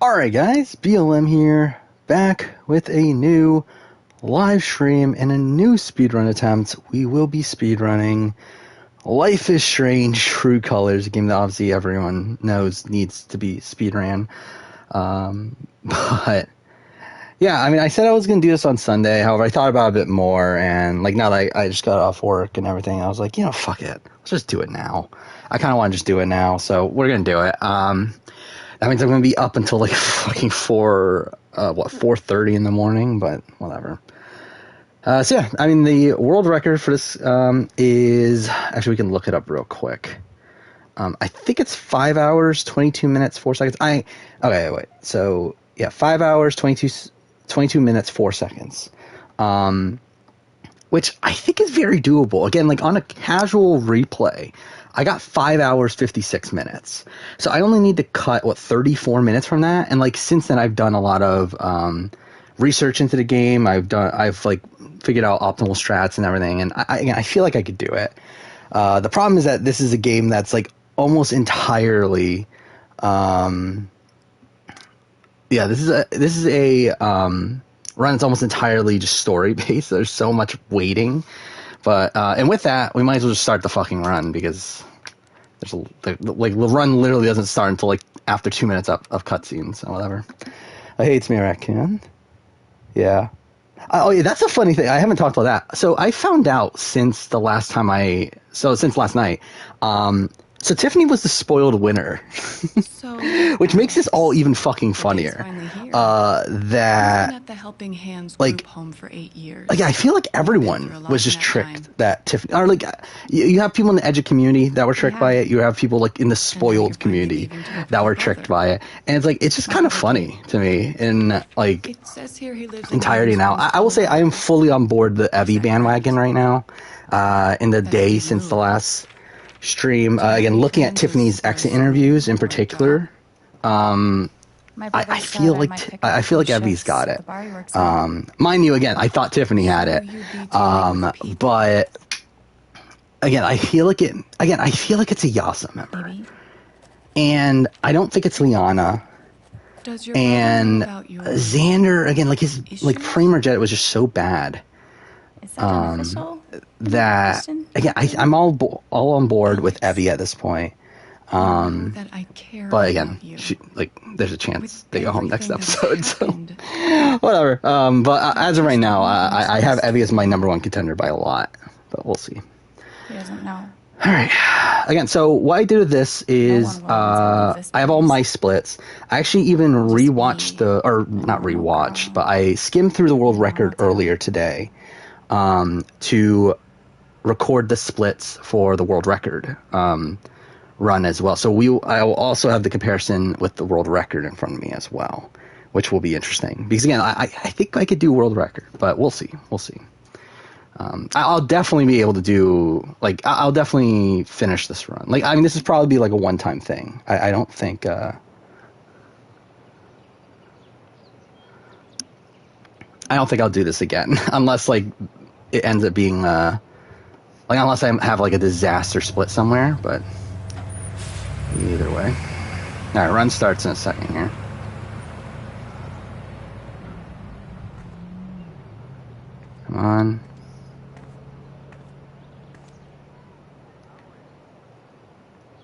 Alright guys, BLM here, back with a new live stream and a new speedrun attempt. We will be speedrunning Life is Strange True Colors, a game that obviously everyone knows needs to be speedrun. But yeah, I mean, I said I was going to do this on Sunday, however, I thought about it a bit more, and like now that I just got off work and everything, I was like, fuck it, let's just do it now. I kind of want to just do it now, so we're going to do it. That means I'm going to be up until like fucking 4:30 in the morning, but whatever. So yeah, I mean, the world record for this is, actually we can look it up real quick. I think it's 5 hours, 22 minutes, 4 seconds. Okay, wait. So yeah, 5 hours, 22 minutes, 4 seconds. Which I think is very doable. Again, like on a casual replay, I got 5 hours, 56 minutes. So I only need to cut, 34 minutes from that. And like since then, I've done a lot of research into the game. I've like figured out optimal strats and everything. And I feel like I could do it. The problem is that this is a game that's like almost entirely, this is a run that's almost entirely just story based. There's so much waiting. But and with that, we might as well just start the fucking run, because the run literally doesn't start until like after 2 minutes of cutscenes or whatever. Hey, it's me, Raccoon. Yeah. Oh yeah, that's a funny thing. I haven't talked about that. So I found out since last night. So Tiffany was the spoiled winner, which makes this all even fucking funnier. That the Helping Hands like group home for 8 years. Like I feel like everyone was just tricked that Tiffany, or like you have people in the Edge community that were tricked by it. You have people like in the spoiled community that were tricked by it, and it's just kind of funny to me in like It says here he lives entirety. Now I will say I am fully on board the Evie bandwagon right now. In the day since the last stream, again looking at Tiffany's exit interviews in particular, I feel like Evie's got it. Mind you, again, I thought Tiffany had it, but again, I feel like it's a Yasa member, and I don't think it's Liana. And Xander, again, like his Framer Jet was just so bad. That again, I'm all on board with Evie at this point. But again, there's a chance they go home next episode, so whatever. But as of right now, I have Evie as my number one contender by a lot, but we'll see. He doesn't know. All right. Again, so what I did with this is I have all my splits. I actually even rewatched not rewatched, but I skimmed through the world record earlier today to record the splits for the world record run as well. So I will also have the comparison with the world record in front of me as well, which will be interesting. Because again, I think I could do world record, but we'll see. I'll definitely be able to do, I'll definitely finish this run. This is probably be like a one-time thing. I don't think I'll do this again unless it ends up being unless I have a disaster split somewhere, but either way. Alright, run starts in a second here. Come on.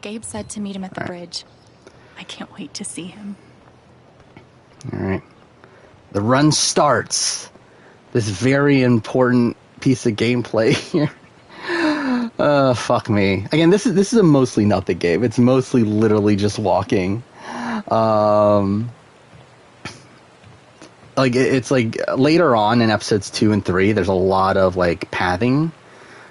Gabe said to meet him at the bridge. I can't wait to see him. Alright. The run starts. This very important piece of gameplay here. Fuck me. Again, this is a mostly nothing game. It's mostly literally just walking. It's later on in episodes 2 and 3, there's a lot of pathing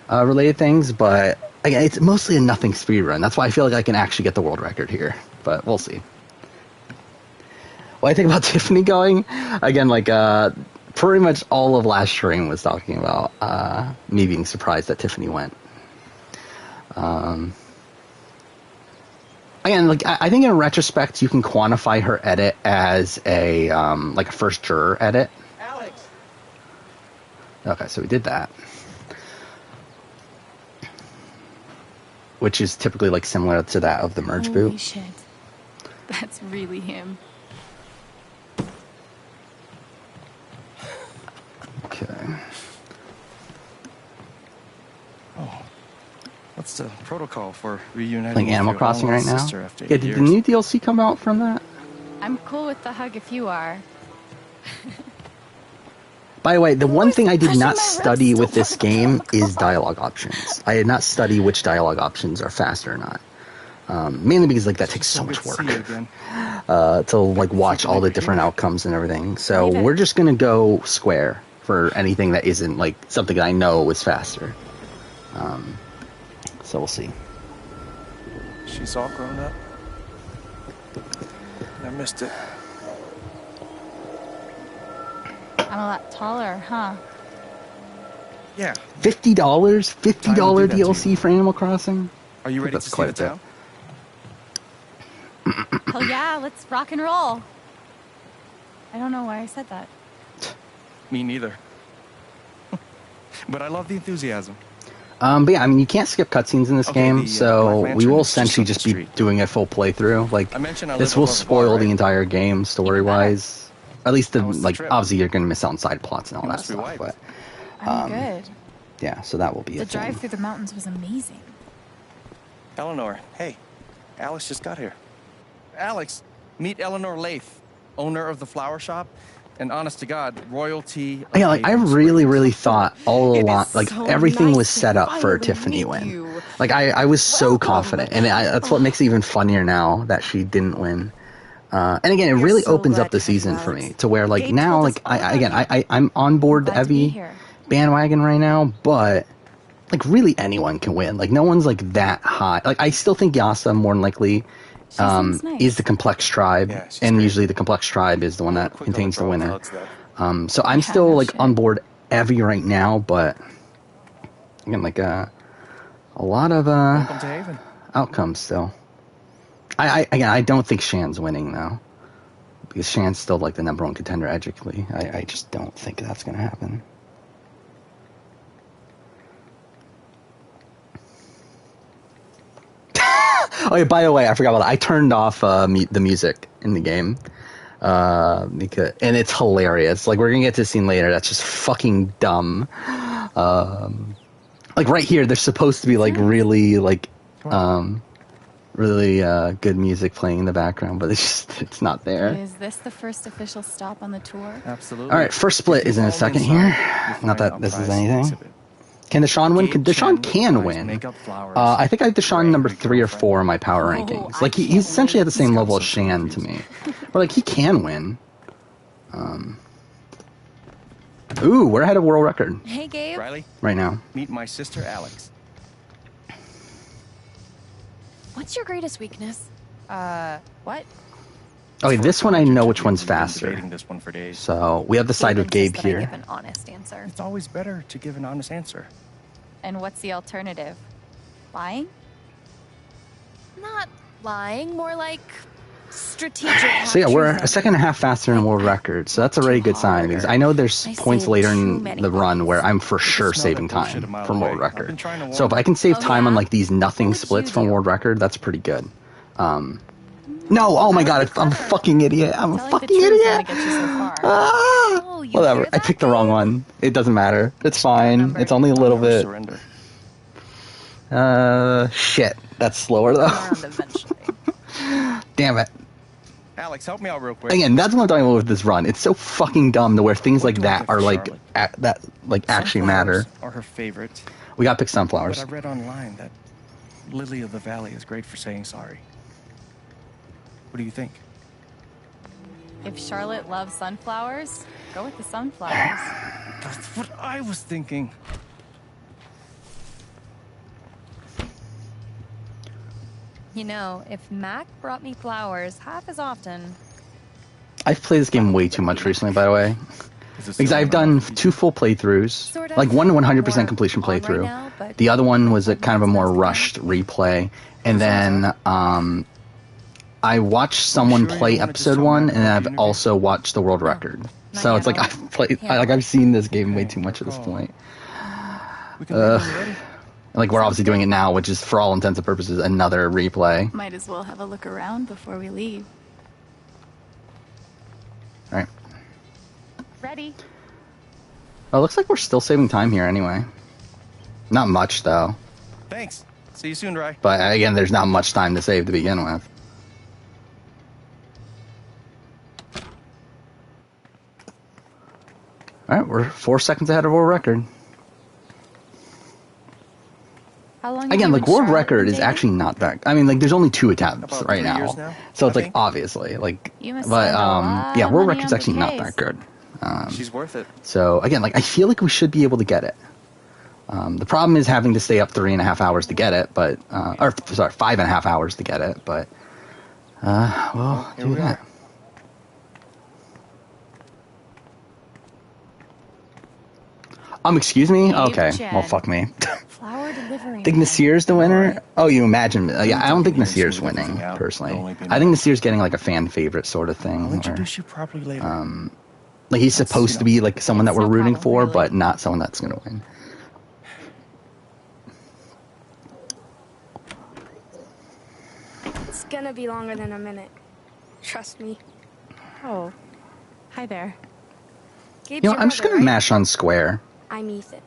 related things, but again, it's mostly a nothing speedrun. That's why I feel like I can actually get the world record here, but we'll see. What I think about Tiffany going, again, pretty much all of last stream was talking about me being surprised that Tiffany went. Again, I think in retrospect you can quantify her edit as a first juror edit. Alex. Okay, so we did that, which is typically similar to that of the merge boot. Holy shit, that's really him. just a protocol for reuniting Playing with Animal your Crossing right long-lost now. sister after Yeah, 8 did years. the new DLC come out from that? I'm cool with the hug if you are. By the way, the one thing I did brushing not my study ribs with still this part of the game protocol. is dialogue options. I did not study which dialogue options are faster or not. Mainly because like that takes so much work See you again. to like watch Keep all the it different here. outcomes and everything. So Leave it. we're just gonna go square for anything that isn't like something that I know is faster. So we'll see. She's all grown up. I missed it. I'm a lot taller, huh? Yeah. $50? $50 Time will do that to DLC you. for Animal Crossing? Are you I think ready to that's see quite the a town? Hell yeah, let's rock and roll. I don't know why I said that. Me neither. But I love the enthusiasm. But yeah, I mean, you can't skip cutscenes in this Okay, game, the, so Black we Lantern will is just essentially up the just be street. doing a full playthrough. Like, I mentioned I this live will above the spoil bar, the right? entire game story-wise. At least, How was the like, trip? obviously you're going to miss out on side plots and all You that must be stuff, wiped. but I'm good. yeah, so that will be The a thing. drive through the mountains was amazing. Eleanor, hey. Alex just got here. Alex, meet Eleanor Lath, owner of the flower shop, and honest to God, royalty of Yeah, like, I Haven really, Springs. really thought all It is along, like, so everything nice was to set up for a finally Tiffany meet win. you. Like, I was so Welcome. confident, and that's what makes it even funnier now that she didn't win. And again, it We're really so opens glad up the to have you, season for Alex. me to where, like, Gabe now, told us like, all about you. I'm on board the Glad to be heavy here. bandwagon right now, but like really anyone can win. Like no one's like that high. Like I still think Yasa more than likely She seems nice. is the complex tribe, Yeah, she's and great. usually the complex tribe is the one that Quick on the contains the draw winner. clouds, though. So I'm Yeah, still no like shit. on board heavy right now, but again, like a lot of Welcome to Haven. outcomes still. I don't think Shan's winning though, because Shan's still like the number one contender ethically. I just don't think that's gonna happen. Oh yeah, by the way, I forgot about that. I turned off the music in the game because, and it's hilarious. Like we're gonna get to a scene later that's just fucking dumb. Like right here, there's supposed to be like really like really good music playing in the background, but it's not there. Is this the first official stop on the tour? Absolutely. All right, first split If you is in a follow second inside, here. you'll Not find that out this is prize anything. exhibit. Can Deshaun win? Gabe Deshaun Chen can buys win. makeup flowers I think I have for Deshaun your number angry 3 or girlfriend. 4 in my power Oh, rankings. I Like he's can't essentially at the wait. same He's level got as some Shan to confused. me. Or like he can win. Ooh, we're ahead of world record Hey, Gabe. Riley, right now. meet my sister Alex. What's your greatest weakness? What? Okay, this one I know which one's We've been faster. debating this one for days. So we have the side with Gabe insists that I here. give an honest answer. It's always better to give an honest answer. And what's the alternative? Lying? Not lying, more like strategic. So yeah, we're a half-truths. second and a half faster than world record. So that's a very good sign because I know there's I points saved later too in many the run lives. where I'm for sure smell saving that bullshit time a mile from world away. I've been record. trying to So if warn I can save Oh, time on yeah? like these nothing What would splits you from do? world record, that's pretty good. No, oh my god, I'm a fucking idiot. I'm a Telling the fucking truth only idiot. gets you so far. Ah! Oh, you Whatever, hear I that, picked the wrong Gabe? one. It doesn't matter. It's fine. Remember. It's only a I'll little never bit. surrender. Shit. That's slower though. Around eventually. Damn it. Alex, help me out real quick. Again, that's what I'm talking about with this run. It's so fucking dumb to where things What like do I that get for are like Charlotte? actually matter. Sunflowers are her favorite. We got pick But sunflowers. I read online that Lily of the Valley is great for saying sorry. What do you think? If Charlotte loves sunflowers, go with the sunflowers. That's what I was thinking. You know, if Mac brought me flowers half as often, I've played this game way too much recently, by the way, Is it because still I've on done enough? 2 full playthroughs. Sort of. Like one 100% More completion on right playthrough. now, but The other one was a like kind of a more months ago. rushed replay, and then I watched someone sure you play don't wanna just episode tell 1, Matt and about I've the interview? also watched the world record. So it's like handle. I've played, Handle. I've seen this game way Okay, too much at this call. point. We can leave when you're ready. Like we're obviously doing it now, which is for all intents and purposes another replay. Might as well have a look around before we leave. All right. Ready? Oh, it looks like we're still saving time here anyway. Not much though. Thanks. See you soon, Ry. But again, there's not much time to save to begin with. All right, we're 4 seconds ahead of world record. How long? Again, like world record is dating? actually not that. I mean, like there's only 2 attempts About right 3 years now, now, so it's I like think. obviously like. You must But spend a lot yeah, of world money record's on actually not bouquets. that good. She's worth it. So again, like I feel like we should be able to get it. The problem is having to stay up 3.5 hours to get it, but or sorry, 5.5 hours to get it. But we'll Here do we that. are. Excuse me. Gabe Okay, Jen. well, fuck me. Flower delivery. Think man. Nasir's the winner? Alright. Oh, you imagine? Yeah, I don't think Here Nasir's smooth winning everything out. personally. It'll only be I think nice. Nasir's getting like a fan favorite sort of thing. I'll where, introduce you properly later. like he's That's, supposed you to know, be like someone that it's we're no rooting problem, for, really. but not someone that's gonna win. It's gonna be longer than a minute. Trust me. Oh, hi there. Gabe's You know, your I'm just brother, gonna right? mash on square. I'm Ethan.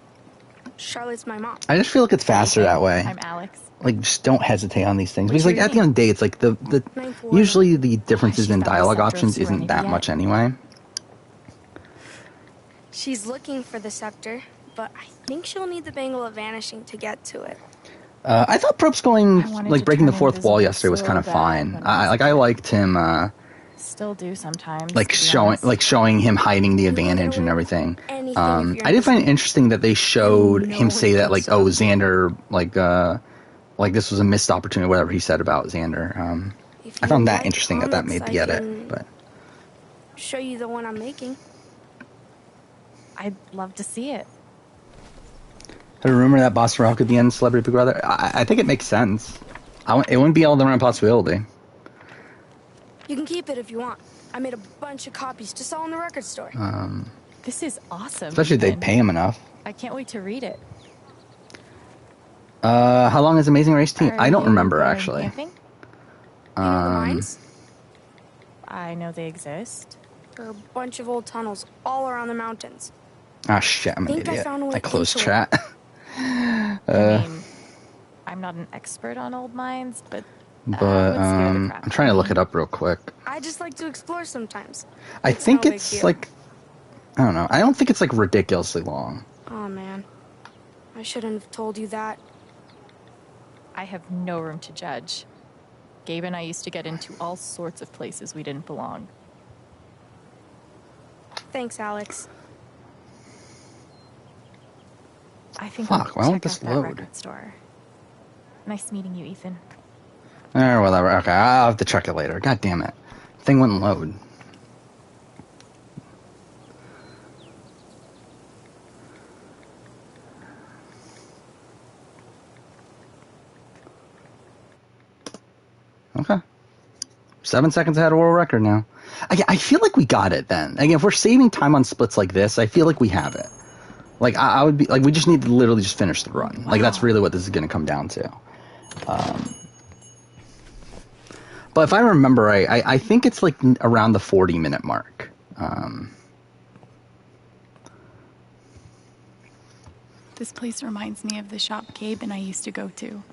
Charlotte's my mom. I just feel like it's faster that way. I'm Alex. Like, just don't hesitate on these things What's because, like, your at the end of the day, it's like the Ninth Ward. usually the differences she's in found the dialogue Scepter of options isn't that Serenity much yet? anyway. She's looking for the scepter, but I think she'll need the Bangle of Vanishing to get to it. I thought Prope's going I wanted like to breaking the turn fourth wall invisible yesterday was so kind of bad fine. when I was a I kid. liked him Still do sometimes. like to be showing honest. him hiding the You can get advantage and away with everything. anything if you're I did find it invisible. interesting that they showed No him one say that can like stop you. Xander like this was a missed opportunity, whatever he said about Xander. If I you found that like interesting that comics, made I me get can it, but. show you the one I'm making. I'd love to see it. A rumor that Boss Rock could be in Celebrity Big Brother. I think it makes sense. It wouldn't be all the wrong possibility. You can keep it if you want. I made a bunch of copies to sell in the record store. This is awesome. Especially if they Ethan. pay him enough. I can't wait to read it. How long is Amazing Race Team? Are I don't you remember going actually. camping? You know the mines? I know they exist. There are a bunch of old tunnels all around the mountains. Ah shit, I'm an Think I idiot. found a way I closed into it. chat. I mean, I'm not an expert on old mines, but But would scare the crap I'm trying to look it up real quick. I just like to explore sometimes. I It's think no big it's deal. like I don't know. I don't think it's like ridiculously long. Oh man, I shouldn't have told you that. I have no room to judge. Gabe and I used to get into all sorts of places we didn't belong. Thanks, Alex. I think Fuck, why I'll won't check this out that load? record store. Nice meeting you, Ethan. Or whatever. Okay, I'll have to check it later. God damn it. Thing wouldn't load. Okay. 7 seconds ahead of world record now. I feel like we got it then. Again, if we're saving time on splits like this, I feel like we have it. Like, I would be, like, we just need to literally just finish the run. Like, that's really what this is going to come down to. But if I remember right, I think it's like around the 40-minute mark. This place reminds me of the shop Gabe and I used to go to.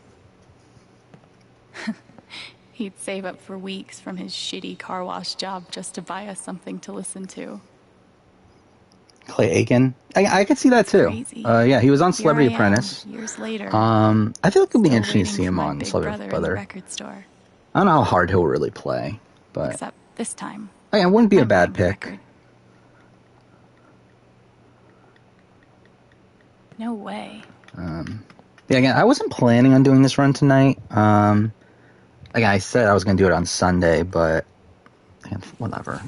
He'd save up for weeks from his shitty car wash job just to buy us something to listen to. Clay Aiken. I could see that too. Crazy. Yeah, he was on Here Celebrity I am, Apprentice. years later. I feel like it'd be still interesting to waiting see him for my on big Celebrity brother in the Brother. record store. I don't know how hard he'll really play, but Except this time. it wouldn't be a I'm bad buying the pick. record. No way. Yeah, again, I wasn't planning on doing this run tonight. Again, I said I was going to do it on Sunday, but again, whatever.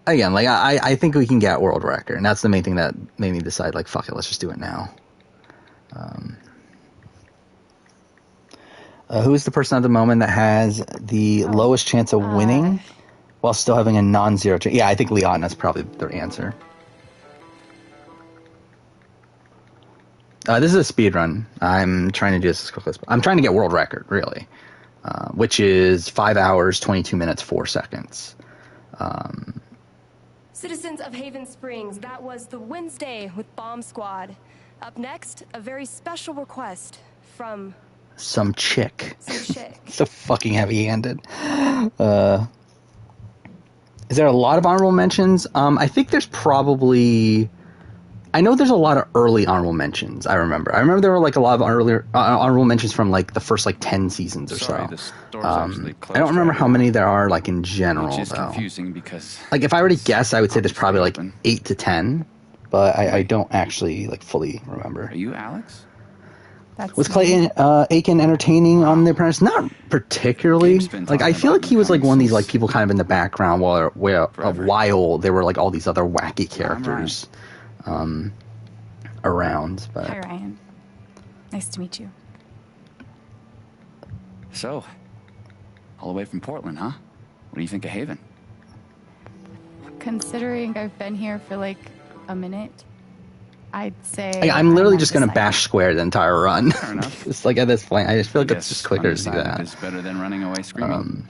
Again, like I think we can get world record, and that's the main thing that made me decide, like, fuck it, let's just do it now. Who is the person at the moment that has the lowest chance of winning while still having a non-zero chance? Yeah, I think Liana's probably their answer. This is a speed run. I'm trying to do this as quickly as possible. I'm trying to get world record, really, which is 5 hours, 22 minutes, 4 seconds. Citizens of Haven Springs, that was the Wednesday with Bomb Squad. Up next, a very special request from Some chick. some chick. So fucking heavy-handed. Is there a lot of honorable mentions? I think there's probably... I know there's a lot of early honorable mentions, I remember. There were like a lot of earlier honorable mentions from like the first like 10 seasons or Sorry, so. the store's actually closed I don't remember right how now, many there are like in general, which is though. confusing because Like if I were to guess, I would say there's probably like open. 8 to 10, but I don't actually like fully remember. Are you Alex? That's Was me. Clay Aiken entertaining on The Apprentice? Not particularly. Gabe's been Like I talking feel about like he was like him one of these since like people kind of in the background while forever. there were like all these other wacky characters around. But Hi, Ryan. Nice to meet you. So, all the way from Portland, huh? What do you think of Haven? Considering I've been here for like a minute, I'd say Like, I'm literally just gonna undecided. bash square the entire run. Fair enough. It's like at this point, I just feel like I it's guess just quicker to do undecided that. is better than running away screaming.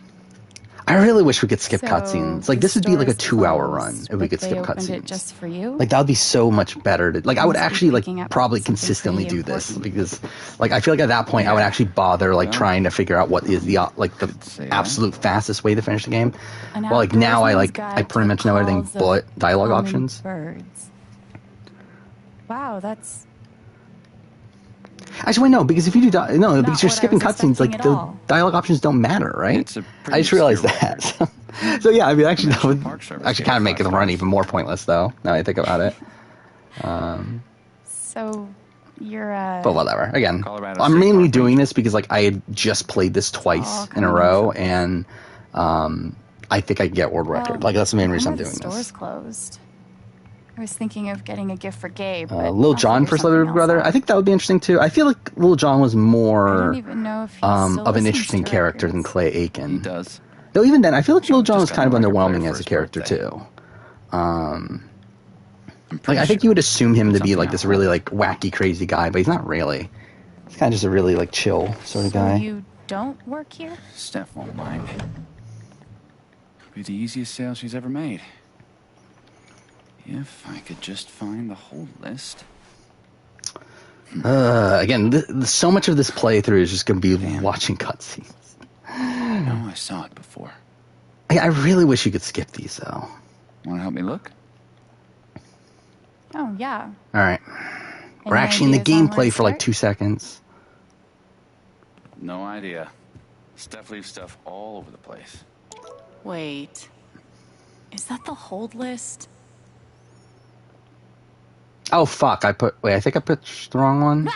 I really wish we could skip So, cutscenes. Like the this would be like a store 2-hour is run closed, if we but could skip they opened it cutscenes. just for you. Like that would be so much better. Like I would Must be actually like picking up probably something consistently pretty do this important. because like I feel like at that point I would Yeah. actually bother like Well, trying to figure out what is the like the could say that. absolute fastest way to finish the game. An Well, like now I outdoorsman's like guide I pretty to much know everything calls of but dialogue common options. Birds. Wow, that's Actually, wait, no, because if you do because you're what I skipping was cutscenes, like expecting at the all. dialogue options don't matter, right? It's a I pretty just realized obscure that. So yeah, I mean, actually, that National would Park Service actually gave kind of it make the 5 run stars. even more pointless, though. Now I think about it. so. You're But whatever. Again, Colorado I'm State mainly Park doing Ranger. this because like I had just played this twice all in a coming in row, focus. and I think I can get world record. Like that's the main reason I'm doing The store's this. closed. I was thinking of getting a gift for Gabe, but Lil I'll Jon figure for Celebrity something Brother. else out. I think that would be interesting too. I feel like Lil Jon was I more don't even know if he still of an listens interesting to character than records. Clay He Aiken. does. Though even then, I feel like Lil Jon was just kind of got a record player underwhelming for as a his character birthday. too. I'm Like pretty I think sure you would assume him to be something like I'll this really hold. like wacky crazy guy, but he's not really. He's kind of just a really like chill sort of So guy. you don't work here? Steph won't mind. Be the easiest sale she's ever made. If I could just find the whole list. Again, so much of this playthrough is just going to be watching cutscenes. No, I saw it before. I really wish you could skip these though. Want to help me look? Oh, yeah. All right, we're Any actually in the ideas on where gameplay to for like start? 2 seconds. No idea. Steph leaves stuff all over the place. Wait. Is that the hold list? Oh fuck! I think I put the wrong one.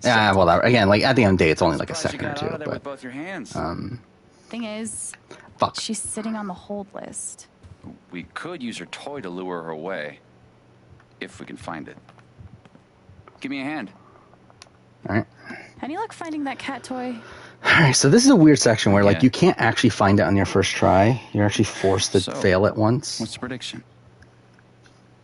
Yeah, well, again, like at the end of the day, it's only like a Surprised you second or got out two. of there with But both your hands. Thing is, fuck. she's sitting on the hold list. We could use her toy to lure her away. If we can find it. Give me a hand. All right. Any luck finding that cat toy? All right. So this is a weird section where like Yeah. you can't actually find it on your first try. You're actually forced to So, fail it once. What's the prediction?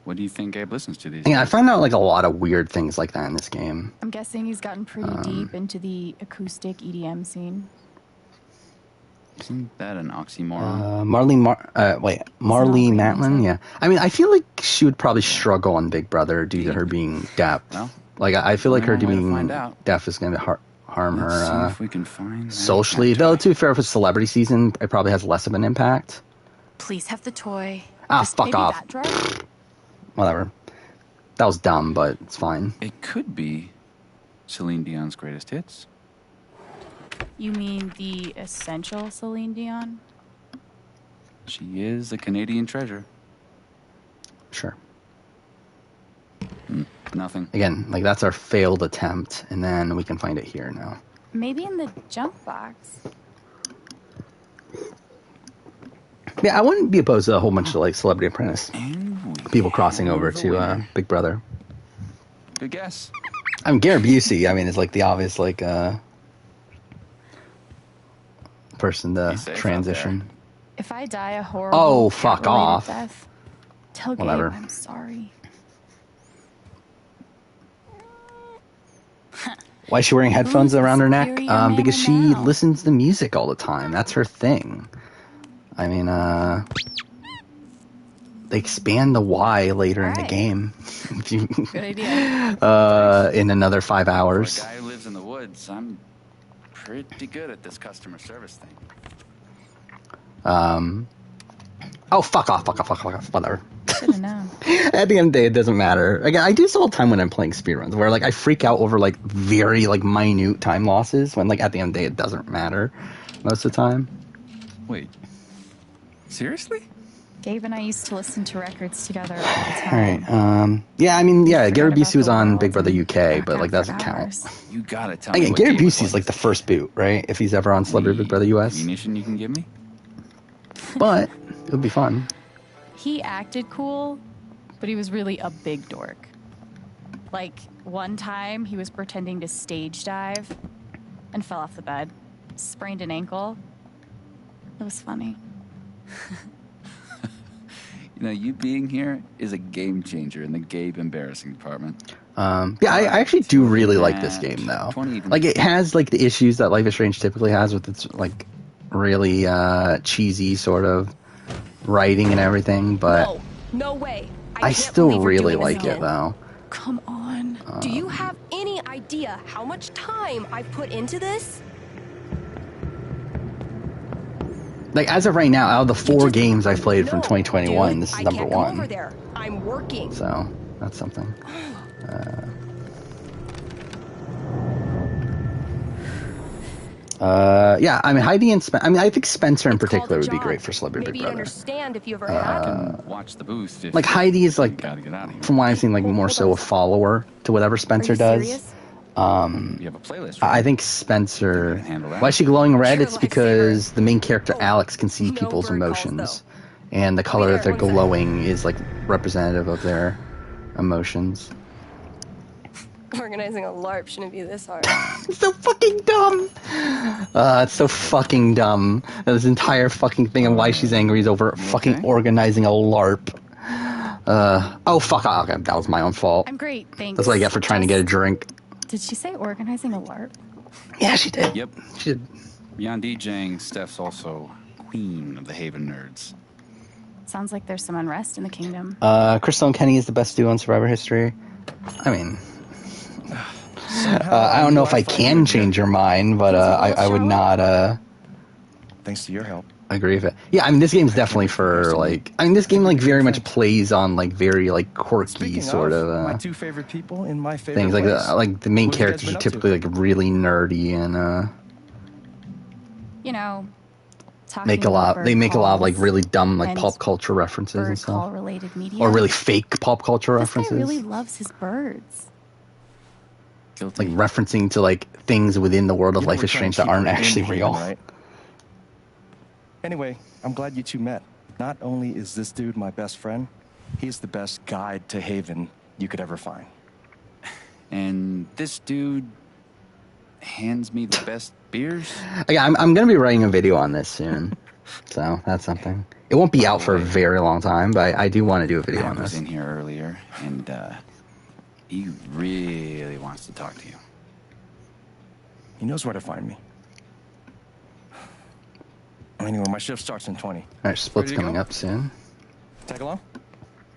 What do you think Gabe listens to these Yeah, I days? found out like a lot of weird things like that in this game. I'm guessing he's gotten pretty deep into the acoustic EDM scene. Isn't that an oxymoron? Marley romantic. Matlin, yeah. I mean, I feel like she would probably struggle on Big Brother due to her being deaf. Well, Like, I feel like her only one way to being find out. deaf is going to harm Let's see her if we can find that socially. cat Though, toy. to be fair, if it's celebrity season, it probably has less of an impact. Please have the toy. Ah, Just fuck maybe off. that drawer? Whatever. That was dumb, but it's fine. It could be Celine Dion's greatest hits. You mean the essential Celine Dion? She is a Canadian treasure. Sure. Nothing. Again, like, that's our failed attempt, and then we can find it here now. Maybe in the junk box. Yeah, I wouldn't be opposed to a whole bunch of, like, Celebrity Apprentice And we people crossing over have the to winner. Big Brother. Good guess. I mean, Gary Busey, I mean, is like the obvious, like, person to Be safe out transition. If I die a horrible Oh, fuck cat-related off. death, tell Gabe Whatever. I'm sorry. Why is she wearing headphones Who's the around her neck? superior man Because she now? listens to music all the time. That's her thing. I mean, they expand the Y later in the Alright. game. If you, Good idea. in another 5 For a hours. guy who lives in the woods, I'm pretty good at this customer service thing. Oh, fuck off, whatever. Should have known. At the end of the day, it doesn't matter. Again, I do this all the time when I'm playing speedruns, where like I freak out over like very like minute time losses, when like at the end of the day it doesn't matter most of the time. Wait. Seriously? Gabe and I used to listen to records together all the All time. right. Yeah, I mean, yeah, Forgot Gary about Busey was the on world Big Brother and UK, but like back doesn't for count. hours. You gotta tell me Again, what Gary game it Busey's was. like the first boot, right? If he's ever on Celebrity Big Brother US, Ammunition you can give me? but it would be fun. He acted cool, but he was really a big dork. Like, one time he was pretending to stage dive and fell off the bed, sprained an ankle. It was funny. You know, you being here is a game changer in the Gabe embarrassing department. Yeah, I actually do really like this game though. Like it has like the issues that Life is Strange typically has with its like really cheesy sort of writing and everything, but No, no way. I can't still believe you're really doing this like it again. though. Come on. Do you have any idea how much time I've put into this? Like as of right now, out of the 4 just- games I've played from No, 2021, dude, this is I number can't come over 1. there. I'm working. So that's something. Yeah, I mean Heidi and I think Spencer in It's called particular a would be job. great for Celebrity Maybe Big you'd Brother. understand if you ever had. Watch the booth. If Like Heidi is like, gotta get out of here. from what I've seen, like more so a follower to whatever Spencer does. Serious? You have a playlist. Right? I think Spencer. You can handle that. Why is she glowing red? You're It's a because lifesaver. the main character Oh, Alex can see no people's bird calls, emotions, though. and the color that they're One sec. glowing is like representative of their emotions. Organizing a LARP shouldn't be this hard. It's so fucking dumb. It's so fucking dumb. This entire fucking thing and why she's angry is over fucking okay? organizing a LARP. Oh fuck! Okay, that was my own fault. I'm great, thanks. That's what I get for trying to get a Just- drink. Did she say organizing a LARP? Yeah, she did. Yep. She did. Beyond DJing, Steph's also queen of the Haven nerds. Sounds like there's some unrest in the kingdom. Crystal and Kenny is the best duo in Survivor history. I mean, I don't know if I can change your mind, but I would not Thanks to your help. agree with it. Yeah, I mean, this game's definitely for like. I mean, this game like very much plays on like very like quirky Speaking sort of, of my 2 favorite people in my favorite things. Like the main What have you guys characters been are up to? typically like really nerdy and You know, talking make a about lot. bird They make a lot of like calls really dumb like and pop culture references and bird stuff, call related media. or really fake pop culture This guy references. really loves his birds. Guilty. Like referencing to like things within the world of You know Life we're is trying Strange to that keep aren't her in actually Haven, real. right? Anyway, I'm glad you 2 met. Not only is this dude my best friend, he's the best guide to Haven you could ever find. And this dude hands me the best beers. Yeah, I'm gonna be writing a video on this soon, so that's something. It won't be out for a very long time, but I do want to do a video on Matt was this. in here earlier, and he really wants to talk to you. He knows where to find me. Anyway, my shift starts in 20. All right, split's Ready to coming go? up soon. Tag along?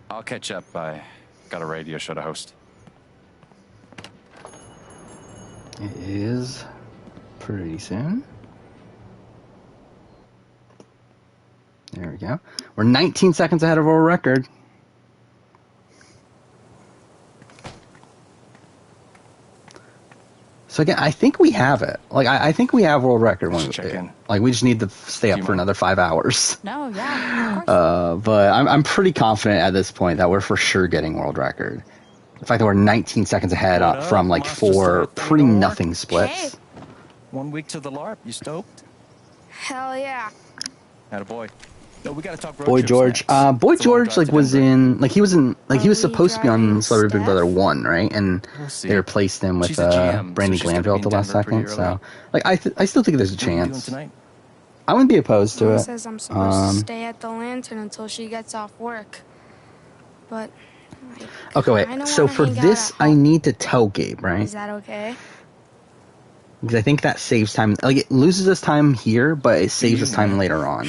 I'll catch up. I got a radio show to host. It is pretty soon. There we go. We're 19 seconds ahead of our record. So again, I think we have it. Like I think we have world record. Let's check in. Like we just need to stay up Do you for mind? another 5 hours. No, yeah, of course. But I'm pretty confident at this point that we're for sure getting world record. The fact that we're 19 seconds ahead What up, from like Monster 4 Soul pretty Theodore? nothing splits. Hey. 1 week to the LARP. You stoked? Hell yeah. Attaboy. No, we gotta talk road Boy trips George, next. Boy It's a long George drive like to was Denver. in like he was Are we supposed to be on driving Celebrity Big Brother Steph? 1, right? And We'll see. they replaced him with She's a GM, Brandy so she's gonna Glanville be at the in last Denver pretty second. So early. like I still think there's a What are you doing chance. tonight? I wouldn't be opposed to Mom it. says I'm supposed to stay at the Lantern until she gets off work. But I Okay, kinda wait. So wanna for hang out this, at I home. need to tell Gabe, right? Is that okay? Because I think that saves time. Like it loses us time here, but it saves us time later on.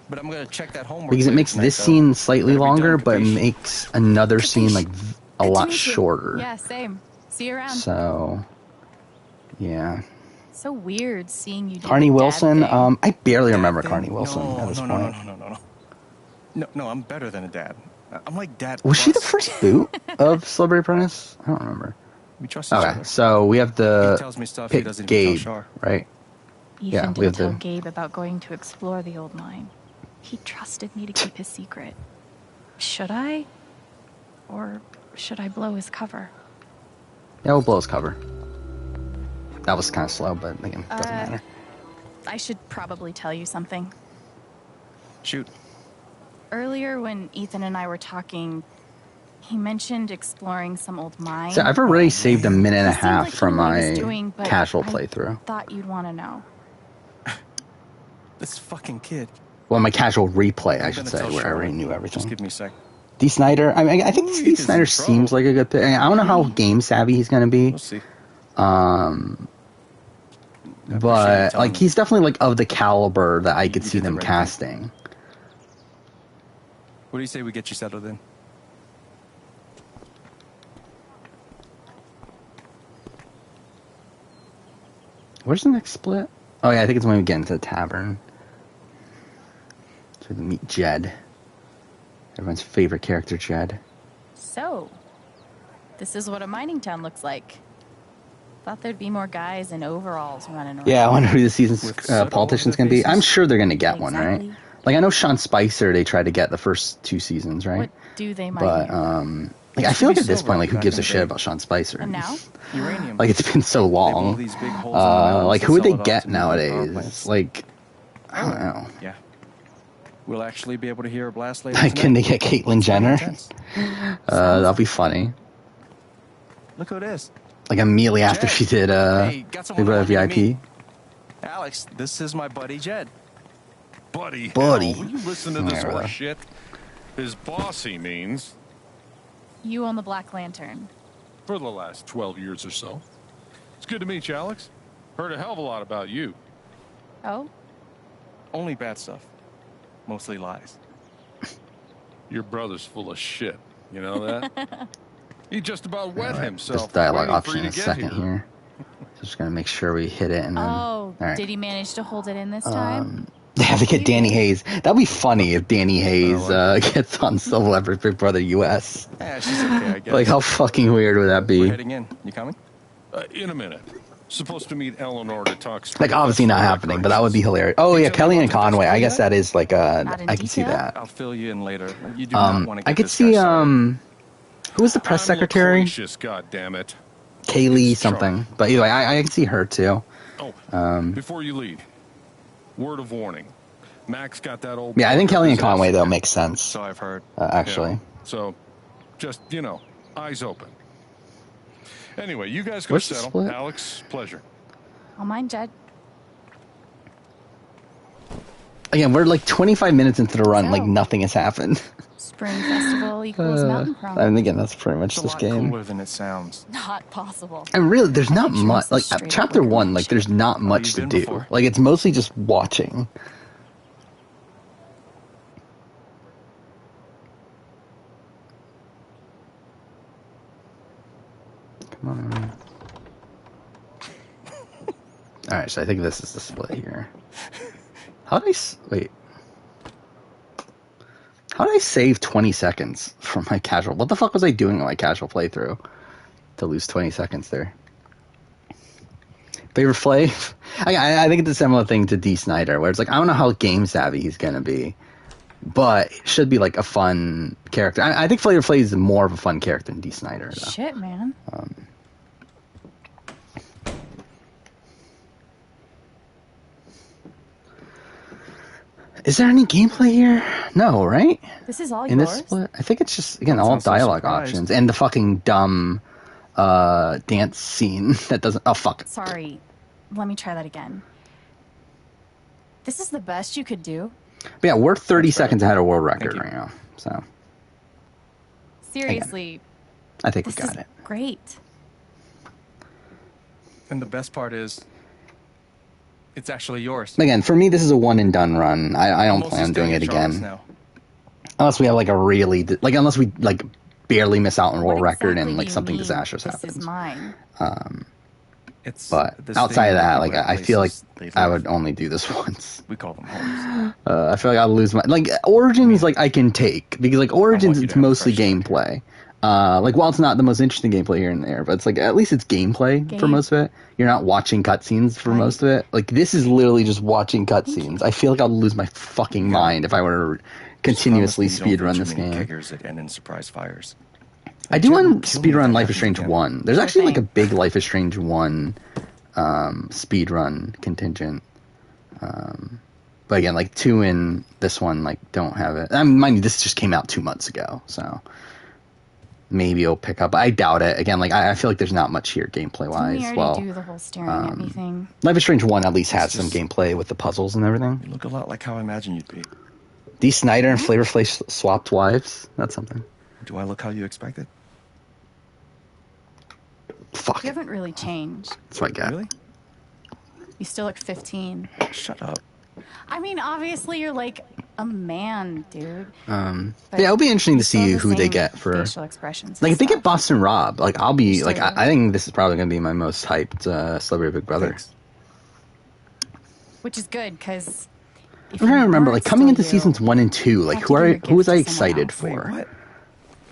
But I'm gonna check that homework. Because it later makes tonight, this though. scene slightly Better be done, longer, but it capiche? makes another scene like a Good to lot meet you. shorter. Yeah, same. See you around. So, yeah. So weird seeing you do Carney the dad Wilson. thing. I barely Dad remember thing? Carney Wilson at this point. No, I'm better than a dad. I'm like dad. Was she the plus. first boot of Celebrity Apprentice? I don't remember. We trust each Okay, other. so we have He to tells me stuff he pick doesn't even tell Gabe, Shar. right? Ethan Yeah, we didn't have tell to- Gabe about going to explore the old mine. He trusted me to keep his secret. Should I? Or should I blow his cover? Yeah, we'll blow his cover. That was kind of slow, but again, doesn't matter. I should probably tell you something. Shoot. Earlier, when Ethan and I were talking, he mentioned exploring some old mine. So I've already saved a minute and a He seemed half like he from knew what he my was doing, but casual I playthrough. thought you'd want to know. This fucking kid. Well, my casual replay, I I'm should gonna say, tell where I Charlotte. already knew Just everything. give me a sec. D. Snyder, I think Ooh, D. he's Snyder in seems trouble. like a good pick. I don't know how game savvy he's going to be. We'll see. But like he's definitely like of the caliber that I could You see did the them right thing. casting. What do you say we get you settled in? Where's the next split? Oh yeah, I think it's when we get into the tavern. So we meet Jed. Everyone's favorite character, Jed. So, this is what a mining town looks like. Thought there'd be more guys in overalls running around. Yeah, I wonder who the season's With soot all politician's over their gonna be. faces? I'm sure they're gonna get one, Exactly. right? Like I know Sean Spicer they tried to get the first 2 seasons, right? What do they mine But here? like I Used to feel like be at this silver point, like who back gives in a the shit day. about Sean Spicer? And now? Uranium. Like it's been so They blow long. these big holes in the mountains Like to who would sell they it off get to nuclear power nowadays? plants. Like I don't know. Yeah. We'll actually be able to hear a blast later Like can they tonight. get Caitlyn It's pretty Jenner? intense. That'll be funny. Look who it is. Like immediately after Jed. she did Hey, got someone Big Brother I want you to VIP. meet. Alex, this is my buddy Jed. Buddy. Buddy. Hell, will you listen to this Yeah, horse really. shit? His boss, he means, You own the Black Lantern. for the last 12 years or so. It's good to meet you, Alex. Heard a hell of a lot about you. Oh? Only bad stuff. Mostly lies. Your brother's full of shit. You know that? He just about wet Alright, himself. this dialogue waiting for option you in a to get second here. here. Just gonna make sure we hit it and then. Oh, Alright. did he manage to hold it in this time? They have to get Danny Hayes. That'd be funny if Danny Hayes what? gets on Celebrity Big Brother US. Yeah, she's okay, I guess. Like how fucking weird would that We're be? heading in. You coming? In a minute. Supposed to meet Eleanor to talk. Like obviously not happening, but that would be hilarious. Oh yeah, Kellyanne Conway. I guess that is like Not in I can see detail? that. I'll fill you in later. You do not want to get I could this see guy started. who was the press secretary? God damn it. Kaylee It's Charlie. something. But either way, I can see her too. Oh, before you leave, word of warning. Max got that old. Yeah, I think Kellyanne possessed. Conway though makes sense. So I've heard. Actually. Yeah. So, just, eyes open. Anyway, you guys go Where's the settle. split? Alex, pleasure. I'll mind Jed. Again, we're like 25 minutes into the run, like So. nothing has happened. Spring Festival equals Mountain Prom. And again, that's pretty much It's a this lot game. cooler than it sounds. Not possible. And really, there's not Picture much. us Like straight up chapter with 1, like shit. there's not you much to been do. before? Like it's mostly just watching. Come on. All right, so I think this is the split here. How did wait? How did I save 20 seconds from my casual? What the fuck was I doing in my casual playthrough to lose 20 seconds there? Favorite Flav? I think it's a similar thing to D. Snyder, where it's like, I don't know how game savvy he's going to be, but it should be like a fun character. I think Flavor Flav is more of a fun character than D. Snyder, though. Shit, man. Is there any gameplay here? No, right? This is all In yours? this split? I think it's just, again, Don't all sound so dialogue surprised. options and the fucking dumb dance scene that doesn't. Oh, fuck. Sorry. Let me try that again. This is the best you could do? But yeah, we're 30 seconds ahead of world Thank record you. right now. So Seriously, I think we this got is it. great. And the best part is, It's actually yours. Again, for me, this is a one and done run. I don't I'm plan on also doing staying it at Charles again. now. Unless we have like a really, like, unless we like barely miss out on What world record exactly and do like you something mean, disastrous this happens. is mine? It's But this outside thing of that, where like, people have I feel like places they I live. would only do this once. We call them homes. I feel like I'll lose my, like, Origins, like, I can take, because, like, Origins, you it's to have a mostly fresh start gameplay. Like, while it's not the most interesting gameplay here and there, but it's, like, at least it's gameplay for most of it. You're not watching cutscenes for most of it. Like, this is literally just watching cutscenes. I feel like I'll lose my fucking mind if I were to continuously speedrun this game. Keggers that end in surprise fires. I do want to speedrun Life is Strange 1. There's actually, like, a big Life is Strange 1 speedrun contingent. But again, like 2 and this one, like, don't have it. I mean, mind you, this just came out 2 months ago, so maybe it'll pick up. I doubt it. Again, like, I feel like there's not much here gameplay wise. Didn't we already do the whole staring at me thing? Life is Strange 1 at least has some gameplay with the puzzles and everything. You look a lot like how I imagined you'd be. Dee Snider and Flavor Flav swapped wives. That's something. Do I look how you expected? Fuck. You haven't really changed. That's what I got. Really? You still look 15. Shut up. I mean, obviously you're like a man, dude. Yeah, it'll be interesting to see who they get for facial expressions. Like, if they get Boston Rob, like, I'll be like, Sure. I think this is probably going to be my most hyped Celebrity Big Brother. Thanks. Which is good because I'm trying to remember, like, coming into seasons 1 and 2, like, who was I excited for? Wait, what?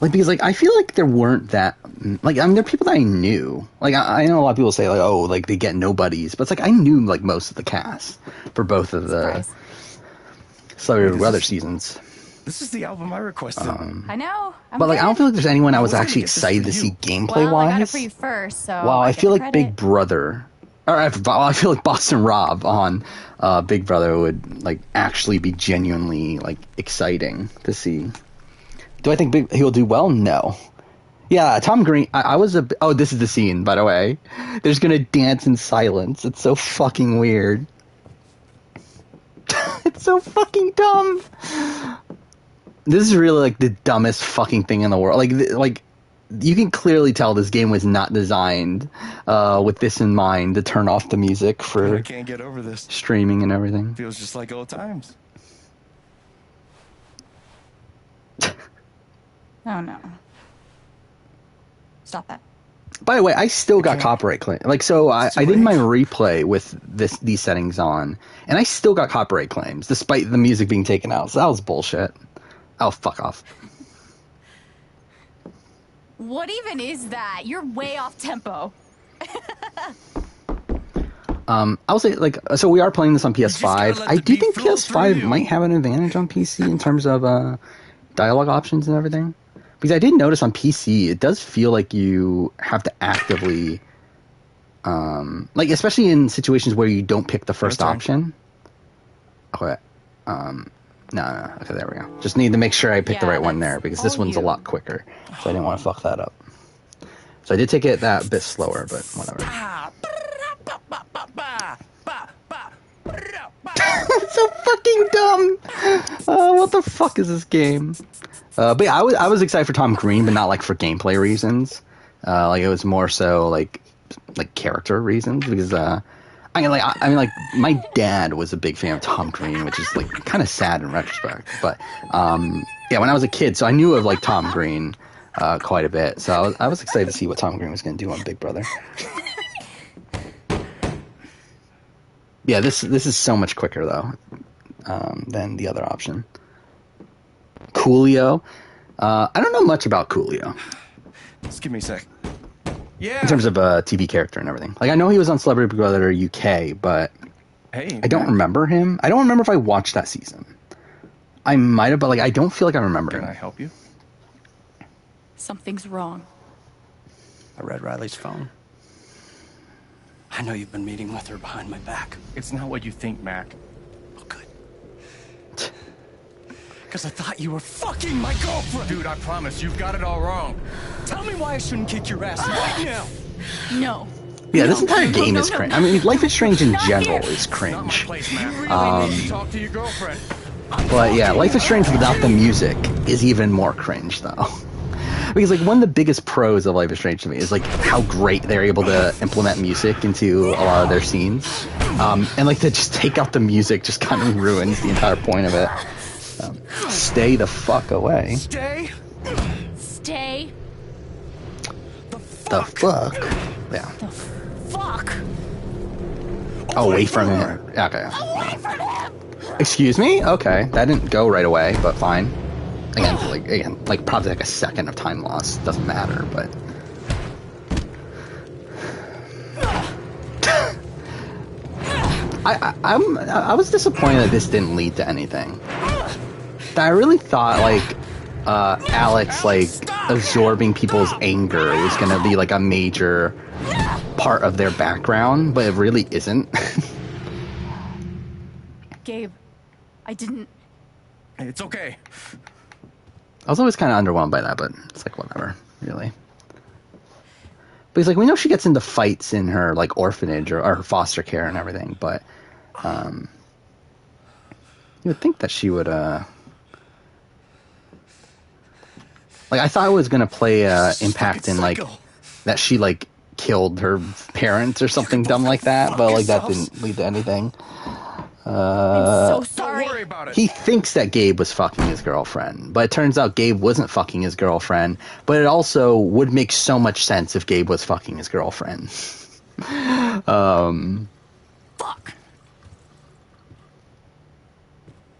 Like, because, like, I feel like there weren't that, like, I mean, there are people that I knew. Like, I know a lot of people say, like, oh, like, they get nobodies. But it's like, I knew, like, most of the cast for both of the Celebrity Big Brother seasons. This is the album I requested. I know. But, like, I don't feel like there's anyone I was actually excited to see gameplay-wise. Well, I got it for you first, so Wow, I feel like Big Brother, or I feel like Boston Rob on Big Brother would, like, actually be genuinely, like, exciting to see. Do I think he'll do well? No. Yeah, Tom Green. I was a. Oh, this is the scene, by the way. They're just gonna dance in silence. It's so fucking weird. It's so fucking dumb. This is really, like, the dumbest fucking thing in the world. Like you can clearly tell this game was not designed with this in mind, to turn off the music for I can't get over this. Streaming and everything. Feels just like old times. Oh no. Stop that. By the way, I still got copyright claim. Like, so I did my replay with these settings on, and I still got copyright claims despite the music being taken out. So that was bullshit. Oh, fuck off. What even is that? You're way off tempo. I'll say, like, so we are playing this on PS5. I do think PS5 might have an advantage on PC in terms of dialogue options and everything. Because I did notice on PC, it does feel like you have to actively, like, especially in situations where you don't pick the first option. Okay. No. Okay, there we go. Just need to make sure I pick the right one there, because this one's a lot quicker. So I didn't want to fuck that up. So I did take it that bit slower, but whatever. It's so fucking dumb. What the fuck is this game? But yeah, I was excited for Tom Green, but not, like, for gameplay reasons. Like, it was more so like character reasons, because I mean, like my dad was a big fan of Tom Green, which is, like, kind of sad in retrospect. But yeah, when I was a kid, so I knew of, like, Tom Green quite a bit. So I was excited to see what Tom Green was going to do on Big Brother. Yeah, this is so much quicker though than the other option. Coolio. I don't know much about Coolio. Just give me a sec. Yeah. In terms of a TV character and everything. Like, I know he was on Celebrity Big Brother UK, but hey, I don't remember him. I don't remember if I watched that season. I might have, but, like, I don't feel like I remember him. Can I help you? Something's wrong. I read Riley's phone. I know you've been meeting with her behind my back. It's not what you think, Mac. Oh, good. Because I thought you were fucking my girlfriend. Dude, I promise, you've got it all wrong. Tell me why I shouldn't kick your ass right now. No. Yeah, this entire game is cringe. I mean, Life is Strange in general is cringe. Talk to your girlfriend. But yeah, Life is Strange without the music is even more cringe, though. Because like one of the biggest pros of Life is Strange to me is like how great they're able to implement music into a lot of their scenes, and like to just take out the music just kind of ruins the entire point of it. Stay the fuck away. Stay. Stay. The fuck. Yeah. The fuck. Away from him. Okay. Away from him. Excuse me? Okay, that didn't go right away, but fine. Again, probably like a second of time loss. Doesn't matter, but I was disappointed that this didn't lead to anything. I really thought like Alex like absorbing people's anger was gonna be like a major part of their background, but it really isn't. Gabe, I didn't. It's okay. I was always kind of underwhelmed by that, but it's like whatever, really. But he's like, we know she gets into fights in her like orphanage or her foster care and everything, but you would think that she would like I thought it was gonna play impact in like that she like killed her parents or something dumb like that, but like that didn't lead to anything. I'm so sorry. Don't worry about it. He thinks that Gabe was fucking his girlfriend, but it turns out Gabe wasn't fucking his girlfriend, but it also would make so much sense if Gabe was fucking his girlfriend. Fuck.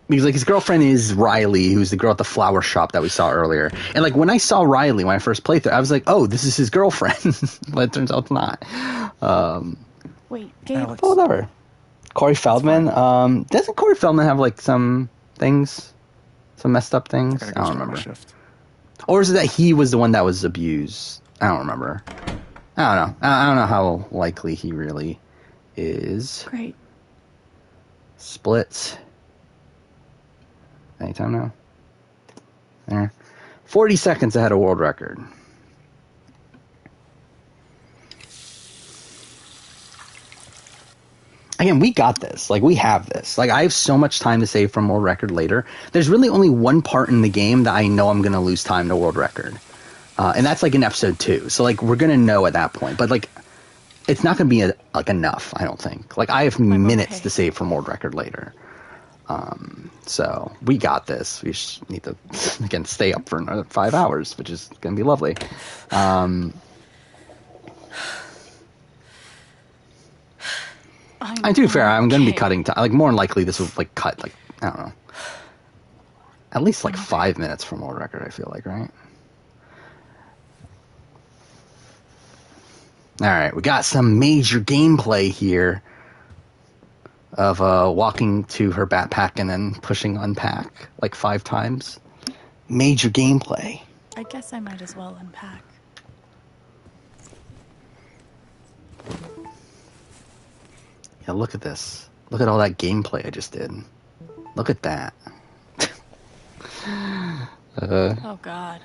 Because like his girlfriend is Riley, who's the girl at the flower shop that we saw earlier. And like when I saw Riley when I first played through, I was like, oh, this is his girlfriend. But it turns out it's not. Wait, Gabe. Alex. But whatever. Corey Feldman. Doesn't Corey Feldman have like some things? Some messed up things? I don't remember. Or is it that he was the one that was abused? I don't remember. I don't know. I don't know how likely he really is. Great. Splits. Anytime now. There. 40 seconds ahead of world record. Again, we got this. Like, we have this. Like, I have so much time to save from world record later. There's really only one part in the game that I know I'm going to lose time to world record. And that's, like, in episode 2. So, like, we're going to know at that point. But, like, it's not going to be, like, enough, I don't think. Like, I have minutes to save from world record later. So, we got this. We just need to, again, stay up for another 5 hours, which is going to be lovely. To be fair, I'm going to be cutting time. Like, more than likely, this will, like, cut, like, I don't know. At least, like, 5 minutes from world record, I feel like, right? Alright, we got some major gameplay here of walking to her backpack and then pushing unpack, like, 5 times. Major gameplay. I guess I might as well unpack. Yeah, look at this. Look at all that gameplay I just did. Look at that. Oh God,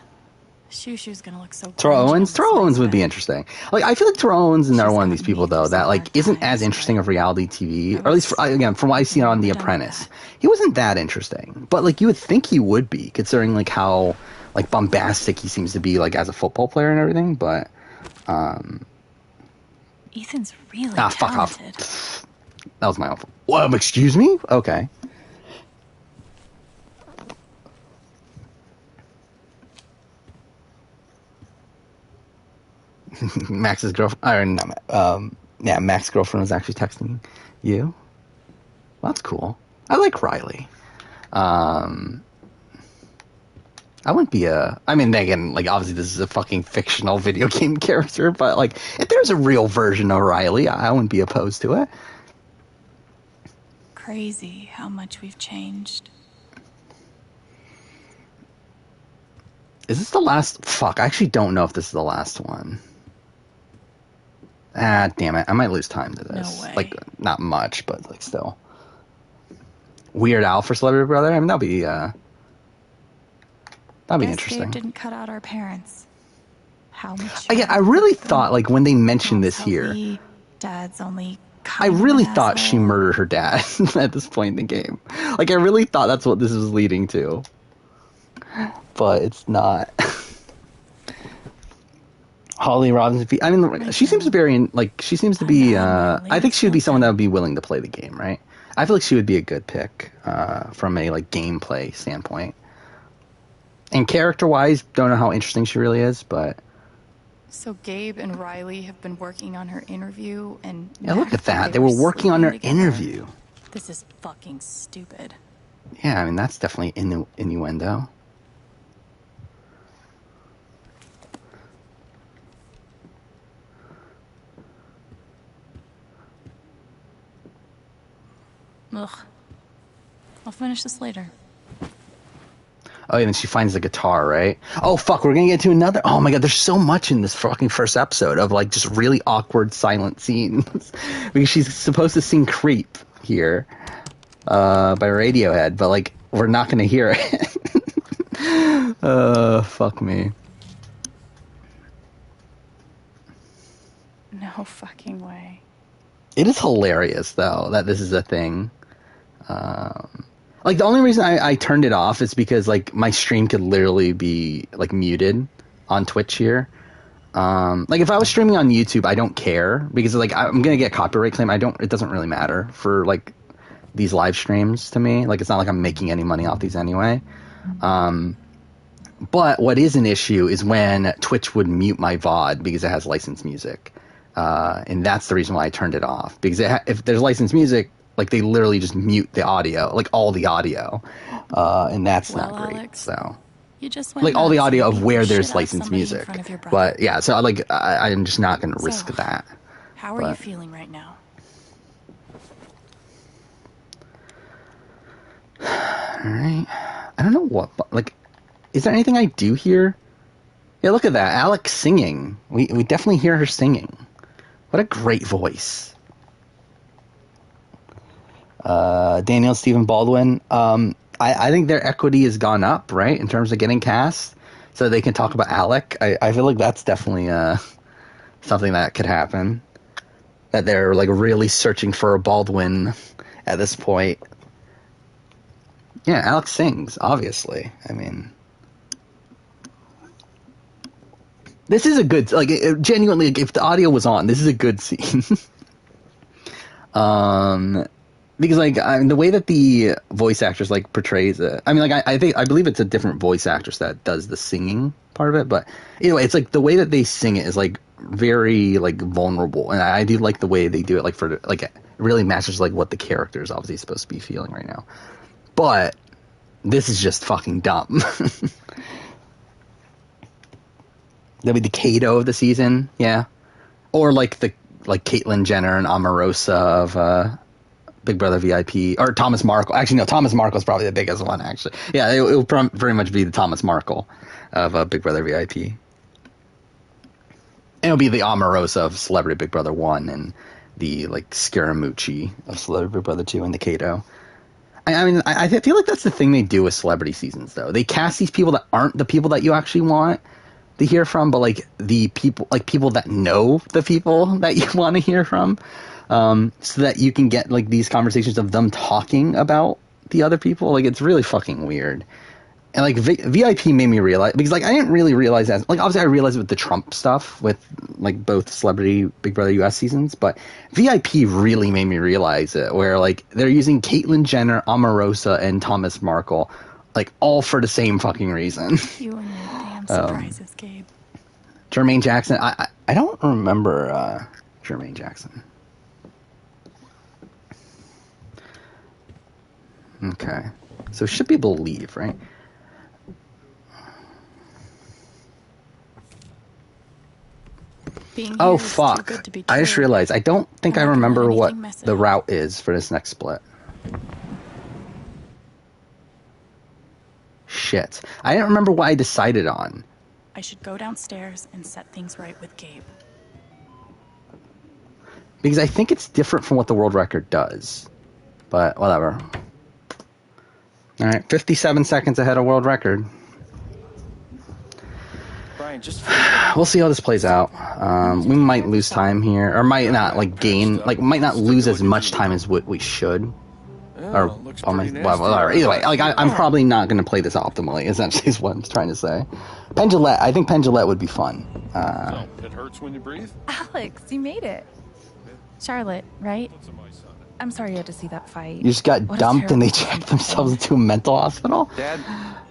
Shushu's gonna look so. Terrell Owens would be interesting. Like I feel like Terrell Owens is another one of these people though that like isn't as interesting of reality TV, or at least again from what I see on The Apprentice, he wasn't that interesting. But like you would think he would be, considering like how like bombastic he seems to be like as a football player and everything. But Ethan's really talented. Fuck off. That was my own fault. Well, excuse me? Okay. Max's girlfriend, Max's girlfriend was actually texting you. Well, that's cool. I like Riley. I wouldn't be I mean, again, like, obviously this is a fucking fictional video game character, but, like, if there's a real version of Riley, I wouldn't be opposed to it. Crazy how much we've changed. Is this the last? Fuck, I actually don't know if this is the last one. Ah, damn it. I might lose time to this. No way. Like, not much, but, like, still. Weird Al for Celebrity Brother? I mean, that'd be interesting. Gabe didn't cut out our parents. How much? Again, I really thought, like, when they mentioned this here, Dad's only. I really thought she murdered her dad at this point in the game. Like, I really thought that's what this was leading to. But it's not. Holly Robbins. I mean, she seems to be she seems to be. I think she would be someone that would be willing to play the game, right? I feel like she would be a good pick from a gameplay standpoint. And character-wise, don't know how interesting she really is, but. So Gabe and Riley have been working on her interview, and yeah, look at that. They were working on her interview. This is fucking stupid. Yeah, I mean that's definitely innuendo. Ugh. I'll finish this later. Oh, and then she finds the guitar, right? Oh, fuck, we're gonna get to another... Oh, my God, there's so much in this fucking first episode of, just really awkward, silent scenes. Because she's supposed to sing Creep here by Radiohead, but, we're not gonna hear it. Fuck me. No fucking way. It is hilarious, though, that this is a thing. The only reason I turned it off is because, my stream could literally be, muted on Twitch here. If I was streaming on YouTube, I don't care, because, I'm gonna get copyright claim. It doesn't really matter for, these live streams to me. It's not like I'm making any money off these anyway. But what is an issue is when Twitch would mute my VOD because it has licensed music. And that's the reason why I turned it off. Because if there's licensed music, they literally just mute the audio, all the audio, and that's not great. Alex, so, you just went all the audio of where shit there's out licensed somebody in music. front of your brother. But yeah, so I'm just not going to risk that. How are you feeling right now? All right. I don't know what, is there anything I do here? Yeah, look at that, Alex singing. We definitely hear her singing. What a great voice. Daniel Stephen Baldwin. I think their equity has gone up, right, in terms of getting cast, so they can talk about Alec. I feel like that's definitely something that could happen. That they're really searching for a Baldwin at this point. Yeah, Alex sings, obviously. I mean, this is a good, genuinely, if the audio was on, this is a good scene. Because the way that the voice actress portrays it, I mean, I believe it's a different voice actress that does the singing part of it, but anyway, it's the way that they sing it is very vulnerable, and I do like the way they do it. It really matches what the character is obviously supposed to be feeling right now. But this is just fucking dumb. That'd be the Kato of the season, yeah, or Caitlyn Jenner and Omarosa of Big Brother VIP, or Thomas Markle. Actually, no, Thomas Markle is probably the biggest one, actually. Yeah, it will very much be the Thomas Markle of Big Brother VIP. And it'll be the Omarosa of Celebrity Big Brother 1 and the, Scaramucci of Celebrity Big Brother 2 and the Kato. I mean, I feel like that's the thing they do with celebrity seasons, though. They cast these people that aren't the people that you actually want to hear from, but, the people, people that know the people that you want to hear from. So that you can get these conversations of them talking about the other people. It's really fucking weird. And VIP made me realize, because I didn't really realize that. Obviously I realized with the Trump stuff with both Celebrity Big Brother US seasons, but VIP really made me realize it, where they're using Caitlyn Jenner, Omarosa, and Thomas Markle all for the same fucking reason. You and your damn surprises, Gabe. Jermaine Jackson. I don't remember Jermaine Jackson. Okay. So should be able to leave, right? Oh, fuck. I just realized. I don't think I remember what the route is for this next split. Shit. I didn't remember what I decided on. I should go downstairs and set things right with Gabe. Because I think it's different from what the world record does. But whatever. All right, 57 seconds ahead of world record. Brian, just we'll see how this plays out. We might lose time here, or might not gain, might not lose as much time as what we should. Or looks on my, pretty well, nasty. whatever. Either way, like I'm probably not going to play this optimally. Essentially, is what I'm trying to say. Pendulette, I think Pendulette would be fun. So, it hurts when you breathe? Alex, you made it. Charlotte, right? I'm sorry you had to see that fight. You just got What a dumped and they terrible checked themselves into a mental hospital. Dad,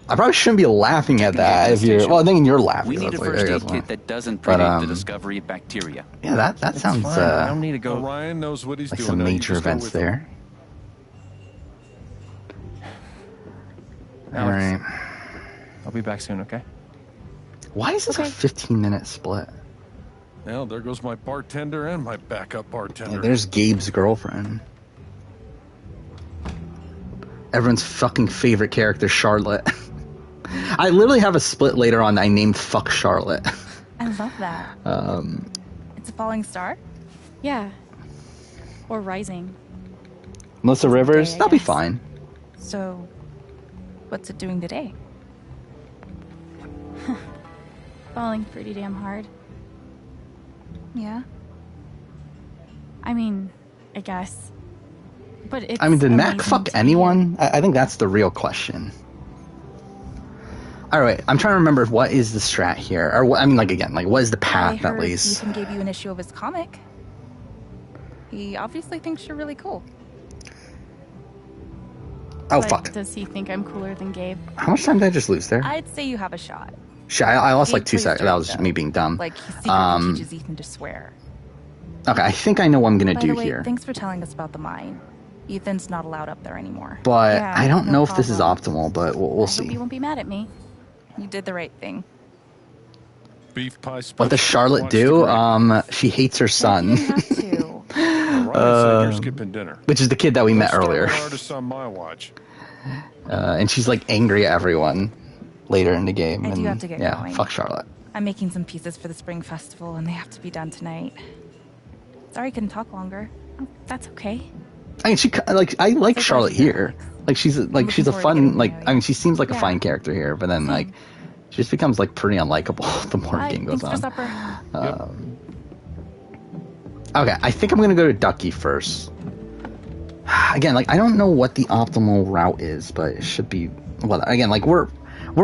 I probably shouldn't be laughing at that if you're. Well, I think you're laughing. we need a That's like, first I aid guess, kit that doesn't But, predate the discovery of bacteria. Yeah, that sounds Fine, I don't need to go. Well, Ryan knows what he's like doing. some now. You major just go events with him. there. All Alex, right. I'll be back soon, okay? Why is this a 15-minute split? Well, there goes my bartender and my backup bartender. Yeah, there's Gabe's girlfriend. Everyone's fucking favorite character, Charlotte. I literally have a split later on that I named Fuck Charlotte. I love that. It's a falling star? Yeah. Or rising. Melissa Rivers, Okay, I that'll be guess. fine. So, what's it doing today? Falling pretty damn hard. Yeah? I mean, I guess. But it's I mean, did Mac amazing fuck to anyone? I think that's the real question. All right, I'm trying to remember what is the strat here, or what, I mean, like again, like what is the I path at heard least? Ethan gave you an issue of his comic. He obviously thinks you're really cool. Oh But fuck! does he think I'm cooler than Gabe? How much time did I just lose there? I'd say you have a shot. Shit, I lost like Gabe 2 plays seconds. That dirty, was just though. me being dumb. Like, he secretly teaches Ethan to swear. Okay, I think I know what I'm gonna By do the way, here, thanks for telling us about the mine. Ethan's not allowed up there anymore. but Yeah, I don't no know if this is problem. optimal. But we'll I hope see. you won't be mad at me. You did the right thing. Beef pie What does special. Charlotte Watch do? the She hates her You son, didn't have to. Ryan said you're skipping dinner. which is the kid that we met No earlier. Starlet artists on my watch. And she's like angry at everyone later in the game. I do and have to get yeah, going. fuck Charlotte. I'm making some pieces for the spring festival, and they have to be done tonight. Sorry I couldn't talk longer. That's okay. I mean, I like So Charlotte there's- here. Like she's a looking fun forward to getting to like know I mean you. she seems like a Yeah. fine character here, but then like she just becomes like pretty unlikable the more the game goes Thanks for on. supper. Okay, I think I'm gonna go to Ducky first. Again, like I don't know what the optimal route is, but it should be well. Again, like we're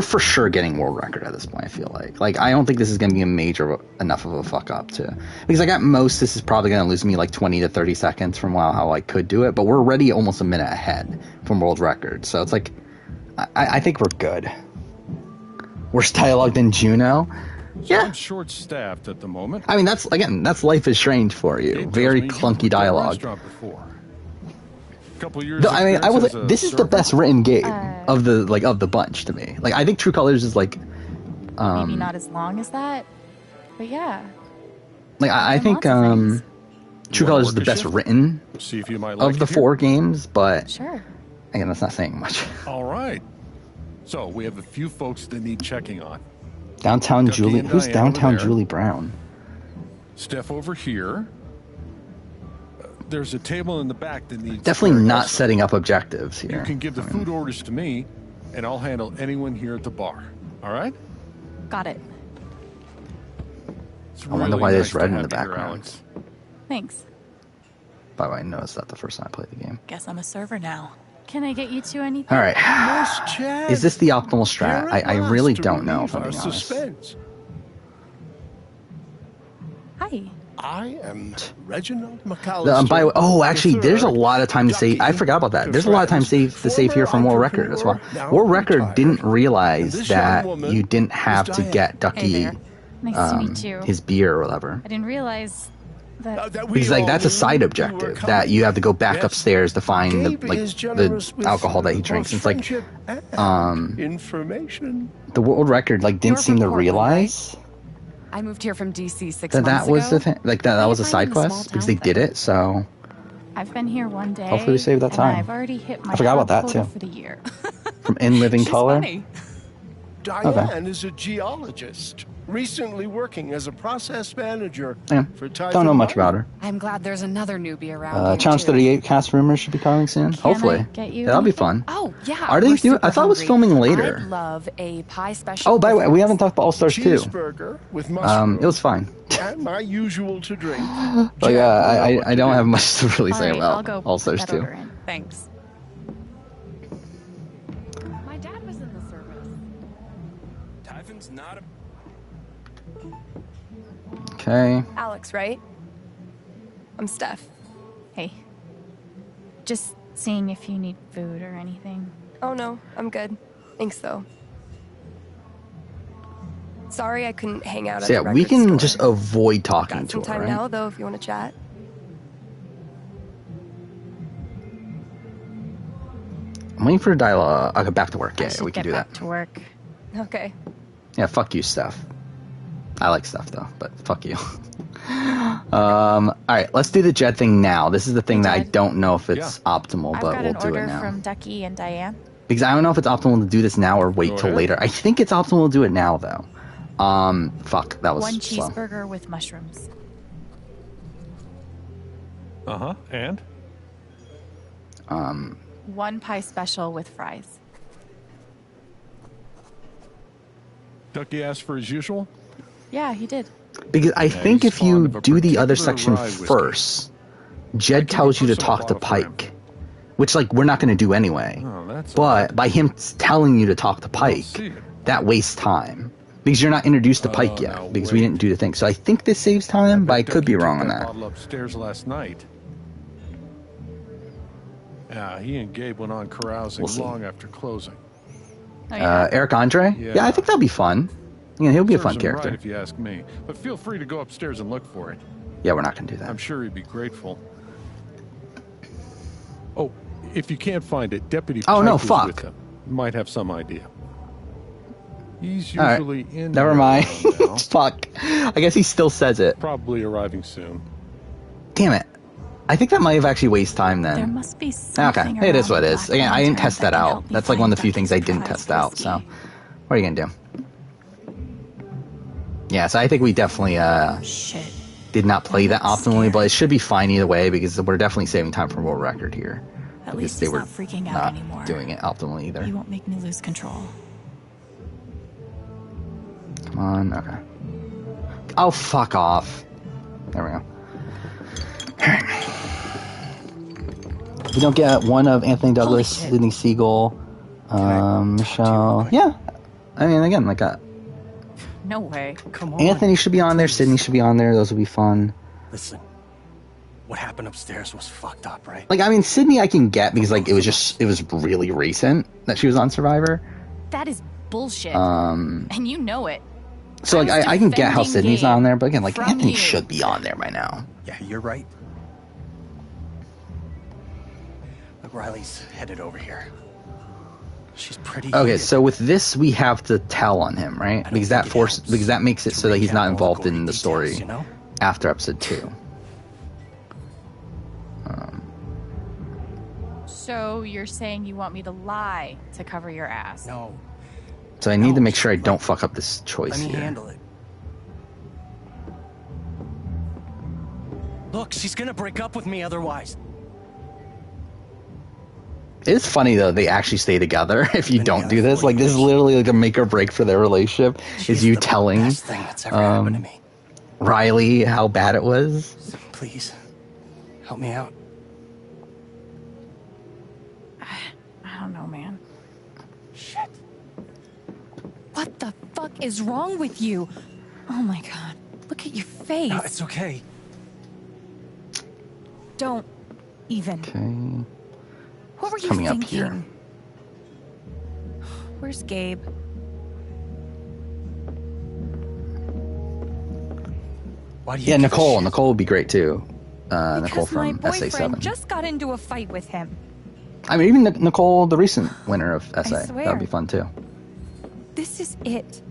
for sure getting world record at this point. I feel like I don't think this is gonna be a major enough of a fuck up to because like at most this is probably gonna lose me like 20 to 30 seconds from how I could do it, but we're already almost a minute ahead from world record, so it's like I think we're good. Worse dialogue than Juno. Yeah. I'm short-staffed at the moment. I mean, that's Life is Strange for you. Gabe tells Very me you clunky worked at a dialogue. restaurant before. Couple years No, I mean, I was experience as a this is the server? best written game of the bunch to me. Like, I think True Colors is like, Maybe not as long as that, but yeah. like I think lots of things. True You wanna Colors is the work a best shift? written See if you might like of the it here. 4 games, but Sure. again, that's not saying much. All right. So we have a few folks that need checking on. Downtown Ducky Julie, and who's Diane over Downtown there. Julie Brown? Steph over here. There's a table in the back that needs Definitely clearing not also. setting up objectives You here. can give the food orders to me, and I'll handle anyone here at the bar. All right? Got it. It's I wonder really why there's nice to red in have the you here, background. Alex. Thanks. By the way, I noticed that the first time I played the game. Guess I'm a server now. Can I get you to anything? All right, Nice chat. is this the optimal strat? Here at I really last to don't know if I'm relieve being our honest. suspense. Hi. I am Reginald McAllister. By the way, oh, actually, there's a III, lot of time to save. I Ducky forgot about that. to There's a lot of time friends, to save here from former World Record as well. entrepreneur, now World Record retired. didn't realize And this that young woman you didn't have is to Diane. get Ducky Hey there. Nice to meet you. his beer or whatever. I didn't realize that. that we Because like all that's a knew side you were objective coming. that you have to go back Yes. upstairs to find Gabe the is generous the with alcohol that he both drinks. It's like friendship and information. the World Record like didn't You're seem from to Portland, realize I moved here from DC 6 that months that was ago. the thing. Like that How was do a you side find the quest small because they town did thing? it. So I've been here one day. Hopefully we saved that and time. I've already hit my I forgot about that, quota too. for the year. from In Living She's Color. funny. Diane is a geologist, recently working as a process manager Yeah. for Don't know much about her. I'm glad there's another newbie around here, Challenge too. 38 cast rumors should be coming soon. Hopefully, I get you yeah, that'll be anything? fun. Oh, yeah. Are they we're doing? I super thought it was hungry. filming later. I'd love a pie special. Oh, by the way, with we rice. haven't talked about All Stars 2. Cheeseburger with mushroom. It was fine. and my usual to drink. But yeah, I don't have much to really say All right, I'll about go All Stars put that 2. order in. Thanks. Driving's not a... Okay. Alex, right? I'm Steph. Hey. Just seeing if you need food or anything. Oh no, I'm good. Thanks though. Sorry I couldn't hang out at So yeah, the we record can store. just avoid talking Got to some her, time right? now though if you want to chat. I'm waiting for a dialogue. I'll go back to work. I Yeah, should we can get do back that. to work. Okay. Yeah, fuck you, Steph. I like Steph though, but fuck you. All right, let's do the Jed thing now. This is the thing that I don't know if it's optimal, I've but got we'll an do it order now. from Ducky and Diane. Because I don't know if it's optimal to do this now or wait Go till ahead. later. I think it's optimal to do it now though. Fuck, that was One slow. cheeseburger with mushrooms. Uh-huh. And? One pie special with fries. Ducky asked for his usual? Yeah, he did. Because I think he's if you fond of a do the other particular section rye whiskey. first, Jed tells you to personal talk to bottle for him. Pike, which like we're not going to do anyway. Oh, that's But by him telling you to talk to Pike, see it. that wastes time because you're not introduced to Pike yet now because we wait. didn't do the thing. So I think this saves time, but I bet could be Ducky wrong took on that. Bottle upstairs last night. Yeah, he and Gabe went on carousing We'll see. long after closing. Oh, yeah. Eric Andre? Yeah, I think that'll be fun. Yeah, he'll be a fun Serves him character. right if you ask me. But feel free to go upstairs and look for it. Yeah, we're not going to do that. I'm sure he'd be grateful. Oh, if you can't find it, Deputy Oh, Pike no, was fuck. with him. Might have some idea. He's All right. usually in Never there mind. around now. Fuck. I guess he still says it. Probably arriving soon. Damn it. I think that might have actually wasted time then. There must be something Okay, it is around what it the is. Black Again, I didn't Lantern test that can out. help me That's like one of the few find things I Ducky's didn't prized test out. So, whiskey. what are you gonna do? Yeah, so I think we definitely Shit. did not play that I'm optimally, scared. but it should be fine either way because we're definitely saving time for world record here. At Because least they he's were not freaking out not anymore. doing it optimally either. He won't make me lose control. Come on, okay. Oh, fuck off. There we go. Alright. We don't get one of Anthony Douglas, shit. Sidney Siegel, Michelle. Yeah. I mean, again, like, No way. Come on. Anthony should be on there, Sidney should be on there, those would be fun. Listen, what happened upstairs was fucked up, right? Like, I mean, Sydney I can get because, like, it was really recent that she was on Survivor. That is bullshit. And you know it. So, like, was I can get how defending Sydney's Gabe on there, but again, like, from Anthony you. should be on there by now. Yeah, you're right. Look, Riley's headed over here. She's pretty. Okay, heated. so with this, we have to tell on him, right? Because that makes it so that he's not involved in the story you know? after episode 2. So you're saying you want me to lie to cover your ass? No. So I need to make sure I don't fuck up this choice Let me here. handle it. Look, she's gonna break up with me otherwise. It's funny though they actually stay together if you don't do this. Like this is literally like a make or break for their relationship. Is you telling Best thing that's ever happened to me. Riley how bad it was? Please, help me out. I don't know, man. Shit. What the fuck is wrong with you? Oh my god. Look at your face. No, it's okay. Don't even. Okay. What were you Coming up thinking? here. Where's Gabe? Why do you Yeah, give a Nicole. shit? Nicole would be great too. Nicole Because my from boyfriend SA7. just got into a fight with him. I mean, even Nicole, the recent winner of SA, that swear. would be fun too. This is it.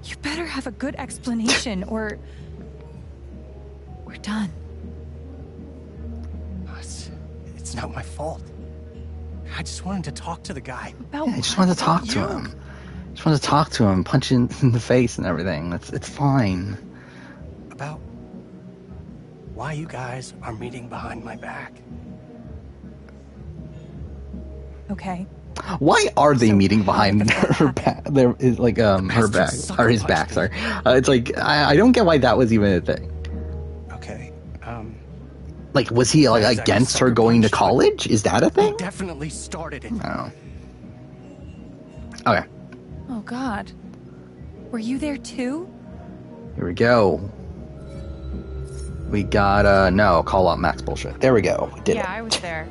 You better have a good explanation or we're done. It's not my fault. I just wanted to talk to the guy. About Yeah, I just wanted to talk to him. Just wanted to talk to him, punch him in the face and everything. It's fine. About why you guys are meeting behind my back. Okay. Why are they meeting behind her back? There is like her back or his back. Sorry, it's like I don't get why that was even a thing. Okay. Like, was he like against her going to college? Is that a thing? Definitely started it. I don't know. Okay. Oh, God. Were you there too? Here we go. We got, no, call out Max bullshit. There we go. We did it. I was there.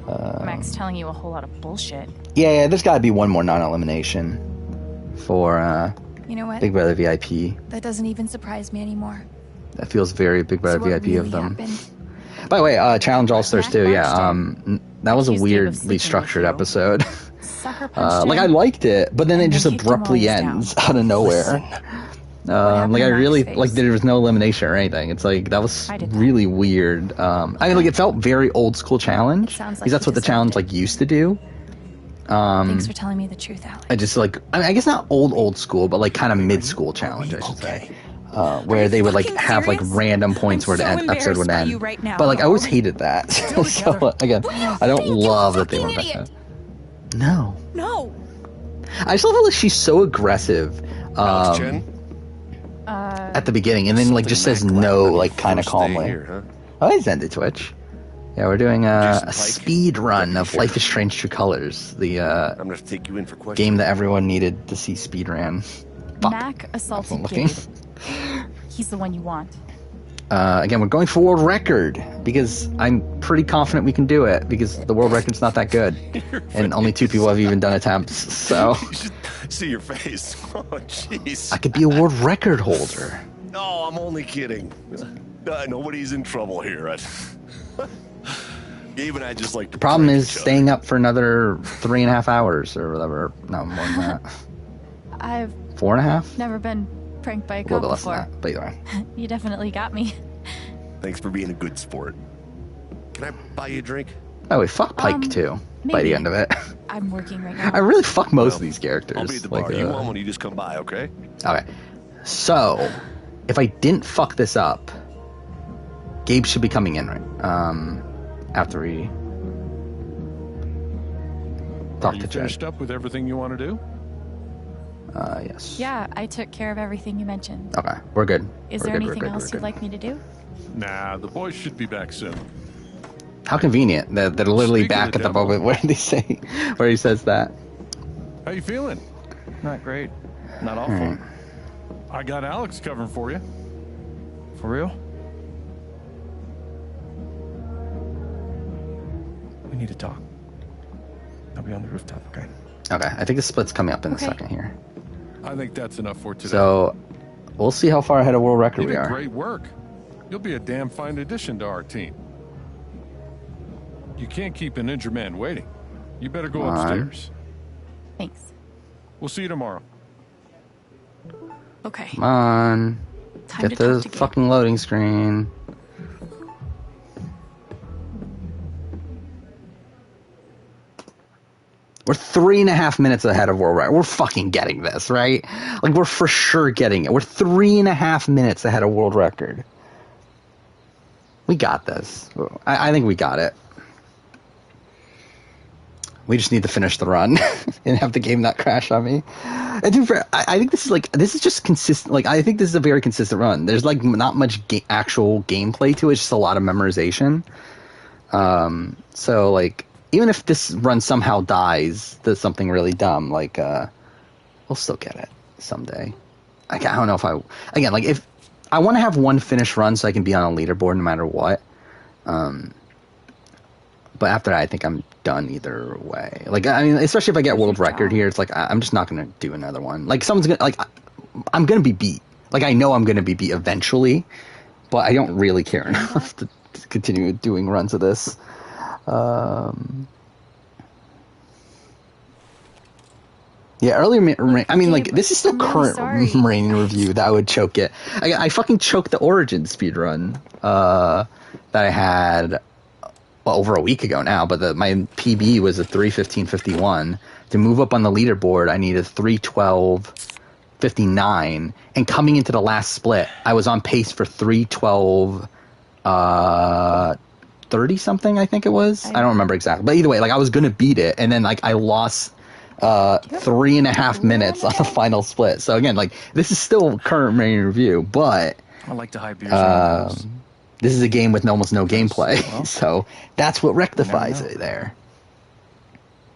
Max telling you a whole lot of bullshit. Yeah, there's got to be one more non-elimination for You know what? Big Brother VIP. That doesn't even surprise me anymore. That feels very Big Brother So what VIP of really them. happened? By the way, Challenge All Stars Mac too. marched Yeah, that was a Accused Dave of weirdly sleeping with structured you. episode. Sucker punched Like I him. liked it, but then it And just then kicked him while abruptly he was down. ends out of nowhere. happened Like I to Mac's really face? like there was no elimination or anything. It's like that was I did that. really weird. I mean, like it felt very old school challenge It sounds like because that's he what the deserved challenge it. like used to do. Thanks for telling me the truth, Alex. I just like I guess not old school, but like kind of mid school challenge, I should say. Where they would like fucking have like serious? random points I'm where the so episode would embarrassed by end. you right now. But like I always hated that. So again, I don't love that they fucking went back. idiot. No. No. I just love how like, she's so aggressive Alex Chen? at the beginning, and then like just says no, like kind of calmly. Here, huh? Oh, he's ended Twitch. Yeah, we're doing Jason a Pike? speed run of Life is Strange: True Colors, the I'm gonna have to take you in for questions. game that everyone needed to see speed ran. Mac assaulted looking. Gabe. He's the one you want. Again, we're going for world record because I'm pretty confident we can do it because the world record's not that good, and only 2 people have even done attempts. So You should see your face. Oh, jeez. I could be a world record holder. No, I'm only kidding. Nobody's in trouble here. Gabe and I just like to Problem prank is each other. staying up for another 3.5 hours or whatever. No, more than that. I've 4.5? never been pranked by a A little cop bit less before. than that. But either way. You definitely got me. Thanks for being a good sport. Can I buy you a drink? Oh, we fuck Pike too. By the maybe. end of it, I'm working right now. I really fuck most of these characters. I'll be at the Like, bar. You want one? You just come by, okay? Okay, so if I didn't fuck this up, Gabe should be coming in right after we talk Are you to Jed. finished up with everything you want to do? Yes. Yeah, I took care of everything you mentioned. Okay, we're good. Is We're there good, we're anything good, else we're you'd good. like me to do? Nah, the boys should be back soon. How convenient that they're literally Speaking of back at the devil. moment where they say where he says that. How you feeling? Not great. Not awful. I got Alex covering for you. For real? We need to talk. I'll be on the rooftop, okay? Okay, I think the split's coming up in a Okay. second here. I think that's enough for today. So we'll see how far ahead of world record you we did are. great work. You'll be a damn fine addition to our team. You can't keep an injured man waiting. You better go Come on. upstairs. Thanks. We'll see you tomorrow. Okay. Come on. Time Get to the talk to Gabe. fucking loading screen. We're 3.5 minutes ahead of world record. We're fucking getting this, right? Like, we're for sure getting it. We're 3.5 minutes ahead of world record. We got this. I think we got it. We just need to finish the run and have the game not crash on me. And dude, I think this is just consistent. Like, I think this is a very consistent run. There's like not much actual gameplay to it. It's just a lot of memorization. So like, even if this run somehow dies, does something really dumb, like, we'll still get it someday. I don't know if again, like, if I want to have one finished run so I can be on a leaderboard no matter what. But after that, I think I'm done either way. Like, I mean, especially if I get world record here, it's like, I'm just not going to do another one. Like, someone's going to, like, I'm going to be beat. Like, I know I'm going to be beat eventually, but I don't really care enough to continue doing runs of this. Yeah, earlier, I mean, like, this is still I'm really current sorry. rating review that I would choke it. I fucking choked the Origin speedrun that I had over a week ago now, but my PB was a 3:15:51. To move up on the leaderboard, I needed 3:12:59, and coming into the last split, I was on pace for 3:12:30 something, I think it was. I don't remember exactly, but either way, like, I was gonna beat it, and then like I lost 3.5 minutes on the final split. So again, like, this is still current rating review, but I like to hide beers in my house. this is a game with almost no gameplay, Well, so that's what rectifies you never it there.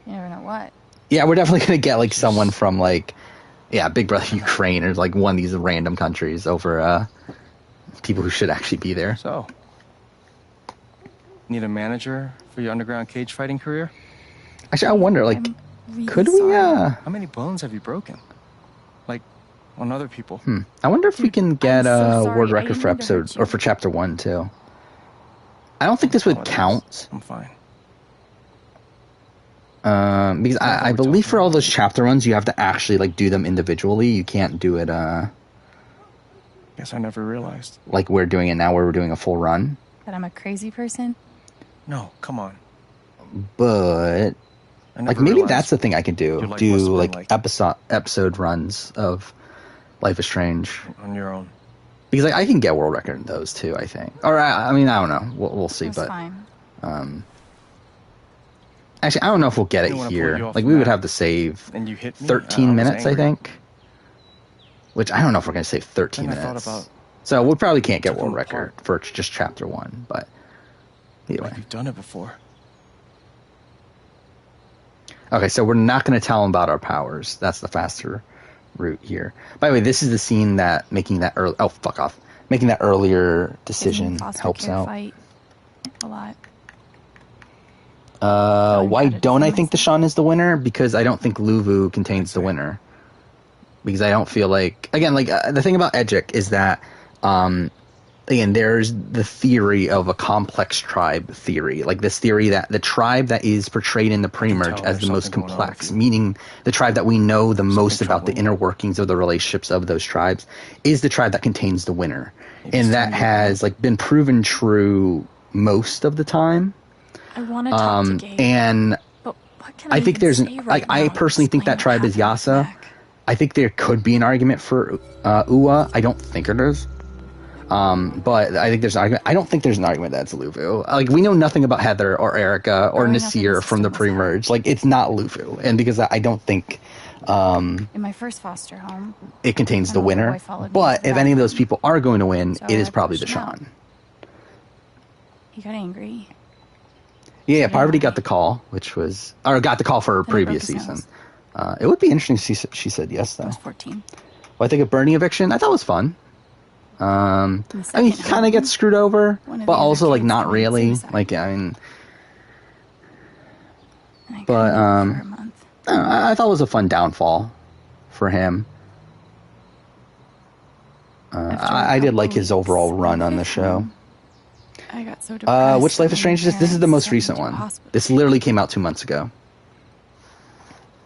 You never know what. Yeah, we're definitely gonna get like someone from like, yeah, Big Brother Ukraine or like one of these random countries over people who should actually be there. So, need a manager for your underground cage fighting career? Actually, I wonder, like, Really could we? How many bones have you broken? Like, on other people? I wonder if we can get I'm so a sorry. world I record didn't for mean to hurt episode you. or for chapter 1 too. I don't think this would count. I'm fine. Because I believe for all those chapter runs, you have to actually like do them individually. You can't do it. Guess I never realized. Like we're doing it now, where we're doing a full run. That I'm a crazy person? No, come on. But I never like maybe realized that's the thing I could do. your life must Do have been like episode runs of Life is Strange on your own. because like I can get world record in those too. I think. Or I mean I don't know. We'll see. That's But fine. actually I don't know if we'll get I didn't it wanna pull here. you off Like the we would map. have to save And you hit me? 13 I was minutes, I angry. think. Which I don't know if we're gonna save 13 Then I minutes. thought about So we probably can't get took world them record apart. for just chapter 1. But either way. like you've done it before. Okay, so we're not going to tell them about our powers. That's the faster route here. By the way, this is the scene that making that early. Oh, fuck off! Making that earlier decision Foster helps care out. Fight a lot. Why don't I think the Deshaun is the winner? Because I don't think Luvu contains the winner. Because I don't feel like again, like the thing about Edgic is that again, there's the theory of a complex tribe theory. Like this theory that the tribe that is portrayed in the pre-merge as the most complex, meaning the tribe that we know the most about the inner workings of the relationships of those tribes, is the tribe that contains the winner. And that has like been proven true most of the time. I want to talk to Gabe. And but what can I think even there's say right I now? personally think that Explain tribe what is happened Yasa. back. I think there could be an argument for Uwa. I don't think it is. But I think there's an argument. I don't think there's an argument that it's Luvu. Like we know nothing about Heather or Erica or Growing up in Nasir the from the system was pre-merge. Like it's not Luvu, and because I don't think In my first foster home, it contains the an older winner. boy followed me But to the if any of those bathroom. people are going to win, So it is I probably pushed him out. Deshaun. he got angry. Yeah, Parvati got the call, got the call for her Then he broke previous his season. nose. It would be interesting to see if she said yes, I though. was 14. Well, I think a Bernie eviction, I thought was fun. I mean, he second kind of home, gets screwed over, one of but the other also like kids not committed really. suicide. Like I mean, I but couldn't eat for a month. I don't know, I thought it was a fun downfall for him. I did like his overall run on the show. I got so depressed. Which Life is that Strange my is this? This is the parents most sent me recent to a one. hospital. This literally came out 2 months ago.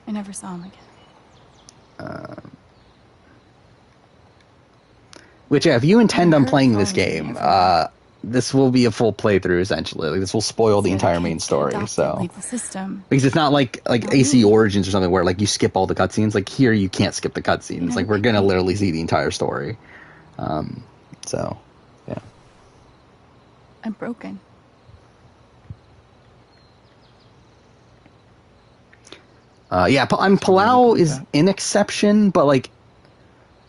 I never saw him again. Which, yeah, if you intend on hurt playing this going game, through this will be a full playthrough essentially. Like this will spoil the So entire kids main get story. adopted, So leave the system. because it's not like AC Origins or something where like you skip all the cutscenes. Like here, you can't skip the cutscenes. Like we're gonna literally see the entire story. So yeah. I'm broken. Yeah, Palau is an exception, but like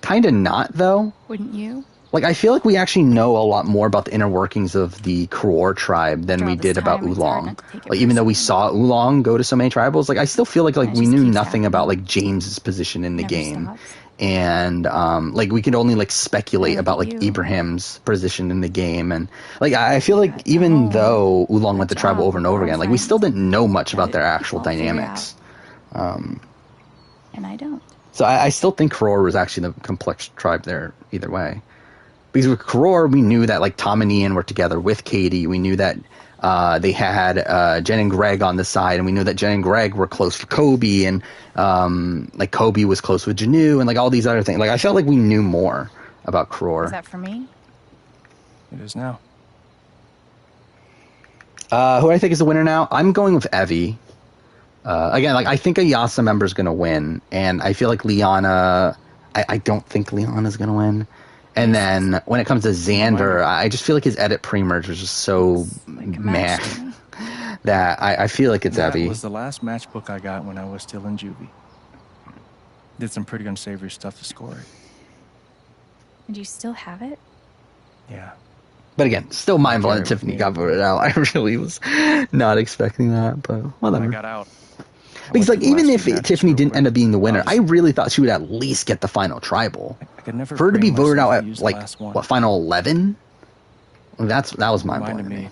kind of not though. Wouldn't you? Like I feel like we actually know a lot more about the inner workings of the Kroor tribe than we Throughout did this about time, it's hard Oolong. not to take it Like even though we saw Oolong go to so many tribals, like I still feel like It we just knew keeps nothing happening. about like James's position in the Never game. stops. And like we could only like speculate Look about at like you. Ibrahim's position in the game, and like I feel like even though Oolong went to tribal over and over again, like we still didn't know much about their actual People figure dynamics. And I don't. So I still think Kroor was actually the complex tribe there either way. Because with Kroor, we knew that like Tom and Ian were together with Katie. We knew that they had Jen and Greg on the side, and we knew that Jen and Greg were close with Kobe, and like Kobe was close with Janu, and like all these other things. Like I felt like we knew more about Kroor. Is that for me? It is now. Who I think is the winner now? I'm going with Evie. Again, like I think a Yasa member is going to win, and I feel like Liana. I don't think Liana's going to win. And then when it comes to Xander, I just feel like his edit pre-merge was just so meh that I feel like it's That Evie. was the last matchbook I got when I was still in juvie. Did some pretty unsavory stuff to score it. And you still have it? Yeah. But again, still mind-blowing that Carry it with Tiffany me. got voted out. I really was not expecting that, but When I whatever. got out, Because like went through the even last if few matches Tiffany real didn't quick. end up being the winner, I Obviously, really thought she would at least get the final tribal. I could never For her to be bring voted out myself to at use the like last one. what, final 11? That was mind blowing Reminded to me me.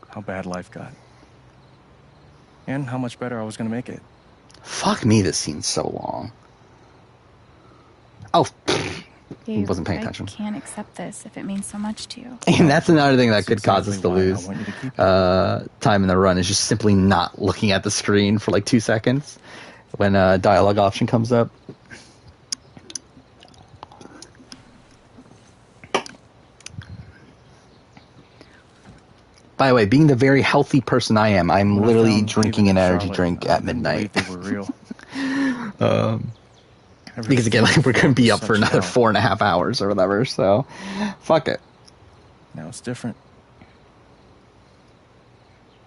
how bad life got. And how much better I was going to make it. Fuck me, this scene's so long. Oh, Dave, wasn't paying attention. I can't accept this if it means so much to you. And that's another thing that could cause us exactly to why I lose want you to keep it. time in the run, is just simply not looking at the screen for like 2 seconds when a dialogue option comes up. By the way, being the very healthy person I am, I'm When I literally found drinking David an and energy Charlotte, drink I at couldn't midnight. believe they were real. Because again, like we're going to be up for Such another hell. 4.5 hours or whatever, so fuck it. Now it's different.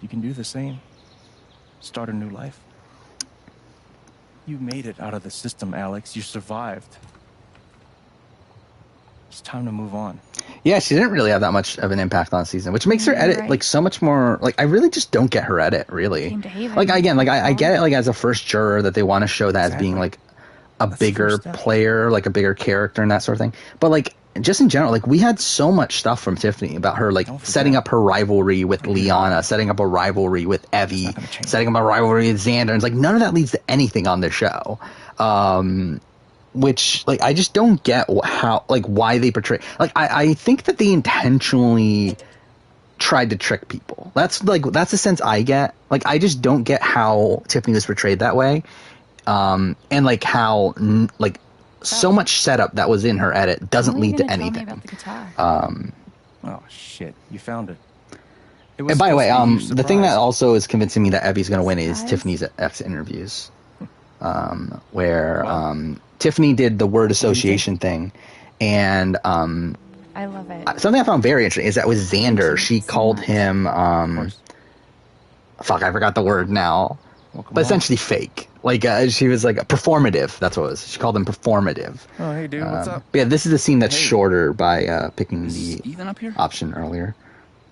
You can do the same. Start a new life. You made it out of the system, Alex. You survived. It's time to move on. Yeah, she didn't really have that much of an impact on the season, which makes her edit right. like so much more. Like I really just don't get her edit, really. Came to Haven. Like again, like I get it, like as a first juror that they want to show that as being Exactly. like a That's the bigger first step. player, like a bigger character and that sort of thing. But like just in general, like we had so much stuff from Tiffany about her, like Don't forget. setting up her rivalry with Liana, setting up a rivalry with Evie, not gonna change. setting up a rivalry with Xander. And it's like none of that leads to anything on this show. Which like I just don't get how, like, why they portray, like I think that they intentionally tried to trick people. That's the sense I get. Like I just don't get how Tiffany was portrayed that way, and like how like so much setup that was in her edit doesn't When are you lead to gonna tell me anything. about the guitar? Oh, shit. You found it. And by the way, supposed to be a huge the thing that surprise. also is convincing me that Evie's going to win is Surprise? Tiffany's exit interviews, where Tiffany did the word association thing, and I love it. something I found very interesting is that with Xander, she so called much. him, Of course. fuck, I forgot the word now, Welcome but home. essentially fake. Like she was like performative. That's what it was. She called him performative. Oh, hey, dude. What's up? But yeah, this is a scene that's Hey. shorter by picking Is the Ethan up here? option earlier.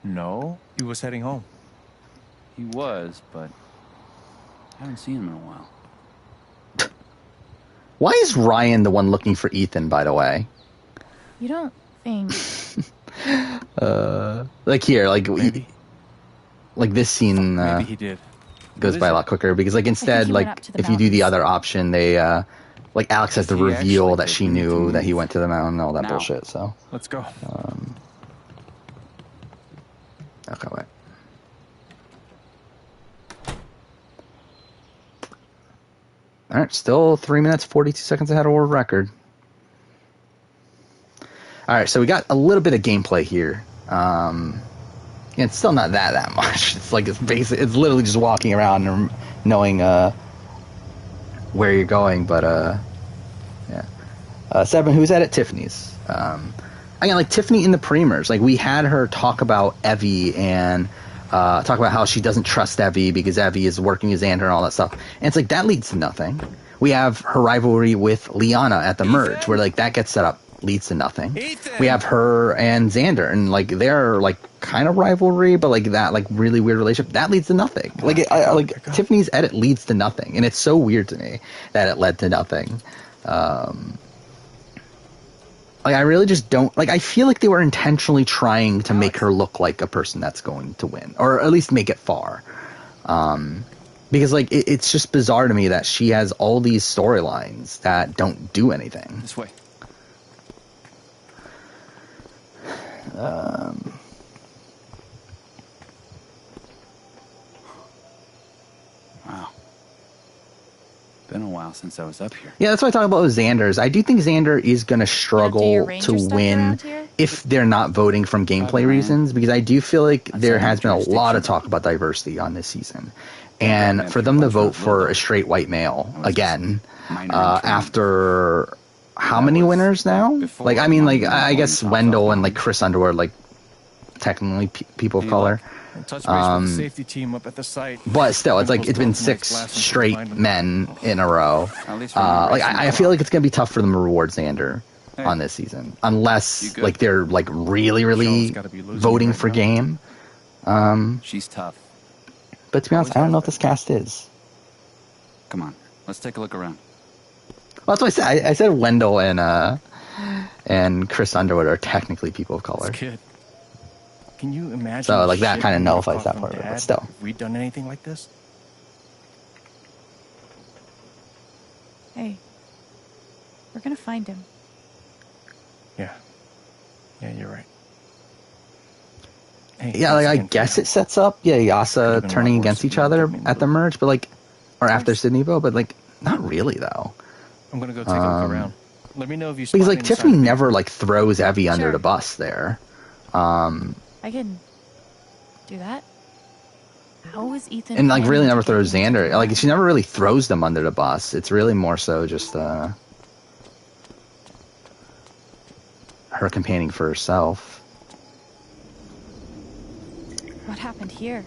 No. He was heading home. He was, but I haven't seen him in a while. Why is Ryan the one looking for Ethan, by the way? You don't think Like here, like Maybe. like this scene Maybe he did. goes What by is a it? lot quicker because like instead, he like went up to the if you do the mountains. other option, they like Alex has to He reveal actually that she taking me to knew that he move went to the mountain and all that now. bullshit. So Let's go. okay, wait. All right, still 3 minutes 42 seconds ahead of world record. All right, so we got a little bit of gameplay here. It's still not that much. It's like it's basic. It's literally just walking around and knowing where you're going. But yeah. Seven, who's at it? Tiffany's. Again, like Tiffany in the premiers, like we had her talk about Evie and talk about how she doesn't trust Evie because Evie is working as Xander and all that stuff. And it's like that leads to nothing. We have her rivalry with Liana at the merge, where like that gets set up, leads to nothing. Ethan! We have her and Xander, and like they're like kind of rivalry, but like that like really weird relationship that leads to nothing. Like Tiffany's edit leads to nothing, and it's so weird to me that it led to nothing. Like I really just don't like. I feel like they were intentionally trying to make her look like a person that's going to win, or at least make it far. Because like it's just bizarre to me that she has all these storylines that don't do anything. This way. Wow. Been a while since I was up here. Yeah, that's what I talk about with Xander's. I do think Xander is going to your struggle ranger to stuff win around here? if they're not voting from gameplay reasons, because I do feel like there Outside has been a lot of jurisdiction. talk about diversity on this season. Batman And for them to people vote watch for Little a straight white male was again, minor in training. after how That many was winners now? before Like, I mean, like, Mountain I won guess the top Wendell 12 and like mountains. Chris Underwood, like, technically people of Hey, color. look. And touch base with the safety team up at the site. But still, it's like Chemicals it's been broke tonight's 6 blast and straight confined them. men in a row. At least we're not Like racing I the feel clock. like it's gonna be tough for them to reward Xander Hey. on this season, You unless good? like they're like really Charlotte's gotta be losing voting right for now. game. She's tough. But to be honest, I don't know if this cast is. Come on, let's take a look around. Well, that's what I said. I said Wendell and Chris Underwood are technically people of color. This kid. Can you imagine? So, like, that shit kind of we would've nullifies caught that from part of it, but Dad still. If we'd done anything like this? Hey, we're gonna find him. Yeah. Yeah, you're right. Hey, Yeah, like, I thanks again for guess your it sets up, Yasa Could've been a turning lot against worse if each you other kept me in at the the merge, but, like, or after course. Sydneyville, but, like, not really, though. help. I'm gonna go take a look around. Let me know if you spot Because, like, any Tiffany sign of never, people. like, throws Evie under Sure. the bus there. I can do that. How is Ethan? And, like, really planning never to get throws him to Xander. do Like, that? she never really throws them under the bus. It's really more so just, her campaigning for herself. What happened here?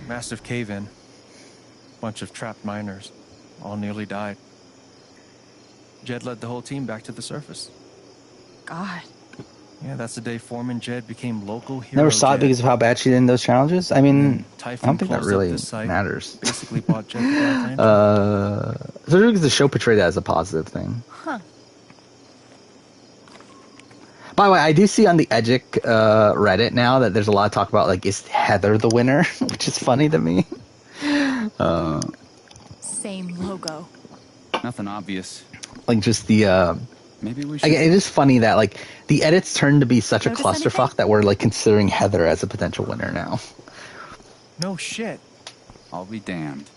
Massive cave-in. Bunch of trapped miners. All nearly died. Jed led the whole team back to the surface. God. Yeah, that's the day Foreman Jed became local hero. Never saw it Jed. because of how bad she did in those challenges. I mean, I Typhoon don't think that closed up really this site, matters. Basically bought Jed the damn franchise. Especially because the show portrayed it as a positive thing. Huh. By the way, I do see on the Edgic Reddit now that there's a lot of talk about, like, is Heather the winner? Which is funny to me. Same logo. Nothing obvious. Like, just the... Maybe we should. it is funny that, like, the edits turned to be such a Notice clusterfuck anything? that we're, like, considering Heather as a potential winner now. No shit. I'll be damned.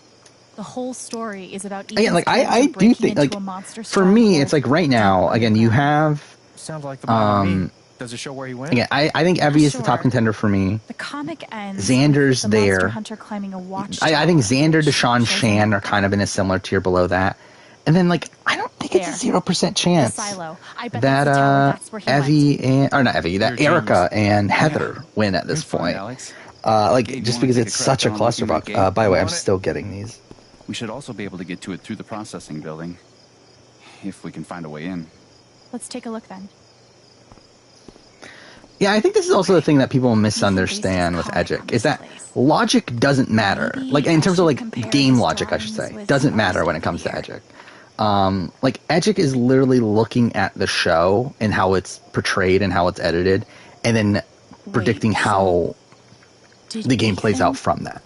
The whole story is about Again, Ethan's like, I plans of do breaking think, into like, a monster for me, stronghold it's like right now, deep again, you underground. have... Sounds like the plan to me. Does it show where he went? Again, I think Evie is the top Sure. contender for me. The comic ends Xander's with the monster there. hunter climbing a I think Xander, which Deshaun, shows Shan him are kind of in a similar tier below that. And then, like, I don't think it's a 0% the chance silo. I bet that that's the tower. That's where he Evie and... Or not Evie, that You're a Erica genius. and Heather win at this You're fine, point. Alex. Like, Gabe, just you wanna because take it's a such a crack on looking at clusterfuck. Gabe? By the way, I'm Want it? still getting these. We should also be able to get to it through the processing building. If we can find a way in. Let's take a look then. Yeah, I think this is also the thing that people misunderstand with Edgic, is that logic doesn't matter. Maybe Like, in I terms of, should like, compare game his logic, I should say. drawings with Doesn't what matter was when it comes to here. Edgic. Like, Edgic is literally looking at the show and how it's portrayed and how it's edited, and then predicting how the game plays out from that.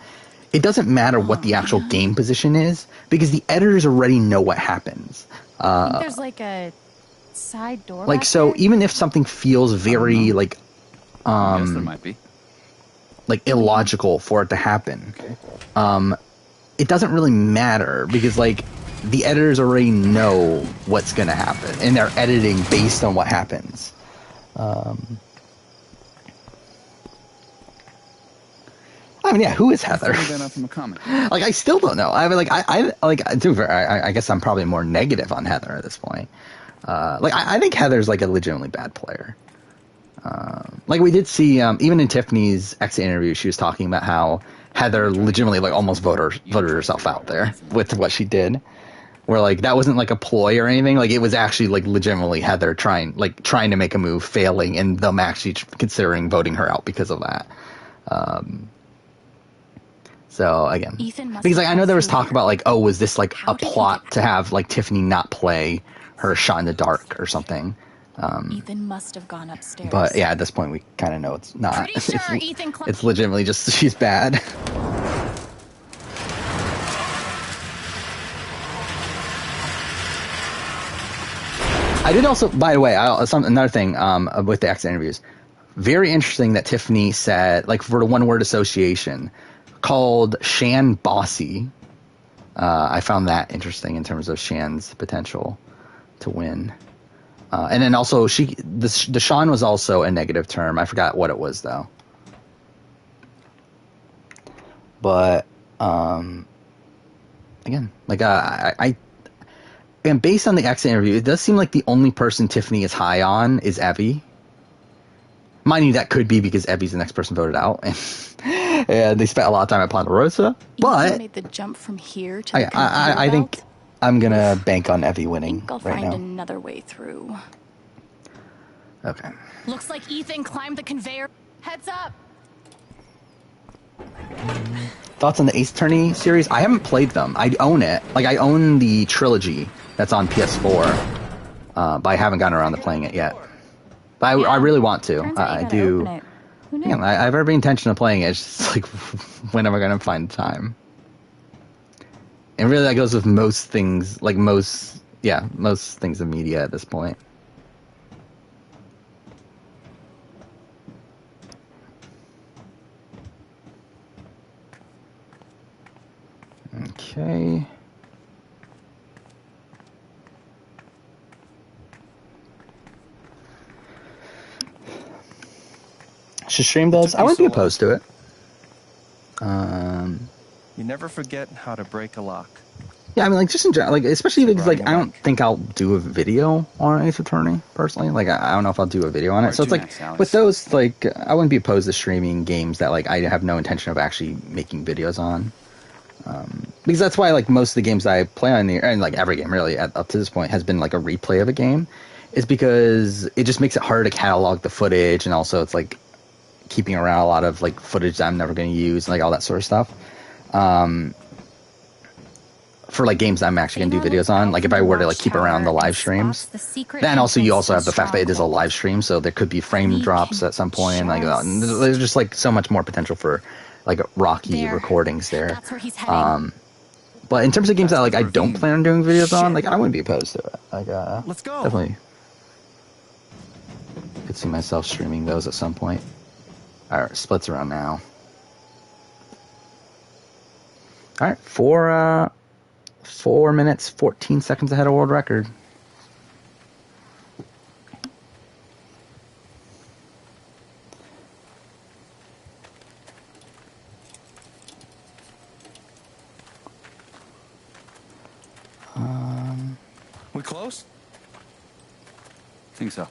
It doesn't matter what the actual game position is, because the editors already know what happens. I think there's like a side door. Like, back so there. even if something feels very, like, I guess there might be. like, illogical for it to happen, it doesn't really matter, because, like, the editors already know what's going to happen, and they're editing based on what happens. I mean, yeah, who is Heather? Figured that out from a comic. Like, I still don't know. I mean, like, I guess I'm probably more negative on Heather at this point. Like, I think Heather's, like, a legitimately bad player. Like, we did see, even in Tiffany's exit interview, she was talking about how Heather legitimately, like, almost voted herself out there with what she did. Where, like, that wasn't, like, a ploy or anything. Like, it was actually, like, legitimately Heather trying to make a move, failing, and them actually considering voting her out because of that. So, again, because, like, I know there was talk about, like, oh, was this, like, a plot to have, like, Tiffany not play her shot in the dark or something? Ethan must have gone upstairs. But, yeah, at this point, we kind of know it's not. Pretty sure Ethan It's legitimately just she's bad. I did also, by the way, another thing with the exit interviews. Very interesting that Tiffany said, like, for the one-word association, called Shan bossy. I found that interesting in terms of Shan's potential to win. And then also, the Sean was also a negative term. I forgot what it was, though. But, again, like, and based on the exit interview, it does seem like the only person Tiffany is high on is Evie. Mind you, that could be because Evie's the next person voted out, and they spent a lot of time at Ponderosa. But Ethan made the jump from here to the I think belt. I'm gonna bank on Evie I winning think I'll right find now. another way through. Okay. Looks like Ethan climbed the conveyor. Heads up. thoughts on the Ace Attorney series? I haven't played them. I own it. Like, I own the trilogy that's on PS4, but I haven't gotten around to playing it yet. But I really want to. Turns out you I gotta do. open it. Who knew? Yeah, I have every intention of playing it. It's just like, when am I going to find time? And really, that goes with most things, like most things in media at this point. Okay. Should stream those? I wouldn't be opposed to it. You never forget how to break a lock. Yeah, I mean, like, just in general, like, especially because, like, I don't think I'll do a video on Ace Attorney, personally. Like, I don't know if I'll do a video on it. So it's like, with those, like, I wouldn't be opposed to streaming games that, like, I have no intention of actually making videos on. Because that's why, like, most of the games I play on the, and, like, every game, really, up to this point, has been, like, a replay of a game. Is because it just makes it harder to catalog the footage, and also it's, like, keeping around a lot of, like, footage that I'm never going to use, and, like, all that sort of stuff. For, like, games that I'm actually going to do videos on, like, if I were to, like, keep around the live streams, then also you also have the fact that it is a live stream, so there could be frame drops at some point, and, like, there's just, like, so much more potential for, like, rocky recordings there. That's where he's heading. But in terms of games that, like, I don't plan on doing videos on, like, I wouldn't be opposed to it. Like, let's go. Definitely could see myself streaming those at some point. Alright, splits around now. Alright, 4 minutes, 14 seconds ahead of world record. We close? Think so.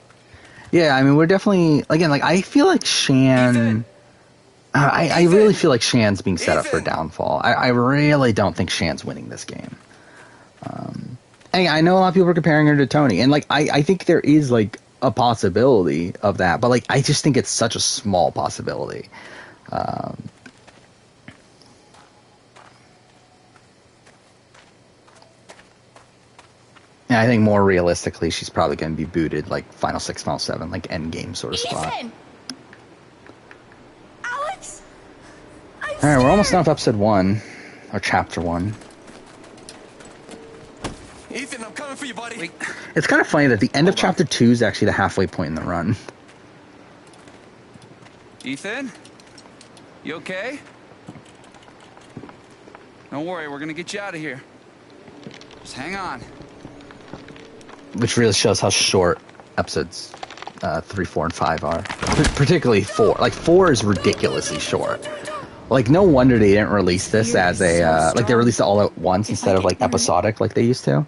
Yeah, I mean, we're definitely, again, like, I feel like Shan, I really feel like Shan's being set up for a downfall. I really don't think Shan's winning this game. And I know a lot of people are comparing her to Tony, and, like, I think there is, like, a possibility of that, but, like, I just think it's such a small possibility. Yeah, I think more realistically, she's probably going to be booted, like, Final 6, Final 7, like, endgame sort of spot. Alex! Alright, we're almost done with episode 1, or chapter 1. Ethan, I'm coming for you, buddy. Wait. It's kind of funny that the end of chapter 2 is actually the halfway point in the run. Ethan? You okay? Don't worry, we're gonna get you out of here. Just hang on. Which really shows how short episodes 3, 4, and 5 are. Particularly 4. Like, 4 is ridiculously short. Like, no wonder they didn't release this as a, like, they released it all at once instead of, like, episodic like they used to.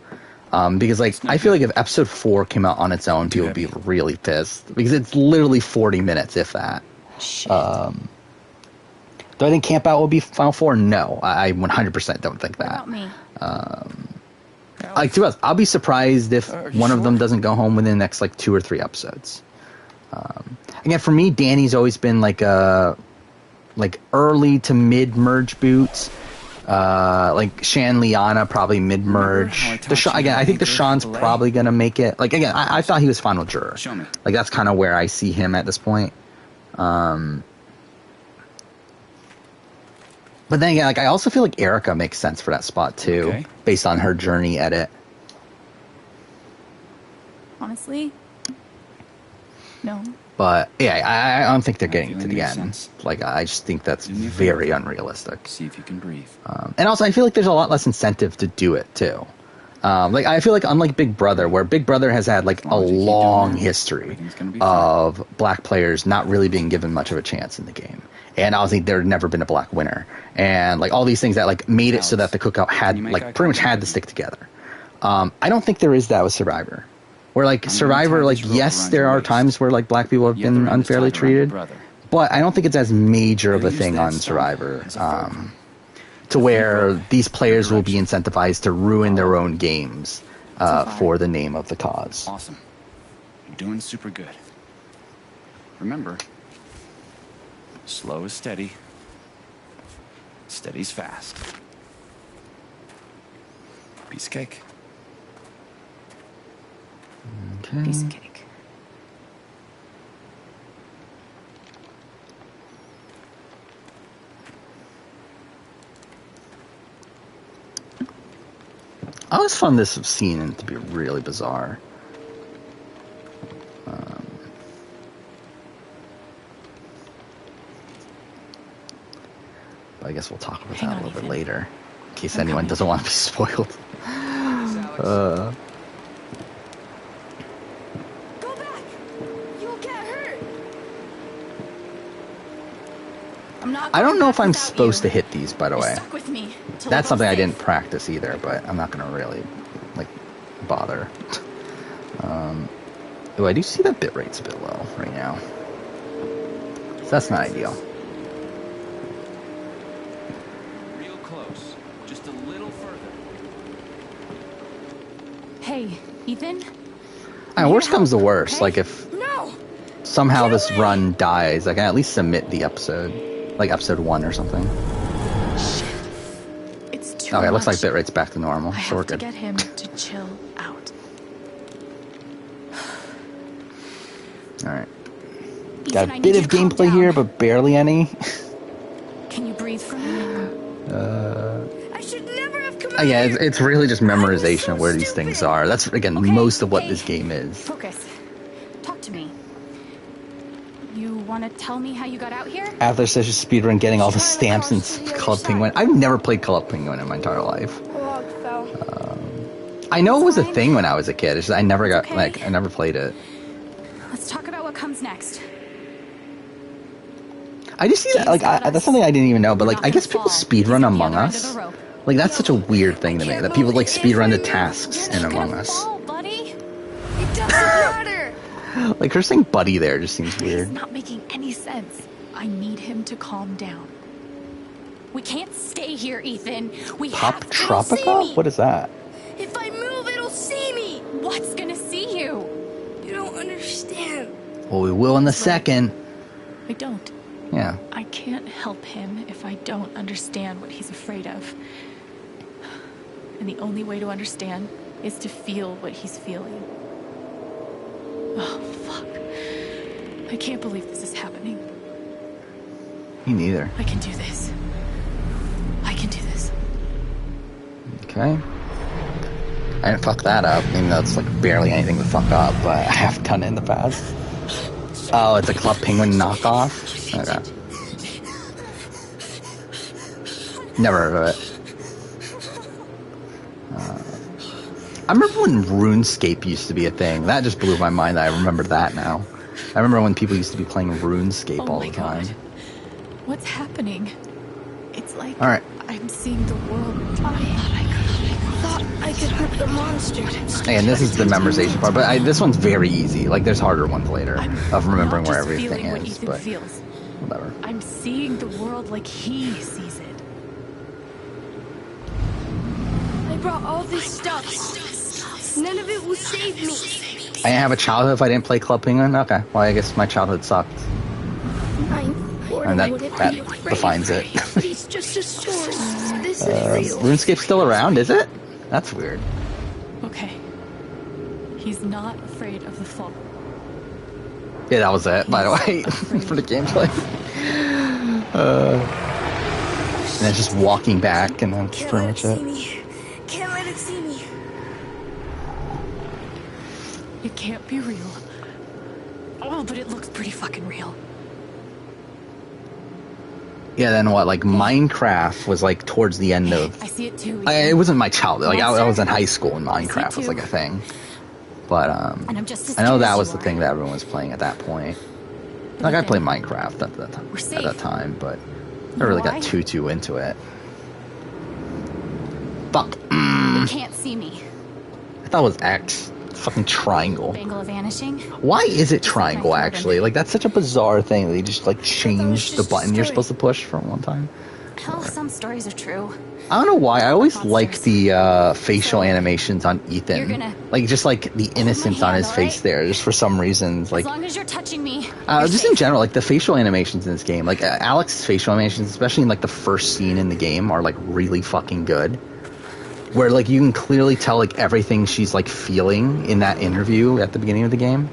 Because, like, I feel like if episode 4 came out on its own, people would be really pissed. Because it's literally 40 minutes, if that. Do I think Camp Out will be Final 4? No. I 100% don't think that. What about me? Like, to us, I'll be surprised if one of them doesn't go home within the next, like, 2 or 3 episodes. Again, for me, Danny's always been, like, like, early to mid-merge boots. Like, Shan Liana, probably mid-merge. Again, I think Deshaun's probably going to make it. Like, again, I thought he was final juror. Show me. Like, that's kind of where I see him at this point. But then again, like, I also feel like Erica makes sense for that spot, too, based on her journey edit. Honestly, no. But, yeah, I don't think they're getting to the end. Like, I just think that's very unrealistic. See if you can breathe. And also, I feel like there's a lot less incentive to do it, too. Like, I feel like unlike Big Brother, where Big Brother has had, like, a long history of black players not really being given much of a chance in the game. And I think there'd never been a black winner. And, like, all these things that, like, made it so that the cookout had, like, pretty much had to stick together. I don't think there is that with Survivor. Where, like, Survivor, like, yes, there are times where, like, black people have been unfairly treated. But I don't think it's as major of a thing on Survivor. To where these players will be incentivized to ruin their own games for the name of the cause. Awesome. You're doing super good. Remember, slow is steady. Steady's fast. Piece of cake. Okay. Piece of cake. I always found this scene to be really bizarre. But I guess we'll talk about that a little bit later, in case anyone doesn't want to be spoiled. Go back! You'll get hurt! I don't know if I'm supposed to hit these, by the way. Stuck with me. That's something I didn't practice either, but I'm not going to really, like, bother. Oh, I do see that bitrate's a bit low right now. So that's not ideal. Real close. Just a little further. Hey, Ethan? Worst comes to worst, like if No! somehow this run dies, I can at least submit the episode, like episode 1 or something. It's too Okay, it looks like much. bitrate's back to normal, I so we're have to good. get him to chill out. Alright. Ethan, Got I a need bit you of to calm gameplay down. here, but barely any. Can you breathe for me? I should never have come out Yeah, here. it's really just memorization so of where these stupid. things are. That's, again, Okay, most of what hey, this game is. Focus. Talk to me. You want to tell me how you got out here? After such a speedrun, getting all the Try to stamps and cross to the other Club side. Penguin. I've never played Club Penguin in my entire life. A log fell. I know it was a fine. thing when I was a kid. It's just I never got, okay. like, I never played it. Let's talk about what comes next. I just see that, like, that's something I didn't even know, but, like, I guess people speedrun Among Us. Like, that's such a weird thing to me, that people, like, speedrun the tasks in Among Us. Fall, buddy. It doesn't matter. Like, her saying buddy there just seems It's weird. not making any sense. I need him to calm down. We can't stay here, Ethan. We Pop have to. see Tropica? me. What is that? If I move, it'll see me. What's gonna see you? You don't understand. Well, we will in a second. I don't. Yeah. I can't help him if I don't understand what he's afraid of. And the only way to understand is to feel what he's feeling. Oh, fuck. I can't believe this is happening. Me neither. I can do this. I can do this. Okay. I didn't fuck that up, even though it's, like, barely anything to fuck up, but I have done it in the past. Oh, it's a Club Penguin knockoff? Okay. Never heard of it. I remember when RuneScape used to be a thing. That just blew my mind that I remember that now. I remember when people used to be playing RuneScape all my the time. God. What's happening? It's like All right. I'm seeing the world. Thought I could hunt the monster. And this is the memorization part, but this one's very easy. Like, there's harder ones later I'm of remembering not where just everything feeling what is, Ethan but feels. whatever. I'm seeing the world like he sees it. I brought all this stuff. None of it will save me. I didn't have a childhood if I didn't play Club Penguin? Okay, well, I guess my childhood sucked. And that defines it. But it's just a story. This is real. RuneScape's still around, is it? That's weird. Okay. He's not afraid of the fall. Yeah, that was it, by the way, for the gameplay. And then just walking back, and that's Can't pretty let much it it. see me. Can't let it see me. It can't be real. Oh, but it looks pretty fucking real. Yeah, then what, like, Minecraft was, like, towards the end of... I see it too. It wasn't my childhood. Like, I Monster? was in high school when I see Minecraft was, too. like, a thing. But, And I'm just as I know scared that as was you the are. thing that everyone was playing at that point. Like, I played Minecraft at We're that safe. time, but I know really why? got too into it. Fuck. You can't see me. I thought it was X. Fucking triangle. Bangle of vanishing. Why is it triangle, Jordan. actually? Like, that's such a bizarre thing. They just, like, changed the just a button you're story. supposed to push from one time. Hell, some stories are true. I don't know why. I always Monsters. like the facial animations on You're Ethan. gonna Like, just like the innocence on hand, his face alright? there, just for some reasons. Like, As long as you're touching me, just in general, like the facial animations in this game, like Alex's facial animations, especially in like the first scene in the game, are like really fucking good. Where like you can clearly tell like everything she's like feeling in that interview at the beginning of the game.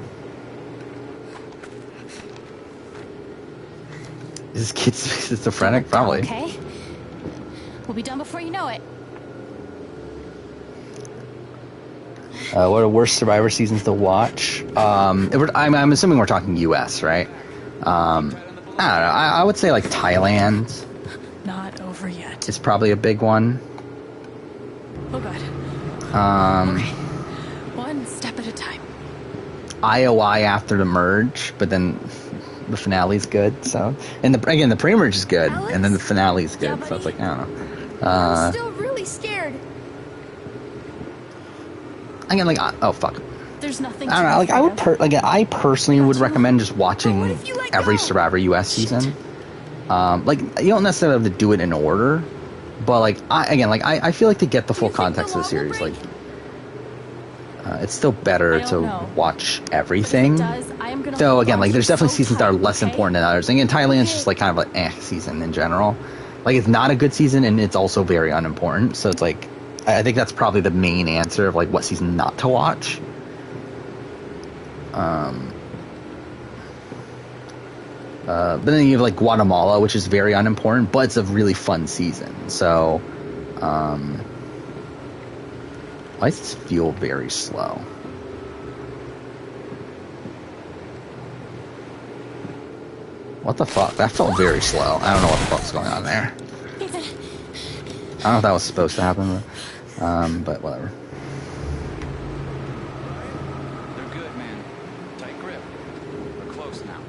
Is this kid schizophrenic? Probably. Okay. We'll be done before you know it. What are worst Survivor seasons to watch? I'm assuming we're talking U.S., right? I don't know. I would say like Thailand. Not over yet. It's probably a big one. Oh god. Okay. One step at a time. IOI after the merge, but then the finale's good. So, and the pre-merge is good, Alex? and then the finale's good. Yeah, So it's like, I don't know. I'm still really scared. Again, like, oh fuck. There's nothing. I don't know. Like, I personally would recommend just watching every Survivor US season. Like, you don't necessarily have to do it in order, but like, I feel like to get the full context of the series, like, it's still better to watch everything. Though again, like, there's definitely seasons that are less important than others. Again, Thailand's just like kind of an season in general. Like, it's not a good season, and it's also very unimportant. So it's like, I think that's probably the main answer of like what season not to watch. But then you have like Guatemala, which is very unimportant, but it's a really fun season. So, why does this feel very slow? What the fuck? That felt very slow. I don't know what the fuck's going on there. I don't know if that was supposed to happen, but whatever. They're good, man. Tight grip. We're close now.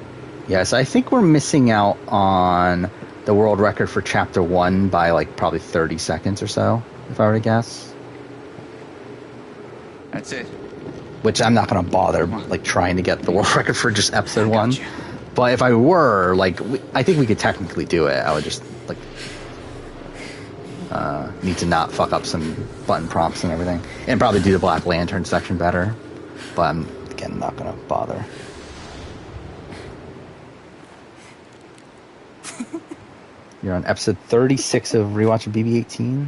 Yes, I think we're missing out on the world record for Chapter 1 by like probably 30 seconds or so, if I were to guess. That's it. Which I'm not going to bother like trying to get the world record for just Episode 1. But if I were, like, I think we could technically do it. I would just, like, need to not fuck up some button prompts and everything. And probably do the Black Lantern section better. But I'm, again, not going to bother. You're on episode 36 of Rewatch of BB-18.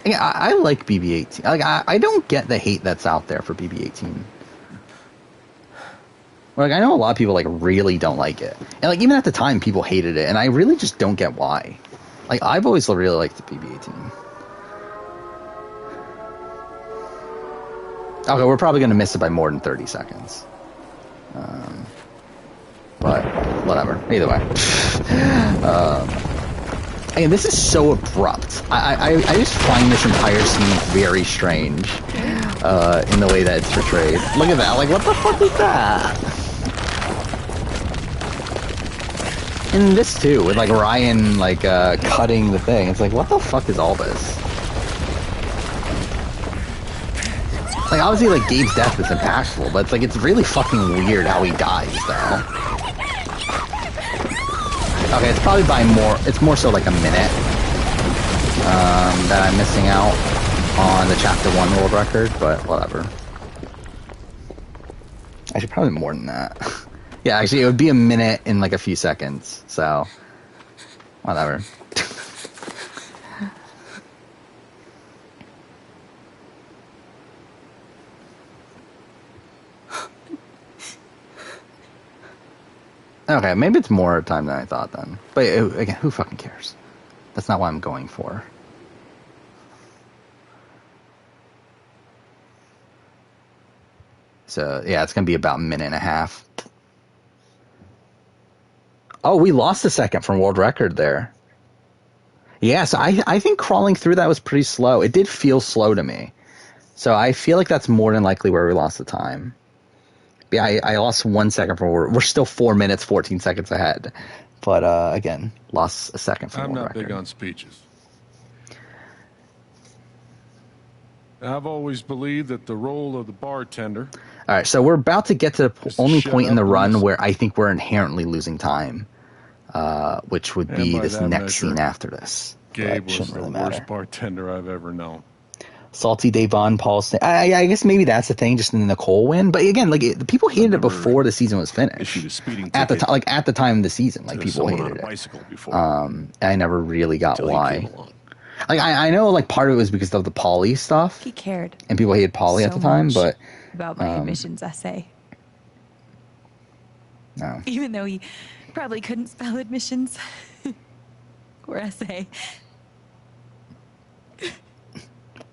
Yeah, I like BB-18. Like, I don't get the hate that's out there for BB-18. Like, I know a lot of people, like, really don't like it. And, like, even at the time, people hated it. And I really just don't get why. Like, I've always really liked the BB-18. Okay, we're probably going to miss it by more than 30 seconds. But, whatever. Either way. And this is so abrupt. I just find this entire scene very strange. In the way that it's portrayed. Look at that. Like, what the fuck is that? And this too, with like Ryan like cutting the thing. It's like, what the fuck is all this? Like, obviously, like, Gabe's death is impactful, but it's like, it's really fucking weird how he dies, though. Okay, it's probably by more, it's more so like a minute that I'm missing out on the Chapter 1 world record, but whatever. Actually, probably more than that. Yeah, actually, it would be a minute in like a few seconds, so whatever. Okay, maybe it's more time than I thought then. But again, who fucking cares? That's not what I'm going for. So, yeah, it's going to be about a minute and a half. Oh, we lost a second from world record there. Yeah, so I think crawling through that was pretty slow. It did feel slow to me. So I feel like that's more than likely where we lost the time. Yeah, I lost 1 second from we're still 4 minutes, 14 seconds ahead. But, again, lost a second from world record. I'm not big on speeches. I've always believed that the role of the bartender... All right, so we're about to get to the only point in the run where I think we're inherently losing time. which would And be by this that next measure, scene after this. Gabe But was shouldn't the really worst matter. bartender I've ever known. Salty Devon, Paul. I guess maybe that's the thing, just in the Nicole win. But again, like the people hated it before the season was finished. Issued a speeding At the ticket time, like at the time of the season, like to people someone on hated a it. bicycle before. I never really got Until he why. came along. Like I know like part of it was because of the Polly stuff, He cared and people hated Polly at so the time. much But about my admissions essay. no, Even though he probably couldn't spell admissions or essay.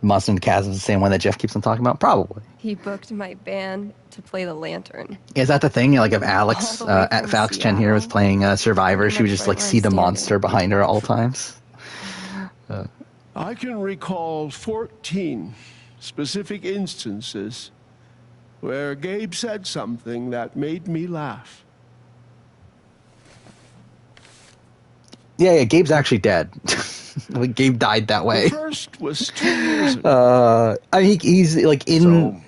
Monster in the Chasm is the same one that Jeff keeps on talking about. Probably. He booked my band to play the lantern. Is that the thing? Like if Alex, All the way at from Alex Chen here was Seattle. playing Survivor, she would Pretty just much like right see where the I'm monster standing. behind her at all times. I can recall 14 specific instances where Gabe said something that made me laugh. Yeah, Gabe's actually dead. Like Gabe died that way. The first was 2 years ago. I mean, he's like in,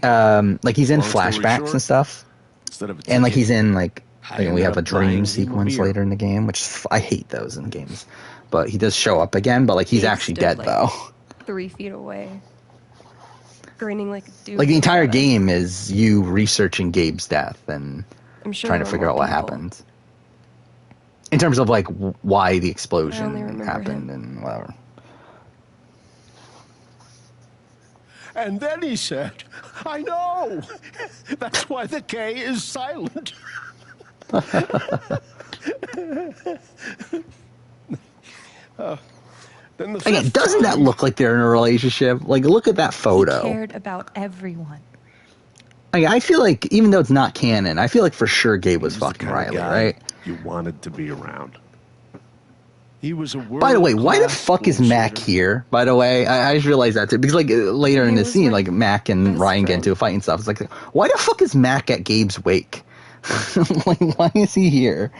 like he's in long story flashbacks short, and stuff, Instead of a and like ticket, he's in like I we have ended a up buying dream him a sequence beer. later in the game, which I hate those in games. But he does show up again, but like he's Gabe actually stood, dead like, though. 3 feet away. Grinning like a dude. Like the entire at us. game is you researching Gabe's death and I'm sure trying to there were figure out more what people. happened. In terms of like why the I explosion only remember happened him. and whatever. And then he said, I know! That's why the K is silent. Then the Again, fifth doesn't that time- look like they're in a relationship? Like, look at that He photo. cared about everyone. I feel like, even though it's not canon, I feel like for sure Gabe was He was the fucking kind of Riley, guy right? You wanted to be around. He was a By the way, why the world-class fuck is Mac bullshitter. here? By the way, I just realized that too. Because, like, later in He the was scene, my like, Mac and best Ryan get friend. into a fight and stuff. It's like, why the fuck is Mac at Gabe's wake? Like, why is he here?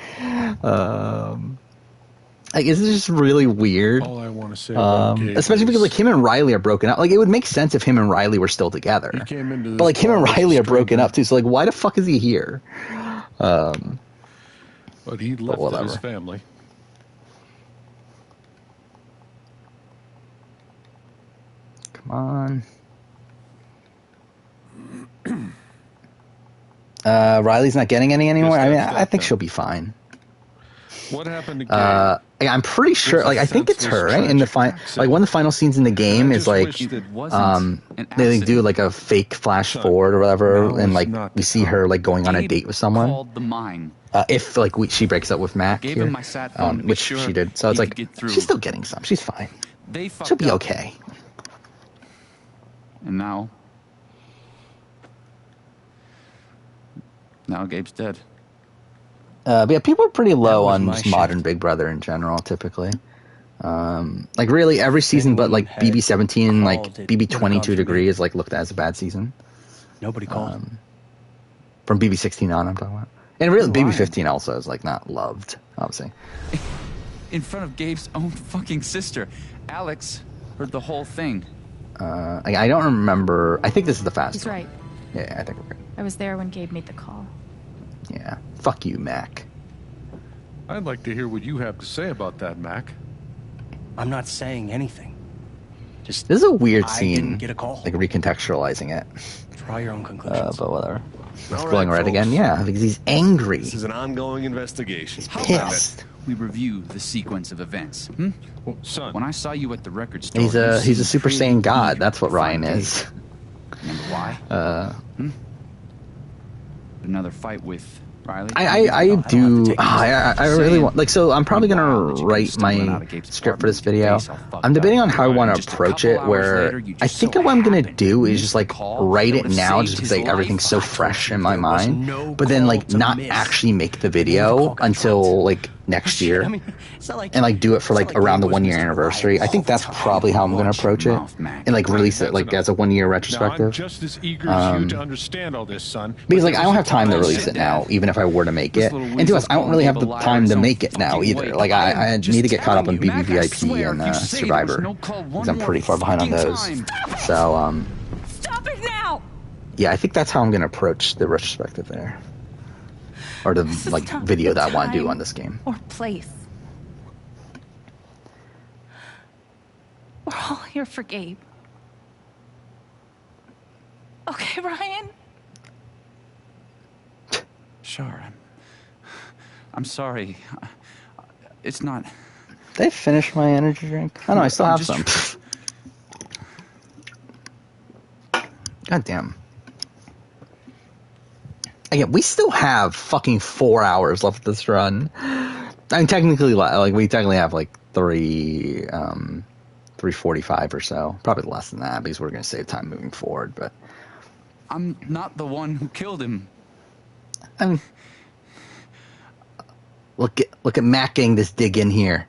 Like, it's just really weird. All I want to say about Gabe Especially because, is like, him and Riley are broken up. Like, it would make sense if him and Riley were still together. he came into this But, like, him and bar as a Riley are broken stranger, up, too. So, like, why the fuck is he here? but he left whatever. his family. Come on. Riley's not getting any anymore. Yes, I mean, that's I think that she'll be fine. What happened to Gabe? I'm pretty sure. There's Like, a I think it's her, right? In the senseless like one of the final scenes in the game I is just like, wish that wasn't an they like, do accident. like a fake flash Son, forward or whatever, now and is like not we the see time. her like going on a Gabe date with someone. called the mine. If like she breaks up with Mac Gave here, him my sat phone to be which sure she did. So he it's could like get through. she's still getting some. She's fine. They fucked She'll be up, okay. and now Gabe's dead. But yeah, people are pretty low was on my just modern shift. Big Brother in general, typically. Like really every season, but like anyone had BB17, like called, it BB would've gone 22 through degree me. is like looked at as a bad season. Nobody called. From BB16 on, I'm talking about. And really, Ryan. BB15 also is like not loved, obviously. In front of Gabe's own fucking sister. Alex heard the whole thing. I don't remember. I think this is the fast He's one. right. Yeah, I think we're good. I was there when Gabe made the call. Yeah. Fuck you, Mac. I'd like to hear what you have to say about that, Mac. I'm not saying anything. Just This is a weird I scene. didn't get a call. Like recontextualizing it. Draw your own conclusions. But whatever. It's All glowing right, red again. folks. Yeah, because he's angry. This is an ongoing investigation. Pissed. We review the sequence of events. Hmm? Well, son, When I saw you at the record store, He's you a seemed Super pretty Saiyan God. eager That's what to find Ryan Gabe. is. Remember why? Another fight with Riley. I do. take I really want. Like, so I'm probably gonna write my script for this video. I'm debating on how I want to approach it. Where I think what I'm gonna do is just like write it now, just because like everything's so fresh in my mind. But then like not actually make the video until like next year, I mean, it's not like and like do it for like it's not around the Gabe was 1 year Mr. anniversary. Right I think all the that's time. probably how I'm gonna approach it, and like release it like as a 1 year now I'm retrospective. just as eager as you to understand all this, son. Because but like I there don't was have a time to time- release it now, even if I were to make it. little And to us, I don't weasel really have the calling time to Gabe a make it now fucking either. way. Like I Just need to get caught up on telling you, Mac, I BBVIP swear, and if you say there was Survivor no call one because I'm more pretty far behind on fucking those. time. So Stop it now! yeah, I think that's how I'm gonna approach the retrospective there, or the This is like not video the that I want to do time on this game. or place. We're all here for Gabe. Okay, Ryan? Sure. I'm sorry. It's not... Did I finish my energy drink? Oh no, I still I'm have just some. God damn. Again, we still have fucking 4 hours left of this run. I mean, technically, like, we technically have like 3:45 or so. Probably less than that because we're going to save time moving forward. But I'm not the one who killed him. I mean, look at Matt getting this dig in here.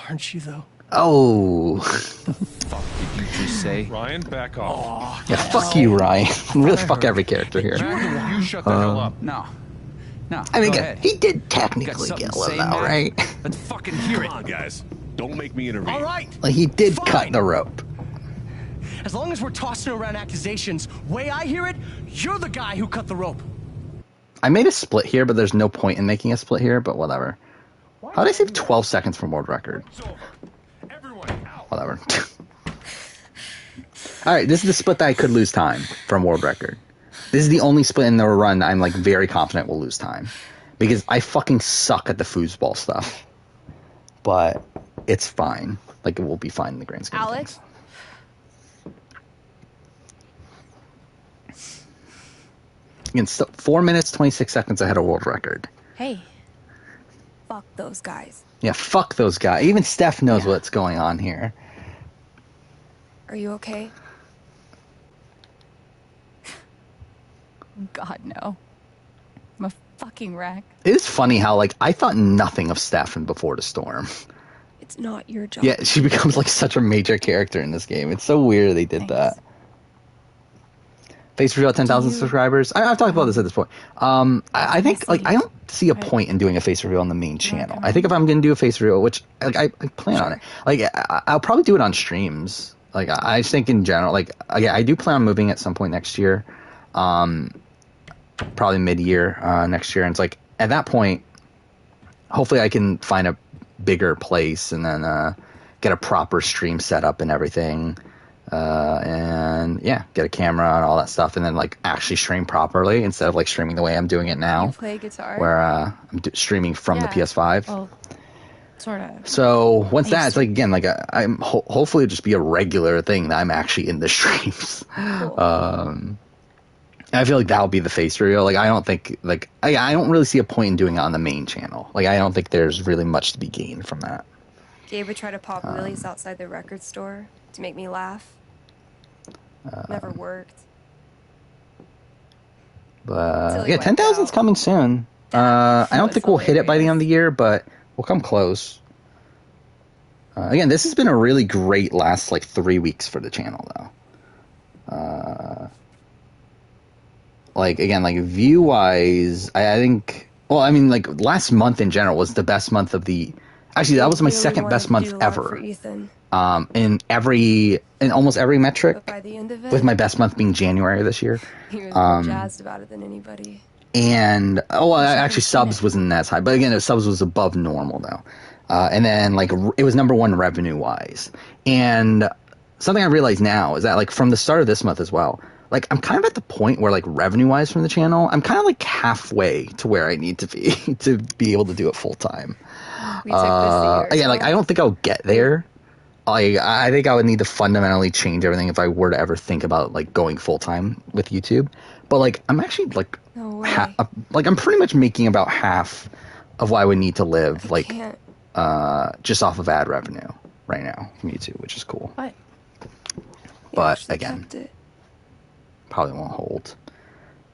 Aren't you, though? Oh. Fuck did you just say? Ryan, back off. Yeah, fuck you, Ryan. Really, fuck every character here. You shut the hell up. No. I mean, go again, ahead. he did Got technically something get to a say, little out, Matt? right? Let's fucking hear it. Come on, guys. Don't make me intervene. All right. Like, he did Fine. cut the rope. As long as we're tossing around accusations, way I hear it, you're the guy who cut the rope. I made a split here, but there's no point in making a split here, but whatever. How did I save 12 seconds from world record? Everyone out. Whatever. Alright, this is the split that I could lose time from world record. This is the only split in the run that I'm like very confident will lose time. Because I fucking suck at the foosball stuff. But it's fine. Like, it will be fine in the grand scheme of Alex? things. Again, 4 minutes, 26 seconds ahead of world record. Hey. Fuck those guys. Yeah, fuck those guys. Even Steph knows what's going on here. Are you okay? God, no. I'm a fucking wreck. It is funny how, like, I thought nothing of Steph in Before the Storm. It's not your job. Yeah, she becomes, like, such a major character in this game. It's so weird they did that. Face reveal at 10,000 subscribers. I've talked about this at this point. I think, like, I don't see a point in doing a face reveal on the main channel. I think if I'm going to do a face reveal, which, like, I plan on it. Like, I'll probably do it on streams. Like, I just think in general, like, I do plan on moving at some point next year. Probably mid-year next year. And it's like, at that point, hopefully I can find a bigger place and then get a proper stream set up and everything. And yeah, get a camera and all that stuff, and then like actually stream properly instead of like streaming the way I'm doing it now. You play guitar? Where I'm streaming from the PS5. Well, sort of. So once that, it's like again, like I'm hopefully it'll just be a regular thing that I'm actually in the streams. Cool. I feel like that'll be the face reveal. Like I don't think like I don't really see a point in doing it on the main channel. Like I don't think there's really much to be gained from that. Gabe would try to pop wheelies outside the record store to make me laugh. Never worked. But yeah, 10,000's coming soon. I don't think we'll hit it by the end of the year, but we'll come close. Again, this has been a really great last like 3 weeks for the channel, though. Like again, like view wise, I think. Well, I mean, like last month in general was the best month of the. Actually, that was my second best month ever. In almost every metric, But by the end of it, with my best month being January this year. he was more jazzed about it than anybody. And actually subs wasn't as high, but again, subs was above normal though. And then like it was number one revenue wise. And something I realize now is that like from the start of this month as well, like I'm kind of at the point where like revenue wise from the channel, I'm kind of like halfway to where I need to be to be able to do it full time. We took this a year Yeah, like ago. I don't think I'll get there. I think I would need to fundamentally change everything if I were to ever think about like going full time with YouTube. But like I'm actually like No way. I'm pretty much making about half of what I would need to live like Can't. just off of ad revenue right now from YouTube, which is cool. What? But again, probably won't hold.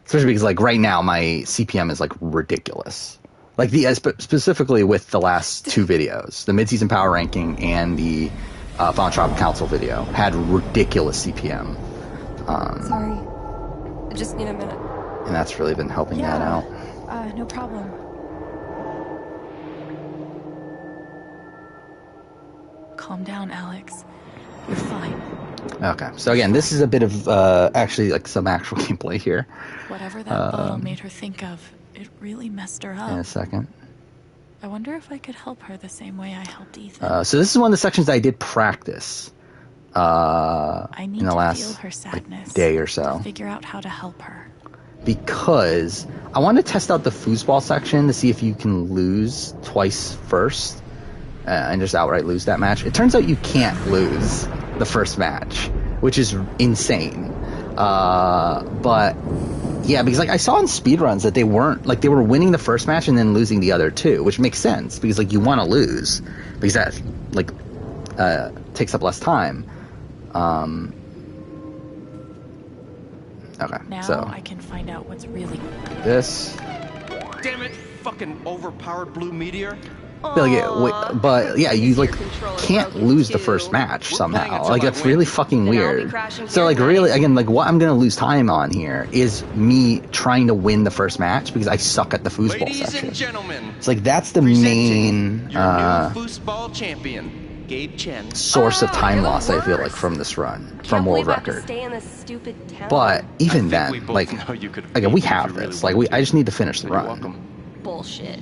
Especially because like right now my CPM is like ridiculous. Like specifically with the last two videos, the mid-season power ranking and the Final Tribal Council video had ridiculous CPM. Sorry. I just need a minute. And that's really been helping that out. No problem. Calm down, Alex. You're fine. Okay, so again, this is a bit of actually like some actual gameplay here. Whatever that bottle made her think of, it really messed her up. In a second. I wonder if I could help her the same way I helped Ethan. So this is one of the sections I did practice. I need in the to last feel her sadness. like, day or so. To figure out how to help her. Because I want to test out the foosball section to see if you can lose twice first and just outright lose that match. It turns out you can't lose the first match, which is insane. But yeah, because like I saw in speedruns that they were winning the first match and then losing the other two, which makes sense because like you want to lose because that like takes up less time. Okay, now so I can find out what's really this. Damn it! Fucking overpowered blue meteor. But yeah, you like can't lose the first match somehow. Like that's really fucking weird. So like really, again, like what I'm gonna lose time on here is me trying to win the first match because I suck at the foosball Ladies section. and gentlemen, it's like that's the main your new foosball champion, Gabe Chen. source of time loss. I feel like from this run, from world record. But even then, like again, we have this. Like I just need to finish the run. Bullshit.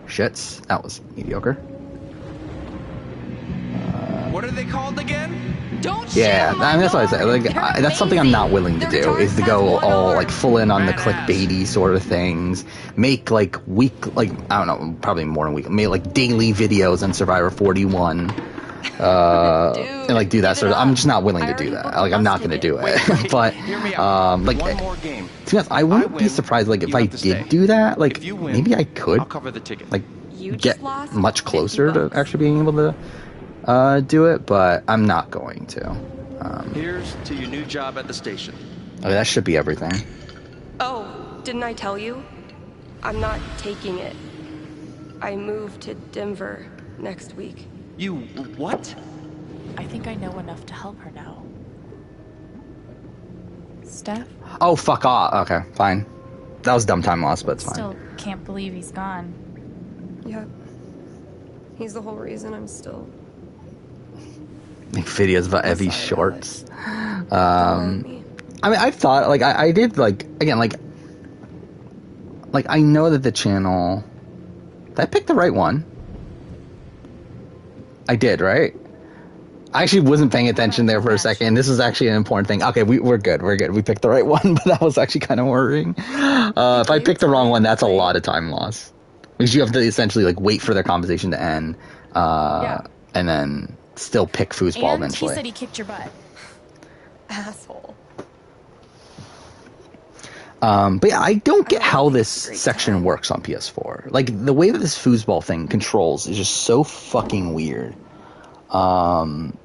Shits, that was mediocre. What are they called again? Don't Yeah, I mean, that's what I said. Like, that's something I'm not willing to do, is to go all, like, full in on the clickbaity sort of things. Make, like, I don't know, probably more than weekly. Make, like, daily videos on Survivor 41. And, like, do that sort of... I'm just not willing to do that. Like, I'm not going to do it. But, like... One more game. To be honest, I wouldn't be surprised, like, if I did do that, like, If you win, maybe I could, I'll cover the ticket. like, get much closer to actually being able to do it, but I'm not going to. Here's to your new job at the station. Okay, that should be everything. Oh, didn't I tell you? I'm not taking it. I move to Denver next week. You what? I think I know enough to help her now. Steph? Oh, fuck off. Okay, fine. That was dumb time loss, but it's fine. Still can't believe he's gone. Yep. He's the whole reason I'm still... Make videos about Evie's shorts. I mean, I've thought, like, I did, like, again, like, I know that the channel... Did I pick the right one? I did, right? I actually wasn't paying attention there for a second. This is actually an important thing. Okay, we're good. We're good. We picked the right one, but that was actually kind of worrying. If I picked the wrong one, that's a lot of time loss. Because you have to essentially, like, wait for their conversation to end, and then still pick foosball And eventually. he said he kicked your butt. Asshole. But yeah, I don't get how this section works on PS4. Like, the way that this foosball thing controls is just so fucking weird. Fine.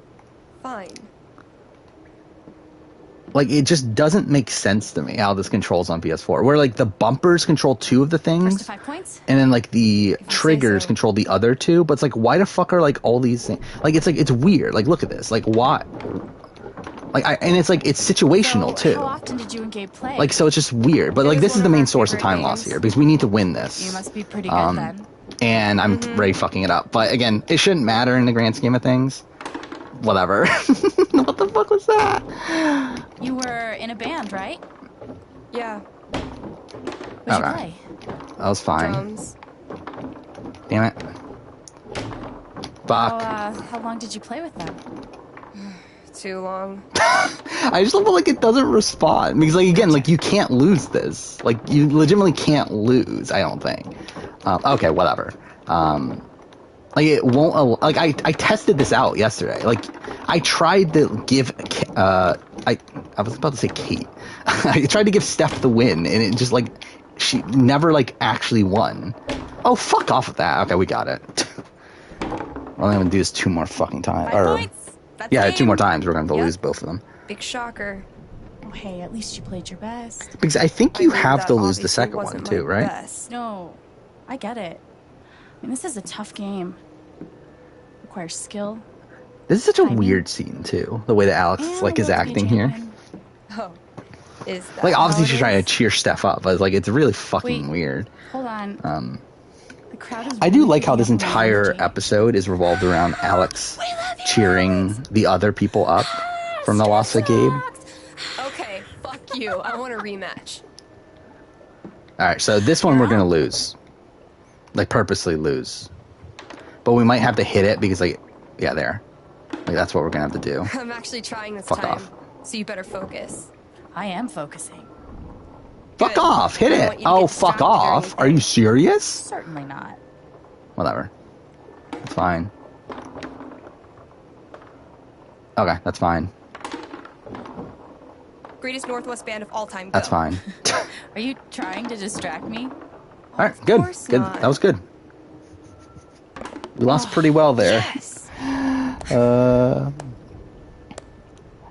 Like, it just doesn't make sense to me how this controls on PS4. Where, like, the bumpers control two of the things. First to 5 points? And then, like, the triggers control the other two. But it's like, why the fuck are, like, all these things? Like, it's weird. Like, look at this. Like, why? Like, and it's, like, it's situational, too. How often did you and Gabe play? Like, so it's just weird. But, like, this is the main source of time loss here. Because we need to win this. You must be pretty good then. And I'm already fucking it up. But, again, it shouldn't matter in the grand scheme of things. Whatever. What the fuck was that? You were in a band, right? Yeah. What'd you play? That was fine. Drums. Damn it. Fuck. How long did you play with them? Too long. I just feel like it doesn't respond. Because, like, again, like, you can't lose this. Like, you legitimately can't lose, I don't think. Okay, whatever. Like, it won't... Like, I tested this out yesterday. Like, I tried to give... I was about to say Kate. I tried to give Steph the win, and it just, like... She never, like, actually won. Oh, fuck off with that. Okay, we got it. We're only gonna do this 2 more fucking times. 5 points. That's Yeah, game. 2 more times. We're gonna lose both of them. Big shocker. Oh, hey, at least you played your best. Because I think you I mean, have that to lose the obviously second one, wasn't too, my right? best. No, I get it. I mean, this is a tough game. Requires skill. This is such a weird scene, too. The way that Alex, like, is acting here. Oh. Is that Like, obviously how she's it trying is? to cheer Steph up, but, like, it's really fucking weird. Hold on. The crowd is I do really like how this picking up on the entire energy. episode is revolved around Alex cheering the other people up from the loss of Gabe. Okay, fuck you. I want a rematch. Alright, so this one we're gonna lose. Like, purposely lose. But we might have to hit it because, like, Yeah, there. Like, that's what we're gonna have to do. I'm actually trying this Fuck time, off. so you better focus. I am focusing. Fuck Good. off! Hit I don't it! want you to Oh, get fuck distracted or off! Are you anything. serious? Certainly not. Whatever. It's fine. Okay, that's fine. Greatest Northwest band of all time. That's Go. fine. Are you trying to distract me? Alright, good. course Good. not. That was good. We lost pretty well there. Yes. No,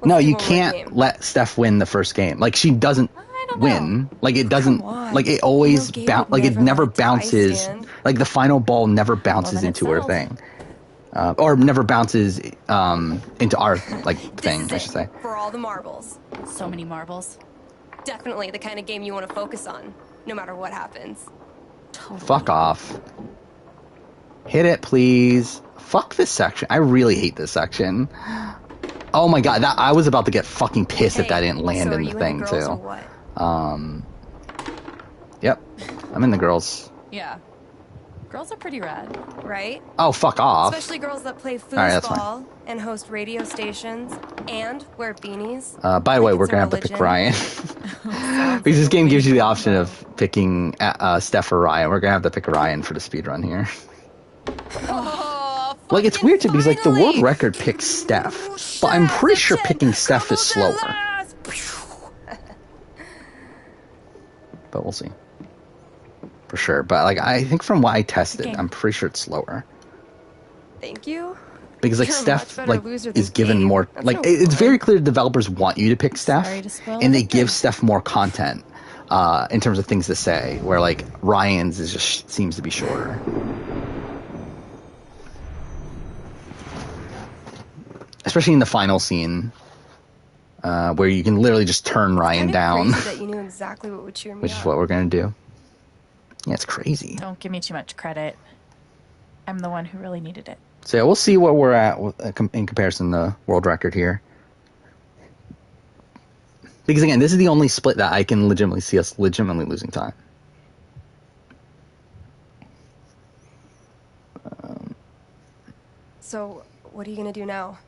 Let's do you one more can't game. let Steph win the first game. Like, she doesn't don't win. know. Like, it doesn't. Come on. Like, it always You know Gabe would like it never never let a tie bounces. stand. Like, the final ball never bounces then it into her settled. thing, or never bounces into our like thing. I should say. For all the marbles. So many marbles. Definitely the kind of game you want to focus on, no matter what happens. Totally. Fuck off. Hit it, please. Fuck this section. I really hate this section. Oh my god, I was about to get fucking pissed if that didn't land so in are the you thing into girls too. or what? Yep. I'm in the girls. Yeah. Girls are pretty rad. Right? Oh, fuck off. Especially girls that play right, that's foosball and host radio stations and wear beanies. By the way, Like we're it's a gonna have to pick religion. Ryan. Because this game gives you the option of picking Steph or Ryan. We're gonna have to pick Ryan for the speedrun here. Oh, Like, it's weird too, because like the world finally! record picks Steph, but I'm pretty sure picking Steph is slower. But we'll see. For sure. But like, I think from what I tested, I'm pretty sure it's slower. Thank you. Because like You're a Steph much better like loser than is given Gabe. more That's like no it's fun. very clear developers want you to pick Steph, Sorry to spoil and they it, give but- Steph more content in terms of things to say, where like Ryan's is just seems to be shorter. Especially in the final scene, where you can literally just turn Ryan Kinda down, crazy that you knew exactly what would cheer me which is up. what we're gonna do. Yeah, it's crazy. Don't give me too much credit. I'm the one who really needed it. So yeah, we'll see where we're at in comparison to the world record here. Because again, this is the only split that I can legitimately see us legitimately losing time. So, what are you gonna do now?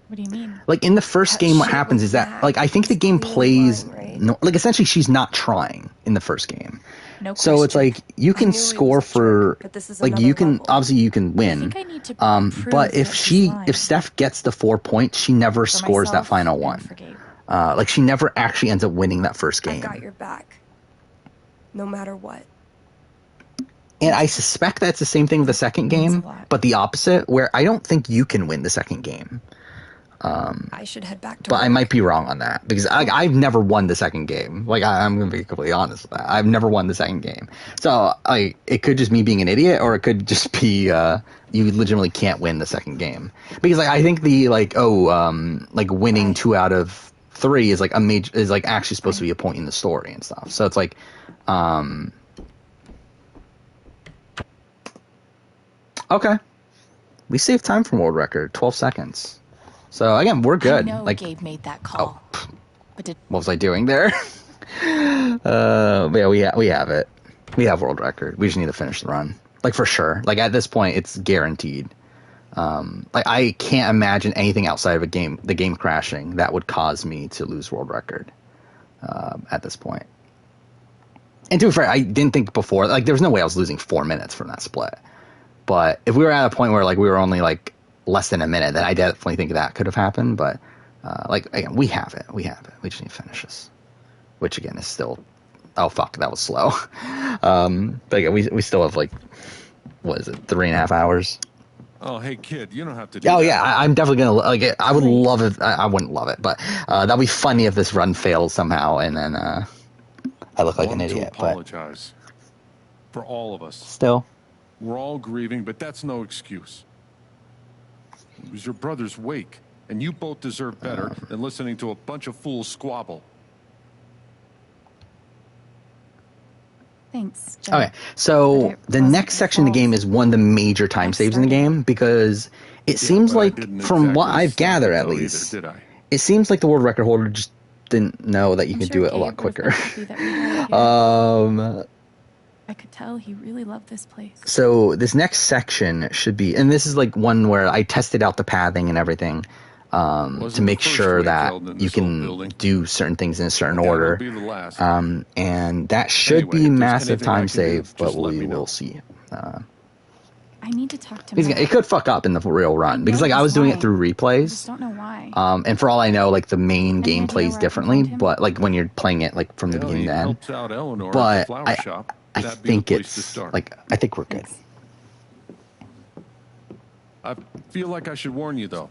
What do you mean? Like in the first That game, what shit happens with is that Mac like I think the is game clearly plays lying, right? no, like essentially she's not trying in the first game. No So it's question. like you I can knew he score was a for jerk, but this is like another you can level. obviously you can win. think I need to prove But if that she's lying. if Steph gets the 4 points, she never For scores that myself final and one. for Gabe. Like she never actually ends up winning that first I've got game. your back. No matter what. And I suspect that's the same thing with the second Means a game, lot. but the opposite, where I don't think you can win the second game. I should head back to But work. I might be wrong on that because I've never won the second game. Like I'm gonna be completely honest with that. I've never won the second game. So it could just me being an idiot, or it could just be you legitimately can't win the second game because like I think the like winning 2 out of 3 is like a major is like actually supposed to be a point in the story and stuff. So it's like okay, we saved time from world record 12 seconds. So again, we're good. I know Like, Gabe made that call. But did what was I doing there? But yeah, we have it. We have world record. We just need to finish the run. Like for sure. Like at this point, it's guaranteed. Like I can't imagine anything outside of the game crashing that would cause me to lose world record at this point. And to be fair, I didn't think before. Like there was no way I was losing 4 minutes from that split. But if we were at a point where like we were only like less than a minute, then I definitely think that could have happened. But like again, we have it. We just need to finish this, which again is still. Oh fuck, that was slow. But again, we still have like what is it, 3.5 hours? Oh, hey kid, you don't have to do Oh that. yeah, I'm definitely gonna like it. I would love it. I wouldn't love it, but that'd be funny if this run fails somehow, and then I look like an Want to idiot. But apologize for all of us. still, We're all grieving, but that's no excuse. It was your brother's wake, and you both deserve better than listening to a bunch of fools squabble. Thanks, Jen. okay. So But it the wasn't next your section of the fault. game is one of the major time Let's saves in the start it. game because it seems but I like, didn't from what exactly I've stop gathered it at though least, either, did I? it seems like the world record holder just didn't know that you I'm could sure do it a Gabe lot would have quicker. been happy that we had it here. I could tell he really loved this place. So this next section should be, and this is like one where I tested out the pathing and everything to make sure that you can do certain things in a certain order. And that should be massive time save, but we will see. I need to talk to Matt. It could fuck up in the real run because like I was doing it through replays. I just don't know why. And for all I know, like the main game plays differently, but like when you're playing it like from the beginning to end. But I think it's like I think we're good. I feel like I should warn you though.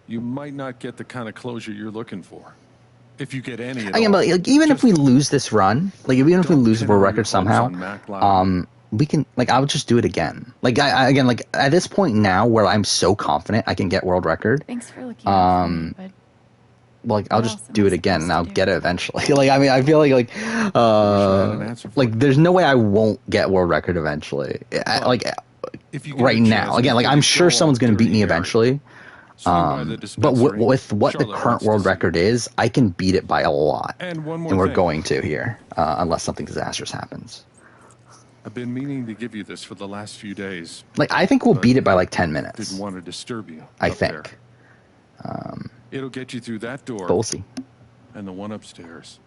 You might not get the kind of closure you're looking for. If you get any at all. But like, even if we lose this run, like even if we lose the world record somehow, we can like I'll just do it again. Like I again like at this point now where I'm so confident I can get world record. Thanks for looking out for me, but like I'll just do it again and I'll get it eventually. Like I mean I feel like there's no way I won't get world record eventually. Right now. Again, like I'm sure someone's going to beat me eventually. But with what the current world record is, I can beat it by a lot. And we're going to here, unless something disastrous happens. I've been meaning to give you this for the last few days. Like I think we'll beat it by like 10 minutes. Didn't want to disturb you. I think. It'll get you through that door. But we'll see. And the one upstairs.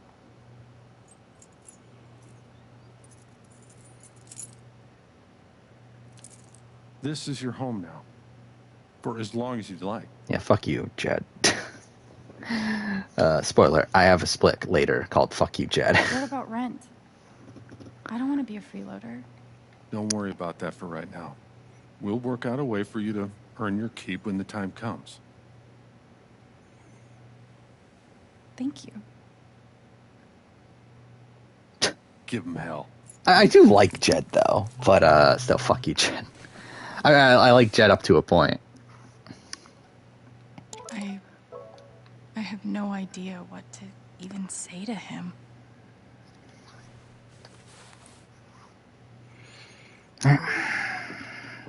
This is your home now. For as long as you'd like. Yeah, fuck you, Jed. Spoiler, I have a split later called Fuck You, Jed. What about rent? I don't want to be a freeloader. Don't worry about that for right now. We'll work out a way for you to earn your keep when the time comes. Thank you. Give him hell. I do like Jed, though. But still, fuck you, Jed. I like Jed up to a point. I have no idea what to even say to him.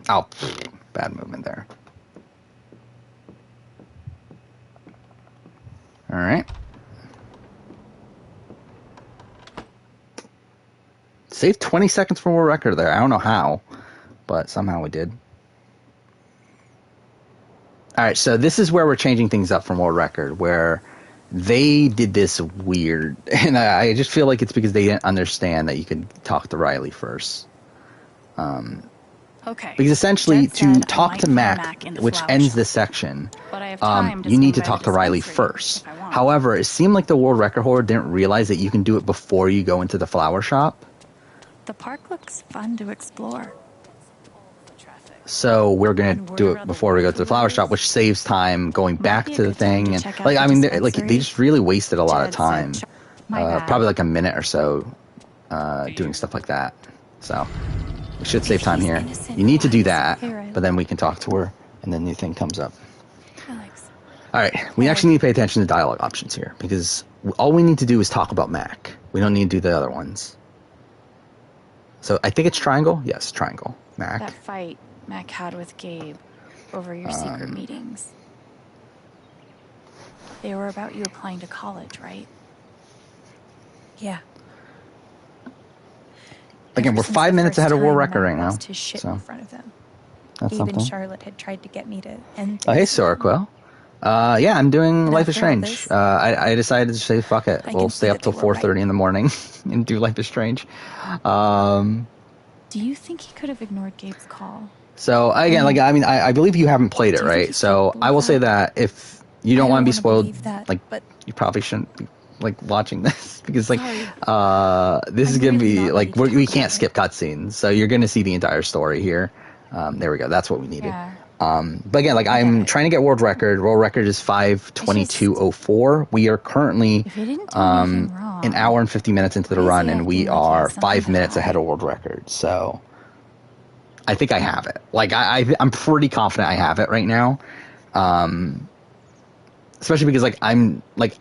Oh, bad movement there. All right. Saved 20 seconds for world record there. I don't know how, but somehow we did. All right, so this is where we're changing things up from world record, where they did this weird, and I just feel like it's because they didn't understand that you could talk to Riley first. Okay. Because essentially, to talk to Mac, which ends this section, you need to talk to Riley first. However, it seemed like the world record holder didn't realize that you can do it before you go into the flower shop. The park looks fun to explore. So we're gonna do it before we go to the flower shop, which saves time going back to the thing. And like, I mean, like they just really wasted a lot of time, probably like a minute or so, doing stuff like that. So we should save time here. You need to do that, but then we can talk to her, and then the thing comes up. All right, we actually need to pay attention to dialogue options here because all we need to do is talk about Mac. We don't need to do the other ones. So I think it's triangle. Yes, triangle. Mac. That fight Mac had with Gabe over your secret meetings. They were about you applying to college, right? Yeah. Again, we're 5 minutes ahead of world record right now. His shit in front of them. That's Even something. Charlotte had tried to get me to end. Oh, hey, Sorquel. Yeah, I'm doing Life is Strange. I decided to say fuck it. We'll stay up till 4:30 in the morning and do Life is Strange. Do you think he could have ignored Gabe's call? So again, like I mean, I believe you haven't played it, right? So I will say that if you don't want to be spoiled, like you probably shouldn't be like watching this because like this is gonna be like we can't skip cutscenes, so you're gonna see the entire story here. There we go. That's what we needed. Yeah. But again, like I'm trying to get world record. World record is 5:22:04. We are currently an hour and 50 minutes into the run, and we are 5 minutes ahead of world record. So I think I have it. Like I'm pretty confident I have it right now. Especially because like I'm like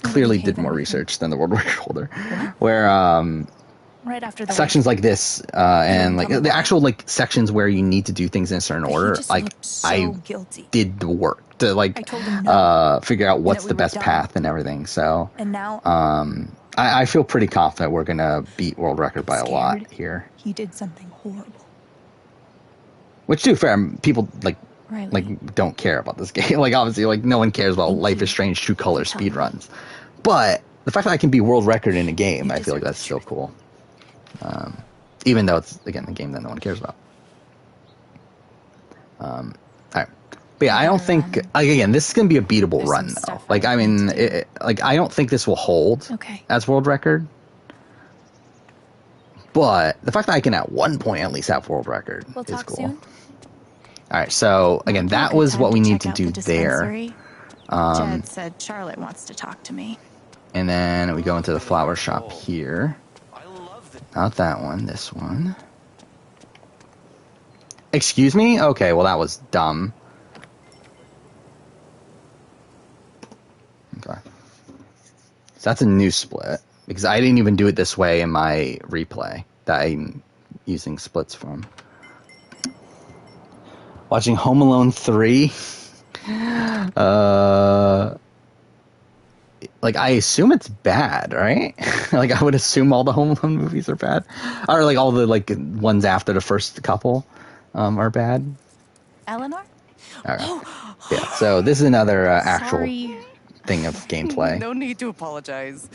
clearly did more research than the world record holder, where right after the sections like this and like the actual like sections where you need to do things in a certain order, like I did the work to like figure out what's the best path and everything. So and now I feel pretty confident we're gonna beat world record by a lot Scared here. he did something horrible. Which, to be fair, people Riley. don't care about this game. Like, obviously, like, no one cares about Thank Life you is Strange True Color for telling me. speedruns. But the fact that I can be world record in a game, You I feel like deserve that's the still truth. cool. Even though it's, again, a game that no one cares about. Alright. But yeah, I don't think, like, again, this is going to be a beatable There's run, some though. stuff Like, I I need mean, to do. like, I don't think this will hold Okay. as world record. But the fact that I can at one point at least have world record We'll is talk cool. soon. Alright, so, again, Might be a that good was time what we need check to out do the there. dispensary. Jed said Charlotte wants to talk to me. And then we go into the flower shop here. Not that one, this one. Excuse me? Okay, well that was dumb. Okay. So that's a new split. Because I didn't even do it this way in my replay that I'm using splits from. Watching Home Alone 3. Like, I assume it's bad, right? Like, I would assume all the Home Alone movies are bad. Or, like, all the, like, ones after the first couple are bad. Eleanor? Okay. Yeah, so this is another actual Sorry. thing of gameplay. No need to apologize.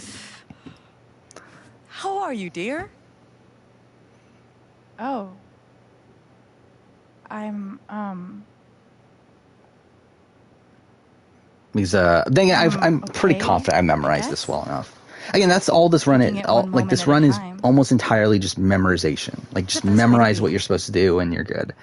How are you, dear? Oh. I'm, Because, dang it, I'm pretty okay, confident I memorized this well enough. Again, that's all this run Taking is. it All, one like, this moment run at a is time. almost entirely just memorization. Like, just the best way to memorize be. what you're supposed to do and you're good.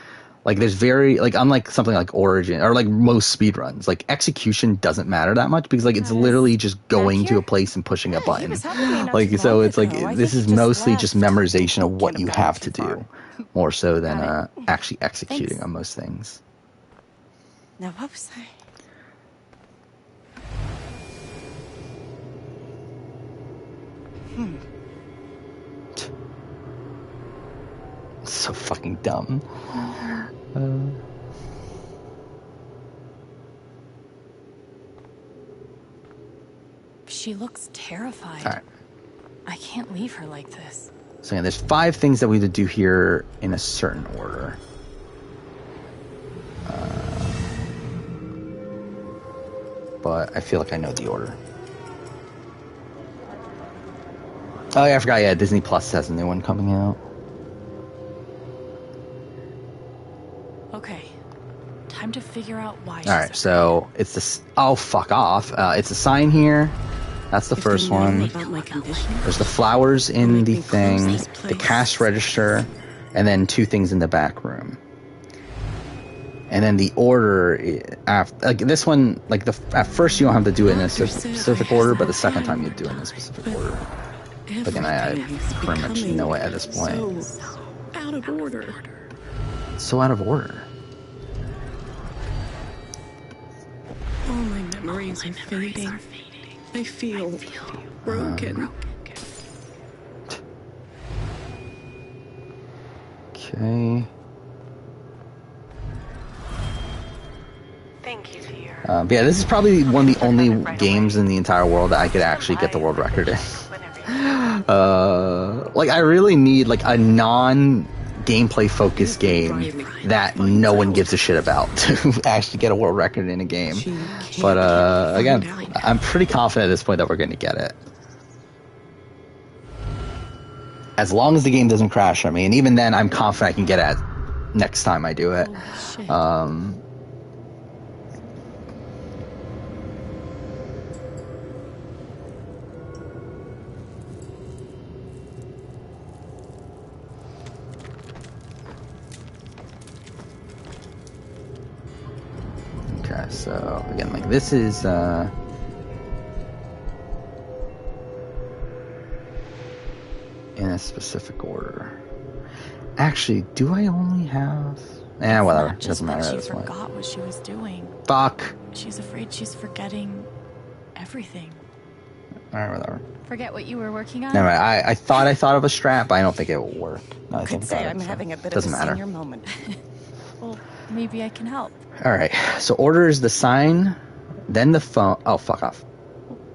Like, there's very, like, unlike something like Origin, or like most speedruns, like, execution doesn't matter that much because, like, it's literally just going to a place and pushing a button. was helping me not Like, too so long it's like, ago. I this think is he just mostly just left. memorization of what Can't you have gotten have too to far. do, more so than Got actually executing Thanks. on most things. Now, what was I? It's so fucking dumb. she looks terrified. Alright. I can't leave her like this. So yeah, there's 5 things that we have to do here in a certain order. But I feel like I know the order. Oh yeah, I forgot. Yeah, Disney Plus has a new one coming out. Okay. Time to figure out why she's Alright, so it's this. Oh, fuck off. It's a sign here. That's the first one. There's the flowers in the thing, the cash register, and then 2 things in the back room. And then the order, after, like this one, like at first you don't have to do it in a specific order, but the second time you do it in a specific order. Again, I pretty much know it at this point. So out of order. So out of order. All my memories are fading. I feel broken. Okay. Thank you, dear. But yeah, this is probably one of the only games in the entire world that I could actually get the world record in. Like, I really need like a non-gameplay focused game that no one gives a shit about to actually get a world record in a game. But again, I'm pretty confident at this point that we're going to get it. As long as the game doesn't crash on me, and even then, I'm confident I can get it next time I do it. Okay, so again, like this is in a specific order. Actually, do I only have? Whatever. It doesn't matter at She this point. forgot what she was doing. Fuck. She's afraid she's forgetting everything. Alright, whatever. Forget what you were working on? Never mind. I thought of a strat, but I don't think it will work. No, I Could think say about I'm it, so having a bit of a doesn't matter. senior moment. Well, maybe I can help. Alright, so order is the sign, then the phone. Oh, fuck off.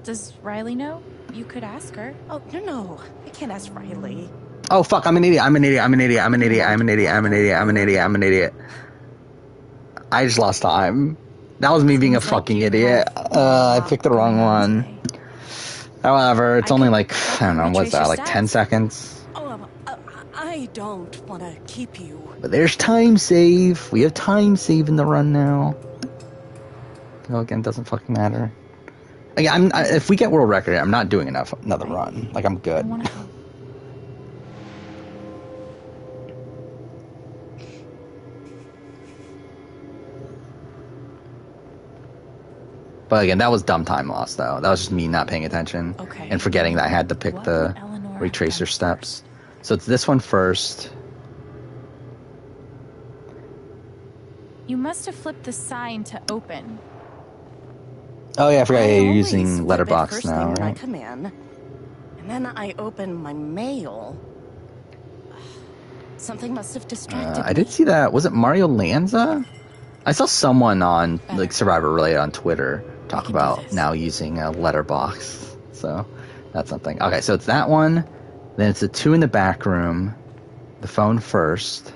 Does Riley know? You could ask her. Oh, no. I can't ask Riley. Oh fuck! I'm an idiot. I'm an idiot. I'm an idiot. I'm an idiot. I'm an idiot. I'm an idiot. I'm an idiot. I'm an idiot. I just lost time. That was me being a fucking idiot. I picked the wrong one. However, it's only like, I don't know, what's that, like 10 seconds? Oh, I don't want to keep you. But there's time save. We have time save in the run now. Oh, again, doesn't fucking matter. Again, if we get world record, I'm not doing another run. Like, I'm good. But again, that was dumb time loss, though. That was just me not paying attention and forgetting that I had to pick the retracer steps. So it's this one first. You must have flipped the sign to open. Oh yeah, I forgot you're using letterbox now, When I right? come in, and then I open my mail. Something must have distracted me. I did see that. Was it Mario Lanza? I saw someone on like Survivor Related on Twitter talk about now using a letterbox. So that's something. Okay, so it's that one. Then it's the two in the back room. The phone first.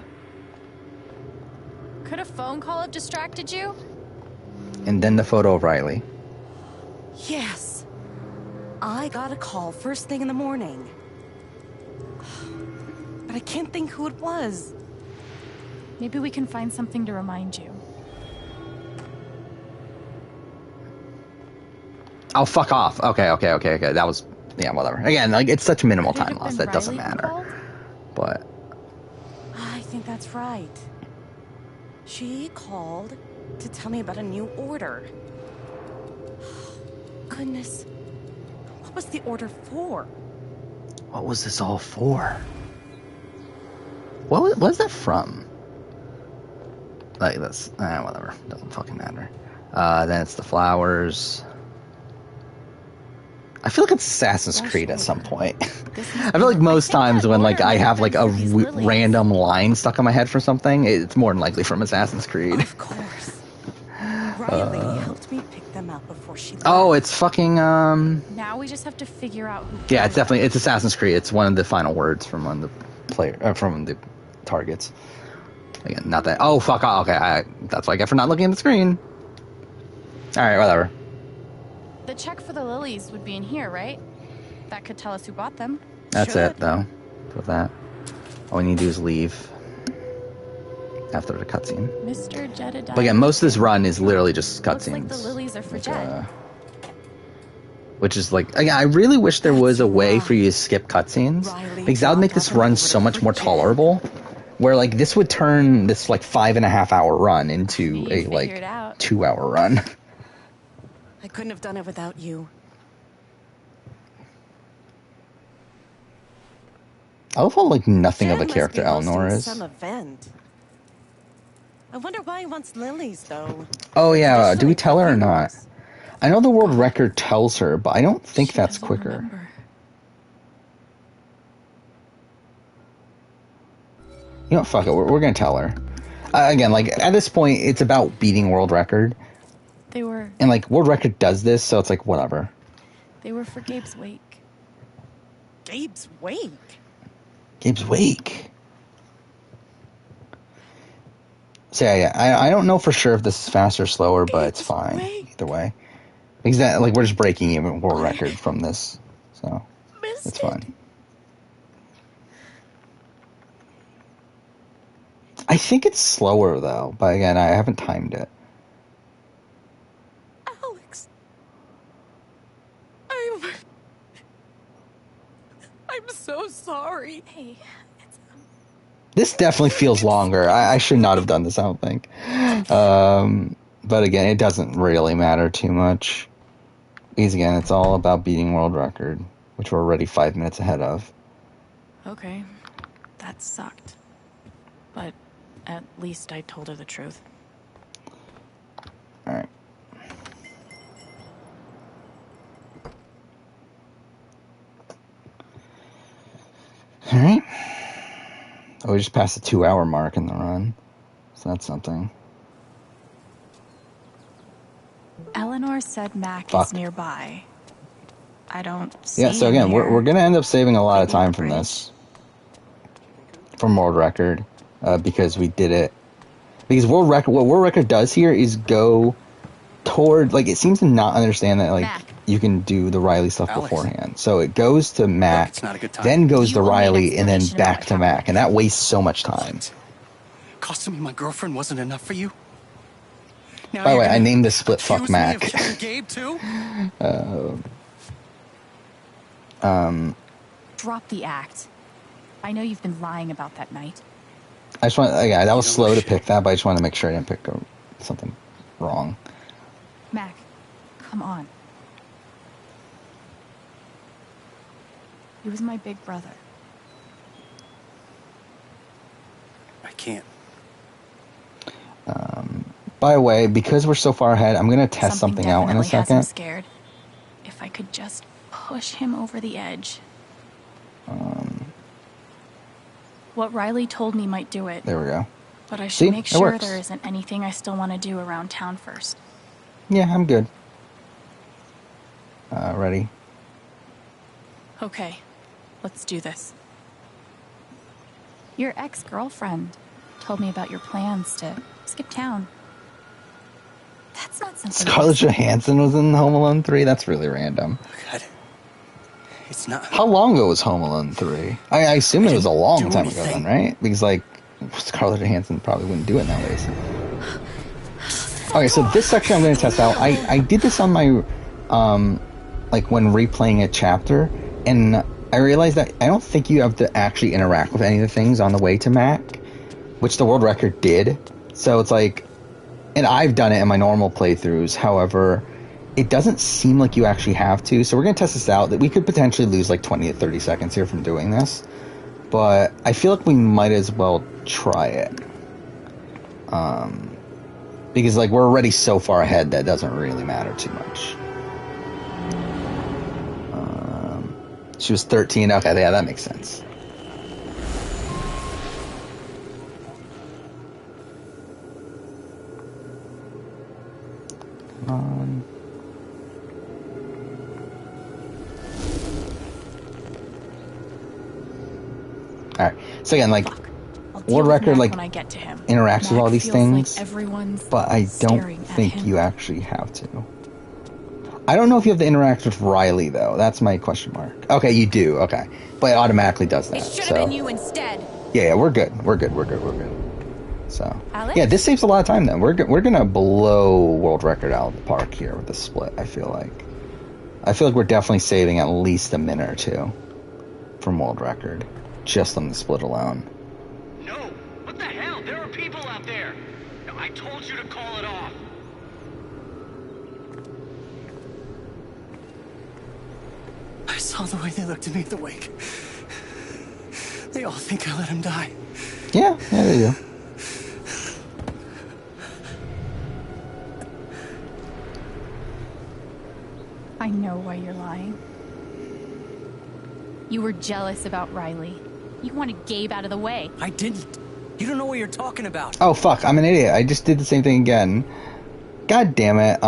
Could a phone call have distracted you? And then the photo of Riley. Yes. I got a call first thing in the morning. But I can't think who it was. Maybe we can find something to remind you. Oh, fuck off. Okay. That was, yeah, whatever. Again, like, it's such minimal time loss that doesn't matter. But I think that's right. She called to tell me about a new order. Goodness. What was the order for? what was this all for? What was that from? Like, that's, whatever. Doesn't fucking matter. Then it's the flowers. I feel like it's Assassin's Creed at some point. I feel like most times when like I have like a random line stuck in my head for something, it's more than likely from Assassin's Creed. Of course. Riley helped me pick them out before she left. Oh, it's fucking Now we just have to figure out who. yeah, it's definitely Assassin's Creed. It's one of the final words from one of the from the targets. Again, not that. Oh fuck! Okay, that's what I get for not looking at the screen. All right, whatever. The check for the lilies would be in here, right? That could tell us who bought them. That's it, though. For that, all we need to do is leave after the cutscene. Mr. Jedediah. But again, most of this run is literally just cutscenes. Looks like the lilies are for Jed. Which is like, again, I really wish there was a way for you to skip cutscenes, because that would make this run so much more tolerable. Where like this would turn this like 5.5 hour run into a like 2 hour run. I couldn't have done it without you. I love how like nothing of a character Eleanor is. Some event. I wonder why he wants lilies, though. Oh yeah, do we tell her or not? I know the world record tells her, but I don't think that's quicker. You know, fuck it, we're gonna tell her. Again, like at this point, it's about beating world record. They were. And like world record does this, so it's like whatever. They were for Gabe's wake. Gabe's wake? Gabe's wake. So yeah, I don't know for sure if this is faster or slower, but it's fine either way. Because that, like, we're just breaking even world record from this, so it's fine. I think it's slower though, but again, I haven't timed it. Alex, I'm so sorry. Hey. This definitely feels longer. I should not have done this, I don't think. But again, it doesn't really matter too much. Because again, it's all about beating world record, which we're already 5 minutes ahead of. Okay, that sucked. But at least I told her the truth. Alright. Alright. Oh, we just passed the 2 hour mark in the run. So that's something. Eleanor said Mac Fuck. is nearby. I don't see Yeah, so again, him here. we're going to end up saving a lot of time from this. From World Record. Because we did it. Because World Record, what World Record does here is go toward, like, it seems to not understand that, like, Mac. you can do the Riley stuff Alex. beforehand. So it goes to Mac, it's not a good time. then goes You to owe me an Riley, and then explanation back about to how- Mac. And that wastes so much time. Costing me my girlfriend wasn't enough for you? Now By the you're way, I gonna named this split accuse Fuck me Mac. of killing Gabe too? Drop the act. I know you've been lying about that night. I just want, yeah, that was You know slow to shit. pick that, but I just wanted to make sure I didn't pick something wrong. Mac, come on. He was my big brother. I can't. By the way, because we're so far ahead, I'm going to test something out in a definitely has him second. scared. If I could just push him over the edge. What Riley told me might do it, There we go. but I should See? make It sure works. there isn't anything I still want to do around town first. Yeah, I'm good. Ready? Okay, let's do this. Your ex-girlfriend told me about your plans to skip town. That's not something... Scarlett Johansson was in Home Alone 3? That's really random. God. It's not. How long ago was Home Alone 3? I assume it was a long do time ago anything. then, right? Because, like, Scarlett Johansson probably wouldn't do it nowadays. Okay, so this section I'm going to test out. I did this on my, like, when replaying a chapter, and I realized that I don't think you have to actually interact with any of the things on the way to Mac, which the world record did. So it's like, and I've done it in my normal playthroughs, however, it doesn't seem like you actually have to. So we're going to test this out. That we could potentially lose like 20 to 30 seconds here from doing this, but I feel like we might as well try it. Because like we're already so far ahead that it doesn't really matter too much. She was 13. Okay, yeah, that makes sense. Come on. Alright, so again, like, I'll deal world with record, Mac like, when I get to him. interacts with Mac all these feels things, like everyone's but I don't staring at think him. you actually have to. I don't know if you have to interact with Riley, though. That's my question mark. Okay, you do, okay. But it automatically does that, It should so... have been you instead. Yeah, we're good. We're good. So, Alex? yeah, this saves a lot of time then. We're gonna blow world record out of the park here with the split, I feel like. I feel like we're definitely saving at least a minute or two from world record, just on the split alone. No! What the hell? There are people out there! No, I told you to call it off! I saw the way they looked at me at the wake. They all think I let him die. Yeah, they do. I know why you're lying. You were jealous about Riley. You wanted Gabe out of the way. I didn't. You don't know what you're talking about. Oh, fuck, I'm an idiot. I just did the same thing again. God damn it,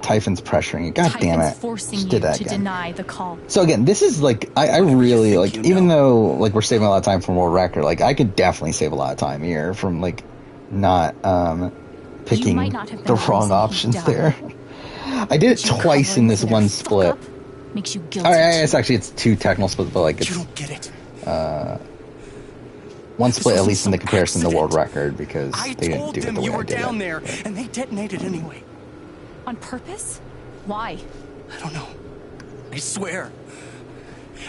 Typhon's pressuring you. God damn Typhon's it. forcing Just you did that to again. deny the call. So again, this is like, I really, like, even though, like, we're saving a lot of time from world record, like, I could definitely save a lot of time here from, like, not, picking might not have been the the wrong reason he options died. there. I did it twice in this one split. Makes you guilty. Alright, it's two technical splits, but, like, it's, You don't get it. one split, at wasn't least in the some comparison to accident. world record, because I they didn't told do it them the way you I were did down it. there, and they detonated anyway. On purpose? Why? I don't know. I swear.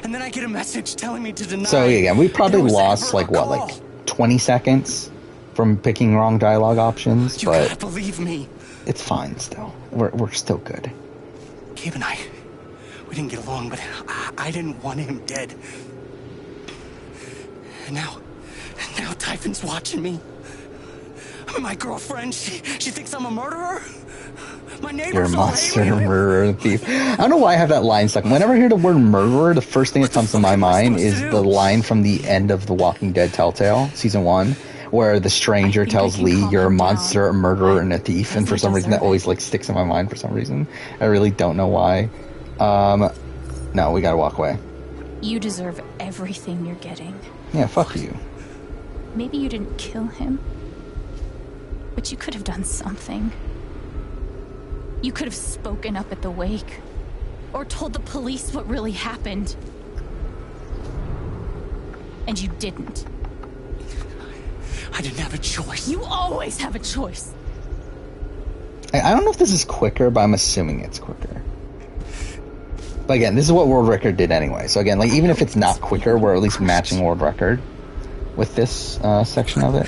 And then I get a message telling me to deny. So yeah, we probably there was lost ever a like what, call. like 20 seconds from picking wrong dialogue options, You but gotta believe me. it's fine still. We're still good. Gabe and I, we didn't get along, but I didn't want him dead. And now Typhon's watching me. I mean, my girlfriend, she thinks I'm a murderer. My neighbors You're a all monster, hate me. murderer, and thief. I don't know why I have that line stuck. Whenever I hear the word murderer, the first thing that comes to my mind is the line from the end of The Walking Dead Telltale, Season 1, where the stranger tells Lee, you're a monster, a murderer, and a thief, and for some reason that always like sticks in my mind for some reason. I really don't know why. No, we gotta walk away. You deserve everything you're getting. Yeah, fuck you. Maybe you didn't kill him, but you could have done something. You could have spoken up at the wake, or told the police what really happened. And you didn't. I didn't have a choice. You always have a choice. I don't know if this is quicker, but I'm assuming it's quicker. But again, this is what world record did anyway. So again, like even if it's not quicker, we're at least matching world record with this section of it.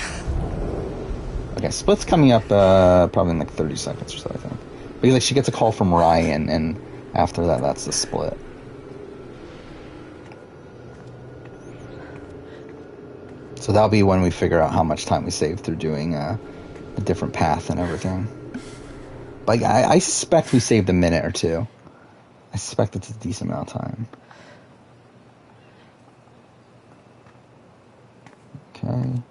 Okay, split's coming up probably in like 30 seconds or so, I think. Because like she gets a call from Ryan, and after that, that's the split. So that'll be when we figure out how much time we saved through doing a different path and everything. Like I suspect we saved a minute or two. I suspect it's a decent amount of time. Okay.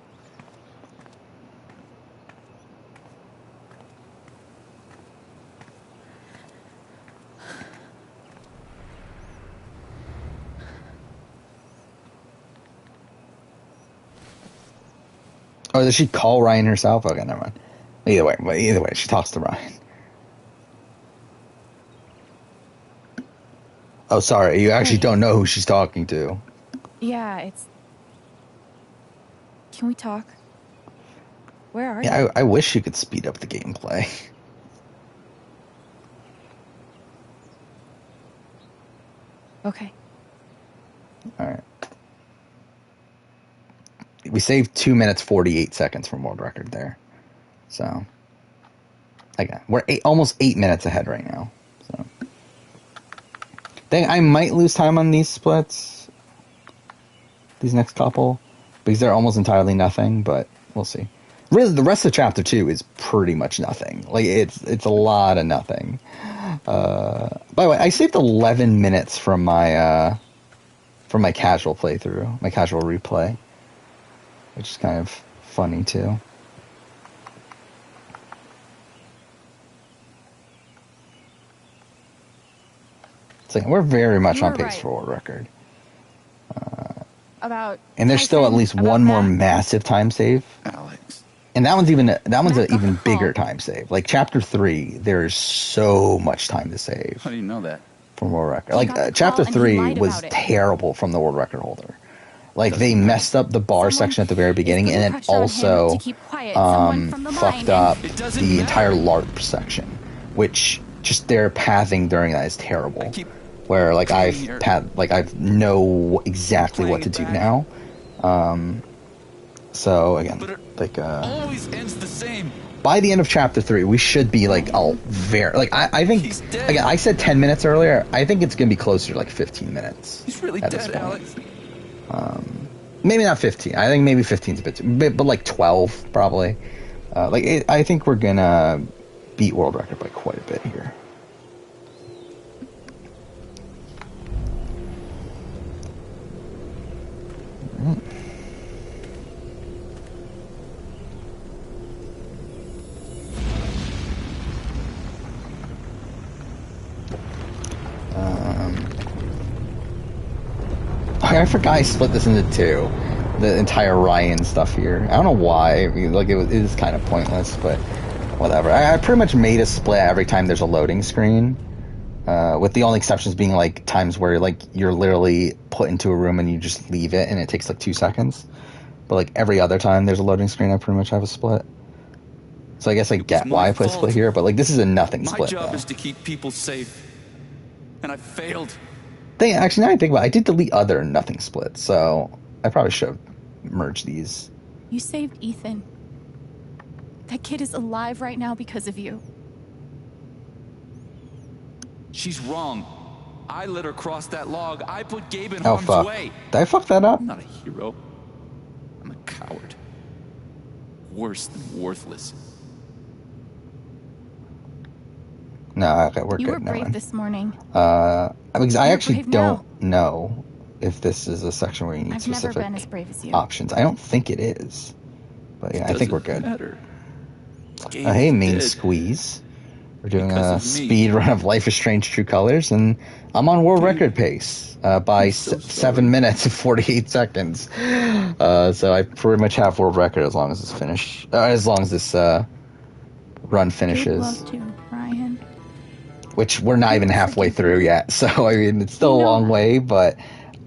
Or does she call Ryan herself? Okay, never mind. Either way, she talks to Ryan. Oh, sorry, you actually don't know who she's talking to. Yeah, it's... Can we talk? Where are you? Yeah, I wish you could speed up the gameplay. Okay. Alright. We saved 2 minutes 48 seconds from world record there. So, again, we're almost 8 minutes ahead right now. So, I might lose time on these splits, these next couple, because they're almost entirely nothing. But we'll see. Really, the rest of chapter 2 is pretty much nothing. Like it's a lot of nothing. By the way, I saved 11 minutes from my casual playthrough, my casual replay, which is kind of funny too. So we're very much on pace for world record. And there's still at least one more massive time save. Alex. And that one's an even bigger time save. Like chapter 3, there's so much time to save. How do you know that? From world record. Like chapter 3 was terrible from the world record holder. Like they messed up the bar section at the very beginning, and then also fucked up the entire LARP section, which just their pathing during that is terrible. Where like I know exactly what to do now. So again, like always ends the same. By the end of chapter 3, we should be like all very like I think again I said 10 minutes earlier. I think it's gonna be closer to like 15 minutes. He's really dead, Alex. Maybe not 15. I think maybe 15's a bit, but like 12 probably. I think we're gonna beat world record by quite a bit here. I forgot I split this into 2. The entire Ryan stuff here. I don't know why. Like it is kind of pointless, but whatever. I pretty much made a split every time there's a loading screen, with the only exceptions being like times where like you're literally put into a room and you just leave it and it takes like 2 seconds. But like every other time there's a loading screen, I pretty much have a split. So I guess I get why I put a split here, but like this is a nothing split. My job is to keep people safe, and I failed. Actually, now I think about it, I did delete other nothing splits, so I probably should have merged these. You saved Ethan. That kid is alive right now because of you. She's wrong. I let her cross that log. I put Gabe in Oh harm's fuck! way. Did I fuck that up? I'm not a hero. I'm a coward. Worse than worthless. No, okay, we're good. You were brave this morning. Because I actually don't know if this is a section where you need specific never been as brave as you. options. I don't think it is, but yeah, I think we're good. Matter. Hey, main squeeze. We're doing Because a of me. speed run of Life is Strange True Colors, and I'm on world record pace by 7 minutes and 48 seconds. So I pretty much have world record as long as this as long as this run finishes. Good luck to Ryan. Which we're not even halfway through yet. So I mean, it's still a long way, but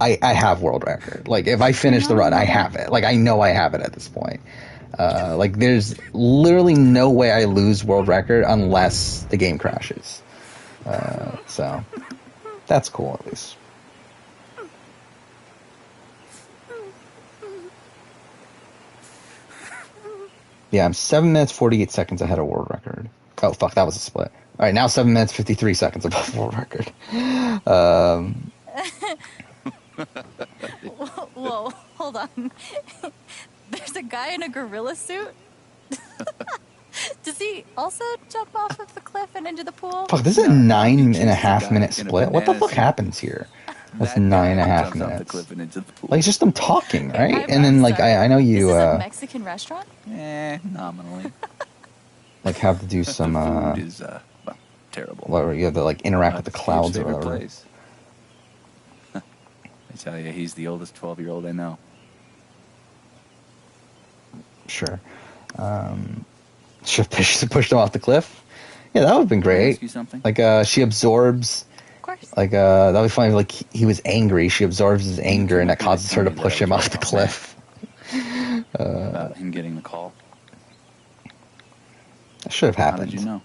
I have world record. Like if I finish the run, I have it. Like I know I have it at this point. Like there's literally no way I lose world record unless the game crashes. So that's cool at least. Yeah, I'm 7 minutes 48 seconds ahead of world record. Oh fuck, that was a split. All right, now 7 minutes 53 seconds above world record. Whoa, hold on. There's a guy in a gorilla suit? Does he also jump off of the cliff and into the pool? Fuck, this is a 9.5 minute split. What the fuck happens here? That's 9.5 minutes. Like, it's just them talking, right? And then, like, I know you, This is a Mexican restaurant? Nominally. like, have to do some, The food is, well, terrible. what, you have to, like, interact with the clouds or Favorite whatever. place. I tell you, he's the oldest 12-year-old I know. Sure. Should have pushed him off the cliff. Yeah, that would have been great. Ask you something? Like, she absorbs. Of course. Like, that would be funny. Like, he was angry. She absorbs his anger, and that causes her to push him off the cliff. About him getting the call. That should have How happened. did you know?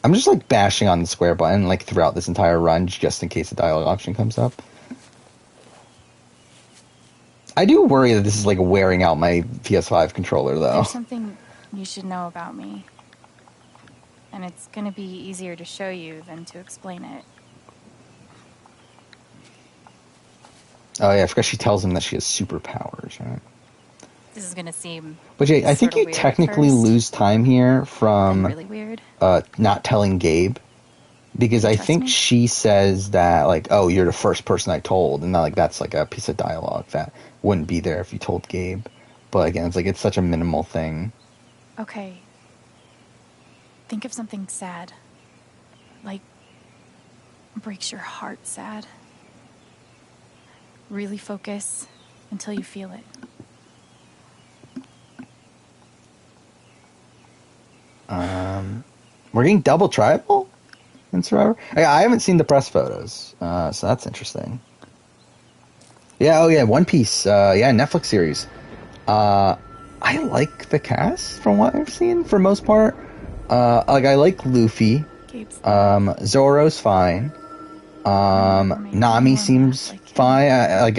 I'm just like bashing on the square button like throughout this entire run just in case the dialogue option comes up. I do worry that this is like wearing out my PS5 controller though. There's something you should know about me. And it's going to be easier to show you than to explain it. Oh yeah, I forgot she tells him that she has superpowers, right? This is going to seem But yeah, I think sorta you weird at technically first. lose time here from Really weird. not telling Gabe. Because I think she says that, like, oh, you're the first person I told. And like that's like a piece of dialogue that wouldn't be there if you told Gabe. But again, it's like it's such a minimal thing. Okay. Think of something sad. Like, breaks your heart sad. Really focus until you feel it. We're getting double tribal in Survivor? I haven't seen the press photos, so that's interesting. Yeah, oh yeah, One Piece. Yeah, Netflix series. I like the cast from what I've seen for most part. Like I like Luffy. Zoro's fine. Nami seems fine.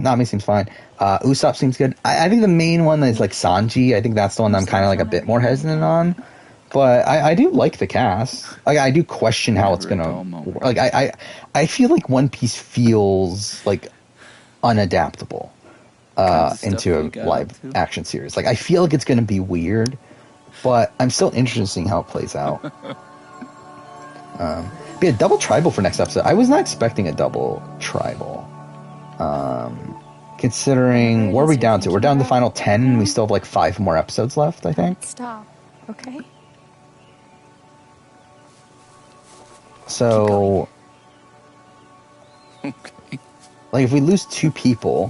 Nami seems fine. Usopp seems good. I think the main one is like Sanji. I think that's the one that I'm kind of like a bit more hesitant on. But I do like the cast. Like I do question how it's gonna work. Like I feel like One Piece feels like unadaptable into a live action series. Like I feel like it's gonna be weird, but I'm still interested in seeing how it plays out. But yeah, double tribal for next episode. I was not expecting a double tribal. Considering what are we down to? We're down to the final 10 and we still have like 5 more episodes left, I think. Stop, okay? So, like, if we lose 2 people,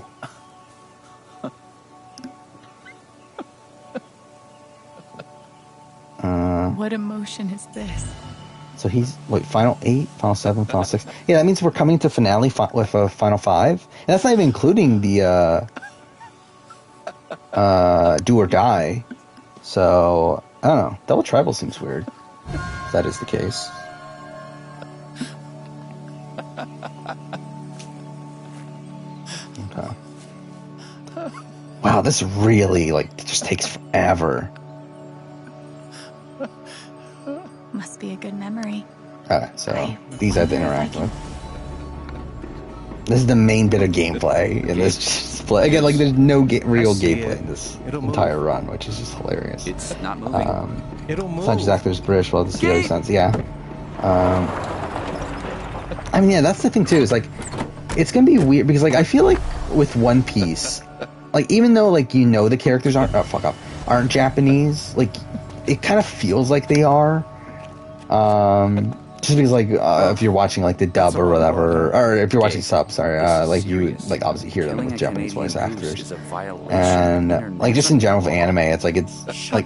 What emotion is this? so he's final 8, final 7, final 6. Yeah, that means we're coming to finale with a final 5, and that's not even including the do or die. So I don't know. Double tribal seems weird. If that is the case. Okay. Wow, this really just takes forever. Must be a good memory. Alright, so these I have to interact with. This is the main bit of gameplay in this split. Again, like there's no real gameplay in this entire run, which is just hilarious. It's not moving. It'll move. Sanji's actor is British, well, the CEO sense, yeah. I mean, yeah, that's the thing too. Is like, it's gonna be weird because like I feel like with One Piece, like even though like the characters aren't fuck off. aren't Japanese. Like, it kind of feels like they are. Just because, like, if you're watching, like, the dub or whatever, or if you're watching sub, sorry, like, you would, like, obviously hear them with Japanese voice actors. And, like, just in general with anime, it's, like,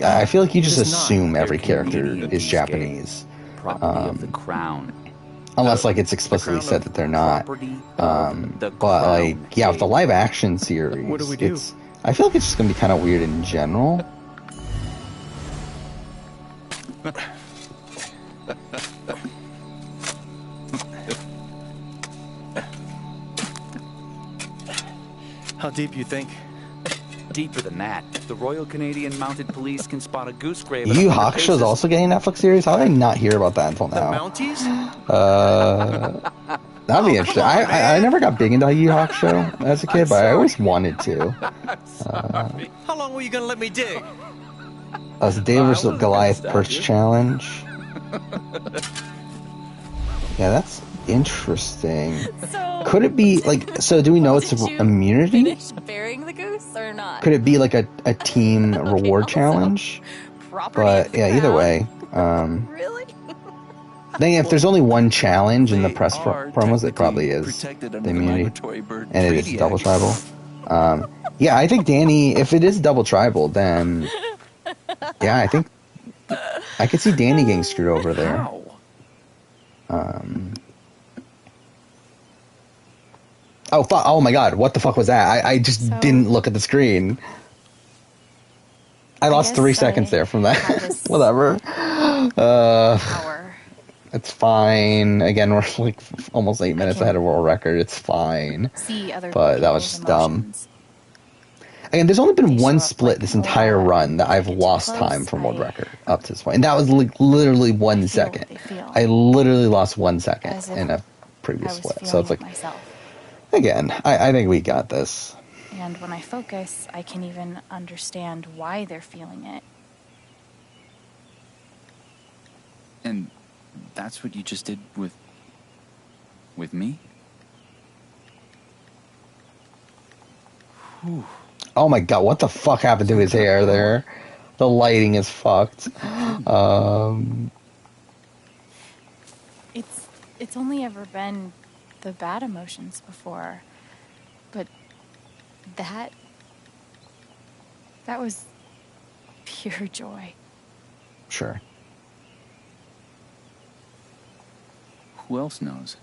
I feel like you just assume every character is Japanese. Unless, like, it's explicitly said that they're not. But, like, yeah, with the live action series, What do we do? I feel like it's just gonna be kind of weird in general. How deep you think? Deeper than that. The Royal Canadian Mounted Police can spot a goose grave. Yu Yu Hakusho is also getting a Netflix series. How did I not hear about that until now? Mounties? That'd be interesting. I never got big into Yu Yu Hakusho as a kid, but I always wanted to. How long were you gonna let me dig? The David vs. Goliath Perch Challenge. Yeah, that's interesting. Could it be like? So, do we know it's immunity? Finish burying the goose or not? Could it be like a team reward challenge? But yeah, either way. Really? Then if there's only one challenge in the press promos, it probably is the immunity, and it is double tribal. Yeah, I think Danny. If it is double tribal, then yeah, I think I could see Danny getting screwed over there. Oh fuck! Oh my god! What the fuck was that? I just didn't look at the screen. I lost 3 seconds there from that. Whatever. It's fine. Again, we're like almost 8 minutes ahead of world record. It's fine. But that was just dumb. Again, there's only been one split this entire run that I've lost time from world record up to this point, and that was like literally 1 second. I literally lost 1 second in a previous split. So it's like, again, I think we got this. And when I focus, I can even understand why they're feeling it. And that's what you just did with me? Whew. Oh my god, what the fuck happened to his hair there? The lighting is fucked. It's only ever been the bad emotions before. But that was pure joy. Sure. Who else knows?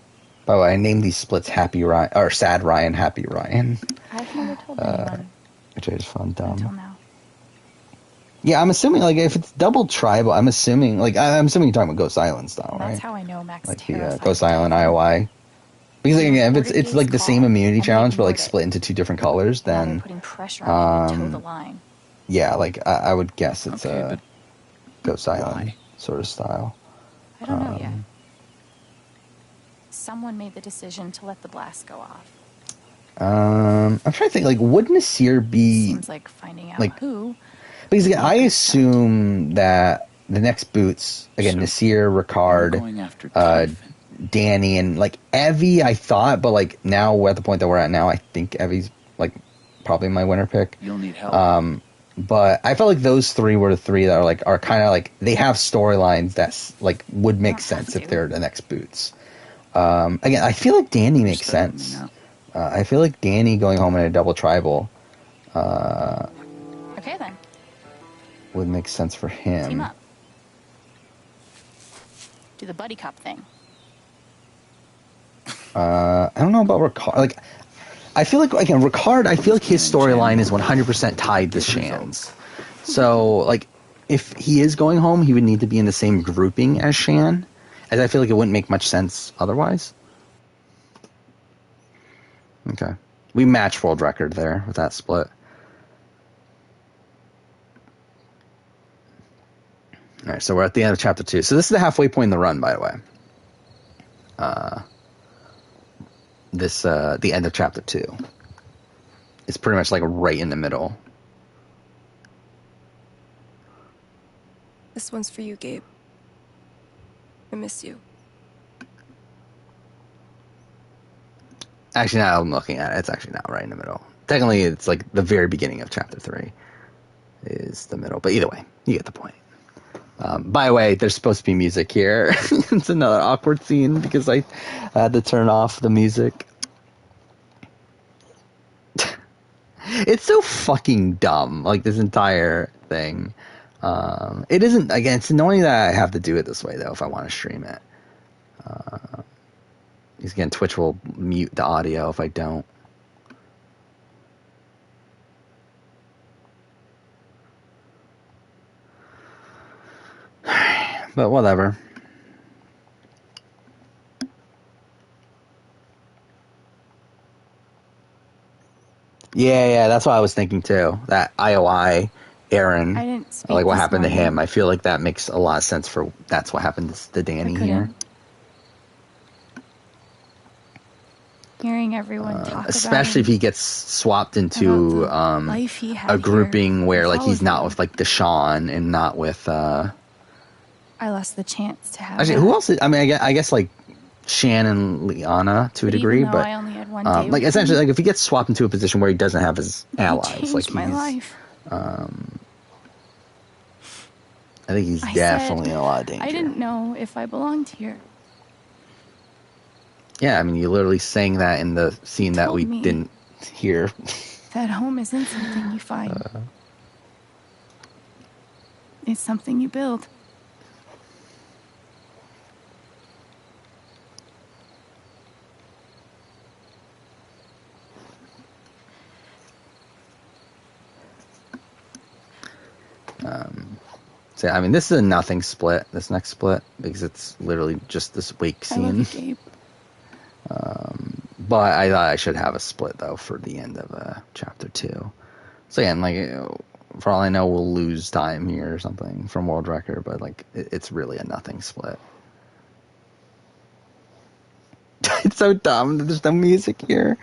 By the way, I named these splits Happy Ryan or Sad Ryan, Happy Ryan. I've never told anyone. Which I just found dumb. Until now. Yeah, I'm assuming like if it's double tribal, I'm assuming you're talking about Ghost Island style, right? That's how I know Max like the Ghost Island IOI. Because again, if it's like the same immunity challenge but like split into 2 different colors, then putting pressure on you to toe the line. Yeah, like I would guess it's a Ghost Island sort of style. I don't know yet. Someone made the decision to let the blast go off. I'm trying to think. Like, would Nasir be? Seems like finding out who. Because again, I assume that the next boots again, Nasir, Ricard, Danny, and like Evie. I thought, but like now we're at the point that we're at now. I think Evie's like probably my winner pick. You'll need help. But I felt like those 3 were the 3 that are kind of like they have storylines that's like would make sense if they're the next boots. Again, I feel like Danny makes sense. I feel like Danny going home in a double tribal okay, then. Would make sense for him. Team up. Do the buddy cop thing. I don't know about Ricard. Like, I feel like, again, Ricard, I feel like his storyline is 100% tied to Shan's. So, like, if he is going home, he would need to be in the same grouping as Shan. As I feel like it wouldn't make much sense otherwise. Okay. We matched world record there with that split. Alright, so we're at the end of chapter 2. So this is the halfway point in the run, by the way. The end of chapter 2. It's pretty much like right in the middle. This one's for you, Gabe. I miss you. Actually, now I'm looking at it. It's actually not right in the middle. Technically, it's like the very beginning of chapter 3. is the middle. But either way, you get the point. By the way, there's supposed to be music here. It's another awkward scene because I had to turn off the music. It's so fucking dumb, like this entire thing. It isn't, again, it's annoying that I have to do it this way, though, if I want to stream it. Because again, Twitch will mute the audio if I don't. But whatever. Yeah, that's what I was thinking too. That IOI, Aaron, I didn't speak like what this happened to morning. him. I feel like that makes a lot of sense for that's what happened to Danny here. Hearing everyone talk Especially if he gets swapped into life he had a grouping here where like followed he's not him. with like Deshaun and not with I lost the chance to have actually that. who else I mean I guess like Shan and Liana to a But even degree, though but I only had one day like with essentially him, like if he gets swapped into a position where he doesn't have his allies, changed like my he's life. I think he's I definitely said, in a lot of danger. I didn't know if I belonged here. Yeah, I mean you literally sang that in the scene that we didn't hear. That home isn't something you find. It's something you build. So I mean this is a nothing split, this next split, because it's literally just this wake I love scene. you, Gabe. But I thought I should have a split though for the end of chapter 2. So again, like for all I know, we'll lose time here or something from world record, but like it's really a nothing split. It's so dumb. There's no music here.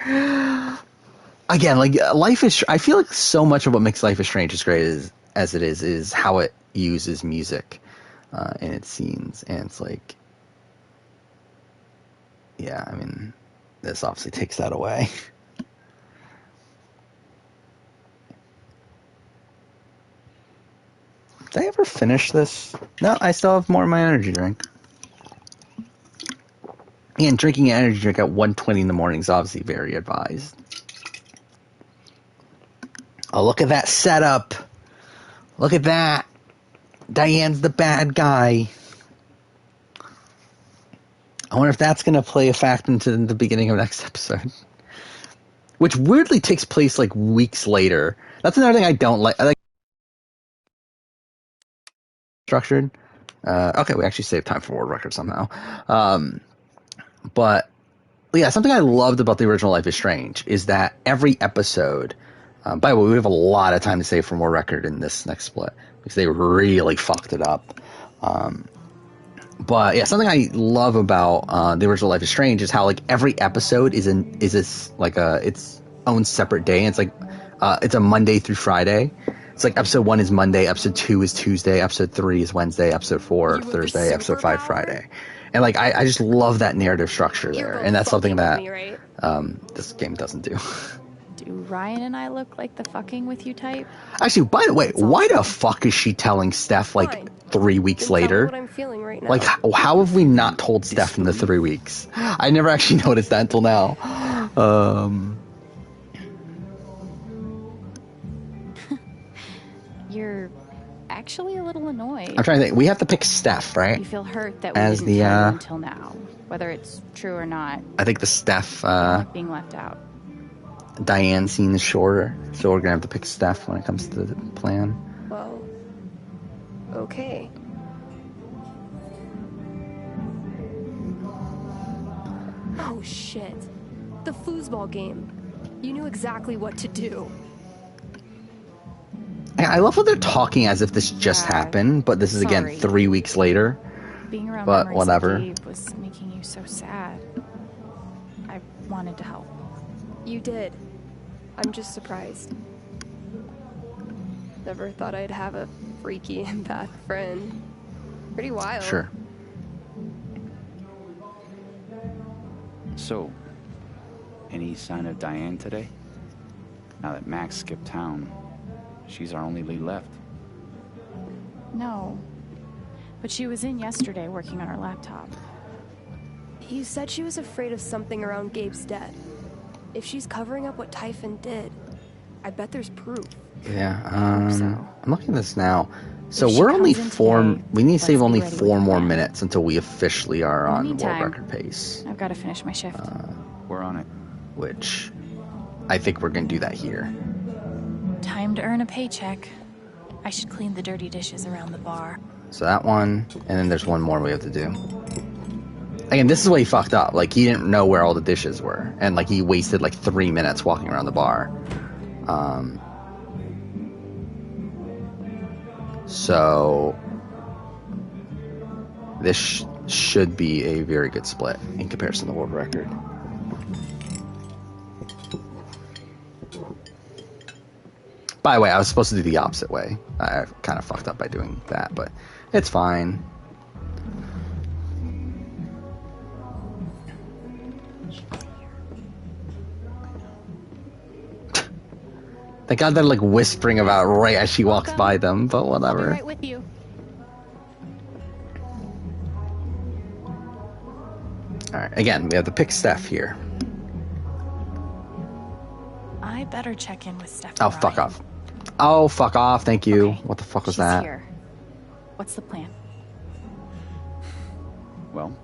Again, like Life is. I feel like so much of what makes Life is Strange as great as it is how it uses music in its scenes, and it's like, yeah, I mean, this obviously takes that away. Did I ever finish this? No, I still have more of my energy drink. And drinking an energy drink at 1:20 in the morning is obviously very advised. Oh, look at that setup. Look at that. Diane's the bad guy. I wonder if that's going to play a factor into the beginning of next episode. Which weirdly takes place like weeks later. That's another thing I don't like. I like structured. Okay, we actually saved time for world record somehow. But yeah, something I loved about the original Life is Strange is that every episode, by the way, we have a lot of time to save for more record in this next split because they really fucked it up. But yeah, something I love about the original Life is Strange is how like every episode is its own separate day. And it's like it's a Monday through Friday. It's like episode 1 is Monday, episode 2 is Tuesday, episode 3 is Wednesday, episode 4 Thursday, episode 5 Friday. And like I just love that narrative structure there, and that's something that this game doesn't do. Do Ryan and I look like the fucking with you type? Actually, by the way, why the fuck is she telling Steph like 3 weeks later? What I'm feeling right now. Like, how have we not told Steph in the 3 weeks? I never actually noticed that until now. You're actually a little annoyed. I'm trying to think. We have to pick Steph, right? You feel hurt that we As didn't the, tell you until now, whether it's true or not. I think the Steph Being left out. Diane scene is shorter, so we're gonna have to pick Steph when it comes to the plan. Well, okay. Oh shit. The foosball game. You knew exactly what to do. I love how they're talking as if this just happened, but this is again 3 weeks later. Being around But memories whatever. of Gabe was making you so sad. I wanted to help. You did. I'm just surprised. Never thought I'd have a freaky empath friend. Pretty wild. Sure. So, any sign of Diane today? Now that Max skipped town, She's our only lead left. No. But she was in yesterday working on her laptop. You said she was afraid of something around Gabe's death. If she's covering up what Typhon did, I bet there's proof. Yeah, I'm looking at this now. So If she we're only comes in four. today, We need to save let's be only ready with 4 a more plan. minutes until we officially are In the on world meantime, record pace. I've got to finish my shift. We're on it. Which I think we're gonna do that here. Time to earn a paycheck. I should clean the dirty dishes around the bar. So that one, and then there's one more we have to do. Again, this is what he fucked up. Like, he didn't know where all the dishes were, and like he wasted like 3 minutes walking around the bar. So this should be a very good split in comparison to the world record. By the way, I was supposed to do the opposite way. I kind of fucked up by doing that, but it's fine. Thank God they're like whispering about it right as she walks by them, but whatever. I'll be right with you. Alright, again, we have to pick Steph here. I better check in with Steph. Oh, fuck off. Oh, fuck off, thank you. Okay, What the fuck was she's that? Here. What's the plan? Well,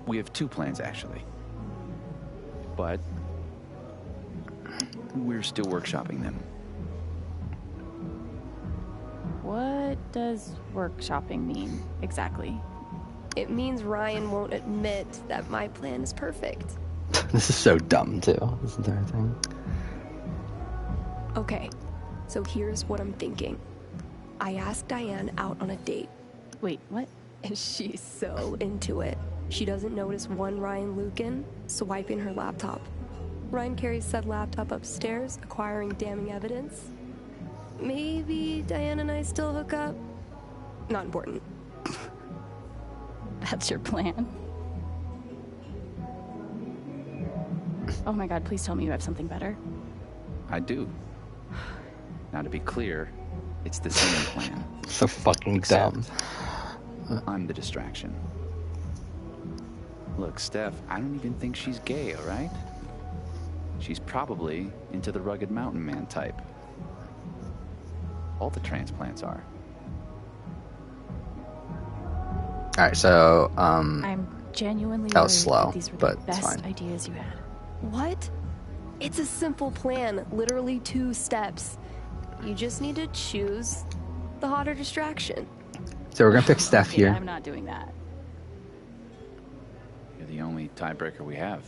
we have 2 plans actually. But we're still workshopping them. What does workshopping mean exactly? It means Ryan won't admit that my plan is perfect. This is so dumb, too, this entire thing. Okay, so here's what I'm thinking. I asked Diane out on a date. Wait, what? And she's so into it. She doesn't notice one Ryan Lucan swiping her laptop. Ryan carries said laptop upstairs, acquiring damning evidence. Maybe Diane and I still hook up? Not important. That's your plan? Oh my god, please tell me you have something better. I do. Now to be clear, it's the same plan. So fucking dumb. I'm the distraction. Look, Steph, I don't even think she's gay, alright? She's probably into the rugged mountain man type. All the transplants are. Alright, so, I'm genuinely that was worried slow, that these were but the it's best fine. ideas you had. What? It's a simple plan, literally 2 steps. You just need to choose the hotter distraction. So we're gonna pick Steph Okay, here. I'm not doing that. You're the only tiebreaker we have.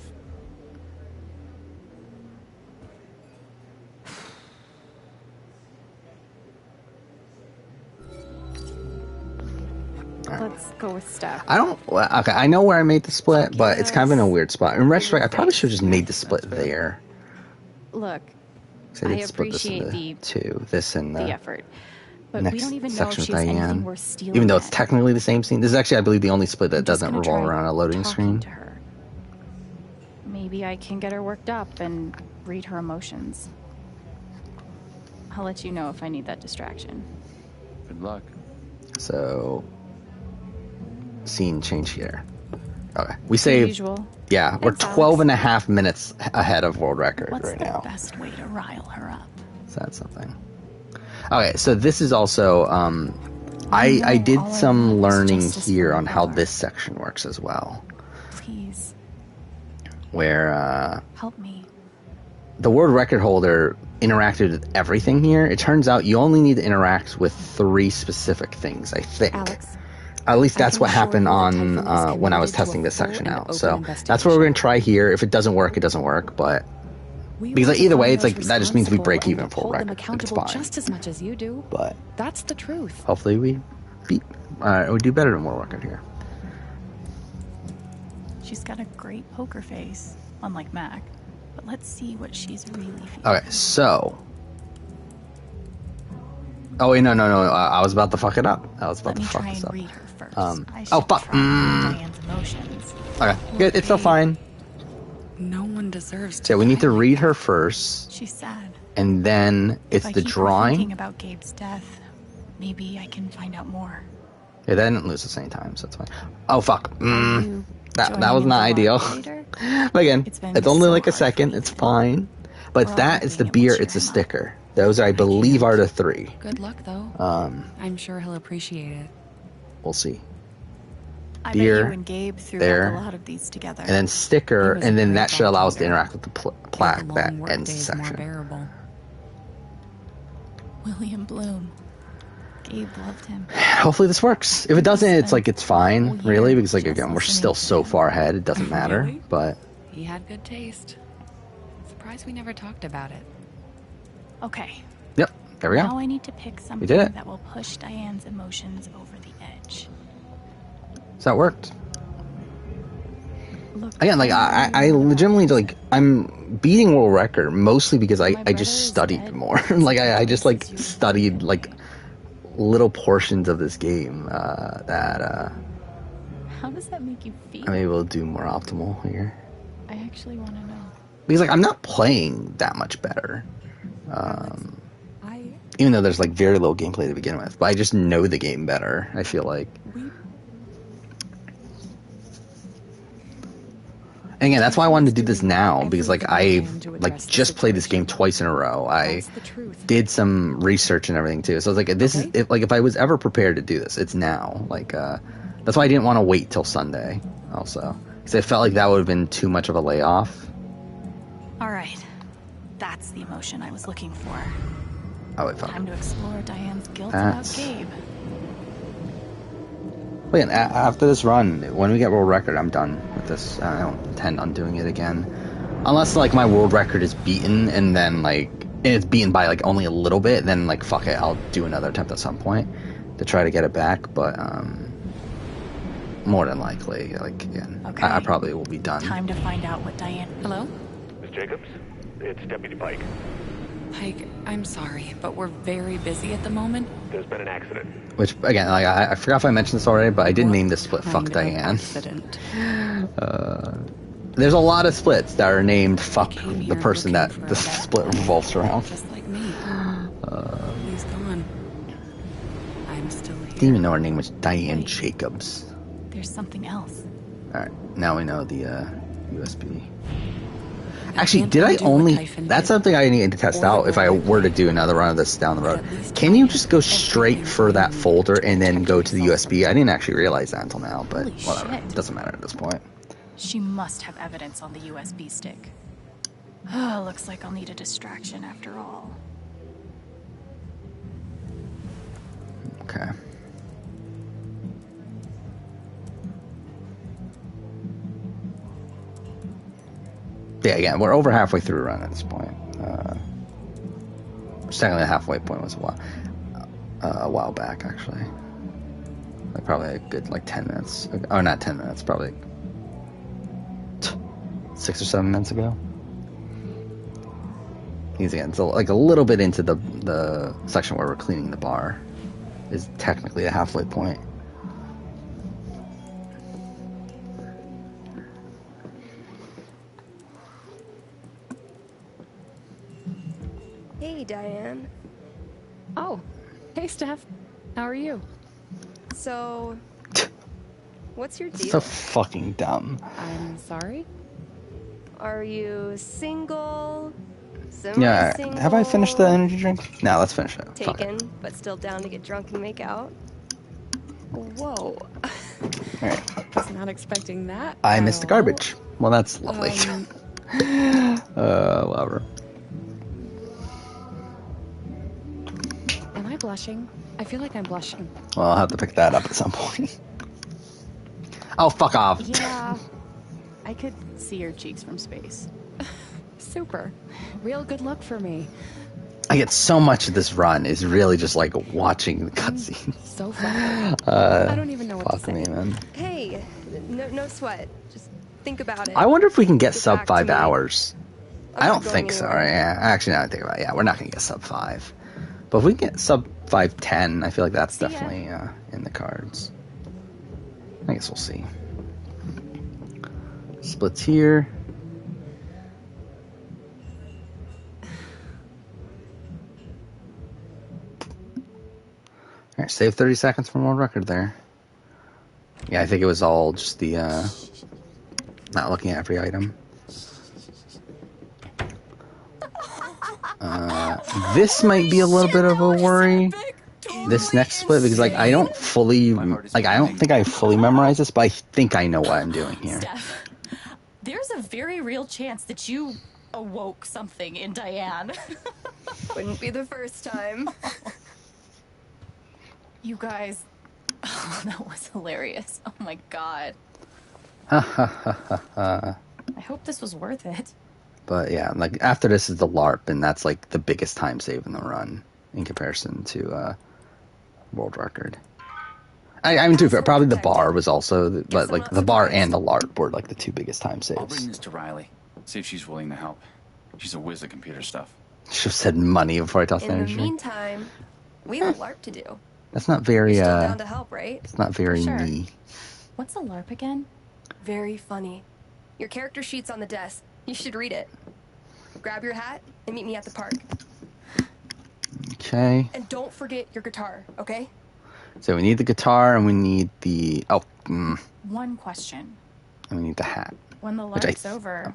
Let's go with Steph. I don't. Okay, I know where I made the split, but it's kind of in a weird spot. In retrospect, I probably should have just made the split there. Look, So I did split this appreciate into 2. This and the effort, but next we don't even know if section she with has anything Diane. worth stealing. Even though it's yet. technically the same scene. This is actually, I believe, the only split that I'm just doesn't gonna revolve try around a loading talking screen. to her. Maybe I can get her worked up and read her emotions. I'll let you know if I need that distraction. Good luck. So, scene change here. Okay, we save. Usual. Yeah, we're Thanks, 12 and a half minutes ahead of world record What's right the now. best way to rile her up? So that's something. Okay, so this is also I did all I some want is learning justice here for on how Miller. this section works as well. Please Where help me. the world record holder interacted with everything here. It turns out you only need to interact with 3 specific things, I think. Alex, At least I that's can what assure happened you that on Typhon is when I was committed to testing a this full section and out. open So that's investigation. what we're going to try here. If it doesn't work, it doesn't work. But we because want like, either to way, find it's like those that just means we responsible break and even full hold them record. It's accountable fine. just as much as you do. But That's the truth. hopefully we do better than world record here. She's got a great poker face, unlike Mac. But let's see what she's really feeling. Okay, so. Oh wait, no! I was about to fuck it up. I was about Let to me fuck try this and up. read her first. I Oh should fuck! try and read Diane's emotions. Okay, good. It's still fine. No one deserves to. So we need to read her first. She's sad. and then it's if I the keep drawing. thinking about Gabe's death, maybe I can find out more. Yeah, they didn't lose us any time, so that's fine. Oh fuck. you That joining was in not the ideal. lobby later? But again, It's been it's only so like a hard for second. me It's today. fine. But We're all that is the hoping it will beer. cheer It's the him up. sticker. Those I believe are the 3. Good luck, though. I'm sure he'll appreciate it. We'll see. I Beer, bet you and Gabe threw there, back a lot of these together. and then sticker, He was a and then great that should allow us to bartender. interact with the plaque that Long work ends the days more section. bearable. William Bloom. Gabe loved him. Hopefully this works. If it doesn't, it's like it's fine, really, because like just again, we're listening still to so him. far ahead. It doesn't matter. Really? But He had good taste. Surprised we never talked about it. Okay. yep, there we Now go. I need to pick something did it. that will push Diane's emotions over the edge. So that worked. Again, like I legitimately like I'm beating world record mostly because I just studied more. Like I just like studied like little portions of this game that How does that make you feel? I'm able to do more optimal here. I actually want to know. Because like I'm not playing that much better. Even though there's like very little gameplay to begin with, but I just know the game better. I feel like. And again, that's why I wanted to do this now, because like I like just played this game twice in a row. I did some research and everything too. So I was like, this is if I was ever prepared to do this, it's now. Like that's why I didn't want to wait till Sunday. Also, because I felt like that would have been too much of a layoff. All right. That's the emotion I was looking for. Oh wait, fuck. Time to explore Diane's guilt That's- about Gabe. Wait, and after this run, when we get world record, I'm done with this. I don't intend on doing it again, unless like my world record is beaten, and then like it's beaten by like only a little bit. Then like fuck it, I'll do another attempt at some point to try to get it back. But more than likely, like again, Okay. I probably will be done. Time to find out what Diane. Hello? Miss Jacobs, it's Deputy Pike. Pike, I'm sorry, but we're very busy at the moment. There's been an accident. Which again, like I forgot if I mentioned this already, but I did name this split "Fuck Kind of Diane." accident. There's a lot of splits that are named "Fuck the person that the split revolves around. Just like me. He's gone. I'm still here. Didn't even know her name was Diane Jacobs. There's something else. All right, now we know the USB. Actually, did I only? That's something I need to test out if I were to do another run of this down the road. Can you just go straight for that folder and then go to the USB? I didn't actually realize that until now, but Holy whatever. shit. It doesn't matter at this point. She must have evidence on the USB stick. Oh, looks like I'll need a distraction after all. Okay. Yeah, again, we're over halfway through a run at this point. Technically, the halfway point was a while back, actually. Like probably a good 10 minutes. Oh, not 10 minutes. Probably 6 or 7 minutes ago. Because again, it's like a little bit into the section where we're cleaning the bar is technically a halfway point. Hey, Diane. Oh, hey, Steph. How are you? So, what's your deal? So fucking dumb. I'm sorry? Are you single? Yeah, Semi-single? have I finished the energy drink? No, let's finish it. Fuck it. Taken, but still down to get drunk and make out? Whoa. Alright. Was not expecting that. I at missed the all. garbage. Well, that's lovely. Whatever. Am I blushing? I feel like I'm blushing. Well, I'll have to pick that up at some point. Oh, fuck off. Yeah. I could see your cheeks from space. Super. Real good luck for me. I get so much of this run is really just like watching the cutscenes. So fun. I don't even know what to Fuck say. me, man. Hey, no sweat. Just think about it. I wonder if we can get Get sub back to 5 me. hours. I'm I not don't going think so, anywhere. right? Yeah, actually, now I think about it, yeah, we're not going to get sub 5. But if we can get sub 510, I feel like that's See ya. definitely in the cards. I guess we'll see. Splits here. Save 30 seconds from world record there. Yeah, I think it was all just the not looking at every item. This might be a little bit of a worry. This next split, because like I don't think I fully memorized this, but I think I know what I'm doing here. Steph, there's a very real chance that you awoke something in Diane. Wouldn't be the first time. You guys, oh, that was hilarious. Oh my god. I hope this was worth it. But yeah, like after this is the LARP, and that's like the biggest time save in the run in comparison to world record. I mean, too fair, probably the bar was also, but like the bar and the LARP were like the two biggest time saves. I'll bring this to Riley. See if she's willing to help. She's a whiz at computer stuff. Should have said money before I tossed In the energy. meantime, we have a LARP to do. That's not very. You're still down to help, right? It's not very Sure. me. What's a LARP again? Very funny. Your character sheet's on the desk. You should read it. Grab your hat and meet me at the park. Okay. And don't forget your guitar, okay? So we need the guitar, and we need the One question. and we need the hat. When the Which LARP's over,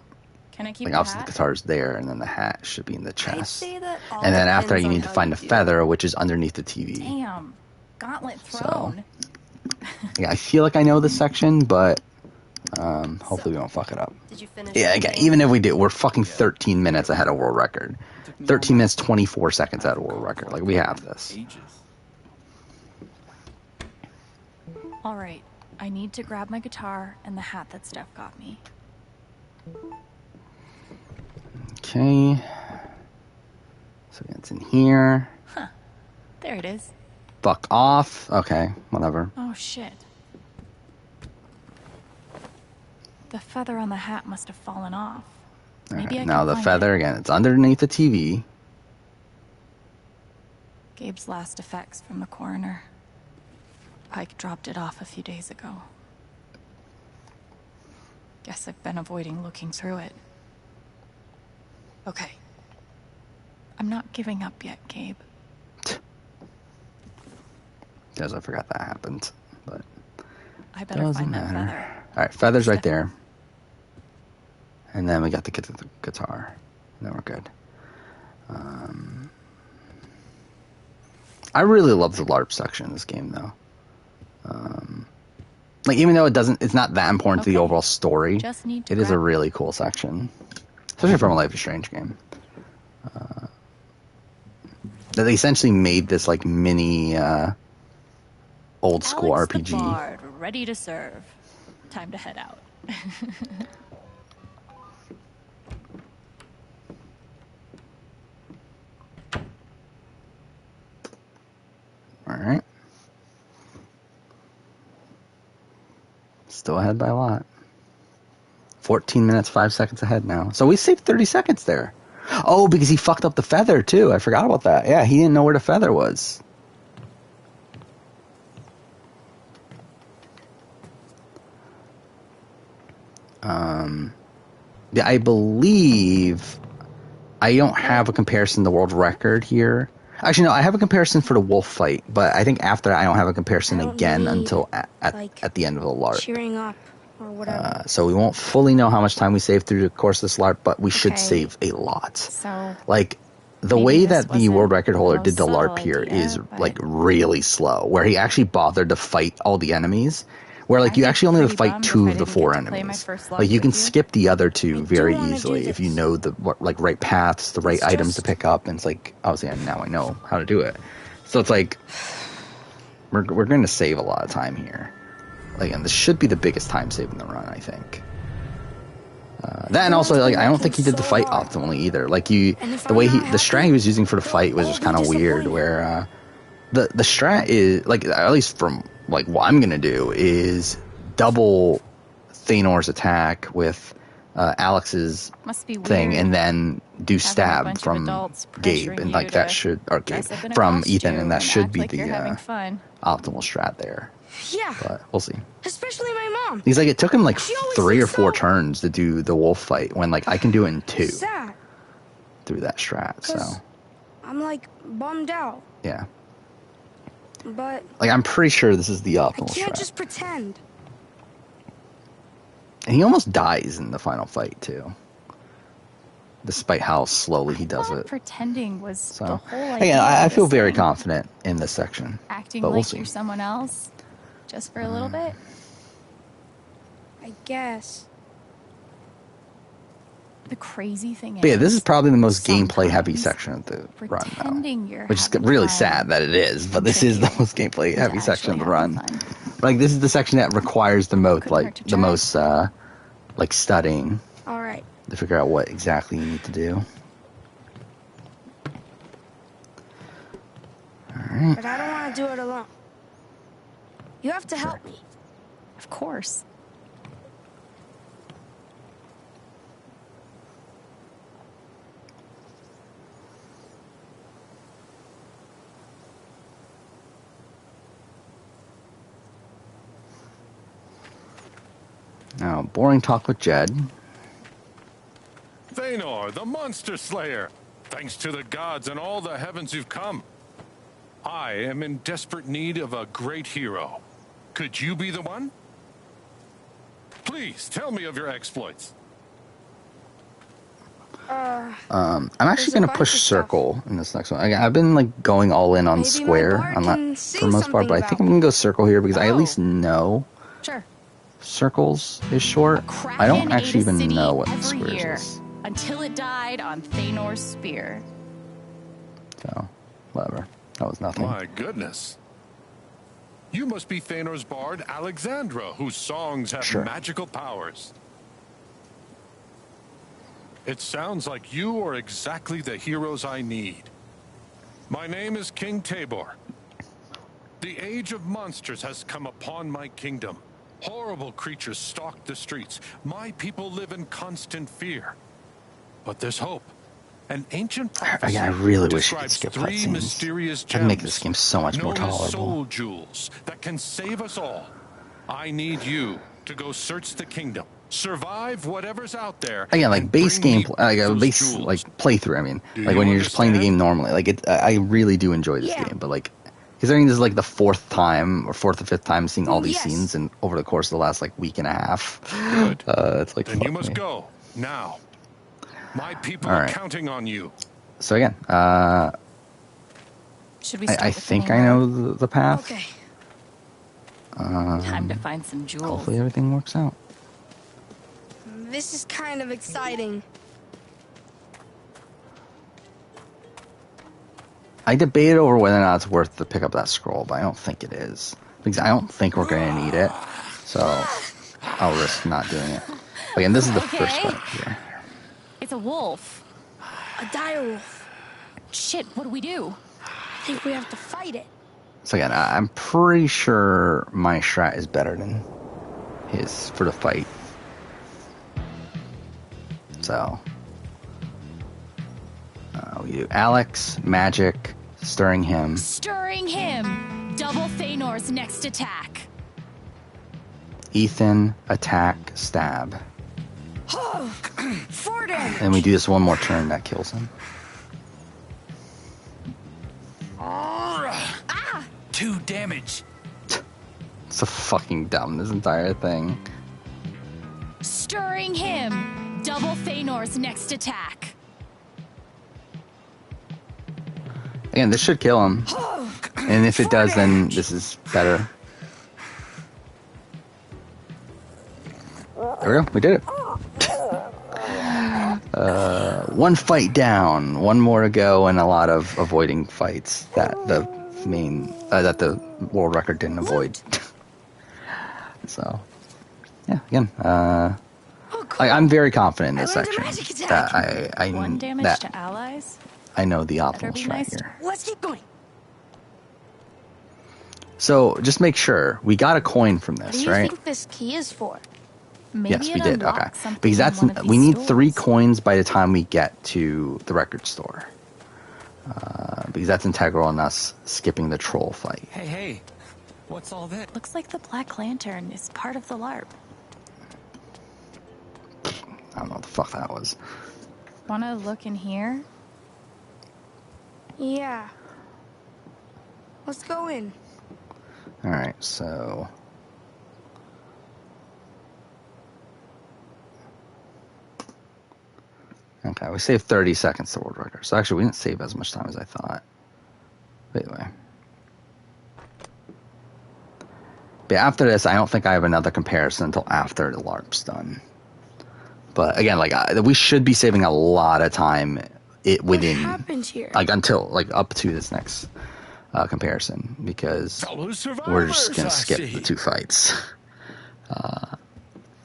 can I keep Like the obviously hat? the guitar's there, and then the hat should be in the I'd chest. say that all And then after depends you on need to how find you a do. feather, which is underneath the TV. Damn. Gauntlet thrown. Yeah, I feel like I know this section, but hopefully we won't fuck it up. Did you finish? Yeah, again, even if we do, we're fucking 13 minutes ahead of world record. 13 minutes, 24 seconds out of world record. Like, we have this. All right. I need to grab my guitar and the hat that Steph got me. Okay. So it's in here. Huh. There it is. Buck off. Okay, whatever. Oh, shit. The feather on the hat must have fallen off. Maybe Alright, I now can the find feather, it. again, it's underneath the TV. Gabe's last effects from the coroner. Pike dropped it off a few days ago. Guess I've been avoiding looking through it. Okay. I'm not giving up yet, Gabe. Because I forgot that happened. But I better doesn't find that matter. feather. Alright, feather's right there. And then we got the guitar. And then we're good. I really love the LARP section in this game, though. Like, even though it's not that important to the overall story, Just need to it is a grab- really cool section. Especially from a Life is Strange game. That they essentially made this, like, mini, old school Alex RPG. the Bard, ready to serve. Time to head out. Alright. Still ahead by a lot. 14 minutes, 5 seconds ahead now. So we saved 30 seconds there. Oh, because he fucked up the feather, too. I forgot about that. Yeah, he didn't know where the feather was. Yeah, I believe I don't have a comparison to world record here. Actually, no, I have a comparison for the wolf fight, but I think after I don't have a comparison I don't again need, until at the end of the LARP. Cheering up or whatever. So we won't fully know how much time we saved through the course of this LARP, but we should Okay. save a lot. So Like, the maybe way this that the wasn't world record holder the did the most LARP subtle here idea, is, but- like, really slow, where he actually bothered to fight all the enemies, where, like, you I'd be actually only have to pretty fight bummed 2 if I of the didn't 4 get to play my enemies. first Like, LARP you can with you. skip the other 2 very wanna do easily if you this. know the, like, right paths, the right It's items to just- pick up, and it's like, obviously, now I know how to do it. So it's like, we're going to save a lot of time here. Like, and this should be the biggest time save in the run, I think. That and also, like, I don't think he did the fight optimally either. Like, the way the strat he was using for the fight was just kind of weird. Where the strat is, like, at least from like what I'm gonna do is double Thanor's attack with Alex's Must be thing, weird and then do having a stab bunch of from adults Gabe, pressuring and you like that to should, or Gabe dress up in a from costume Ethan, and that and should act be like you're having the fun. optimal strat there. Yeah, But we'll see. especially my mom. He's like, it took him like She always 3 or thinks 4 so. turns to do the wolf fight, when like I can do it in 2 Sad, through that strat. So 'cause I'm like bummed out. yeah. But Like, I'm pretty sure this is the I optimal can't strat. just pretend. And he almost dies in the final fight, too. Despite how slowly he does it. Pretending was So, the whole idea. again, I of feel this very thing. confident in this section. Acting but we'll like see. you're someone else, just for a little bit. I guess. The crazy thing But yeah, this is is, probably the most gameplay-heavy section of the run, pretending you're which is having really fun sad that it is. But this is the most gameplay-heavy section of the run. Like, this is the section that requires the most, like studying All right. to figure out what exactly you need to do. All right. But I don't want to do it alone. You have to help me. Of course. Now, boring talk with Jed. Thanor, the monster slayer. Thanks to the gods and all the heavens you've come. I am in desperate need of a great hero. Could you be the one? Please, tell me of your exploits. I'm actually going to push circle in this next one. I've been like going all in on square for the most part, but I think I'm going to go circle here because I at least know circles is short. I don't actually even know what squares is. Until it died on Thanor's spear. So, whatever. That was nothing. My goodness. You must be Thanor's bard, Alexandra, whose songs have magical powers. It sounds like you are exactly the heroes I need. My name is King Tabor. The age of monsters has come upon my kingdom. Horrible creatures stalk the streets. My people live in constant fear. But there's hope. An ancient prophecy I really wish you could describes skip three cutscenes. mysterious That'd make gems this game so much more known as tolerable. soul jewels that can save us all. I need you to go search the kingdom, survive whatever's out there. Again, like base game, base like playthrough. I mean, like when you're just playing the game normally. Like I really do enjoy this game, but like considering this is like the fourth or fifth time seeing all these scenes, and over the course of the last like week and a half, it's like. Then you must go now. My people are counting on you. So again, Should we start I with think the I main know road? the path. Okay. Time to find some jewels. Hopefully everything works out. This is kind of exciting. I debated over whether or not it's worth to pick up that scroll, but I don't think it is. Because I don't think we're going to need it. So I'll risk not doing it. Again, this is the first fight here. It's a wolf. A dire wolf. Shit, what do we do? I think we have to fight it. So again, I'm pretty sure my strat is better than his for the fight. So we do Alex, magic, stirring him. Stirring him. Double Thanor's next attack. Ethan, attack, stab. For damage. And we do this one more turn that kills him. 2 damage. It's so fucking dumb, this entire thing. Stirring him. Double Thanor's next attack. Again, this should kill him. And if it does, then this is better. There we go, we did it. One fight down, one more to go, and a lot of avoiding fights that the world record didn't avoid. So, yeah, again, I'm very confident in this section that One damage to allies. I know the optimal strat here. Let's keep going. So just make sure we got a coin from What this, do you right? think this key is for? Maybe Yes, we it did. Okay, unlocks something because in one of we these need stores. 3 coins by the time we get to the record store, because that's integral in us skipping the troll fight. Hey, what's all that? Looks like the Black Lantern is part of the LARP. I don't know what the fuck that was. Wanna look in here? Yeah. Let's go in. So okay, we saved 30 seconds to world record. So actually, we didn't save as much time as I thought. But anyway. But after this, I don't think I have another comparison until after the LARP's done. But again, like we should be saving a lot of time within, what happened here? like until like up to this next comparison, because we're just gonna skip the 2 fights,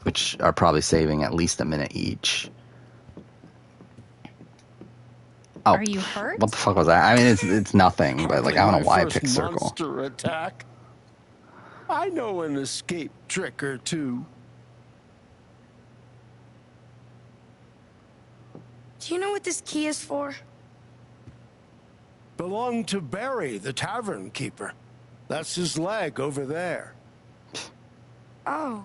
which are probably saving at least a minute each. Oh, are you hurt? What the fuck was that? I mean, it's nothing, but like I don't know why I picked circle. Monster attack. I know an escape trick or two. Do you know what this key is for? Belonged to Barry, the tavern keeper. That's his leg over there. Oh.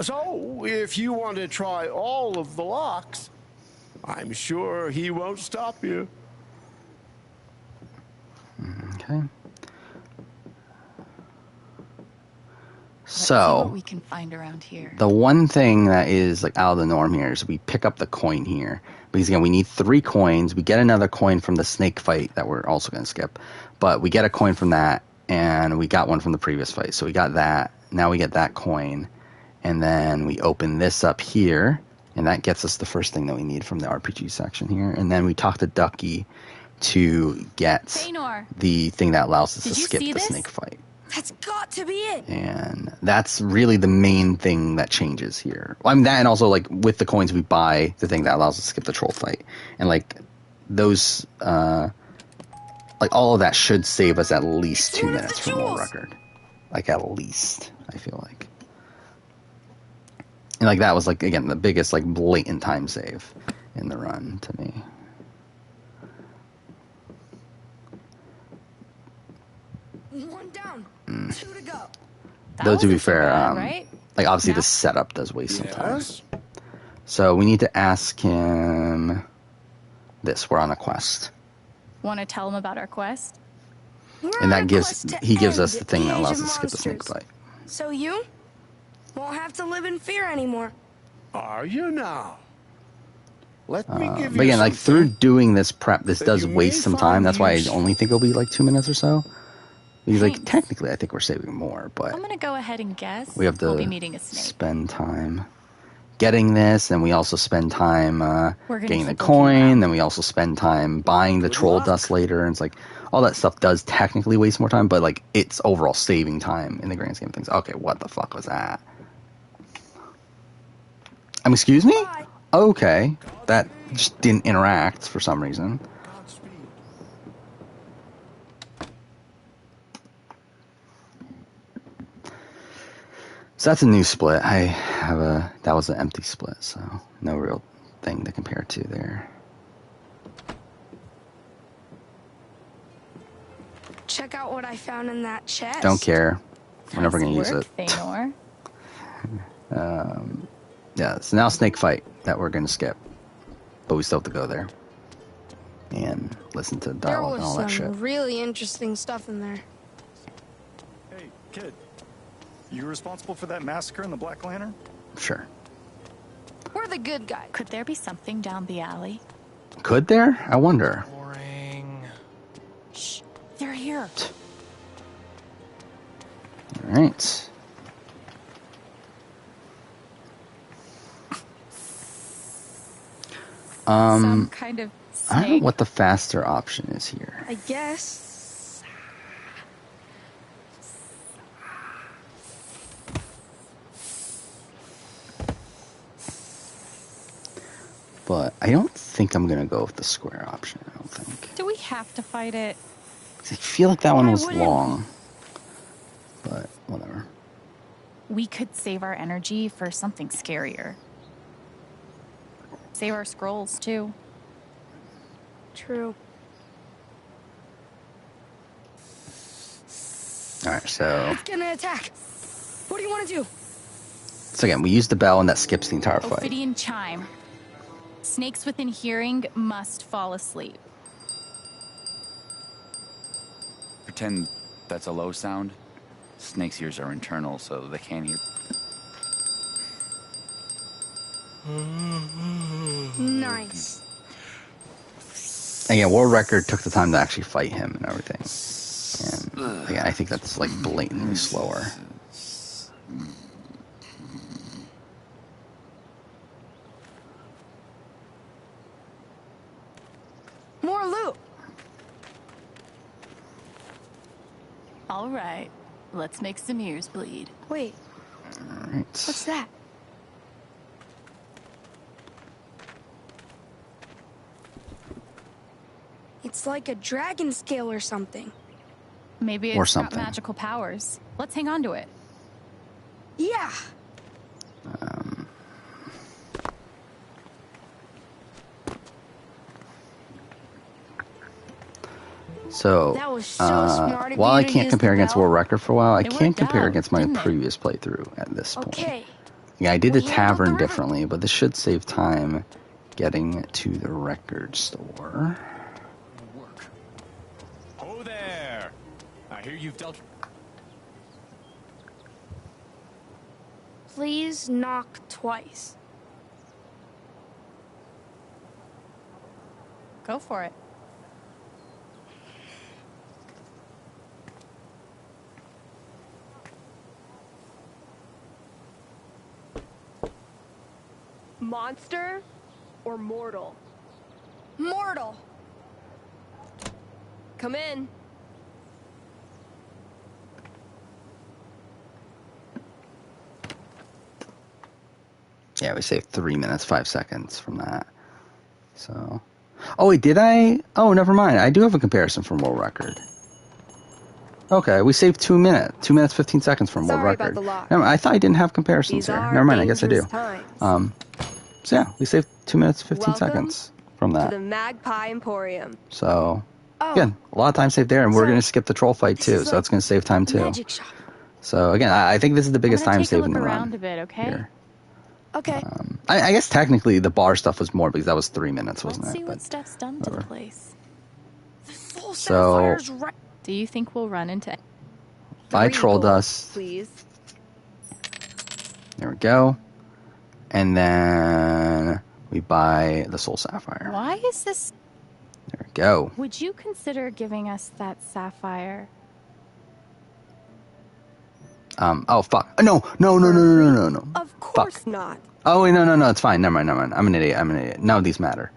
So, if you want to try all of the locks, I'm sure he won't stop you. Okay. Let's see So what we can find around here. the one thing that is like out of the norm here is we pick up the coin here. Because again, we need 3 coins. We get another coin from the snake fight that we're also going to skip. But we get a coin from that, and we got one from the previous fight. So we got that. Now we get that coin. And then we open this up here, and that gets us the first thing that we need from the RPG section here. And then we talk to Ducky to get Feanor, the thing that allows us to did you skip see the this? snake fight. That's got to be it. And that's really the main thing that changes here. Well, I mean, that, and also like with the coins we buy the thing that allows us to skip the troll fight. And like those, like all of that should save us at least 2 minutes from world record. Like at least, I feel like. And like that was like, again, the biggest like blatant time save in the run to me. One down, 2 to go. Though to be fair, bad, right? like obviously the setup does waste some time. So we need to ask him this. We're on a quest, Want to tell him about our quest? and that he gives us the thing that allows us to skip the snake fight. So you won't have to live in fear anymore. Are you now? Let me give But you again, like something through doing this prep, this that does you may waste some time. find That's why I useful. only think it'll be like 2 minutes or so. Because like technically, I think we're saving more, but I'm gonna go ahead and guess we have to we'll be meeting a snake. spend time getting this, and we also spend time getting the keep looking coin, then we also spend time buying the troll dust later, and it's like all that stuff does technically waste more time, but like it's overall saving time in the grand scheme of things. Okay, what the fuck was that? Excuse me? Okay, that just didn't interact for some reason. So that's a new split. I have that was an empty split, so no real thing to compare to there. Check out what I found in that chest. Don't care. We're never going to use it. Feanor. Yeah, so now snake fight that we're going to skip. But we still have to go there. And listen to There dialogue and all that was shit. some really interesting stuff in there. Hey, kid. You responsible for that massacre in the Black Lantern? Sure. We're the good guys. Could there be something down the alley? Could there? I wonder. Shh, they're here. Alright. Some kind of snake. I don't know what the faster option is here. I guess. But I don't think I'm going to go with the square option, I don't think. Do we have to fight it? I feel like that one Why was wouldn't long. But whatever. We could save our energy for something scarier. Save our scrolls, too. True. Alright, so... It's gonna attack. What do you want to do? So again, we use the bell and that skips the entire fight. Ophidian chime. Snakes within hearing must fall asleep. Pretend that's a low sound. Snake's ears are internal, so they can't hear. Nice. And yeah, world record took the time to actually fight him and everything. And again, I think that's like blatantly slower. More loot. All right, let's make some ears bleed. Wait, All right. what's that? It's like a dragon scale or something. Maybe Or it's got something. magical powers. Let's hang on to it. Yeah. So, That was so smart of while you I to can't use compare the against bell. world record for a while, I It can worked compare out, against my didn't it? previous playthrough at this point. Okay. Yeah, I did the We handled the tavern river- differently, but this should save time getting to the record store. Oh there! I hear you've dealt. Please knock twice. Go for it. Monster or mortal? Mortal. Come in. Yeah, we saved 3 minutes, 5 seconds from that. So, oh wait, did I? Oh, never mind. I do have a comparison from world record. Okay, we saved 2 minutes, 2 minutes 15 seconds from world Sorry about record. the lock. Never, I thought I didn't have comparisons These here. are Never mind. I guess I do. dangerous times. So yeah, we saved 2 minutes 15 Welcome seconds from to that. the Magpie Emporium. So Oh, again, a lot of time saved there, and we're So, gonna skip the troll fight this too, is so like that's gonna save time too. magic shop. So again, I think this is the biggest I'm gonna time take a saved in look the around run. a bit, okay? Here. Okay. I guess technically the bar stuff was more because that was 3 minutes, wasn't Let's it? see what Steph's done to the whatever. place. The full So- sapphire's right. Do you think we'll run into? Buy 3 troll gold, dust. please. There we go. And then we buy the soul sapphire. Why is this? There we go. Would you consider giving us that sapphire? Oh fuck. No. Of course not. Oh wait, no. It's fine. Never mind. I'm an idiot. None of these matter.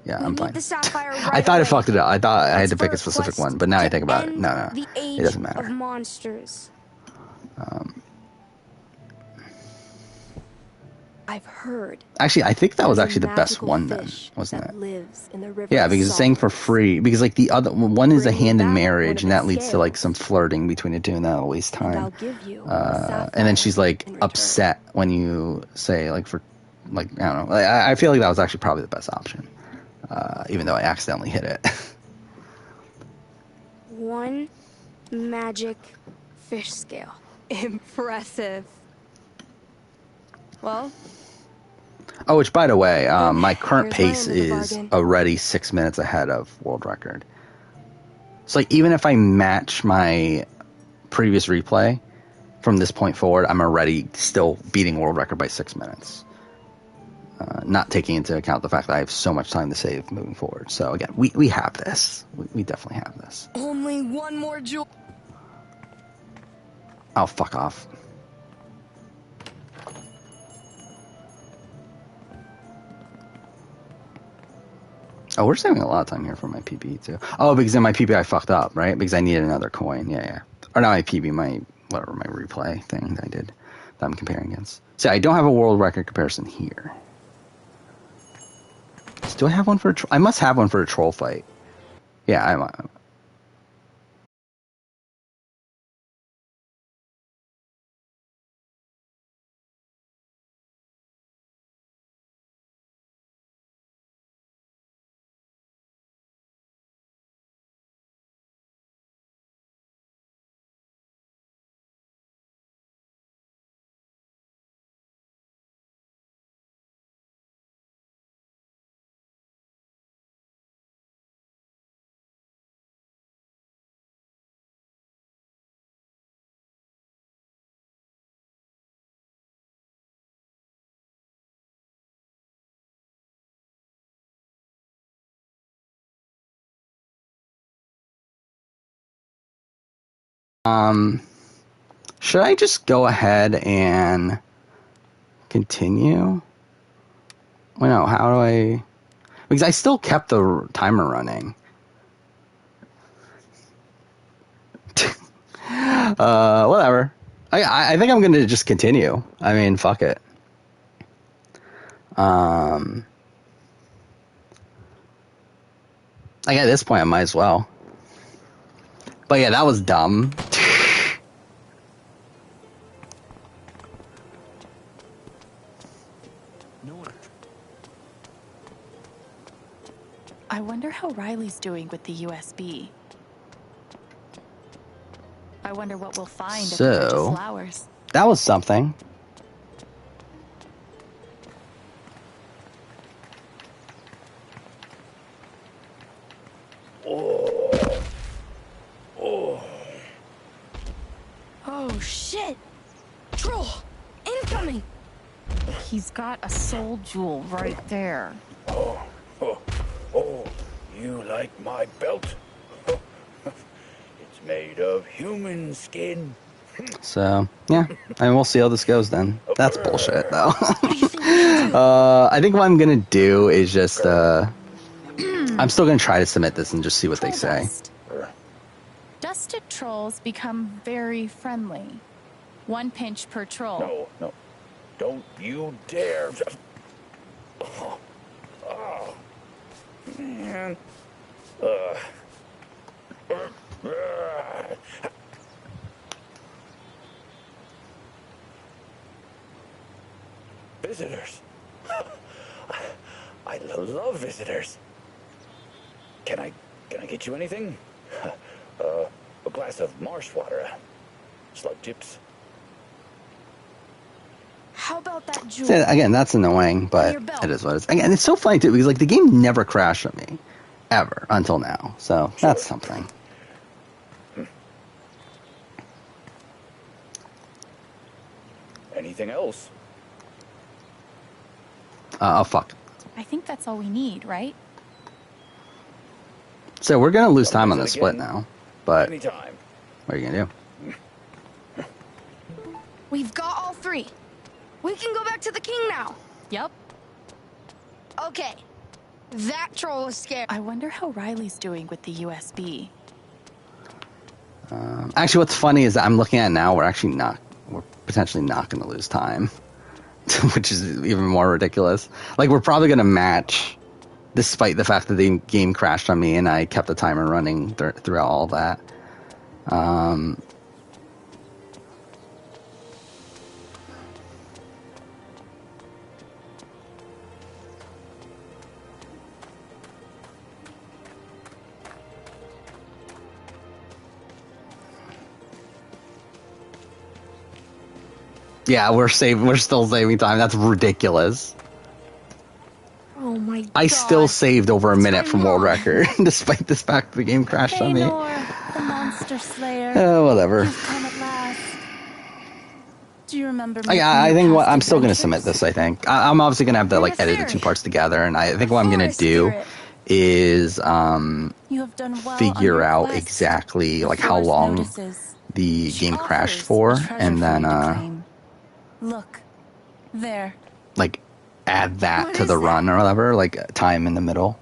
Yeah, We I'm need fine. the sapphire right I thought away. I fucked it up. I thought I had It's to pick for a specific quest one, but now I to think about it. end No. The age It doesn't matter. of monsters. I've heard. Actually, I think that was there's a actually the best magical one then, fish wasn't that it? lives in the river Yeah, of because it's saying for sorrows. free. Because like the other one is a Bring me hand in back marriage, and one of that the leads to like some scales. flirting between the two, and that'll waste And time. I'll give you a And then she's like sapphire in return. upset when you say like for like I don't know. I feel like that was actually probably the best option, even though I accidentally hit it. One magic fish scale. Impressive. Well, Oh, which by the way, my current here's pace my end of the is bargain. already 6 minutes ahead of world record. So like even if I match my previous replay from this point forward, I'm already still beating world record by 6 minutes. Not taking into account the fact that I have so much time to save moving forward. So again, we have this. We definitely have this. Only one more jewel. Oh, fuck off. Oh, we're saving a lot of time here for my PB too. Oh, because in my PB I fucked up, right? Because I needed another coin. Yeah. Or not my PB, my replay thing that I did that I'm comparing against. So I don't have a world record comparison here. So do I have one for I must have one for a troll fight. Yeah, Should I just go ahead and continue? Well, no, how do I... Because I still kept the timer running. Whatever. I think I'm going to just continue. I mean, fuck it. Like at this point, I might as well. But yeah, that was dumb. I wonder how Riley's doing with the USB. I wonder what we'll find at the Bridge of Flowers. That was something. Oh, shit! Troll! Incoming! He's got a soul jewel right there. Oh, you like my belt? It's made of human skin. So, yeah. I mean, we'll see how this goes then. That's bullshit, though. I think what I'm gonna do is just, I'm still gonna try to submit this and just see what they say. Dusted trolls become very friendly. 1 pinch per troll. No. Don't you dare. Man. Visitors. I love visitors. Can I get you anything? A glass of marsh water. Slug chips. How about that jewel? So, again, that's annoying, but it is what it is. Again, it's so funny, too, because, like, the game never crashed on me. Ever. Until now. So, that's something. Anything else? Oh, fuck. I think that's all we need, right? So, we're gonna lose time on this split now. But, Anytime. what are you gonna do? We've got all 3. We can go back to the king now. Yep. Okay. That troll was scared. I wonder how Riley's doing with the USB. Actually, what's funny is that I'm looking at it now, we're potentially not going to lose time. Which is even more ridiculous. Like, we're probably going to match, despite the fact that the game crashed on me and I kept the timer running throughout all that. Yeah, we're still saving time. That's ridiculous. Oh my god. I still saved over a minute from world record, despite this fact the game crashed on me. The monster slayer. Whatever. You've come at last. Do you remember me? I think I'm still going to submit this, I think. I'm obviously going to have to, like, edit the 2 parts together, and I think what I'm going to do is figure out exactly, like, how long the game crashed for, and then, look, there. Like, add that to the run or whatever, like, time in the middle.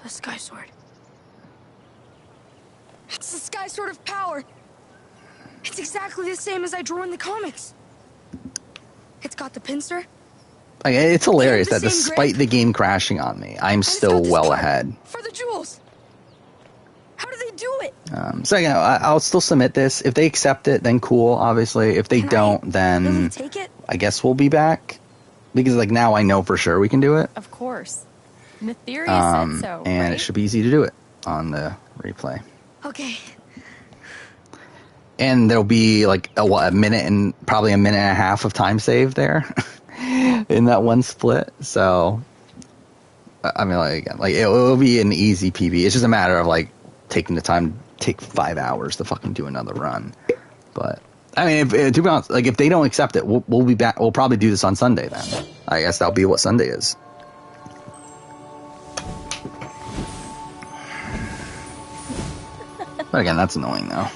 The Sky Sword. It's the Sky Sword of Power. It's exactly the same as I drew in the comics. It's got the pincer. Like, it's hilarious that despite the game crashing on me, I'm still well ahead. For the jewels. How do they do it? So, you know, I'll still submit this. If they accept it, then cool, obviously. If they don't, then really take it? I guess we'll be back. Because, like, now I know for sure we can do it. Of course. Netheria said so, and right? it should be easy to do it on the replay. Okay. And there'll be, like, a minute and probably a minute and a half of time saved there in that one split. So, I mean, like, again, like, it'll be an easy PB. It's just a matter of, like, taking the time, take 5 hours to fucking do another run. But I mean, to be honest, like if they don't accept it, we'll be back. We'll probably do this on Sunday then. I guess that'll be what Sunday is. But again, that's annoying though.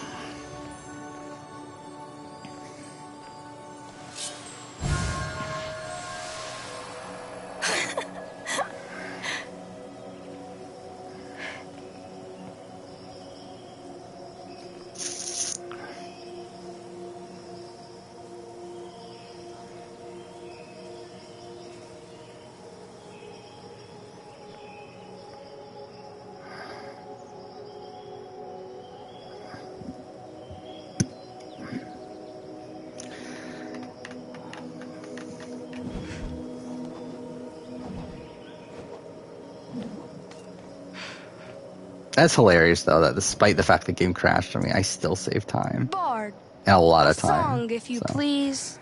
That's hilarious, though, that despite the fact the game crashed for me, I still saved time. Bard. And a lot of time. Song, if you please.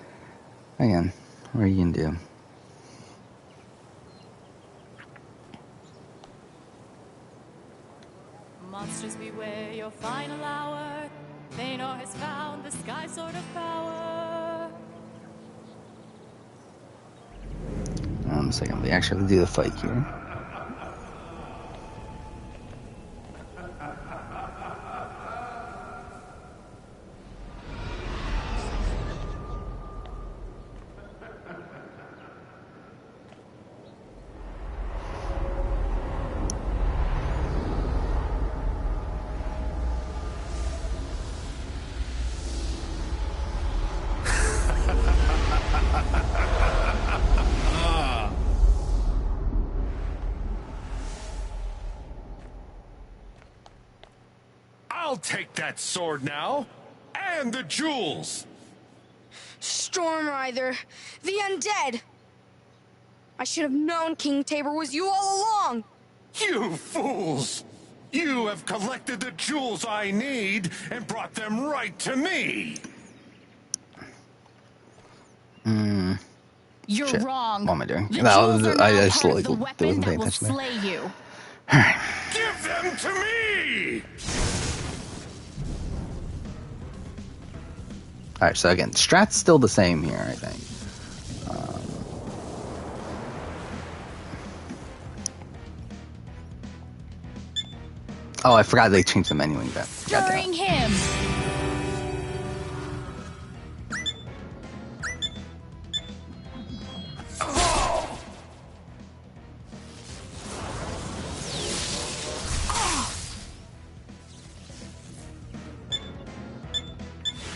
Again, what are you going to do? Monsters beware your final hour. Thanor has found the sky sword of power. One second, we actually have to do the fight here. I'll take that sword now, and the jewels. Stormwrither, the undead. I should have known King Tabor was you all along. You fools! You have collected the jewels I need and brought them right to me. You're Shit. wrong. What am I doing? The No, jewels are now I part slowly of the weapon wasn't that paying will attention there. slay you. Give them to me! Alright, so again, strat's still the same here, I think. Oh, I forgot they changed the menuing back. Stirring him.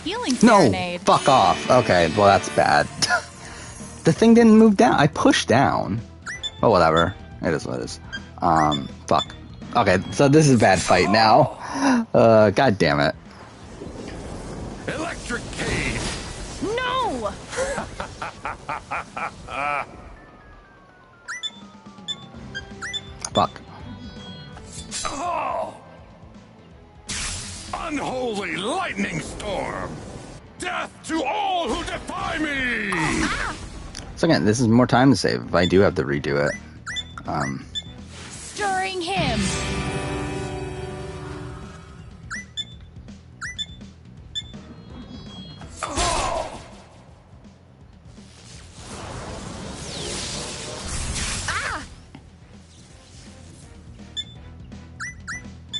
Healing No, serenade. fuck off. Okay, well that's bad. The thing didn't move down. I pushed down. Oh, whatever. It is what it is. Fuck. Okay, so this is a bad fight now. God damn it. Electric cave. No! Fuck. Oh! Unholy lightning storm! Death to all who defy me! So again, this is more time to save if I do have to redo it. Stirring him.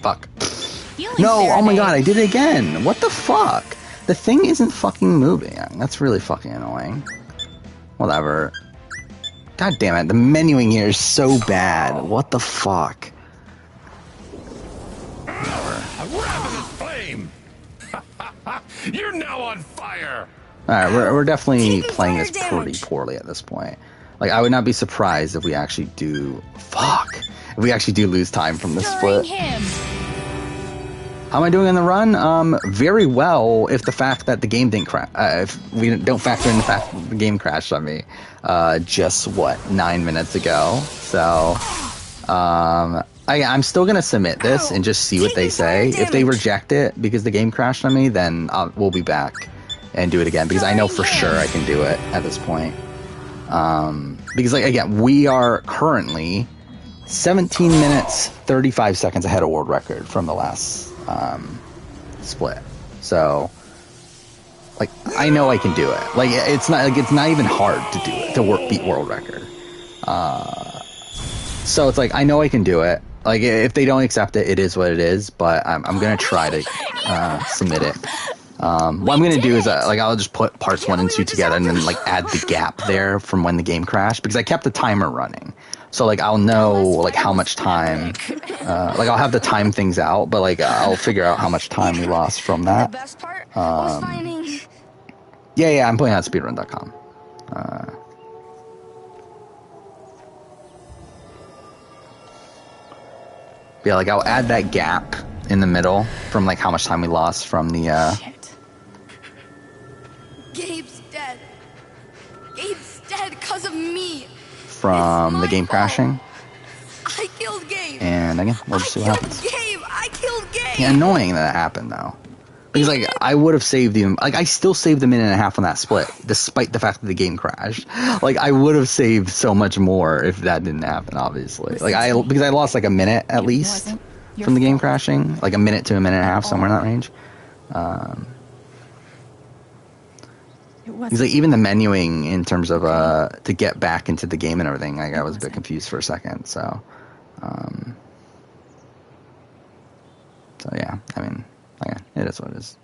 Fuck. Healing No, oh my serenade. god, I did it again. What the fuck? The thing isn't fucking moving. That's really fucking annoying. Whatever. God damn it, the menuing here is so bad. What the fuck? A ravenous flame! You're now on fire! Alright, we're definitely playing this pretty poorly at this point. Like, I would not be surprised if we actually do... Fuck! If we actually do lose time from this Stirring split. him. How am I doing in the run? Very well, if the fact that the game didn't crash... if we don't factor in the fact that the game crashed on me. Just, what, 9 minutes ago. So, I'm still going to submit this and just see what they say. If they reject it because the game crashed on me, then we'll be back and do it again. Because I know for sure I can do it at this point. Because, like, again, we are currently 17 minutes, 35 seconds ahead of world record from the last split. So, Like, I know I can do it. Like, it's not even hard to do it, to beat world record. So it's like, I know I can do it. Like, if they don't accept it, it is what it is, but I'm going to try to submit it. What I'm going to do is, like, I'll just put parts 1 and 2 together and then, like, add the gap there from when the game crashed, because I kept the timer running. So, like, I'll know, like, how much time, like, I'll have to time things out, but, like, I'll figure out how much time we lost from that. The best part was finding... Yeah, I'm playing on speedrun.com. Yeah, like, I'll add that gap in the middle from, like, how much time we lost from the, Shit. Gabe's dead. Gabe's dead because of me. from the game crashing. I killed Gabe. And again, we'll just see what happens. Gabe, I killed Gabe. Yeah, annoying that it happened, though. Because, like, I would have saved him. Like, I still saved a minute and a half on that split, despite the fact that the game crashed. Like, I would have saved so much more if that didn't happen, obviously. Like, because I lost, like, a minute, at least, from the game crashing. Like, a minute to a minute and a half, somewhere in that range. Because, like, even the menuing in terms of, to get back into the game and everything, like, I was a bit confused for a second, so... So, yeah, I mean... Okay, it is what it is.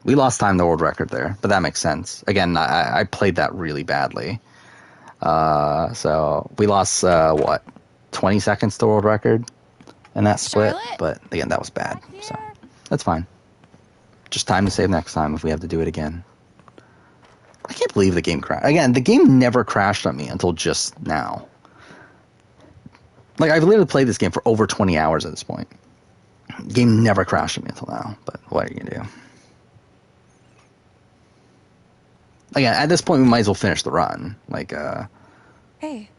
We lost time to world record there, but that makes sense. Again, I played that really badly. So we lost, 20 seconds to world record in that split? Charlotte? But again, that was bad. So that's fine. Just time to save next time if we have to do it again. I can't believe the game crashed. Again, the game never crashed on me until just now. Like, I've literally played this game for over 20 hours at this point. The game never crashed on me until now, but what are you going to do? Again, at this point, we might as well finish the run. Like, Hey.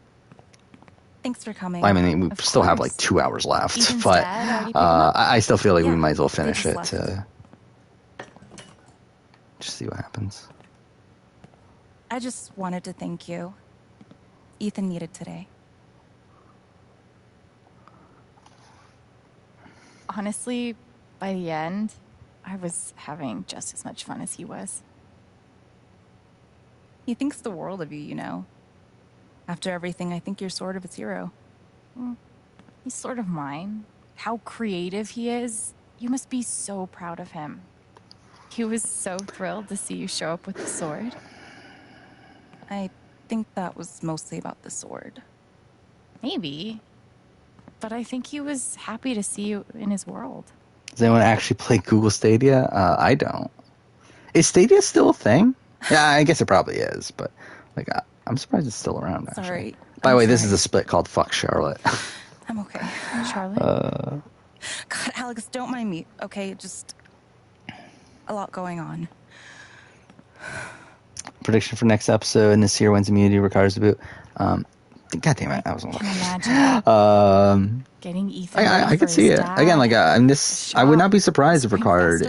Thanks for coming. I mean, we still have, like, 2 hours left, Ethan's but dad, I still feel like we Yeah, might as well they finish just it left. to just see what happens. I just wanted to thank you. Ethan needed today. Honestly, by the end, I was having just as much fun as he was. He thinks the world of you, you know. After everything, I think you're sort of his hero. He's sort of mine. How creative he is. You must be so proud of him. He was so thrilled to see you show up with the sword. I think that was mostly about the sword. Maybe. But I think he was happy to see you in his world. Does anyone actually play Google Stadia? I don't. Is Stadia still a thing? Yeah, I guess it probably is, but like I'm surprised it's still around, actually. Sorry. By the way, this is a split called Fuck Charlotte. I'm okay. Charlotte? God, Alex, don't mind me, okay? Just a lot going on. Prediction for next episode in this here when's immunity requires the boot. God damn it, I wasn't looking. Imagine getting Ethan. I could see it again. Like I'm this. I would not be surprised if Ricard.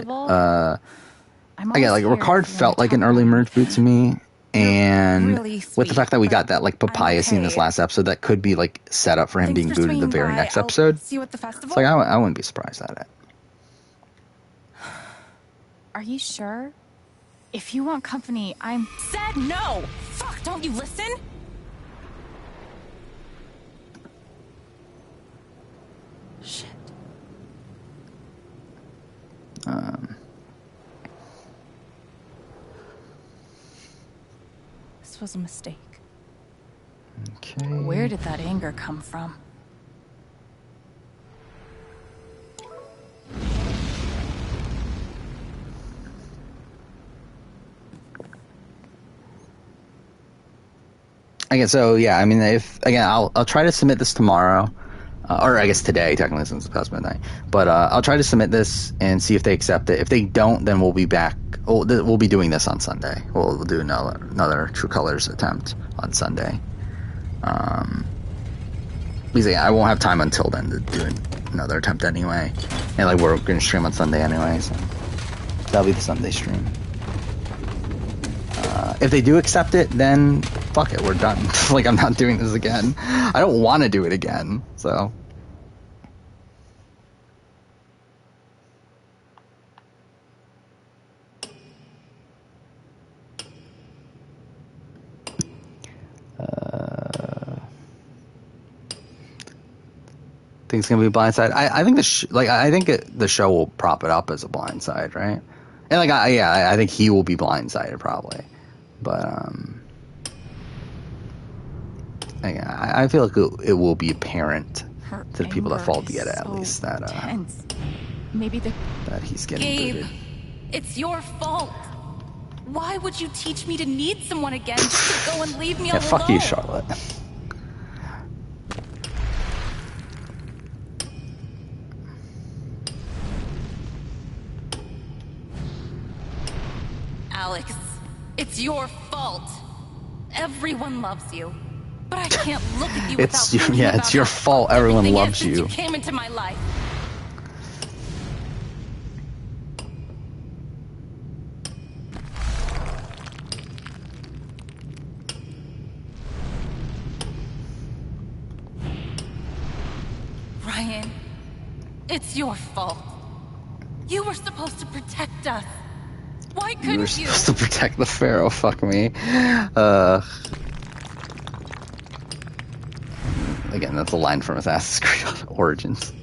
Again, like Ricard felt like an early merge boot to me, and really with the fact that we got that like papaya scene in this last episode, that could be like set up for him being booted the very next episode. See you at the festival. It's like I wouldn't be surprised at it. Are you sure? If you want company, I'm... Said no! Fuck, don't you listen? Shit. This was a mistake. Okay. Where did that anger come from? Again, so yeah, I mean, I'll try to submit this tomorrow, or I guess today, technically, since it's past midnight. But I'll try to submit this and see if they accept it. If they don't, then we'll be back. We'll be doing this on Sunday. We'll do another True Colors attempt on Sunday. Because I won't have time until then to do another attempt anyway, and like we're gonna stream on Sunday anyway, so that'll be the Sunday stream. If they do accept it, then fuck it, we're done. Like, I'm not doing this again. I don't want to do it again, so. think it's gonna be Blindside. I think I think the show will prop it up as a Blindside, right? And like, I think he will be blindsided probably, but I feel like it will be apparent to the people that follow Dieta at least that maybe that he's getting Gabe, booted. it's your fault. Why would you teach me to need someone again just to go and leave me all Yeah, fuck alone? you, Charlotte. Alex, it's your fault. Everyone loves you, but I can't look at you without thinking about it's your fault. Everyone everything loves since you. you came into my life. Ryan, it's your fault. You were supposed to protect us. Why couldn't You were supposed to protect the Pharaoh. Fuck me. Again, that's a line from Assassin's Creed Origins.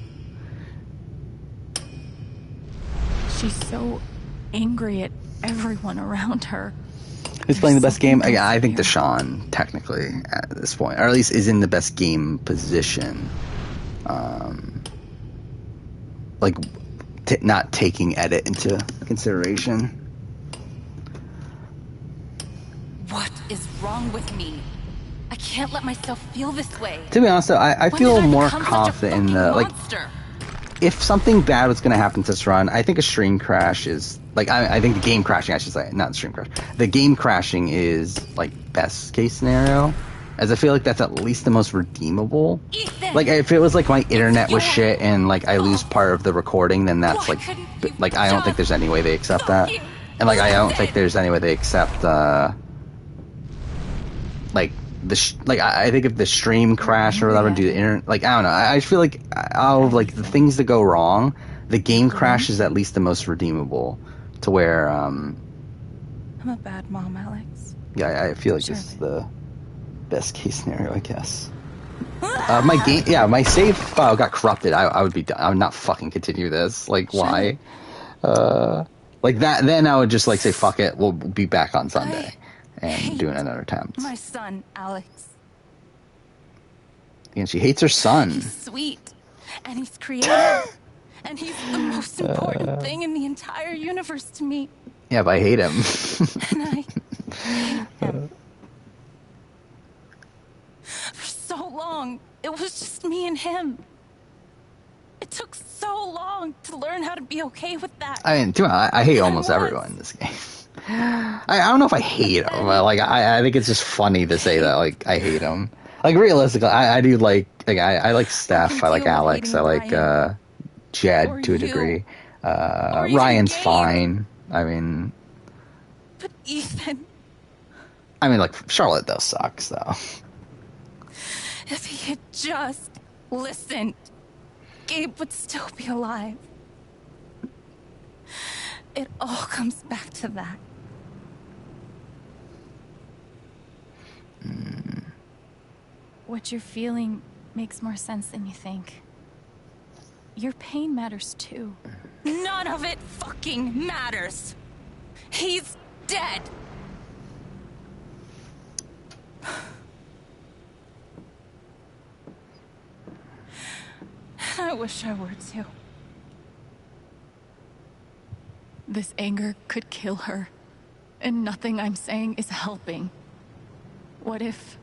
She's so angry at everyone around her. Who's playing the best game? I think Deshaun, technically, at this point. Or at least is in the best game position. Like, not taking edit into consideration. What is wrong with me? I can't let myself feel this way. To be honest, though, I When feel did I more become such a confident in the, like, monster? if something bad was going to happen to this run, I think a stream crash is, like, I think the game crashing, I should say, not the stream crash. The game crashing is, like, best case scenario, as I feel like that's at least the most redeemable. Like, if it was, like, my internet was shit and, like, I lose part of the recording, then that's, like, I don't think there's any way they accept that. And, like, I don't think there's any way they accept, like, I think if the stream crashed or whatever, do the internet, like, I don't know. I just feel like out of, like, the things that go wrong, the game crash is at least the most redeemable, to where, I'm a bad mom, Alex. yeah, I feel like this is the best case scenario, I guess. My save file got corrupted. I would be done. I would not fucking continue this. Like, why? Like that, then I would just, like, say, fuck it, we'll be back on Sunday and do another attempt. My son, Alex. And she hates her son. He's sweet, and he's creative, and he's the most important thing in the entire universe to me. Yeah, but I hate him. And I hate him. For so long, it was just me and him. It took so long to learn how to be okay with that. I mean, I hate almost everyone in this game. I don't know if I hate him, but, like, I think it's just funny to say that, like, I hate him. Like, realistically, I do like I like Steph, I like Alex, I like Jed to a degree. Ryan's fine. I mean, But Ethan, like, Charlotte though sucks though. if he had just listened, Gabe would still be alive. It all comes back to that. What you're feeling makes more sense than you think. Your pain matters too. None of it fucking matters. He's dead. I wish I were too. This anger could kill her, and nothing I'm saying is helping. What if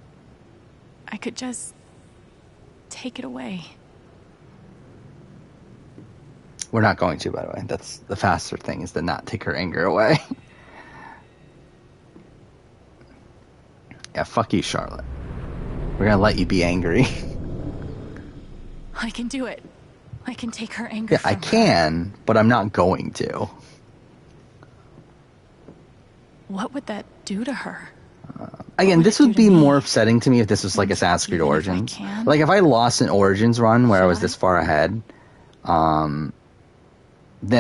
I could just take it away? We're not going to, by the way. That's the faster thing, is to not take her anger away. Yeah, fuck you, Charlotte. We're gonna let you be angry. I can do it. I can take her anger Yeah, from I her. can, but I'm not going to. What would that do to her? Again, this would be more upsetting to me if this was like Assassin's Creed Origins. Like, if I lost an Origins run where I was this far ahead, then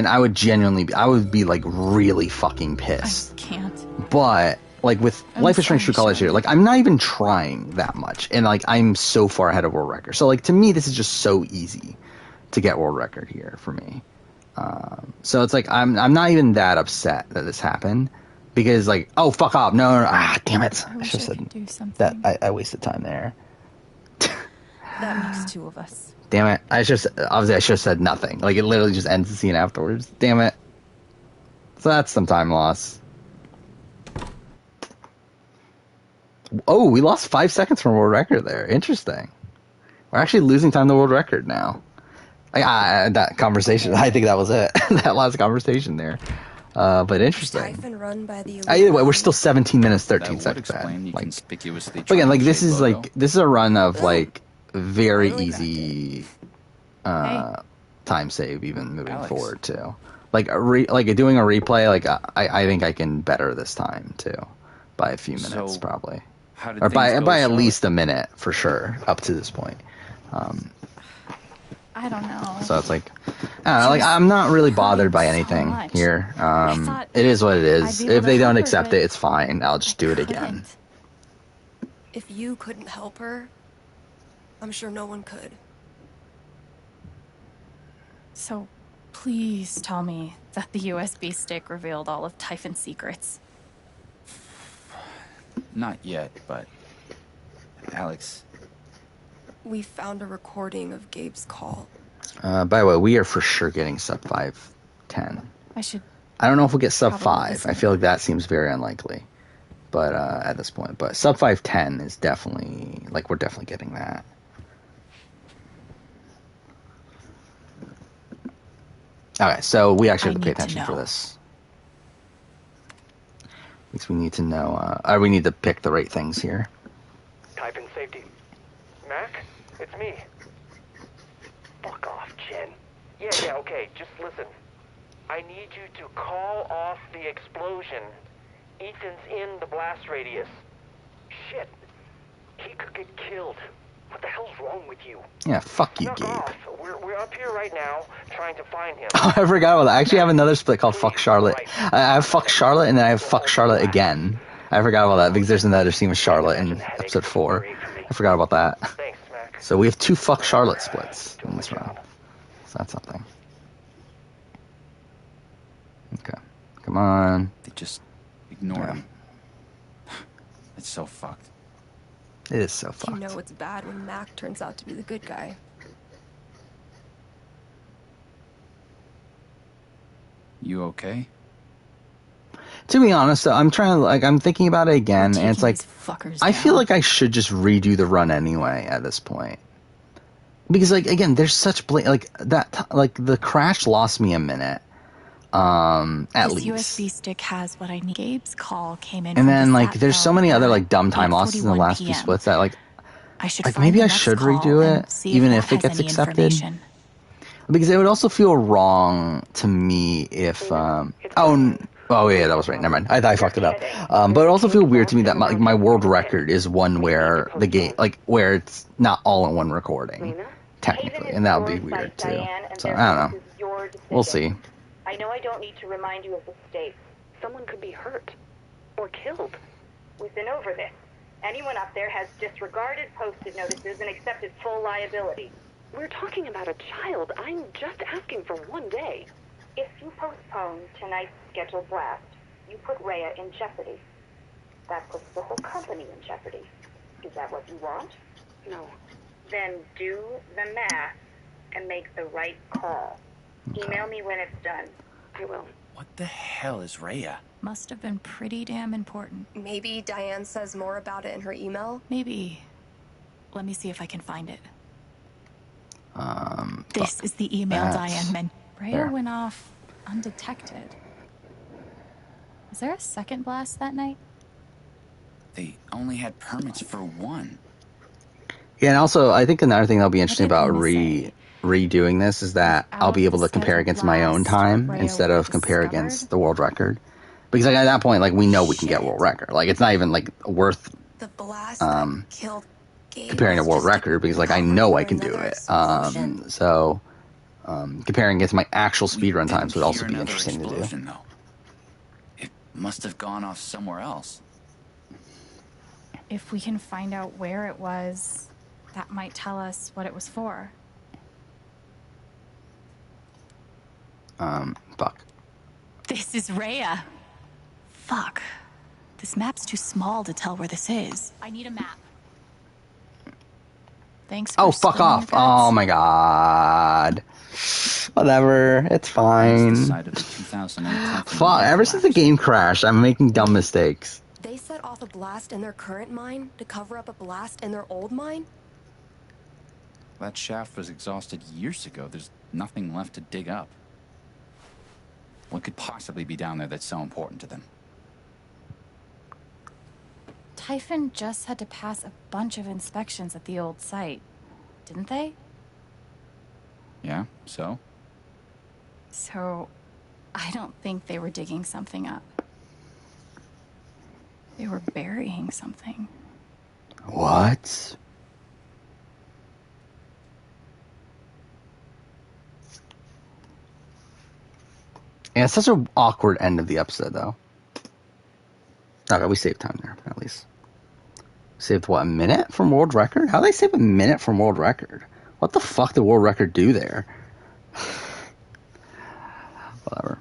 I would genuinely be, like, really fucking pissed. Can't. But like with Life is Strange True Colors here, like I'm not even trying that much, and like I'm so far ahead of world record. So like to me, this is just so easy to get world record here for me. So it's like I'm not even that upset that this happened, because like, oh fuck off, no, damn it, I should have said that. I wasted time there. That makes two of us. Damn it, I should have said nothing. Like it literally just ends the scene afterwards. Damn it. So that's some time loss. Oh, we lost 5 seconds from world record there. Interesting. We're actually losing time to world record now. That conversation, I think that was it. That last conversation there. But interesting. Either way, we're still 17 minutes, 13 seconds ahead. Like, but again, like this is like a run of like very easy time save even moving forward too. Like doing a replay, like I think I can better this time too by a few minutes probably, or by at least a minute for sure up to this point. I don't know. So it's like, I don't know, like I'm not really bothered by anything here. It is what it is. If they don't accept it, it's fine. I'll just do it again. If you couldn't help her, I'm sure no one could. So, please tell me that the USB stick revealed all of Typhon's secrets. Not yet, but Alex. We found a recording of Gabe's call. By the way, we are for sure getting sub 510. I don't know if we'll get sub 5. I feel like that seems very unlikely. But at this point, but sub 510 is definitely, like, we're definitely getting that. Okay, so we actually have to pay attention for this. At least we need to know, we need to pick the right things here. Type in safety. Mac, it's me. Fuck off, Jen. Yeah, okay, just listen. I need you to call off the explosion. Ethan's in the blast radius. Shit. He could get killed. What the hell's wrong with you? Yeah, fuck you, Gabe. We're up here right now trying to find him. Oh, I forgot about that. I actually have another split called Fuck Charlotte. I have Fuck Charlotte and then I have Fuck Charlotte again. I forgot about that because there's another scene with Charlotte in episode 4. I forgot about that. So we have 2 Fuck Charlotte splits in this round. So that's something. Okay. Come on. They just ignored him. It's so fucked. It is so fucked. You know it's bad when Mac turns out to be the good guy. You okay? To be honest, though, I'm trying to, like, I'm thinking about it again, and it's like, I feel like I should just redo the run anyway at this point. Because, like, again, there's such like the crash lost me a minute, at least. This USB stick has what I need. Gabe's call came in. And then, like, there's so many other, like, dumb time losses in the last few splits that, like maybe I should redo it, even if it gets accepted. Because it would also feel wrong to me if, oh yeah, that was right. Never mind. I fucked it up. But it also feels weird to me that my world record is one where the game, like, where it's not all in one recording, technically, and that would be weird too. So I don't know. We'll see. I know I don't need to remind you of the stakes. Someone could be hurt or killed. We've been over this. Anyone up there has disregarded posted notices and accepted full liability. We're talking about a child. I'm just asking for one day. If you postpone tonight's scheduled blast, you put Rhea in jeopardy. That puts the whole company in jeopardy. Is that what you want? No. Then do the math and make the right call. Okay. Email me when it's done. I will. What the hell is Rhea? Must have been pretty damn important. Maybe Diane says more about it in her email? Maybe. Let me see if I can find it. This is the email Diane meant. Rhea went off undetected. Was there a second blast that night? They only had permits for one. Yeah, and also, I think another thing that'll be interesting about redoing this is that I'll be able to compare against my own time instead of compare against the world record. Because like, at that point, like, we know we can get world record. Like, it's not even like worth comparing a world record because like I know I can do it. So comparing against my actual speedrun times would also be interesting to do. Though. It must have gone off somewhere else. if we can find out where it was, that might tell us what it was for. Fuck. This is Rhea. Fuck. This map's too small to tell where this is. I need a map. Thanks for Oh, fuck spilling off. your guts. Oh my god. Whatever. It's fine. Fuck. Ever since the game crashed, I'm making dumb mistakes. They set off a blast in their current mine to cover up a blast in their old mine? That shaft was exhausted years ago. There's nothing left to dig up. What could possibly be down there that's so important to them? Typhon just had to pass a bunch of inspections at the old site, didn't they? Yeah, so? So, I don't think they were digging something up. They were burying something. What? Yeah, it's such an awkward end of the episode, though. Okay, we saved time there, at least. Saved, what, a minute from world record? How did they save a minute from world record? What the fuck did world record do there? Whatever.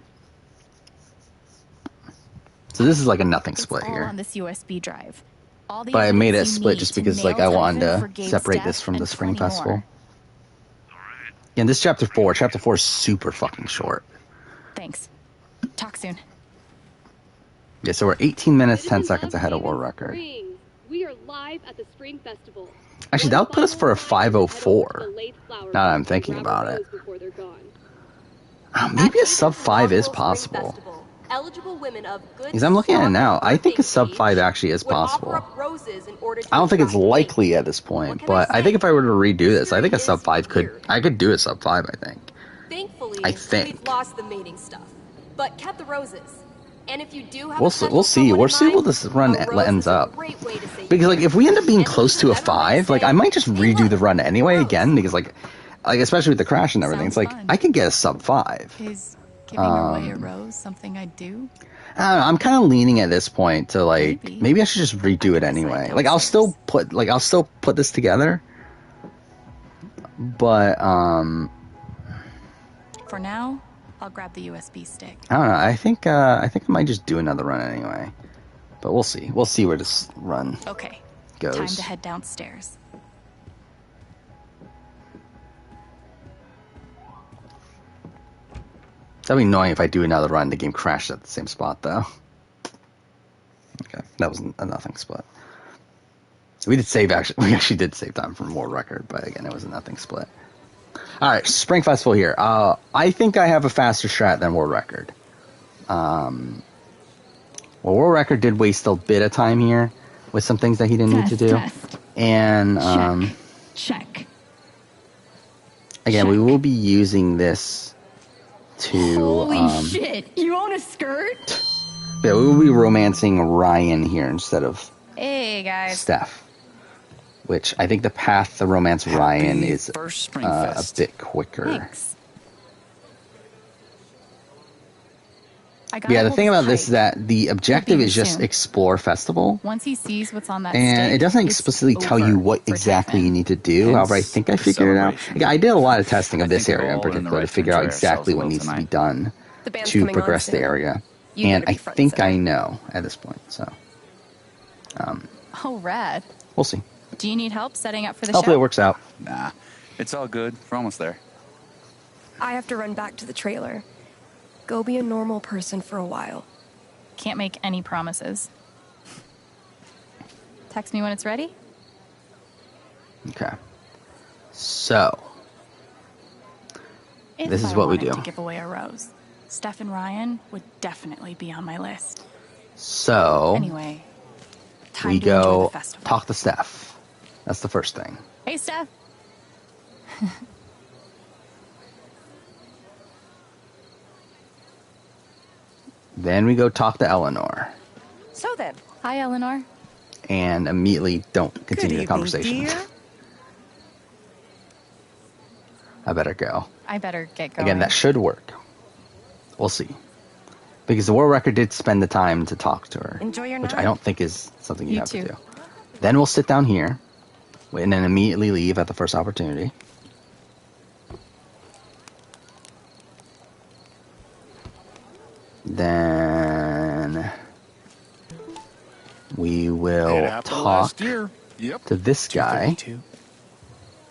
So this is like a nothing split all here. on this USB drive. All the But I made it evidence you split need just to because, like, nail I wanted Typhon to for Gabe's separate death this from the and Spring plenty Festival. more. Yeah, and this chapter 4. Chapter 4 is super fucking short. Thanks. Talk soon. Yeah, so we're 18 minutes, 10 seconds ahead of world record. We are live at the Spring Festival. Actually, that would put us for a 5:04. Now that I'm thinking about it. Maybe a sub 5 is possible. Eligible women of good Because I'm looking at it now, I think a sub 5 actually is possible. I don't think it's likely at this point, but I think if I were to redo this, I think a sub 5 I could do a sub 5, I think. Thankfully, we've lost the mating stuff, but kept the roses. And if you do have We'll see. We'll see what this run ends up. Because, like, if we end up being close to a 5, like, I might just redo the run anyway again, because, like especially with the crash and everything, it's like, I could get a sub 5. Is giving away a rose something I'd do? I don't know, I'm kind of leaning at this point to, like, maybe I should just redo it anyway. Like, I'll still put this together, but, For now, I'll grab the USB stick. I don't know. I think I might just do another run anyway. But we'll see. We'll see where this run Okay. goes. Time to head downstairs. That'd be annoying if I do another run, the game crashed at the same spot, though. Okay, that was a nothing split. We actually did save time from world record, but again, it was a nothing split. All right, Spring Festival here. I think I have a faster strat than world record. Well, world record did waste a bit of time here with some things that he didn't need to do. And check. Again, we will be using this to. Holy shit! You own a skirt? Yeah, we will be romancing Ryan here instead of Hey guys. Steph. Which I think the path to romance Ryan is a bit quicker. Thanks. Yeah, the thing about this is that the objective is just explore festival. Once he sees what's on that And stick, it doesn't explicitly tell you what exactly you need to do. However, I think I figured it out. I did a lot of testing of this area in particular to figure out exactly what needs to be done to progress the area. And I think I know at this point. So, Oh, rad. we'll see. Do you need help setting up for the Hopefully show? it works out. Nah, it's all good. We're almost there. I have to run back to the trailer. Go be a normal person for a while. Can't make any promises. Text me when it's ready. Okay. So, If this is I what we wanted do. to give away a rose, Steph and Ryan would definitely be on my list. So, Anyway, time we to enjoy go the festival. talk to Steph. That's the first thing. Hey, Steph. Then we go talk to Eleanor. So then, hi, Eleanor. And immediately don't continue the conversation. I better go. I better get going. Again, that should work. We'll see. Because the world record did spend the time to talk to her. Enjoy your which night. I don't think is something you have too. to do. Then we'll sit down here, and then immediately leave at the first opportunity. Then we will talk to this guy,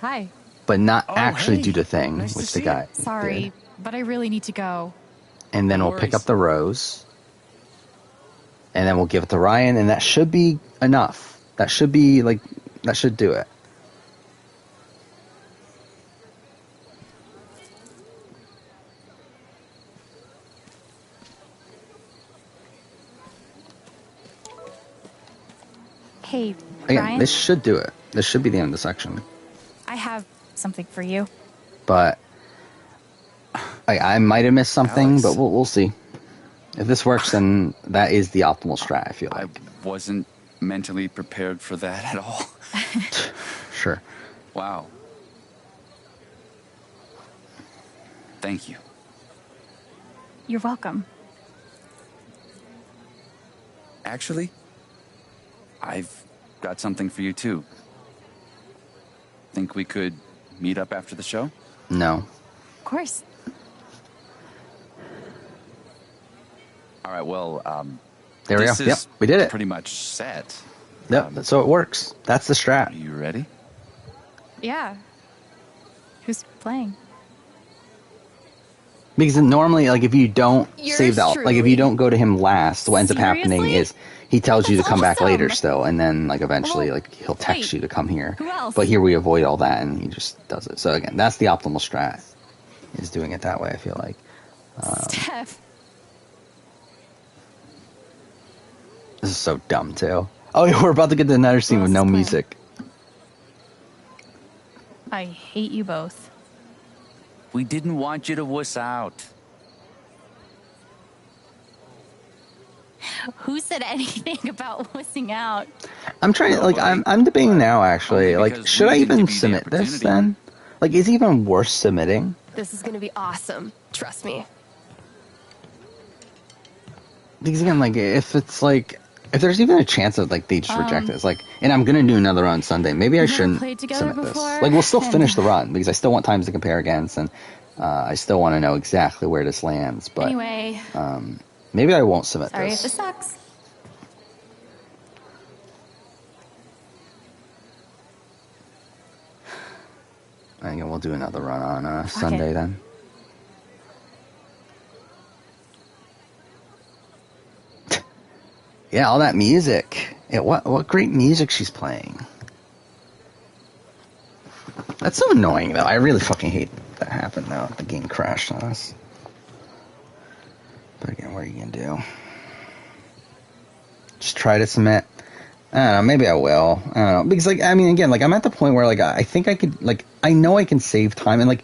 Hi. but not actually do the thing with the guy. Sorry, did. but I really need to go. And then we'll pick up the rose, and then we'll give it to Ryan, and that should be enough. That should be that should do it. Hey, Again, Ryan, this should do it. This should be the end of the section. I have something for you. But I might have missed something, but we'll see. If this works, then that is the optimal strat, I feel like. I wasn't mentally prepared for that at all. Sure. Wow. Thank you. You're welcome. Actually, I've got something for you too. Think we could meet up after the show? No. Of course. All right, well, there we go. this Yep, is we did it. pretty much set. Yep, so it works. That's the strat. Are you ready? Yeah. Who's playing? Because normally, like, if you don't Yours save that, like, if you don't go to him last, what ends up happening Seriously? is he tells you to come back awesome. later still, and then, like, eventually, like, he'll text wait, you to come here. who else? But here we avoid all that, and he just does it. So, again, that's the optimal strat, is doing it that way, I feel like. Steph. This is so dumb, too. Oh, yeah, we're about to get to another scene with no music. I hate you both. We didn't want you to wuss out. Who said anything about wussing out? I'm trying, like, I'm debating now, actually. Like, should I even submit this, then? Like, is it even worth submitting? This is gonna be awesome. Trust me. Because, again, like, if it's, like... If there's even a chance that, like, they just reject this, like, and I'm gonna do another run Sunday, maybe I shouldn't played together submit this. before, Like, we'll still and- finish the run, because I still want times to compare against, and I still want to know exactly where this lands, but... Anyway. Maybe I won't submit Sorry this. if this sucks. I think we'll do another run on Sunday, then. Yeah, all that music. Yeah, what great music she's playing. That's so annoying, though. I really fucking hate that happened, though. The game crashed on us. But again, what are you gonna do? Just try to submit. I don't know, maybe I will. I don't know. Because, like, I mean, again, like, I'm at the point where, like, I think I could, like, I know I can save time. And, like,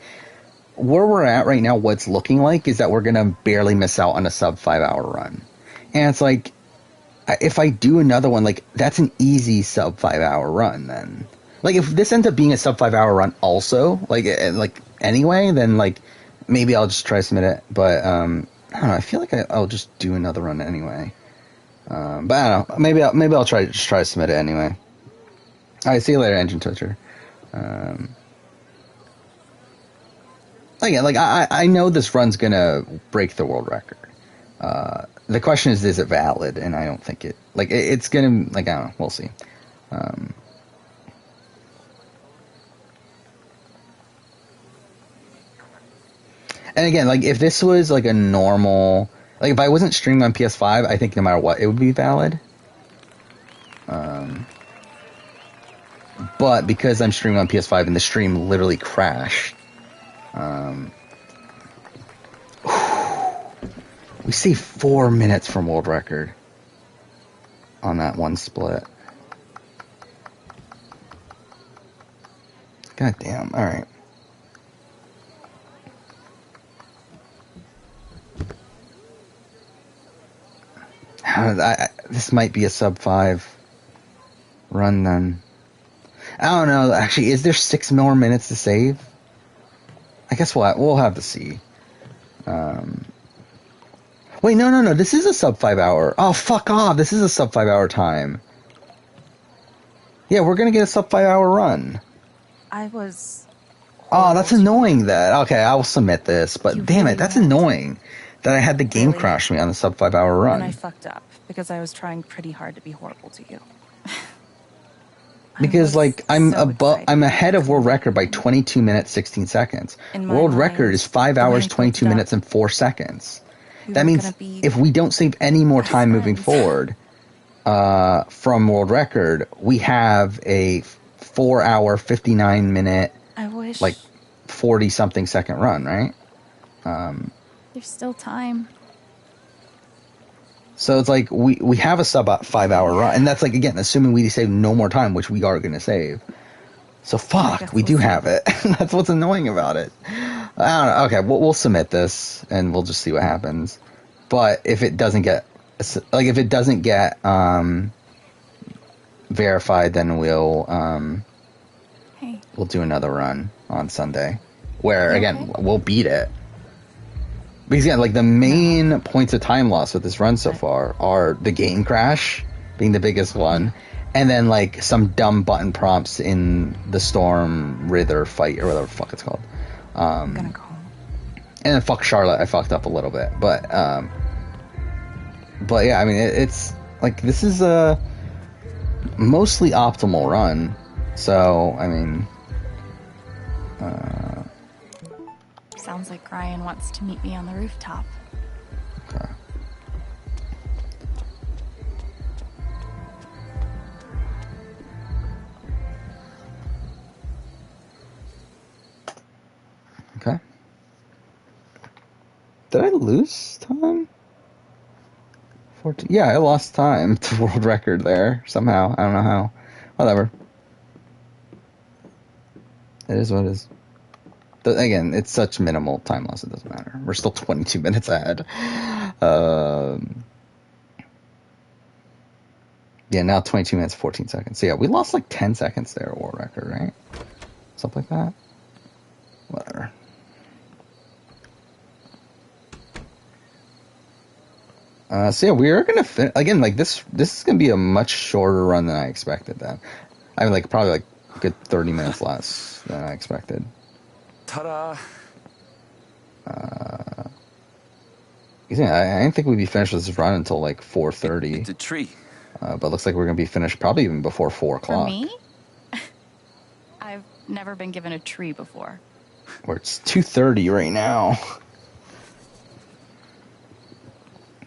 where we're at right now, what's looking like is that we're gonna barely miss out on a sub 5 hour run. And it's like, if I do another one, like, that's an easy sub 5 hour run then. Like, if this ends up being a sub 5 hour run also, like anyway, then, like, maybe I'll just try to submit it. But, I don't know, I feel like I'll just do another run anyway. But I don't know, maybe I'll try to submit it anyway. Alright, see you later, Engine Twitcher. Again, like, I know this run's gonna break the world record. The question is it valid? And I don't think it, like, it's gonna, like, I don't know, we'll see. And again, like, if this was, like, a normal, like, if I wasn't streaming on PS5, I think no matter what, it would be valid. But because I'm streaming on PS5 and the stream literally crashed, we see 4 minutes from world record on that one split. God damn, alright. This might be a sub 5 run then. I don't know, actually, is there 6 more minutes to save? I guess we'll have to see. Wait, no, this is a sub 5 hour. Oh, fuck off, this is a sub 5 hour time. Yeah, we're gonna get a sub 5 hour run. I was. Oh, that's annoying. That okay, I will submit this, but damn it, that's annoying. That I had the game crash me on the sub 5 hour run. And I fucked up because I was trying pretty hard to be horrible to you. Because like I'm ahead of world record by 22 minutes 16 seconds. World record is 5 hours 22 minutes and 4 seconds. That means if we don't save any more time moving forward from world record, we have a 4 hour 59 minute like 40 something second run, right? There's still time. So it's like we have a sub 5 hour run, and that's like again assuming we save no more time, which we are going to save. So fuck, we do have it. That's what's annoying about it. I don't know. Okay, we'll submit this and we'll just see what happens. But if it doesn't get verified, then we'll do another run on Sunday, where again we'll beat it. Because yeah, like the main points of time loss with this run so far are the game crash being the biggest one, and then like some dumb button prompts in the Stormwrither fight or whatever the fuck it's called. I'm gonna go home. And then fuck Charlotte, I fucked up a little bit, but yeah, I mean it's like this is a mostly optimal run, so I mean. Sounds like Ryan wants to meet me on the rooftop. Okay. Okay. Did I lose time? 14. Yeah, I lost time to world record there somehow. I don't know how. Whatever. It is what it is. But again, it's such minimal time loss, it doesn't matter. We're still 22 minutes ahead. Yeah, now 22 minutes, 14 seconds. So yeah, we lost like 10 seconds there, world record, right? Something like that. Whatever. So yeah, we are gonna again. Like this is gonna be a much shorter run than I expected. Then, I mean, like probably like a good 30 minutes less than I expected. Ta-da! Yeah, I didn't think we'd be finished with this run until like 4:30. It's a tree. But it looks like we're gonna be finished probably even before 4 o'clock. For me? I've never been given a tree before. Where it's 2:30 right now.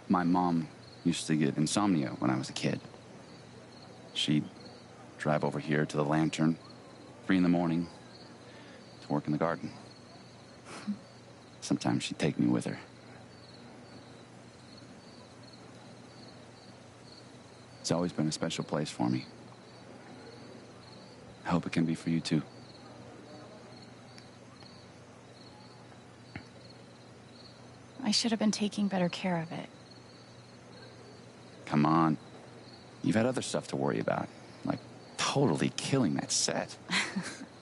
My mom used to get insomnia when I was a kid. She'd drive over here to the Lantern, 3 a.m, to work in the garden. Sometimes she'd take me with her. It's always been a special place for me. I hope it can be for you too. I should have been taking better care of it. Come on. You've had other stuff to worry about, like totally killing that set.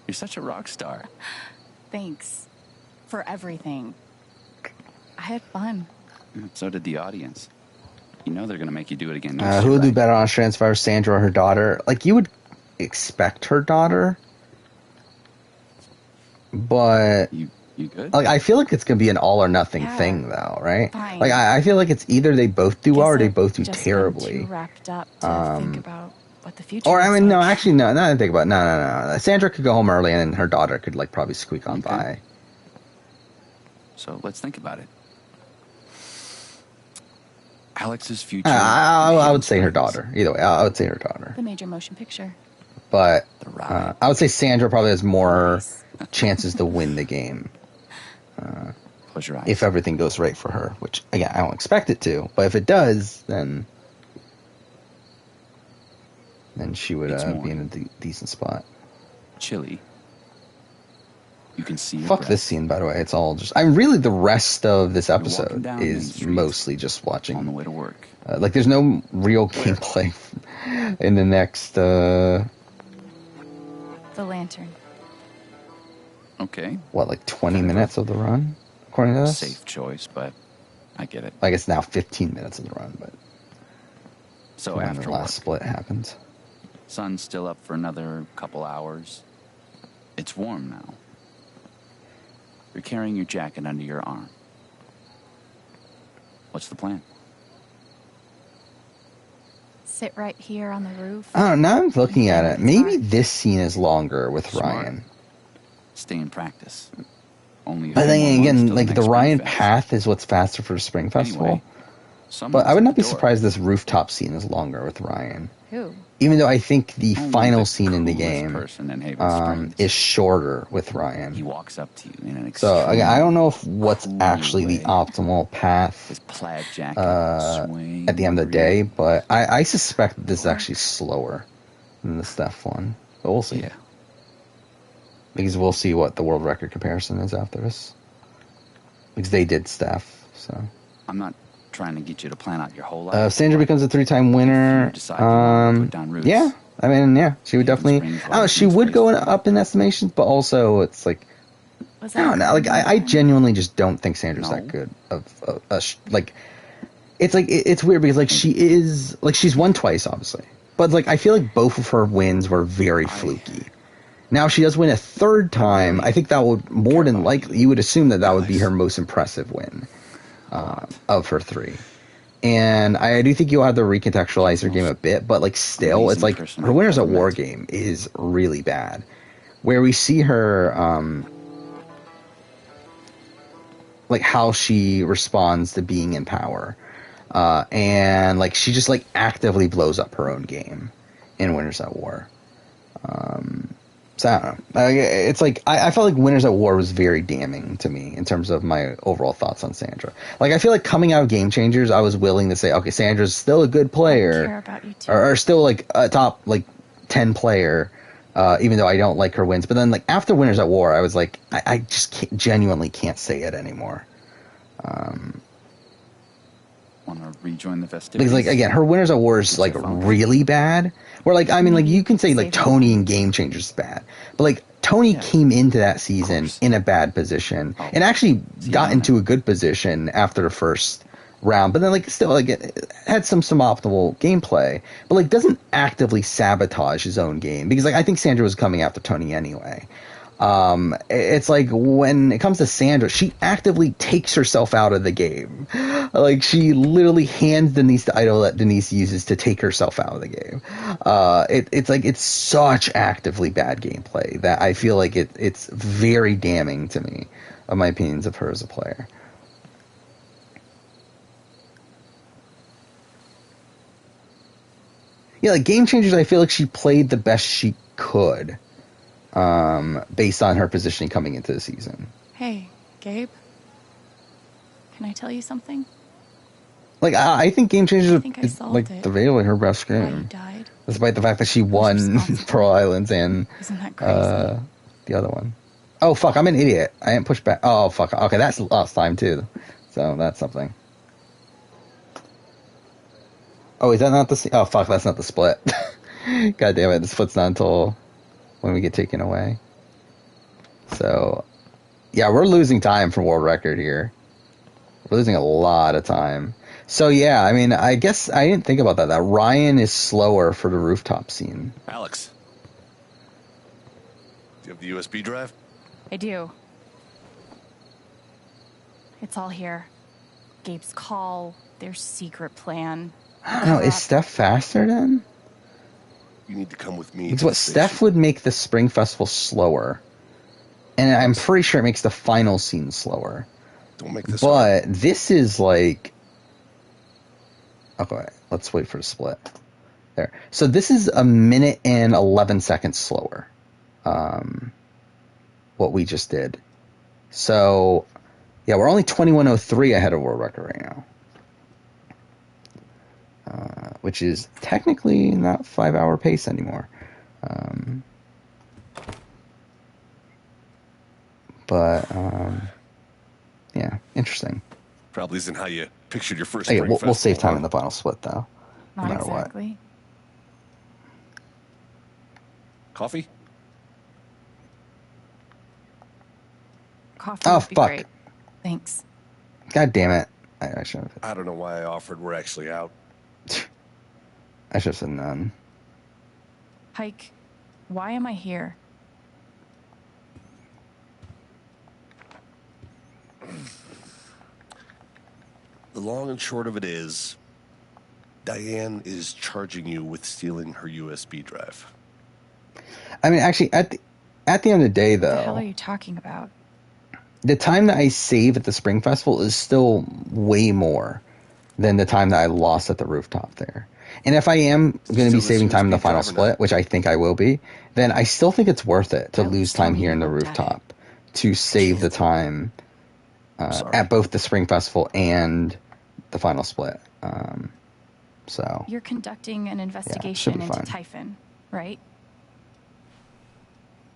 You're such a rock star. Thanks for everything. I had fun. So did the audience. You know they're going to make you do it again. Who will do better on Transfire, Sandra or her daughter? Like, you would expect her daughter, but you good? Like, I feel like it's going to be an all or nothing thing, though, right? Fine. Like, I feel like it's either they both do well or they both do terribly. Too wrapped up to think about what the future. Or I mean, no, actually, no. Now that I think about it, no. Sandra could go home early, and then her daughter could like probably squeak on by. So let's think about it. Alex's future. I would say her daughter. Either way, I would say her daughter. The major motion picture. But I would say Sandra probably has more chances to win the game. Close your eyes. If everything goes right for her, which again I don't expect it to, but if it does, then she would be in a decent spot. Chilly. You can see. Fuck this scene, by the way. It's all just. I'm really the rest of this episode is mostly just watching on the way to work. Like, there's no real gameplay in the next. The Lantern. Okay. What, like 20 minutes of the run, according to this? Safe choice, but I get it. I guess now 15 minutes of the run, but so after the last split happens. Sun's still up for another couple hours. It's warm now. You're carrying your jacket under your arm. What's the plan? Sit right here on the roof. I don't know. Now I'm looking at it. Maybe this scene is longer with Ryan. Stay in practice. Only But then again, like the Ryan path is what's faster for the Spring Festival. But I would not be surprised this rooftop scene is longer with Ryan. Who? Even though I think the final scene in the game is shorter with Ryan. He walks up to you in an So again, I don't know if what's actually the optimal path at the end of the day, but I suspect that this is actually slower than the Steph one. But we'll see. Yeah. Because we'll see what the world record comparison is after this. Because they did Steph, so. I'm not trying to get you to plan out your whole life. Sandra becomes a 3-time winner. Yeah, I mean, yeah, she would definitely. I don't know, she would go up in estimations, but also it's like, I don't know. Like, I genuinely just don't think Sandra's that good. It's weird because like she is like she's won twice, obviously, but like I feel like both of her wins were very fluky. Now, if she does win a third time, I think that would more than likely, you would assume that would be her most impressive win of her 3. And I do think you'll have to recontextualize her game a bit, but like still, it's like her Winners at War game is really bad. Where we see her, like how she responds to being in power. And like she just like actively blows up her own game in Winners at War. So I don't know. It's like I felt like Winners at War was very damning to me in terms of my overall thoughts on Sandra. Like I feel like coming out of Game Changers, I was willing to say, okay, Sandra's still a good player, I care about you too. or still like a top like 10 player, even though I don't like her wins. But then like after Winners at War, I was like, I just genuinely can't say it anymore. Want to rejoin the festivities? Because like again, her Winners at War is like really bad. Where like I mean like you can say like Tony in Game Changers is bad, but like Tony came into that season in a bad position and actually got into a good position after the first round, but then like still like it had some optimal gameplay, but like doesn't actively sabotage his own game because like I think Sandra was coming after Tony anyway. It's like when it comes to Sandra, she actively takes herself out of the game. Like she literally hands Denise the idol that Denise uses to take herself out of the game. It's like it's such actively bad gameplay that I feel like it's very damning to me of my opinions of her as a player. Yeah, like Game Changers, I feel like she played the best she could. Based on her positioning coming into the season. Hey, Gabe. Can I tell you something? Like I think Game Changers is like really her best game. Died. Despite the fact that she won Pearl Islands and Isn't that crazy? The other one. Oh fuck, I'm an idiot. I didn't push back. Oh fuck. Okay, that's last time too. So that's something. Oh, is that not the? Oh fuck, that's not the split. God damn it, the split's not until when we get taken away. So, yeah, we're losing time for world record here. We're losing a lot of time. So, yeah, I mean, I guess I didn't think about that Ryan is slower for the rooftop scene. Alex, do you have the USB drive? I do. It's all here. Gabe's call, their secret plan. I don't know, is Steph faster then? You need to come with me. It's what Steph would make the Spring Festival slower. And I'm pretty sure it makes the final scene slower. Don't make this But this is like... Okay, let's wait for the split. There. So this is a minute and 11 seconds slower. What we just did. So, yeah, we're only 21:03 ahead of world record right now. Which is technically not 5-hour pace anymore. Yeah, interesting. Probably isn't how you pictured your first. Okay, we'll save time in the final split, though. Not no matter exactly. What. Coffee? Coffee Oh, would be fuck. great. Thanks. God damn it. I should have. I don't know why I offered. We're actually out. I should have said none. Pike, why am I here? The long and short of it is, Diane is charging you with stealing her USB drive. I mean, actually, at the end of the day, though, What the hell are you talking about? the time that I save at the Spring Festival is still way more than the time that I lost at the rooftop there. And if I am going to be saving time in the final split, which I think I will be, then I still think it's worth it to lose time here in the rooftop to save the time at both the Spring Festival and the final split. So You're conducting an investigation into Typhon, right?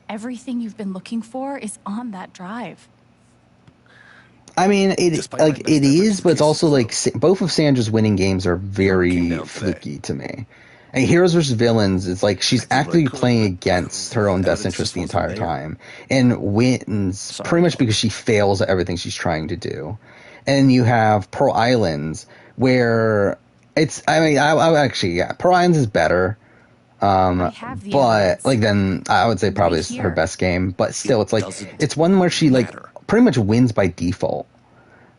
Everything you've been looking for is on that drive. I mean, it is, but it's also like both of Sandra's winning games are very fluky to me. And Heroes vs. Villains, it's like she's actively playing against her own best interest the entire time and wins pretty much because she fails at everything she's trying to do. And you have Pearl Islands, where it's, I mean, I actually, yeah, Pearl Islands is better. But like then I would say probably it's her best game, but still it's like it's one where she like pretty much wins by default,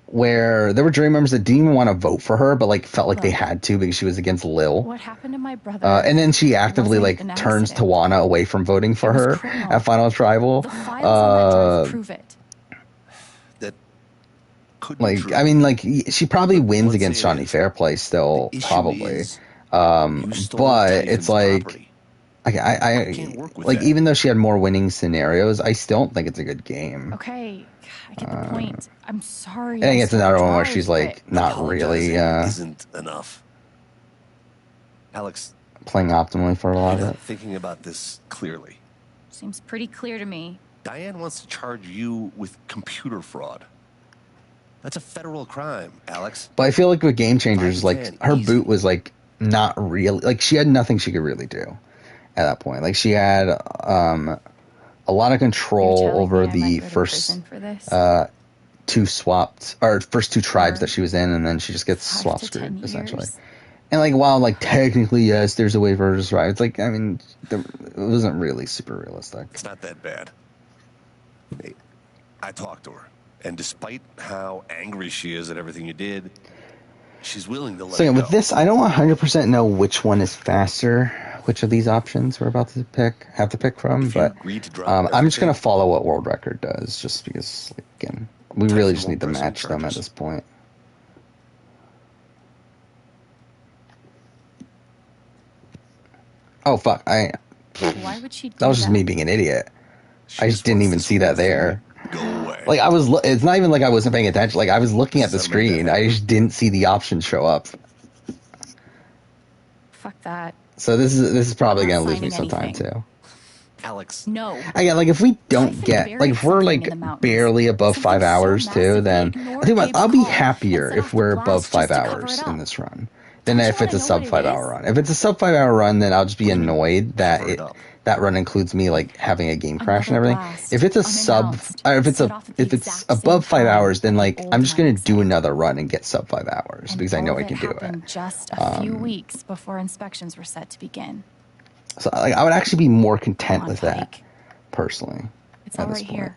where there were jury members that didn't even want to vote for her but like felt like they had to because she was against Lil. What happened to my brother? And then she actively like turns Tawana away from voting for her at Final Tribal. Prove it. Like I mean like she probably wins against Johnny Fairplay still probably. But it's like I like even though she had more winning scenarios, I still don't think it's a good game. Okay, I get the point. I'm sorry. I think it's another one where she's like not really isn't enough. Alex, playing optimally for a lot of it. Thinking about this clearly. Seems pretty clear to me. Diane wants to charge you with computer fraud. That's a federal crime, Alex. But I feel like with Game Changers, like her boot was like not really, like she had nothing she could really do at that point. Like she had a lot of control over the first two tribes that she was in, and then she just gets swap screwed essentially. And like while like technically yes, there's a way for her to survive. It's like I mean, it wasn't really super realistic. It's not that bad. I talked to her. And despite how angry she is at everything you did, she's willing to let So it with go. this, I don't 100% know which one is faster, which of these options we're about to have to pick from, but I'm just going to follow what World Record does, just because, like, again, we really just need to match them at this point. Oh, fuck. Why would she do that was just me being an idiot. I just didn't even see that there. Like I was, it's not even like I wasn't paying attention. Like I was looking at the screen. I just didn't see the option show up. Fuck that. So this is probably gonna lose me some time too. Alex. No. Again, like if we don't get, like if we're like barely above 5 hours too, then I think I'll be happier if we're above 5 hours in this run than if it's a sub 5 hour run. If it's a sub 5 hour run, then I'll just be annoyed that that run includes me like having a game crash and everything. If it's a sub, or if it's above 5 hours, then like I'm just gonna do another run and get sub 5 hours because I know I can do it. Just a few weeks before inspections were set to begin. So like I would actually be more content with that, personally. It's all right here.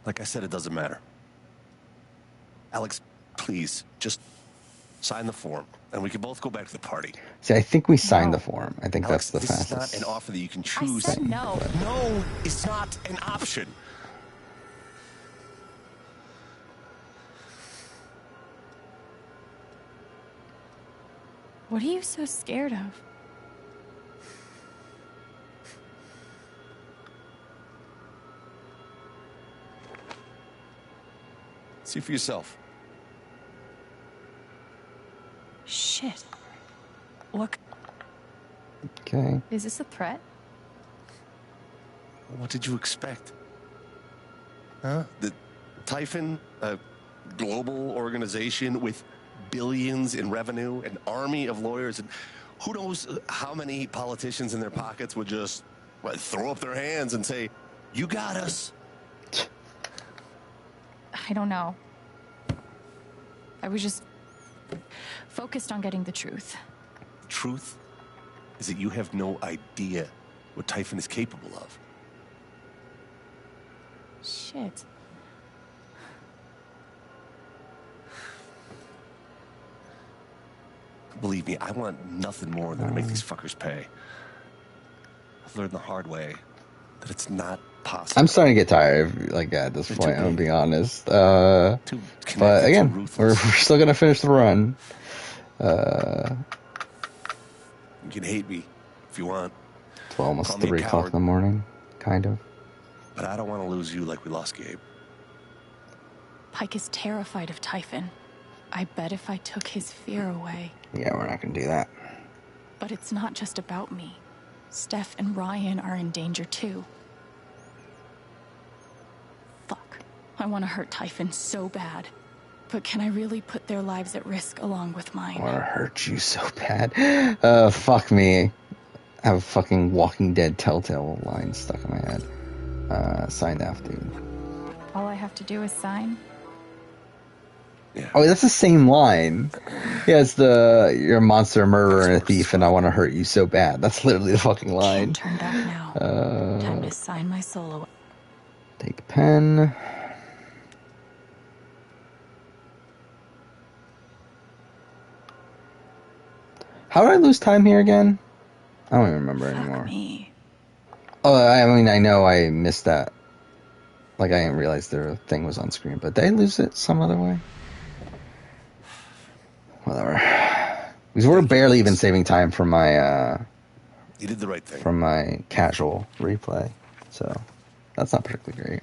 Like I said, it doesn't matter. Alex, please, just sign the form, and we can both go back to the party. See, I think we signed the form. I think Alex, that's the fastest. This is not an offer that you can choose. I said no. No, it's not an option. What are you so scared of? See for yourself. Shit. Look. Okay. Is this a threat? What did you expect? Huh? The Typhon, a global organization with billions in revenue, an army of lawyers, and who knows how many politicians in their pockets would just throw up their hands and say, "You got us." I don't know. I was just focused on getting the truth. Truth is that you have no idea what Typhon is capable of. Shit. Believe me, I want nothing more than to make these fuckers pay. I've learned the hard way that it's not possible. I'm starting to get tired of, like, at this point, I'm gonna be honest. But again, we're still gonna finish the run. You can hate me if you want. It's almost Call me a 3 o'clock coward. in the morning, kind of. But I don't want to lose you like we lost Gabe. Pike is terrified of Typhon. I bet if I took his fear away. Yeah, we're not gonna do that. But it's not just about me. Steph and Ryan are in danger too. Fuck. I want to hurt Typhon so bad. But can I really put their lives at risk along with mine? I want to hurt you so bad. Fuck me. I have a fucking Walking Dead Telltale line stuck in my head. Signed off, dude. All I have to do is sign. Oh, that's the same line. Yeah, it's you're a monster, a murderer, and a thief, and I want to hurt you so bad. That's literally the fucking line. Turn back now. Time to sign my solo. Take a pen. How did I lose time here again? I don't even remember anymore. Oh, I mean, I know I missed that. Like, I didn't realize the thing was on screen, but did I lose it some other way? Whatever. Because we're barely even saving time from my, You did the right thing. from my casual replay. So, that's not particularly great.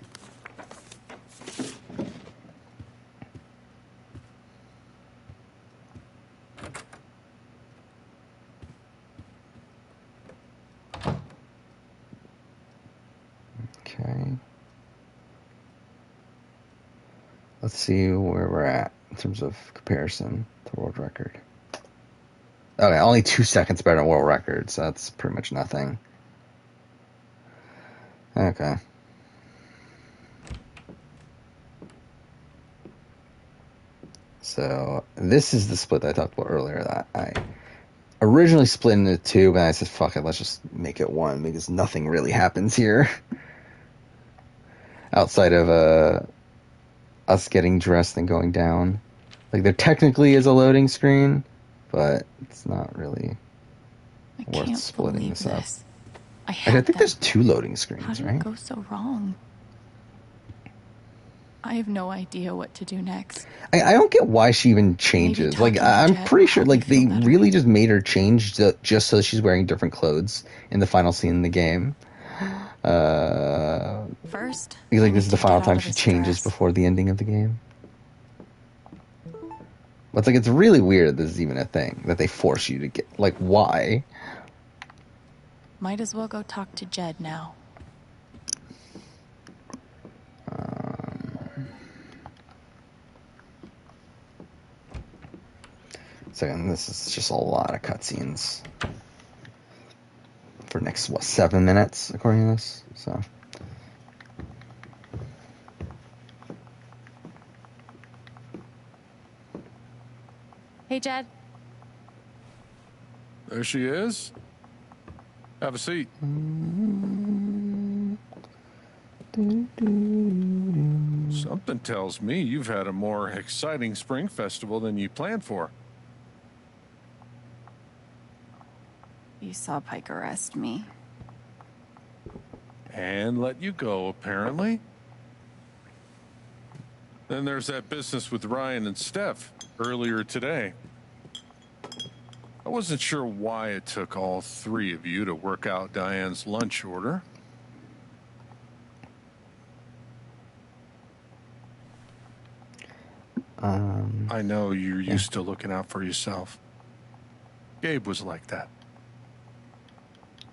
Okay. Let's see where we're at in terms of comparison to world record. Okay, only 2 seconds better than world record, so that's pretty much nothing. Okay. So, this is the split that I talked about earlier that I originally split into 2, but I said, fuck it, let's just make it 1, because nothing really happens here. Outside of, us getting dressed and going down. Like, there technically is a loading screen, but it's not really worth splitting this up. I think there's 2 loading screens, How did right? it go so wrong? I have no idea what to do next. I don't get why she even changes. Like, I'm pretty sure, like, they really just made her change just so she's wearing different clothes in the final scene in the game. First, like, this is the final time she changes before the ending of the game. But it's like, it's really weird that this is even a thing, that they force you to get, like, why? Might as well go talk to Jed now. So again, this is just a lot of cutscenes. For next, 7 minutes, according to this, so... Hey, Jed. There she is. Have a seat. Something tells me you've had a more exciting spring festival than you planned for. You saw Pike arrest me. And let you go, apparently. Then there's that business with Ryan and Steph earlier today. I wasn't sure why it took all 3 of you to work out Diane's lunch order. I know you're used to looking out for yourself. Gabe was like that.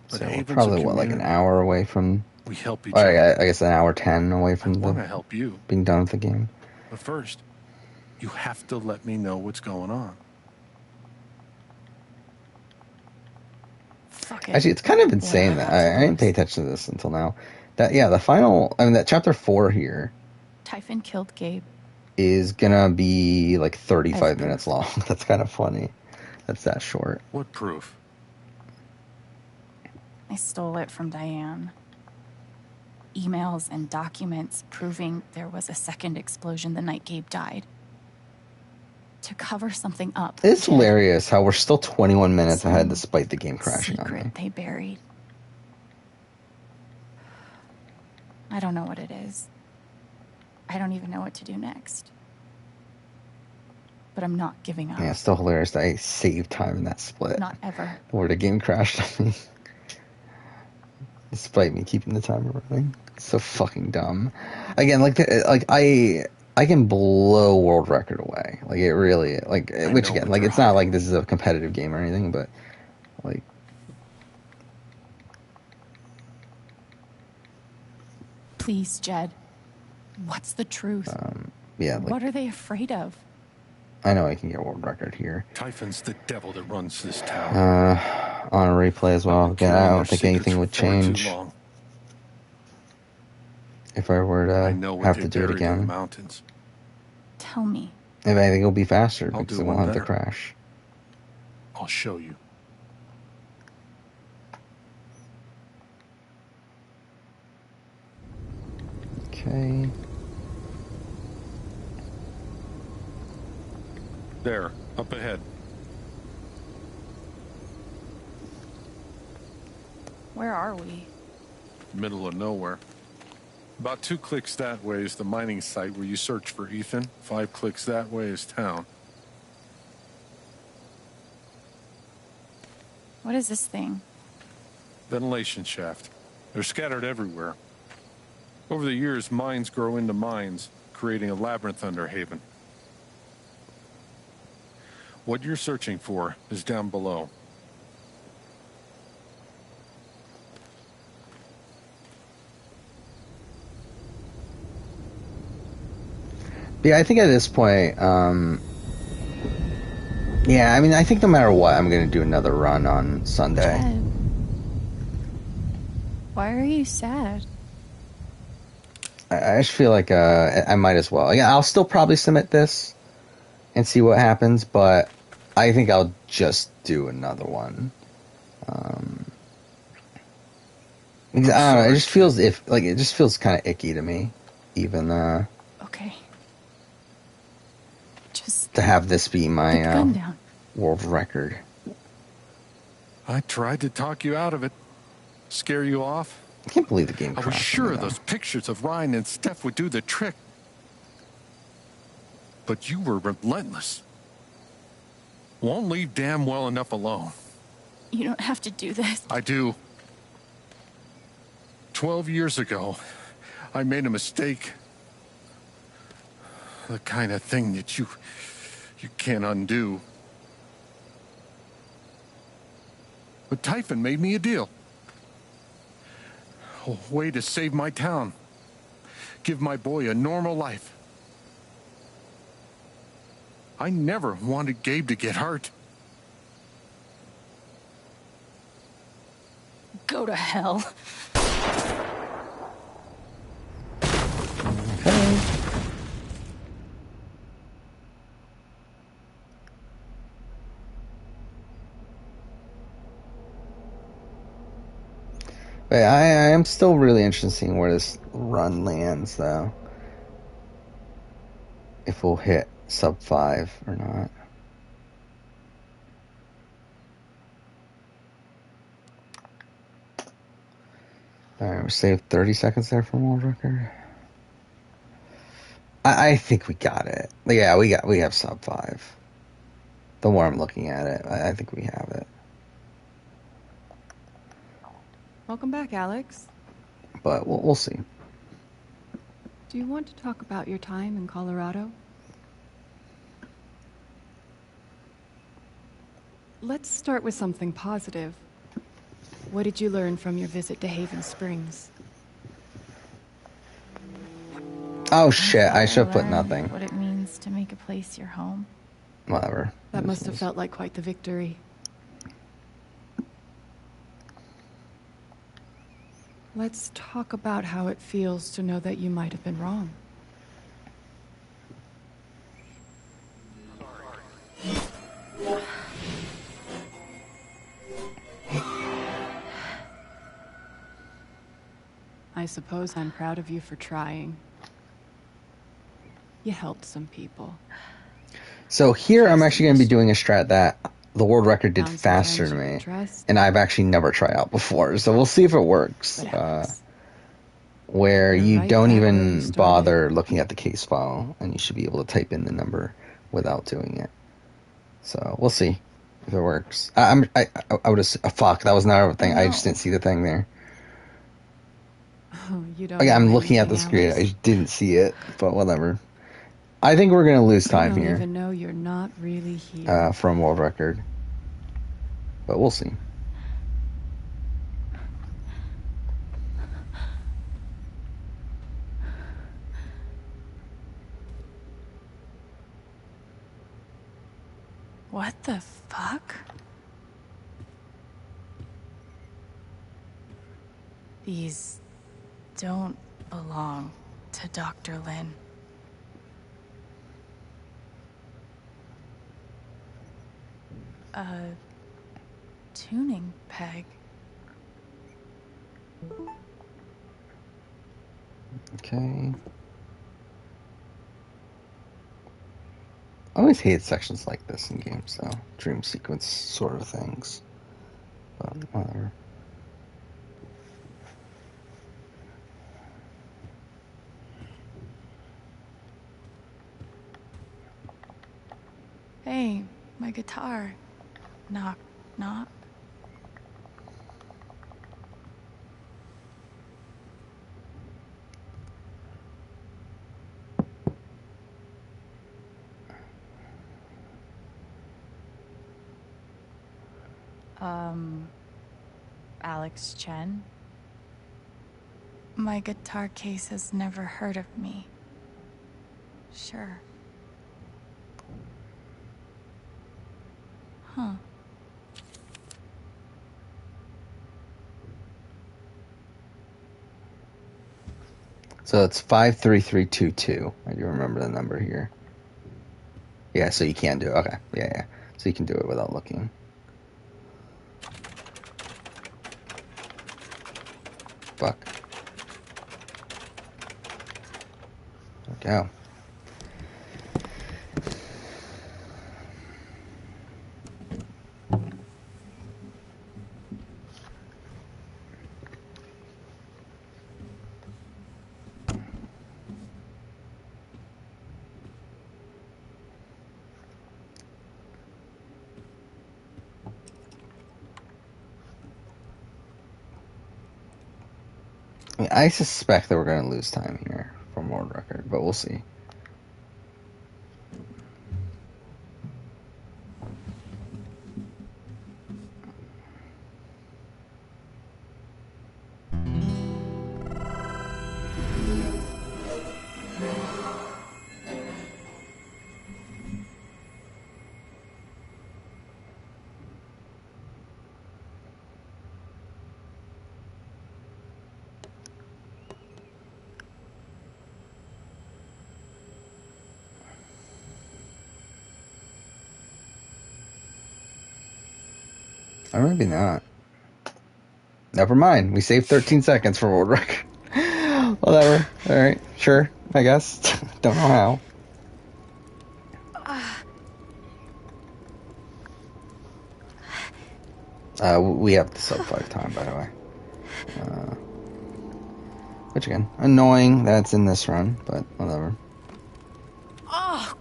But So we're Haven's a probably, like an community. hour away from... We help each I other. guess an hour 10 away from I want to help you. being done with the game. But first, you have to let me know what's going on. Actually, it's kind of insane that I didn't pay attention to this until now. That the final, I mean, that chapter 4 here. Typhon killed Gabe is gonna be like 35 minutes long. That's kind of funny. That's that short. What proof? I stole it from Diane. Emails and documents proving there was a second explosion the night Gabe died. To cover something up. It's hilarious how we're still 21 minutes ahead despite the game crashing on me. Secret they buried. I don't know what it is. I don't even know what to do next. But I'm not giving up. Yeah, it's still hilarious that I saved time in that split. Not ever. Where the game crashed on me. Despite me keeping the timer running. It's so fucking dumb. Again, I can blow world record away. Like, it really, like, which again, like, it's not like this is a competitive game or anything, but, like, please, Jed. What's the truth? yeah. Like, what are they afraid of? I know I can get world record here. Typhon's the devil that runs this town. On a replay as well. Again, I don't think anything would change if I were to have to do it again. Tell me. If anything, it'll be faster because it won't have to crash. I'll show you. Okay. There, up ahead. Where are we? Middle of nowhere. About 2 clicks that way is the mining site where you search for Ethan. 5 clicks that way is town. What is this thing? Ventilation shaft. They're scattered everywhere. Over the years, mines grow into mines, creating a labyrinth under Haven. What you're searching for is down below. Yeah, I think at this point, yeah, I mean, I think no matter what, I'm going to do another run on Sunday. Jed, why are you sad? I just feel like I might as well. Yeah, I'll still probably submit this and see what happens, but I think I'll just do another one. Because, I don't know, it just feels it just feels kind of icky to me, even okay. Just to have this be my gun down. World record. I tried to talk you out of it, scare you off. I can't believe the game crashed. I was sure those pictures of Ryan and Steph would do the trick. But you were relentless. Won't leave damn well enough alone. You don't have to do this. I do. 12 years ago, I made a mistake. The kind of thing that you can't undo. But Typhon made me a deal. A way to save my town. Give my boy a normal life. I never wanted Gabe to get hurt. Go to hell. Okay. But I am still really interested in seeing where this run lands, though. If we'll hit sub 5 or not. Alright, we saved 30 seconds there from world record. I think we got it. Yeah, we have sub 5. The more I'm looking at it, I think we have it. Welcome back, Alex. But we'll see. Do you want to talk about your time in Colorado? Let's start with something positive. What did you learn from your visit to Haven Springs? Oh shit, I should have put nothing. What it means to make a place your home. Whatever. That must have felt like quite the victory. Let's talk about how it feels to know that you might have been wrong. I suppose I'm proud of you for trying. You helped some people. So here I'm actually going to be doing a strat that the world record did Found some faster friends to you me, could trust. and I've actually never tried out before. So we'll see if it works. Where You're you right don't back where you even started. bother looking at the case file, and you should be able to type in the number without doing it. So we'll see if it works. I would have. Fuck, that was another thing. I just didn't see the thing there. Oh, you don't Like, I'm know looking at the anything, screen. Alex. I just didn't see it, but whatever. I think we're gonna lose You time don't here even know you're not really here. from world record, but we'll see. What the fuck? These don't belong to Dr. Lin. A tuning peg. Okay. I always hate sections like this in games, though. Dream sequence sort of things. But whatever. Hey, my guitar. Knock, knock. Alex Chen? My guitar case has never heard of me. Sure. Huh. So it's 53322. I do remember the number here. Yeah, so you can do it. Okay. Yeah. So you can do it without looking. Fuck. There we go. I mean, I suspect that we're going to lose time here from world record, but we'll see. Or maybe not. Never mind. We saved 13 seconds for world record. Whatever. Alright. Sure. I guess. Don't know how. We have the sub 5 time, by the way. Which again, annoying that it's in this run, but whatever. Oh!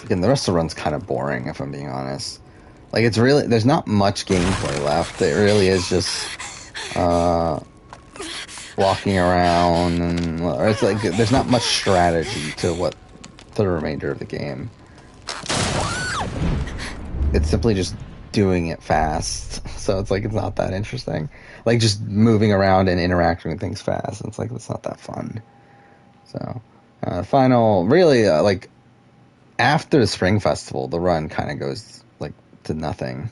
Again, the rest of the run's kind of boring, if I'm being honest. Like, it's really, there's not much gameplay left. It really is just walking around, and it's like there's not much strategy to what the remainder of the game. It's simply just doing it fast, so it's like it's not that interesting. Like just moving around and interacting with things fast. It's like it's not that fun. So, final, really, like after the Spring Festival, the run kind of goes like to nothing.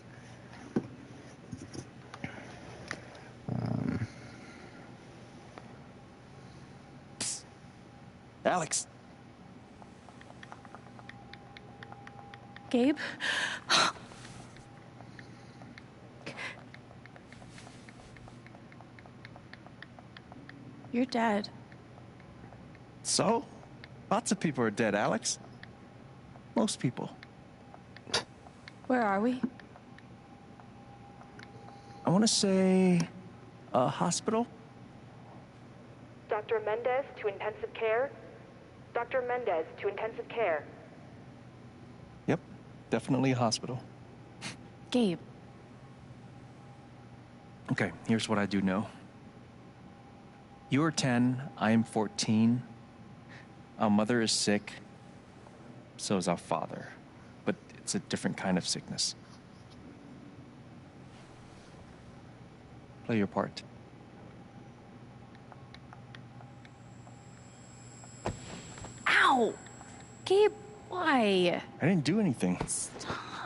Alex. Gabe? You're dead. So? Lots of people are dead, Alex. Most people. Where are we? I want to say a hospital. Dr. Mendez to intensive care. Dr. Mendez to intensive care. Yep, definitely a hospital. Gabe. Okay, here's what I do know. You are 10, I am 14. Our mother is sick. So is our father. But it's a different kind of sickness. Play your part. Ow! Gabe, why? I didn't do anything.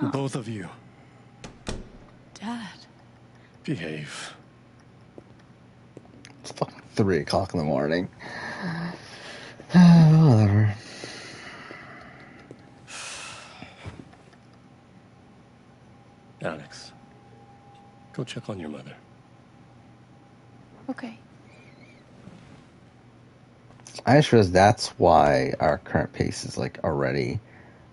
Both of you. Dad. Behave. It's fucking 3 o'clock in the morning. Whatever. Alex, go check on your mother. Okay. I just realized that's why our current pace is like already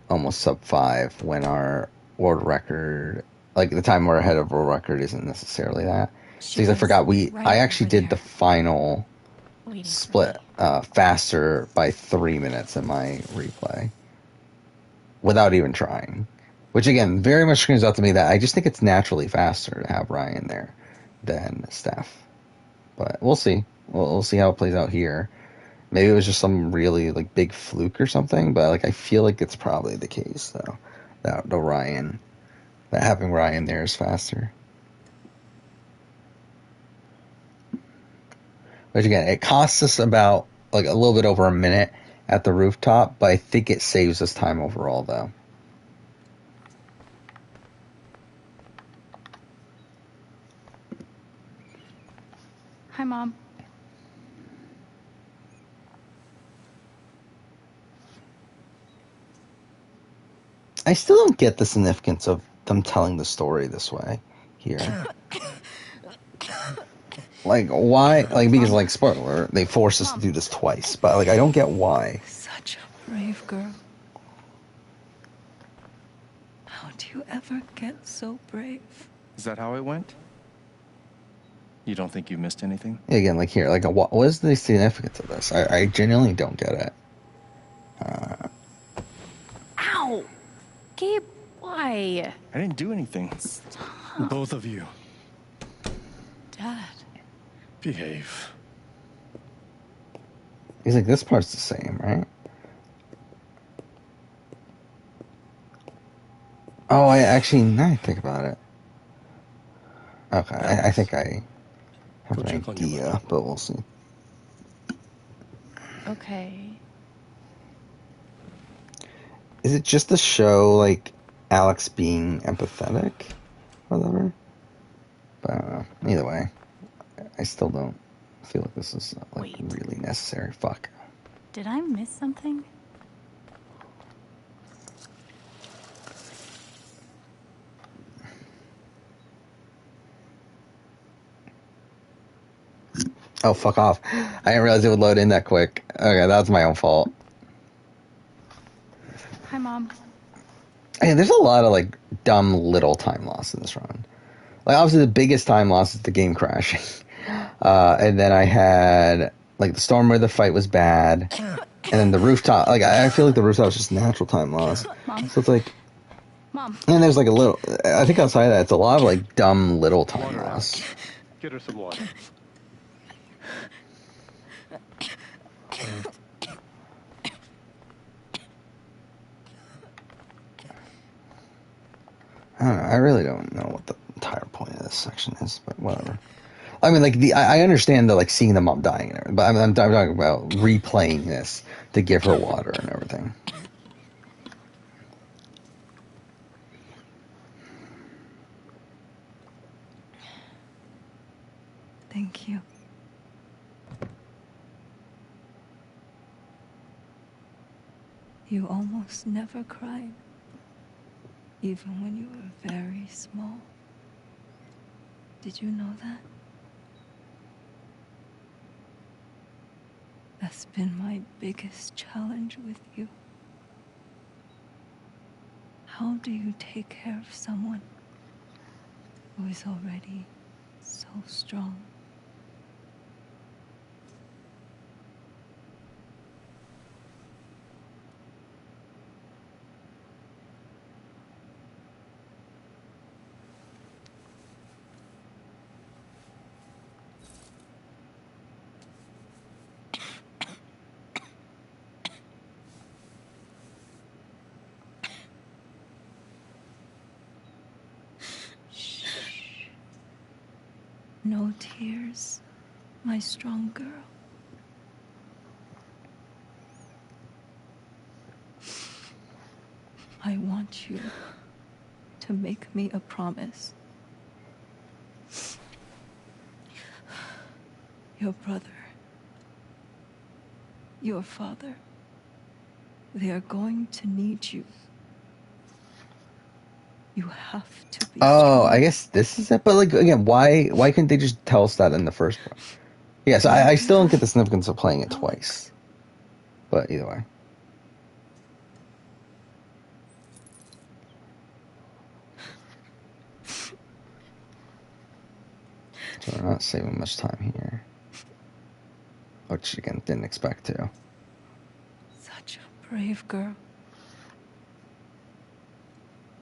almost sub 5 when our world record, like the time we're ahead of world record, isn't necessarily that. Because I forgot I actually did the final split faster by 3 minutes in my replay without even trying. Which again, very much screams out to me that I just think it's naturally faster to have Ryan there than Steph. But we'll see. We'll see how it plays out here. Maybe it was just some really like big fluke or something, but like I feel like it's probably the case though. That having Ryan there is faster. Which again, it costs us about like a little bit over a minute at the rooftop, but I think it saves us time overall though. Hi, Mom. I still don't get the significance of them telling the story this way here. Like, why? Like, because, like, spoiler, they forced us to do this twice, but, like, I don't get why. Such a brave girl. How do you ever get so brave? Is that how it went? You don't think you missed anything? Again, like, here, like, what is the significance of this? I genuinely don't get it. Ow! Gabe, why? I didn't do anything. Both of you. Dad. Behave. He's like, this part's the same, right? Oh, I actually, now I think about it. Okay, I think I have an idea, but we'll see. Okay. Is it just to show, like, Alex being empathetic? Whatever. But I don't know. Either way, I still don't feel like this is, like, really necessary. Fuck. Did I miss something? Oh, fuck off. I didn't realize it would load in that quick. Okay, that was my own fault. Hi, Mom. Hey, there's a lot of, like, dumb little time loss in this run. Like, obviously the biggest time loss is the game crashing. And then I had, like, the Stormwrither fight was bad. And then the rooftop, like, I feel like the rooftop is just natural time loss. Mom. So it's like... Mom. And there's, like, a little... I think outside of that, it's a lot of, like, dumb little time loss. Get her some water. I don't know. I really don't know what the entire point of this section is, but whatever. I mean, like, I understand the, like, seeing the mom dying and everything, but I'm talking about replaying this to give her water and everything. Thank you. You almost never cried, even when you were very small. Did you know that? That's been my biggest challenge with you. How do you take care of someone who is already so strong? No tears, my strong girl. I want you to make me a promise. Your brother, your father, they are going to need you. You have to be strong. I guess this is it. But like again, why couldn't they just tell us that in the first one? Yeah, so I still don't get the significance of playing it twice. But either way. So we're not saving much time here. Which again, didn't expect to. Such a brave girl.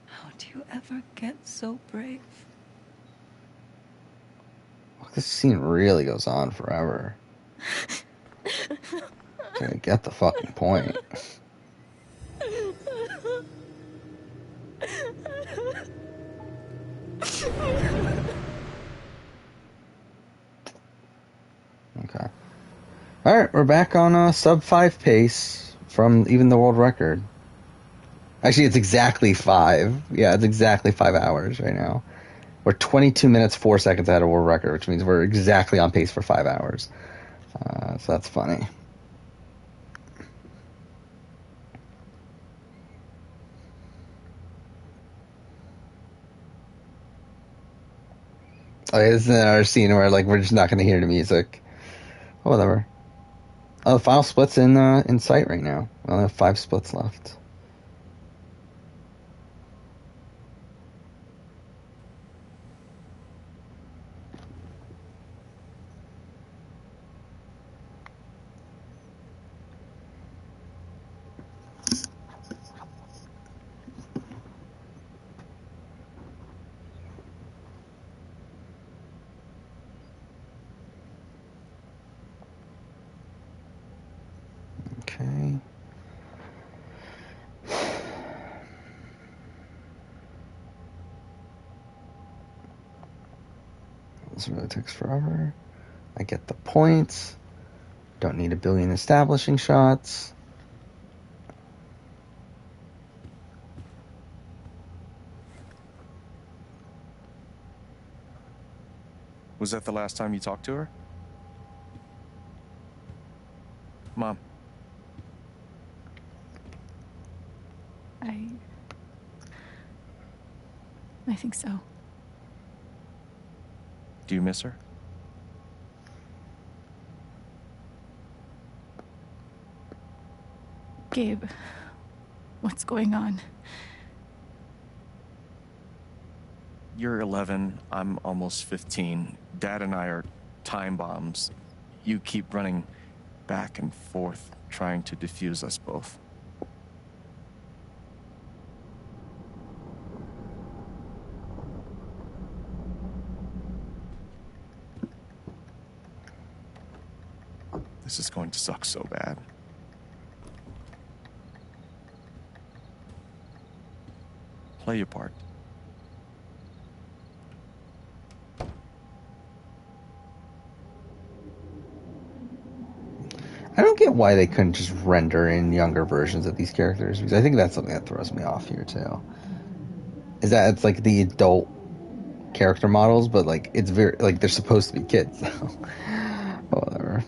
How do you ever get so brave? This scene really goes on forever. I get the fucking point. Okay. Alright, we're back on a sub 5 pace from even the world record. Actually, it's exactly 5. Yeah, it's exactly 5 hours right now. We're 22 minutes, 4 seconds ahead of world record, which means we're exactly on pace for 5 hours. So that's funny. Okay, this is another scene where like we're just not going to hear the music. Oh, whatever. Oh, the final split's in sight right now. We only have 5 splits left. Okay. This really takes forever. I get the points. Don't need a billion establishing shots. Was that the last time you talked to her? Mom. I think so. Do you miss her? Gabe, what's going on? You're 11, I'm almost 15. Dad and I are time bombs. You keep running back and forth, trying to defuse us both. This is going to suck so bad. Play your part. I don't get why they couldn't just render in younger versions of these characters, because I think that's something that throws me off here too. Is that it's like the adult character models, but like it's very like they're supposed to be kids. So whatever.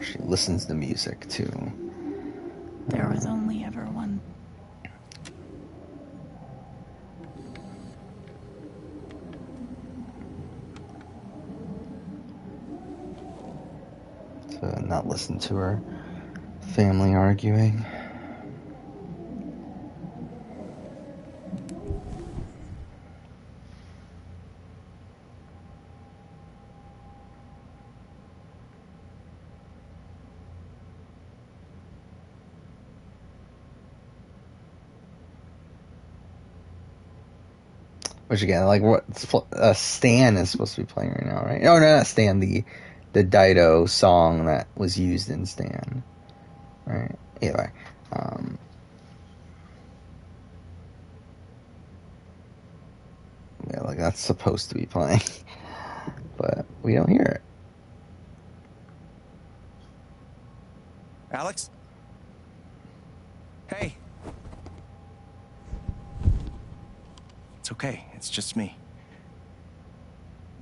actually listens to music too. There was only ever one. To not listen to her family arguing. Which again, like what Stan is supposed to be playing right now, right? No, not Stan. The Dido song that was used in Stan, right? Either way, yeah, like that's supposed to be playing, but we don't hear it. Alex? Hey. It's okay. It's just me.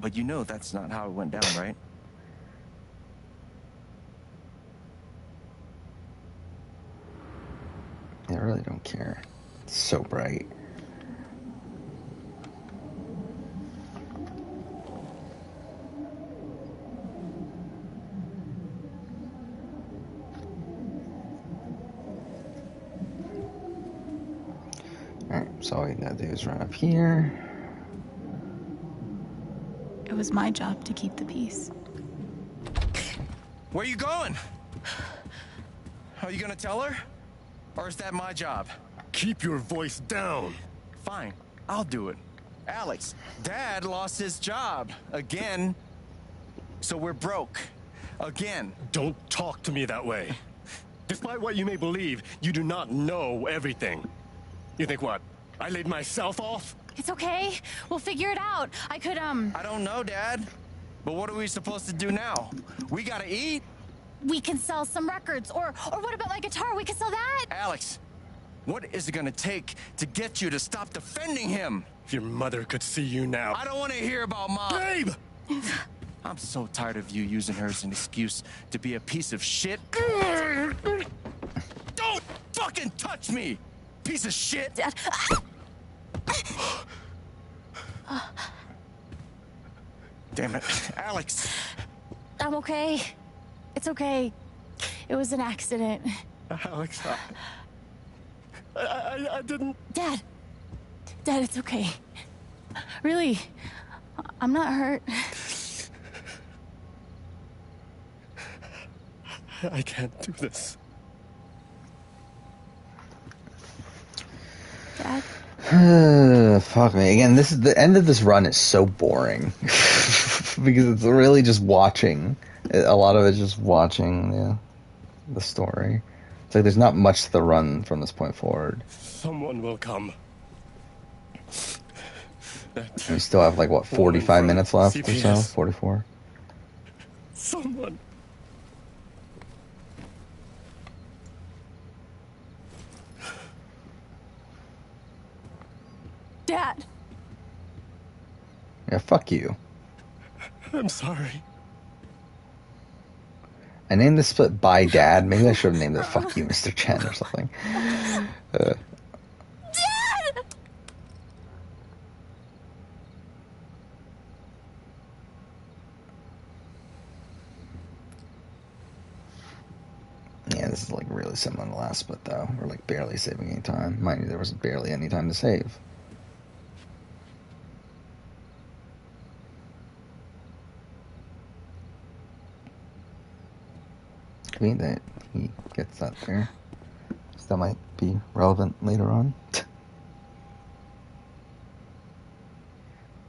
But you know that's not how it went down, right? I really don't care. It's so bright. Alright, so all we gotta do is run up here. It was my job to keep the peace. Where you going? Are you gonna tell her? Or is that my job? Keep your voice down. Fine, I'll do it. Alex, Dad lost his job. Again. So we're broke. Again. Don't talk to me that way. Despite what you may believe, you do not know everything. You think what? I laid myself off? It's okay. We'll figure it out. I don't know, Dad. But what are we supposed to do now? We gotta eat. We can sell some records. Or what about my guitar? We can sell that. Alex, what is it gonna take to get you to stop defending him? Your mother could see you now. I don't want to hear about Mom. Babe! I'm so tired of you using her as an excuse to be a piece of shit. Don't fucking touch me, piece of shit! Dad. Damn it, Alex. I'm okay. It's okay. It was an accident. Alex, I didn't... Dad, it's okay. Really, I'm not hurt. I can't do this. Dad? Fuck me. Again, this is the end of this run is so boring. Because it's really just watching. A lot of it's just watching the story. It's like there's not much to the run from this point forward. Someone will come. We still have like what 45 minutes left or so? 44. Someone. Dad. Yeah, fuck you. I'm sorry. I named this split by Dad. Maybe I should have named it Fuck You, Mr. Chen or something. Dad! Yeah, this is like really similar to the last split though. We're like barely saving any time. Mind you, there was barely any time to save. Could be that he gets that there. So that might be relevant later on.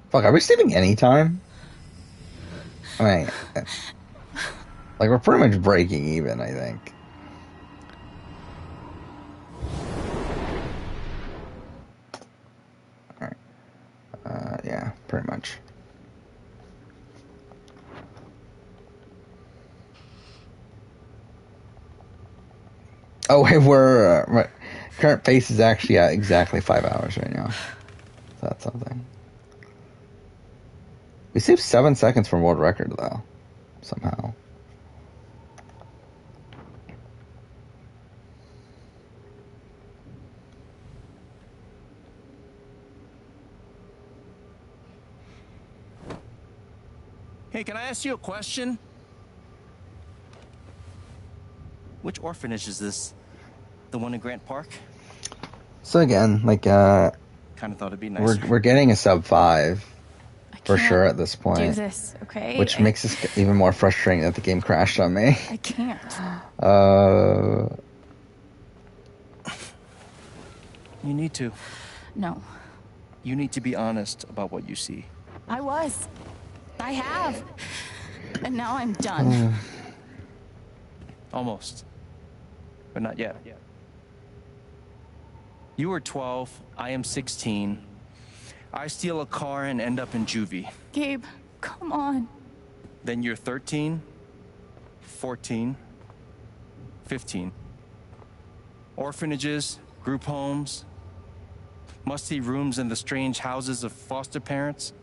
Fuck, are we saving any time? I mean, like we're pretty much breaking even, I think. Alright. Yeah, pretty much. Oh, we're current pace is actually at exactly 5 hours right now. So that's something. We saved 7 seconds from world record though, somehow. Hey, can I ask you a question? Which orphanage is this? The one in Grant Park? So again, like, Kind of thought it'd be nicer. we're getting a sub 5 for sure at this point. Do this, okay? Which makes this even more frustrating that the game crashed on me. I can't. You need to. No. You need to be honest about what you see. I was. I have. And now I'm done. Almost. But not yet. You were 12, I am 16. I steal a car and end up in juvie. Gabe, come on. Then you're 13, 14, 15. Orphanages, group homes, musty rooms in the strange houses of foster parents.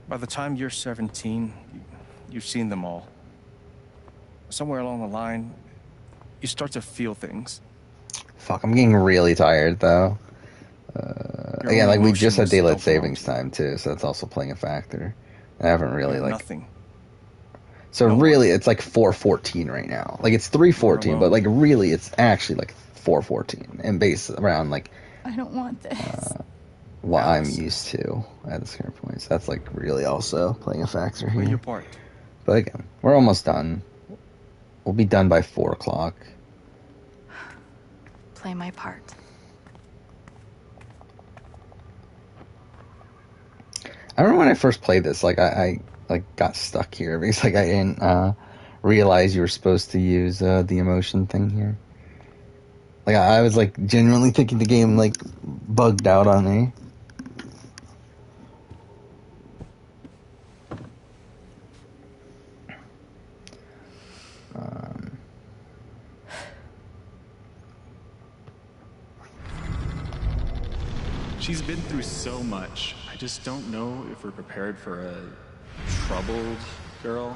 By the time you're 17, you've seen them all. Somewhere along the line, you start to feel things. Fuck, I'm getting really tired though. Again, like we just had daylight savings time too, so that's also playing a factor. I haven't really like nothing. So really, it's like 4:14 right now. Like it's 3:14, but like really, it's actually like 4:14, and based around like I don't want this. what I'm used to at this current point. So that's like really also playing a factor here. Where you parked? But again, we're almost done. We'll be done by 4 o'clock. Play my part. I remember when I first played this, like I like got stuck here because like I didn't realize you were supposed to use the emotion thing here. Like I was like genuinely thinking the game like bugged out on me. She's been through so much. I just don't know if we're prepared for a troubled girl.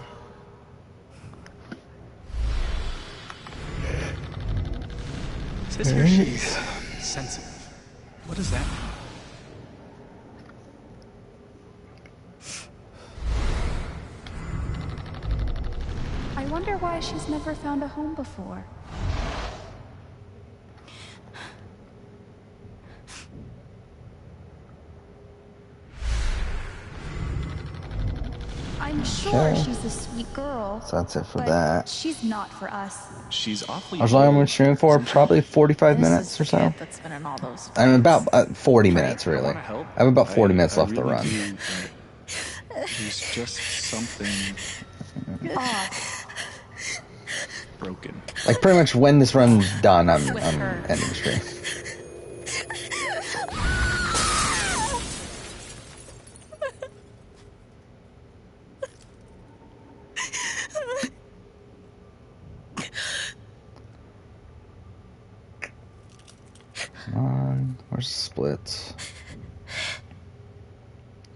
It says here she's sensitive. What does that mean? I wonder why she's never found a home before. I'm sure Okay. she's a sweet girl. So that's it for but that. She's not for us. She's awfully. How long am I streaming for? Probably 45 minutes or so. That's been in all those. I'm about 40 minutes really. I have about 40 minutes left to really run. do, but there's just something broken. Like pretty much when this run's done, I'm ending the stream. Come on, where's the splits?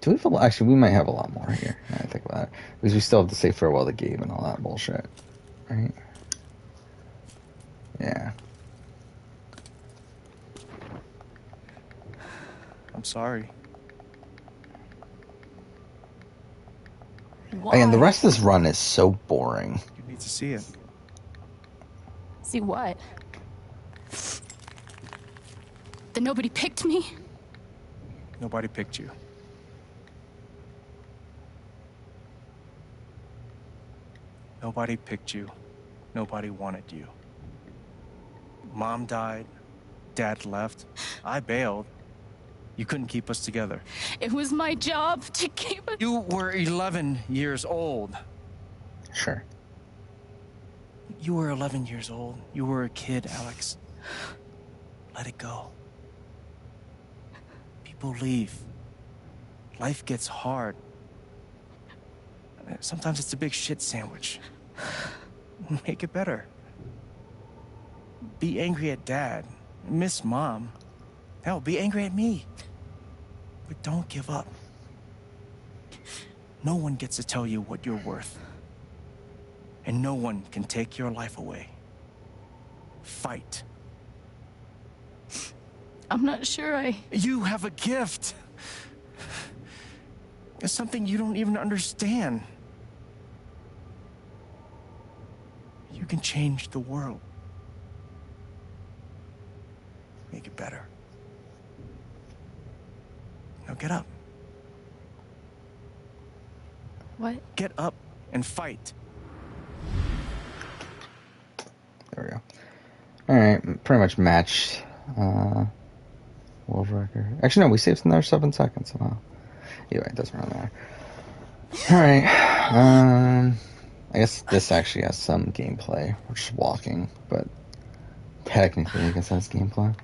Do we have actually, we might have a lot more here, now I think about it. Because we still have to say farewell to Gabe and all that bullshit. Right? Yeah. I'm sorry. Again, the rest of this run is so boring. You need to see it. See what? That nobody picked me? Nobody picked you. Nobody picked you. Nobody wanted you. Mom died. Dad left. I bailed. You couldn't keep us together. It was my job to keep us. You were 11 years old. Sure. You were 11 years old. You were a kid, Alex. Let it go. People leave. Life gets hard. Sometimes it's a big shit sandwich. Make it better. Be angry at Dad. Miss Mom. Hell, be angry at me. But don't give up. No one gets to tell you what you're worth. And no one can take your life away. Fight. I'm not sure You have a gift. It's something you don't even understand. You can change the world. Make it better. Now get up. What? Get up and fight. There we go. Alright, pretty much matched world record. Actually, no, we saved another 7 seconds somehow. Anyway, it doesn't really matter. Alright, I guess this actually has some gameplay. We're just walking, but technically, I guess that's gameplay.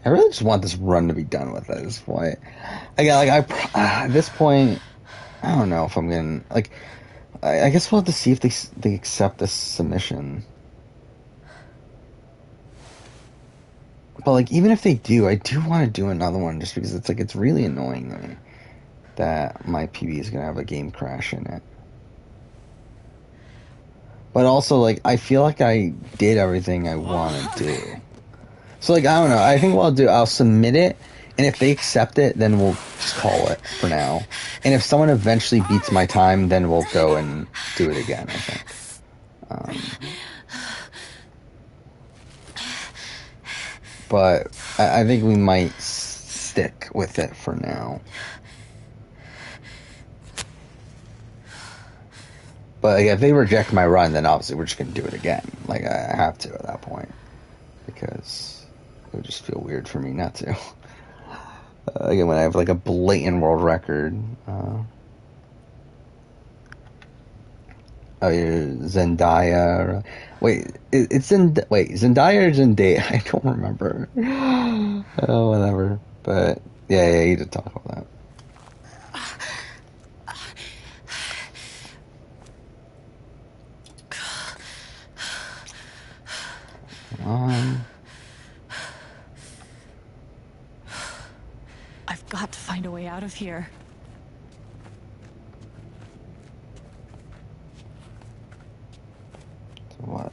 I really just want this run to be done with at this point. Again, at this point, I don't know if I'm gonna like. I guess we'll have to see if they accept this submission. But like, even if they do, I do want to do another one just because it's really annoying to me that my PB is gonna have a game crash in it. But also, like, I feel like I did everything I want to do. So, like, I don't know. I think what I'll submit it, and if they accept it, then we'll just call it for now. And if someone eventually beats my time, then we'll go and do it again, I think. But I think we might stick with it for now. But like, if they reject my run, then obviously we're just going to do it again. Like, I have to at that point. Because it would just feel weird for me not to. Again, when I have like a blatant world record. Oh, yeah, Zendaya. Wait, it's Zendaya or Zendaya? I don't remember. Oh, whatever. But yeah, you did talk about that. I've got to find a way out of here. What?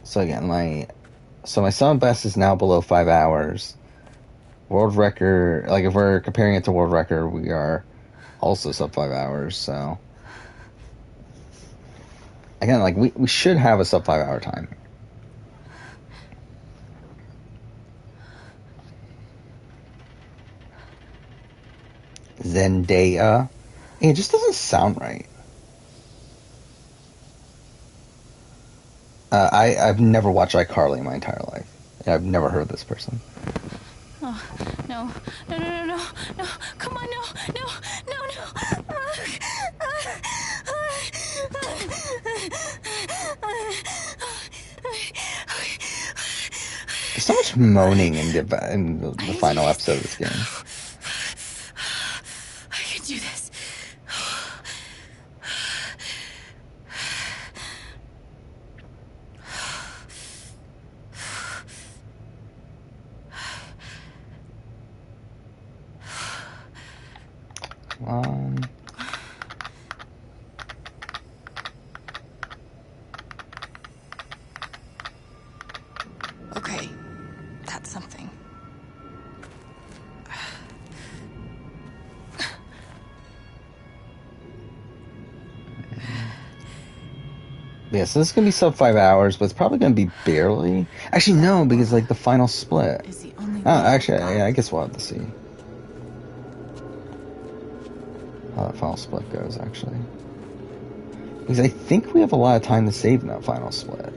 So again, my summon best is now below 5 hours. World record, like if we're comparing it to world record, we are also sub 5 hours. So again, like we should have a sub 5 hour time. Zendaya. It just doesn't sound right. I've never watched iCarly in my entire life. I've never heard of this person. Oh, no. Come on, no. There's so much moaning in the final episode of this game. I can do this. Okay, that's something. Yeah, so this is gonna be sub 5 hours, but it's probably gonna be barely. Actually, no, because like the final split. Actually, yeah, I guess we'll have to see how that final split goes. Actually, because I think we have a lot of time to save in that final split.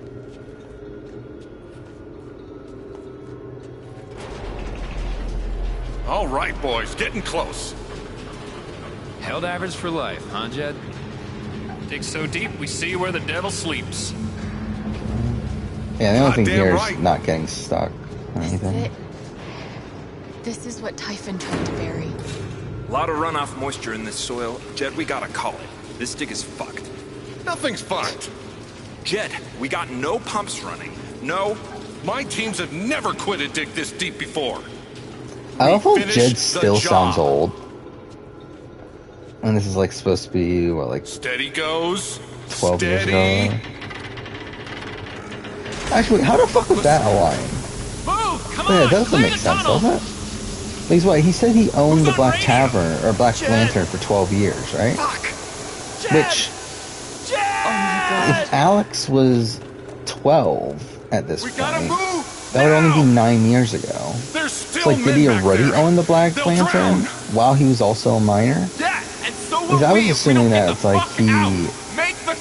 All right, boys, getting close. Helldivers for life, huh, Jed? Dig so deep, we see where the devil sleeps. Yeah, the only thing Goddamn here is right. not getting stuck or anything. This is what Typhon tried to bury. A lot of runoff moisture in this soil. Jed, we gotta call it. This dig is fucked. Nothing's fucked. Jed, we got no pumps running. No. My teams have never quit a dig this deep before. I don't know if Finish Jed the still job. sounds old. And this is like supposed to be what, like Steady goes. 12 years Steady. ago. Actually, how the fuck was that a line? Move! Come Yeah, on! that doesn't Clear make the sense, tunnel! does it? He's what? He said he owned the Black Tavern or Black Lantern for 12 years, right? Which, if Alex was 12 at this point, that would only be 9 years ago. It's like, did he already own the Black Lantern while he was also a minor? Because I was assuming that it's like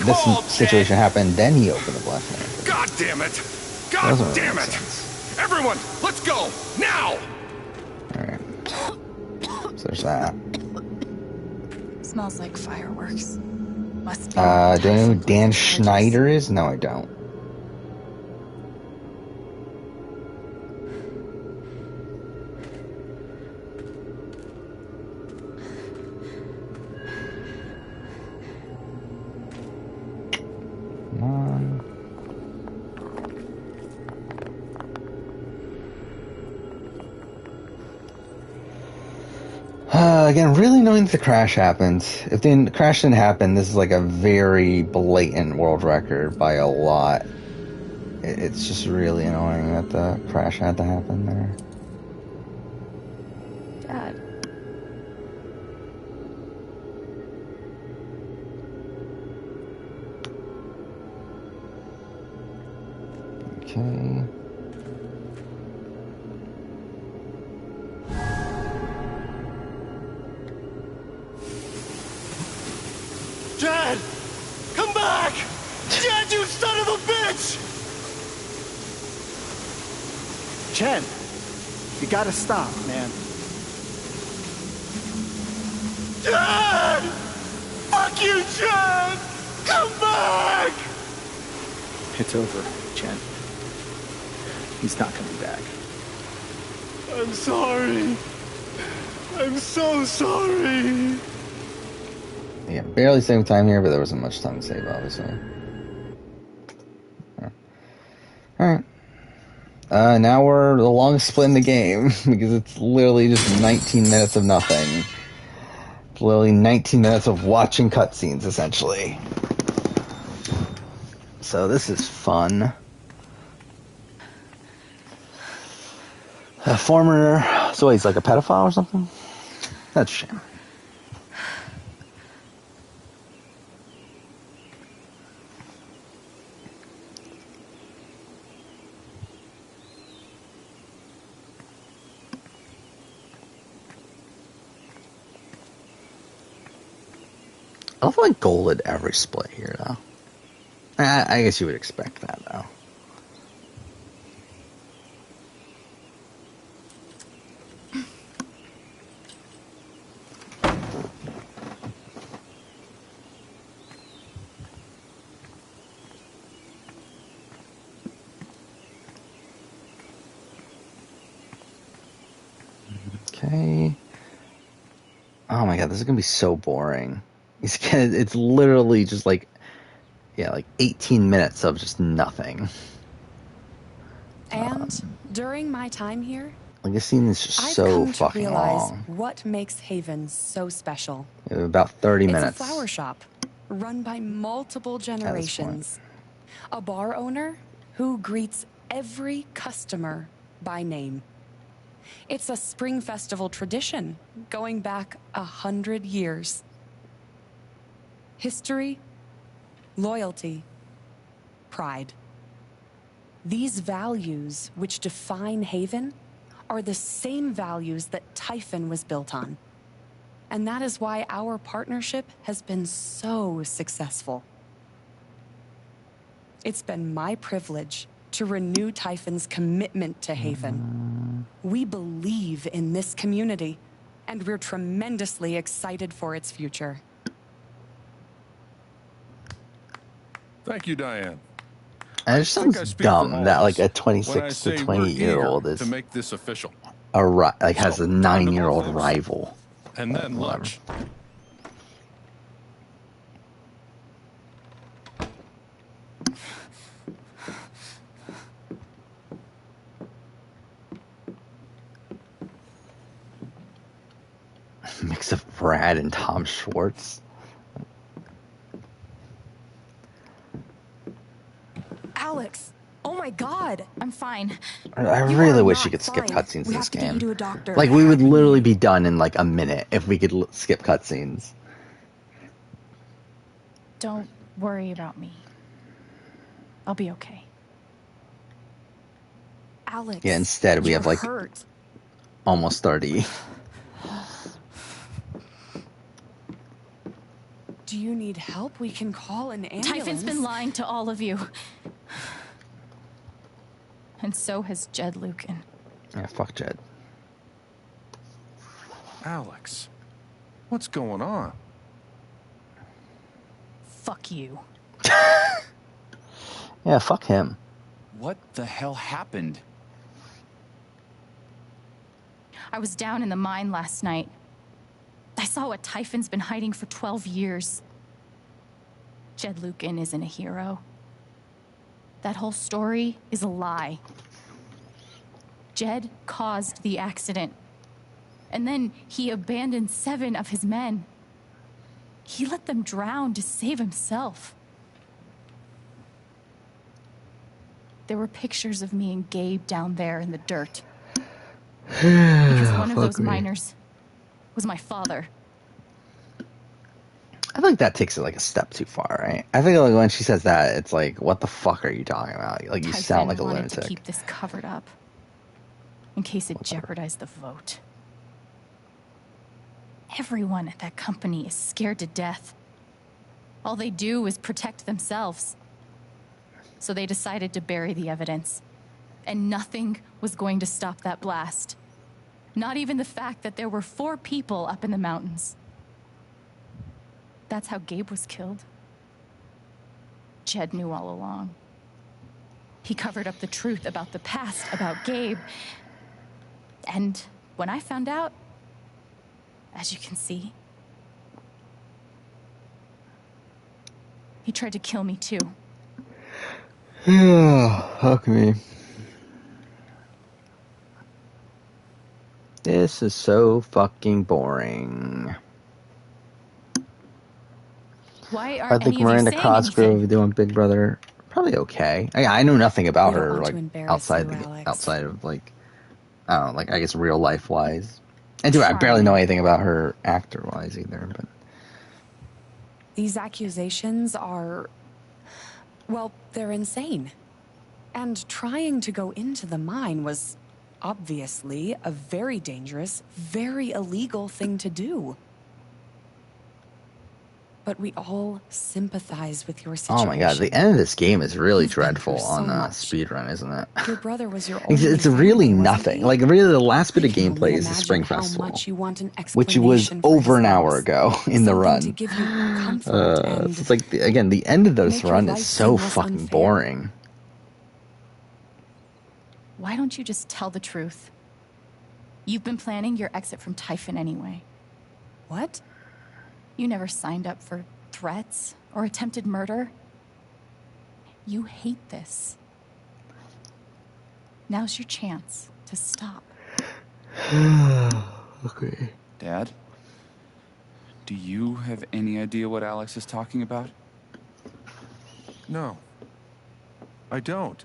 this situation happened, then he opened the Black Lantern. God damn it! Doesn't God really damn make it! sense. Everyone, let's go now! Alright. So there's that. Smells like fireworks. Must be. Do I know who Dan Schneider is? No, I don't. Come on. Again, really knowing that the crash happened. If the crash didn't happen, this is like a very blatant world record by a lot. It's just really annoying that the crash had to happen there. Dad. Okay. Dad! Come back! Dad, you son of a bitch! Chen, you gotta stop, man. Dad! Fuck you, Chen! Come back! It's over, Chen. He's not coming back. I'm sorry. I'm so sorry. Yeah, barely same time here, but there wasn't much time to save, obviously. Alright. Now we're the longest split in the game, because it's literally just 19 minutes of nothing. It's literally 19 minutes of watching cutscenes, essentially. So this is fun. A former... So he's like a pedophile or something? That's a shame. I don't feel like gold at every split here, though. I guess you would expect that, though. Okay. Oh my god, this is gonna be so boring. It's literally just like, yeah, like 18 minutes of just nothing. And during my time here, Like this scene is just I've so come to fucking realize long. what makes Haven so special. About 30 minutes. It's a flower shop run by multiple generations. A bar owner who greets every customer by name. It's a spring festival tradition going back 100 years. History, loyalty, pride. These values which define Haven are the same values that Typhon was built on. And that is why our partnership has been so successful. It's been my privilege to renew Typhon's commitment to Haven. We believe in this community, and we're tremendously excited for its future. Thank you, Diane. And it just sounds dumb that like a 26 to 28-year-old is to make this official. Has a 9-year-old rival. And then lunch. Makes pics of Brad and Tom Schwartz. Alex, oh my God. I'm fine. I really wish you could skip cutscenes in this We have to get you game. to a doctor. Like, we would literally be done in like a minute if we could skip cutscenes. Don't worry about me. I'll be okay. Alex. Yeah, instead we have like hurt. almost 30. Do you need help? We can call an ambulance. Typhon's been lying to all of you. And so has Jed Lucan. Yeah, fuck Jed. Alex, what's going on? Fuck you. Yeah, fuck him. What the hell happened? I was down in the mine last night. I saw what Typhon's been hiding for 12 years. Jed Lucan isn't a hero. That whole story is a lie. Jed caused the accident. And then he abandoned 7 of his men. He let them drown to save himself. There were pictures of me and Gabe down there in the dirt. Because one of those miners was my father. I think that takes it like a step too far, right? I think like when she says that, it's like, what the fuck are you talking about? Like, you Typhon sound like a wanted lunatic. to keep this covered up in case it jeopardized the vote. Everyone at that company is scared to death. All they do is protect themselves. So they decided to bury the evidence. And nothing was going to stop that blast. Not even the fact that there were 4 people up in the mountains. That's how Gabe was killed. Jed knew all along. He covered up the truth about the past, about Gabe. And when I found out, as you can see, he tried to kill me too. Fuck me. This is so fucking boring. Why I aren't think any of Miranda you saying anything? Cosgrove doing Big Brother, probably okay. I know nothing about We don't her, want to like embarrass outside you, the, Alex. outside of like, I don't know, like I guess real life wise. And I barely know anything about her actor wise either. But These accusations are, well, they're insane. And trying to go into the mine was obviously a very dangerous, very illegal thing to do. But we all sympathize with your situation. oh my god, the end of this game is really You've been dreadful through on so much. Speedrun, isn't it? Your brother was your only It's really family, wasn't nothing. he? Like really, the last bit I of can only gameplay is the imagine Spring how Festival, much you want an which was explanation for over his an hour loss. ago in the Something run. to give you comfort and So it's like again, the end of this make your run life is so seem less fucking unfair. boring. Why don't you just tell the truth? You've been planning your exit from Typhon anyway. What? You never signed up for threats or attempted murder. You hate this. Now's your chance to stop. Okay. Dad? Do you have any idea what Alex is talking about? No, I don't.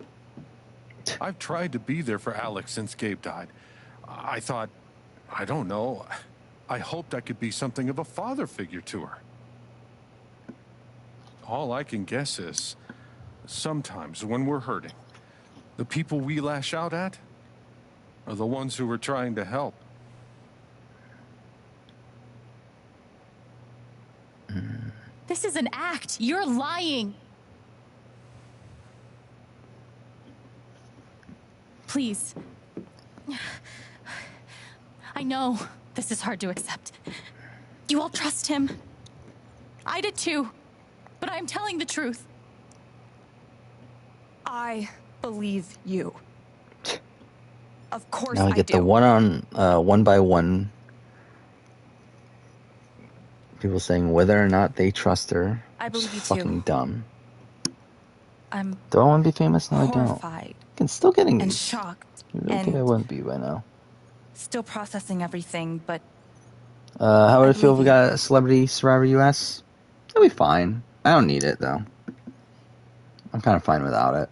I've tried to be there for Alex since Gabe died. I thought, I don't know, I hoped I could be something of a father figure to her. All I can guess is, sometimes when we're hurting, the people we lash out at are the ones who are trying to help. This is an act. You're lying. Please. I know this is hard to accept. You all trust him. I did too. But I'm telling the truth. I believe you. Of course Now we I get do. the one by one. People saying whether or not they trust her. I believe It's you fucking too. dumb. I'm Do I want to be famous? No, I don't. horrified I'm still getting. and shocked I really think I and wouldn't be by now. still processing everything, but How would it feel if we got a Celebrity Survivor US? It'll be fine. I don't need it, though. I'm kind of fine without it.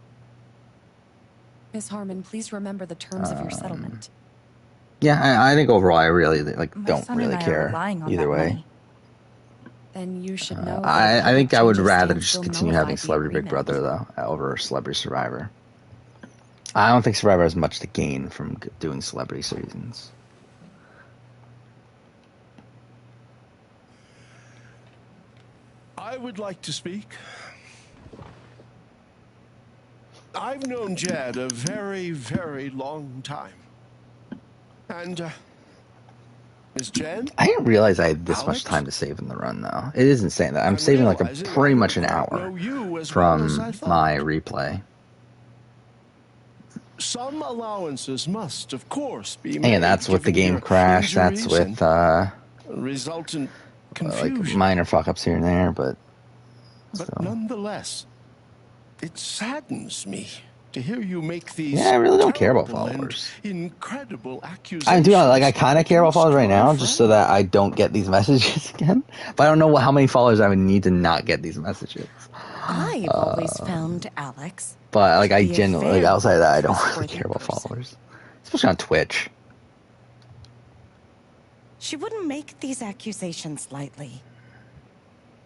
Miss Harmon, please remember the terms of your settlement. Yeah, I think overall I really My don't son really and I are care relying on either that way. money. Then you should know. I think I would rather James just still continue having nullified the Celebrity Big agreement. Brother though over Celebrity Survivor. I don't think Survivor has much to gain from doing celebrity seasons. I would like to speak. I've known Jed a very, very long time. And, Miss Jen? I didn't realize I had this Alex? much time to save in the run, though. It is insane that I'm saving like pretty much an hour from my replay. Some allowances must, of course, be made. And that's with the given game your crash. That's injuries with and resultant like confusion. minor fuck ups here and there, but But nonetheless, it saddens me to hear you make these yeah, I really don't care about terrible and followers. incredible accusations. I do like I kind of care about followers right now, just so that I don't get these messages again. But I don't know how many followers I would need to not get these messages. I've always found Alex. But like I be a genuinely, like very outside of that, I don't really trustworthy care about followers, especially on Twitch. She wouldn't make these accusations lightly.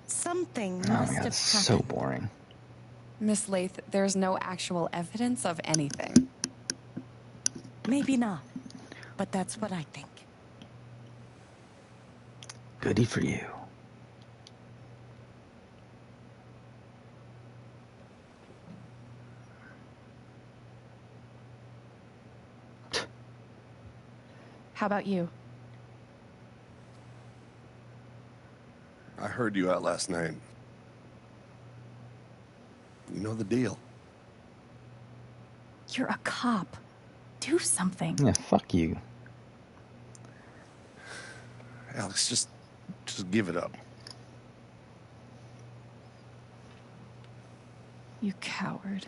Something Oh must my god, have it's so happened. boring. Miss Lath, there's no actual evidence of anything. Maybe not, but that's what I think. Goody for you. How about you? I heard you out last night. You know the deal. You're a cop. Do something. Yeah, fuck you. Alex, just give it up. You coward.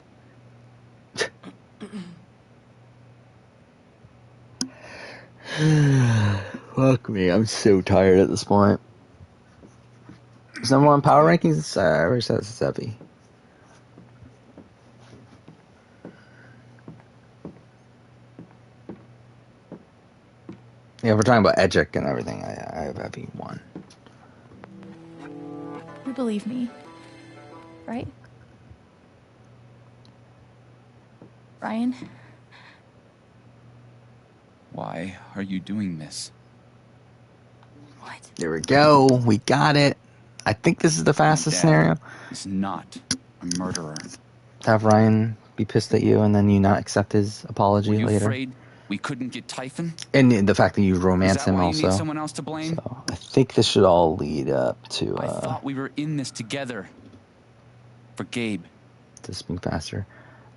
Fuck me, I'm so tired at this point. Is number one power rankings? I already said it's heavy. Yeah, if we're talking about Edgic and everything, I have heavy one. You believe me, right? Ryan? Why are you doing this? There we go. We got it. I think this is the fastest scenario. He's not a murderer. Have Ryan be pissed at you and then you not accept his apology Were you later. afraid we couldn't get Typhon? And the fact that you romance Is that him why you also. need someone else to blame? So I think this should all lead up to I thought we were in this together. For Gabe. this being faster.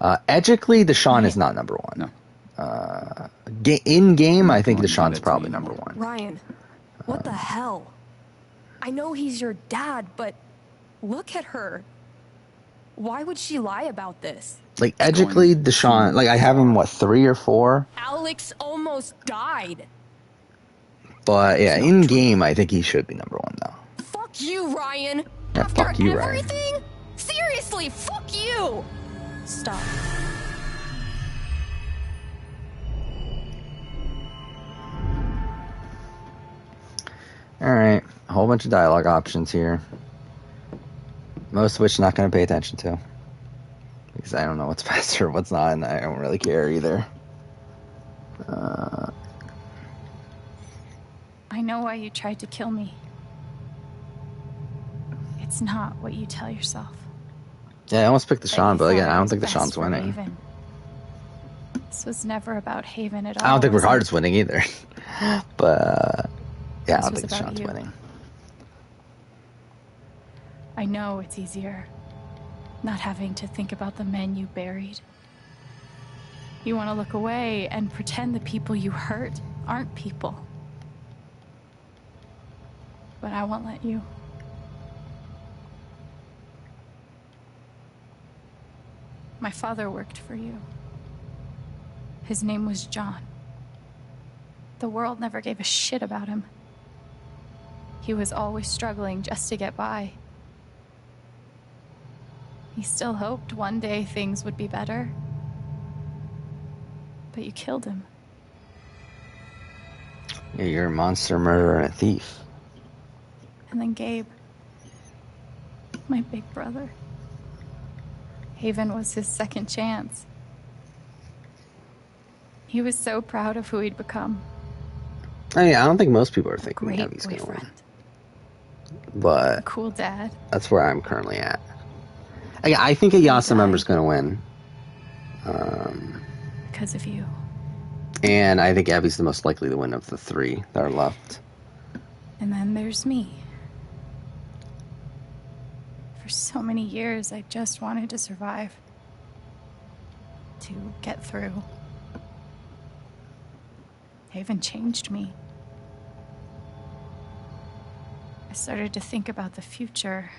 Edgically, Deshaun is not number one. No. In game, I think Deshaun's probably number one. Ryan, what the hell? I know he's your dad, but look at her. Why would she lie about this? Like edgically, Deshaun, like I have him 3 or 4, Alex almost died. but yeah, in game, I think he should be number one though. Fuck you, Ryan. Yeah, After fuck you, Ryan. everything? Seriously, fuck you. Stop. All right, a whole bunch of dialogue options here, most of which not going to pay attention to because I don't know what's faster, what's not, and I don't really care either. I know why you tried to kill me. It's not what you tell yourself. Yeah, I almost picked That Deshaun, you but again, thought I it don't was think best Deshaun's for winning. Haven. This was never about Haven at all. I don't think was it? Ricard's winning either, but yeah, I don't This think was about Deshaun's you. winning. I know it's easier not having to think about the men you buried. You want to look away and pretend the people you hurt aren't people. But I won't let you. My father worked for you. His name was John. The world never gave a shit about him. He was always struggling just to get by. He still hoped one day things would be better. But you killed him. Yeah, you're a monster, murderer, and a thief. And then Gabe, my big brother. Haven was his second chance. He was so proud of who he'd become. I mean, I don't think most people are thinking Great Abby's going to boyfriend. win. But Cool dad. that's where I'm currently at. I think a Yasa member's going to win. Because of you. And I think Abby's the most likely to win of the three that are left. And then there's me. For so many years, I just wanted to survive. To get through. Haven changed me. I started to think about the future.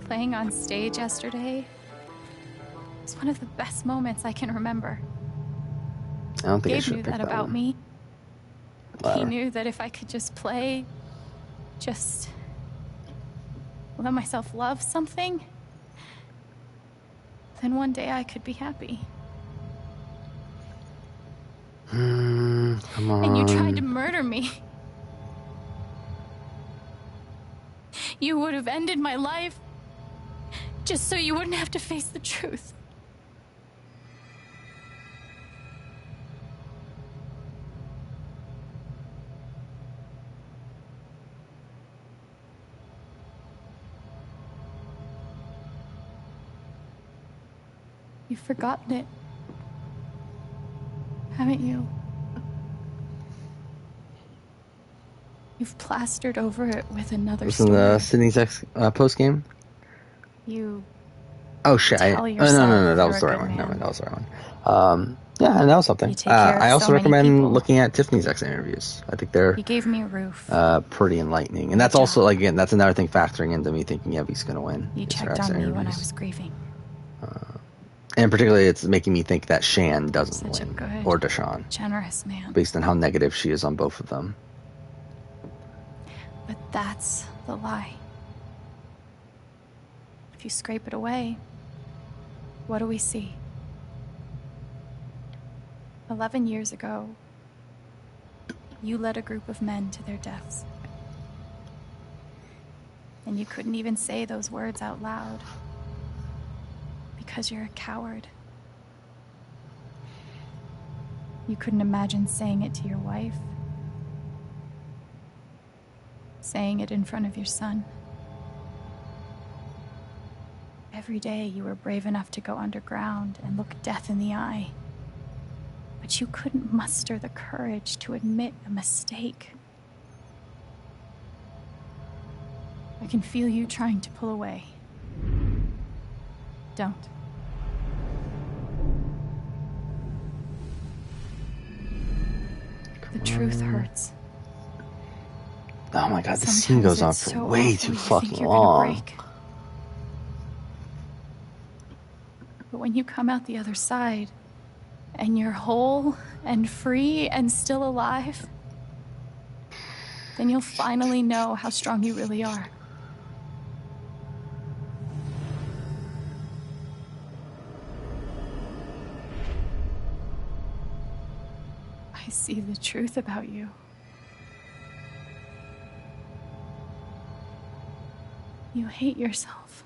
Playing on stage yesterday was one of the best moments I can remember. I don't think I Gabe should knew pick that about one. me. He Ladder. knew that if I could just play, just let myself love something, then one day I could be happy. Come on. And you tried to murder me. You would have ended my life just so you wouldn't have to face the truth. You've forgotten it, haven't you? You've plastered over it with another Was in story. the Sydney's post game? You Oh shit! tell No, yourself that was the you're right a one. good Never mind, man. that was the right one. Yeah, and that was something. You take care of I also so many recommend people. looking at Tiffany's exit interviews. I think they're You gave me a roof. pretty enlightening, and that's also like again, that's another thing factoring into me thinking Abby's going to win. You is her checked exit on me when I interviews. was grieving. And particularly, it's making me think that Shan doesn't Such a win, good, or Deshawn, generous man. based on how negative she is on both of them. But that's the lie. If you scrape it away, what do we see? 11 years ago, you led a group of men to their deaths. And you couldn't even say those words out loud. Because you're a coward. You couldn't imagine saying it to your wife. Saying it in front of your son. Every day you were brave enough to go underground and look death in the eye. But you couldn't muster the courage to admit a mistake. I can feel you trying to pull away. Don't. The truth hurts. Oh my god, this scene goes on for so way awful too you fucking think you're gonna long. break. But when you come out the other side, and you're whole and free and still alive, then you'll finally know how strong you really are. I see the truth about you. You hate yourself.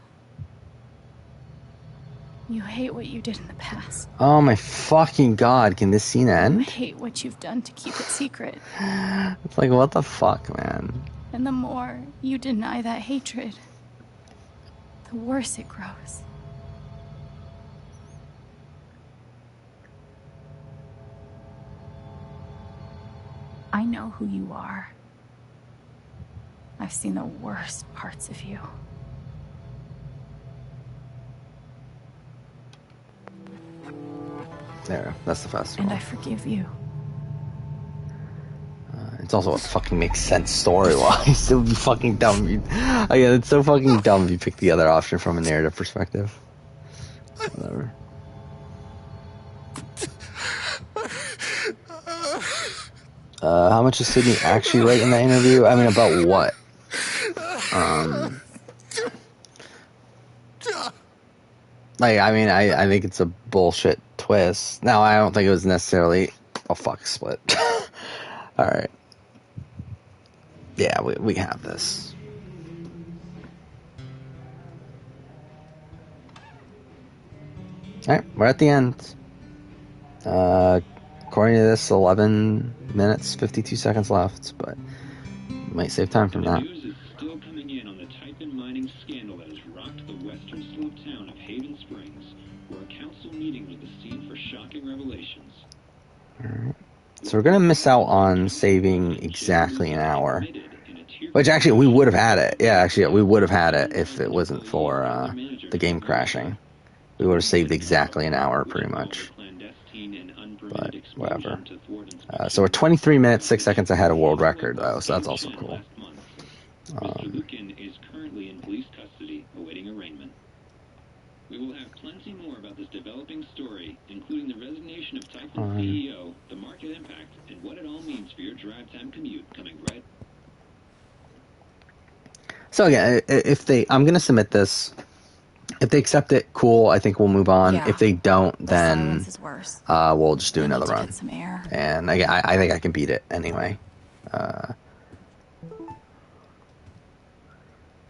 You hate what you did in the past. Oh my fucking god, can this scene You end? hate what you've done to keep it secret. It's like, what the fuck, man? And the more you deny that hatred, the worse it grows. I know who you are. I've seen the worst parts of you. There, that's the festival. And I forgive you. It's also what fucking makes sense story-wise. It would be fucking dumb. Again, it's so fucking dumb if you pick the other option from a narrative perspective. Whatever. How much is Sydney actually right in that interview? I mean, about what? I think it's a bullshit twist. Now, I don't think it was necessarily... Oh, fuck, split. Alright. Yeah, we have this. Alright, we're at the end. According to this, 11 minutes, 52 seconds left, but might save time from that. News is still coming in on the Typhon mining scandal that has rocked the western slope town of Haven Springs, where a council meeting was the scene for shocking revelations. Alright. So we're going to miss out on saving exactly an hour. Which actually, we would have had it. Yeah, actually, we would have had it if it wasn't for the game crashing. We would have saved exactly an hour, pretty much. But, whatever. So we're 23 minutes, 6 seconds ahead of world record, though, so that's also cool. Mr. Lucan is currently in police custody, awaiting arraignment. We will have plenty more about this developing story, including the resignation of Typhon CEO, the market impact, and what it all means for your drive time commute coming right. So again, I'm going to submit this. If they accept it, cool. I think we'll move on. Yeah. If they don't, then is worse. we'll just do another need to run. get some air. And I think I can beat it anyway.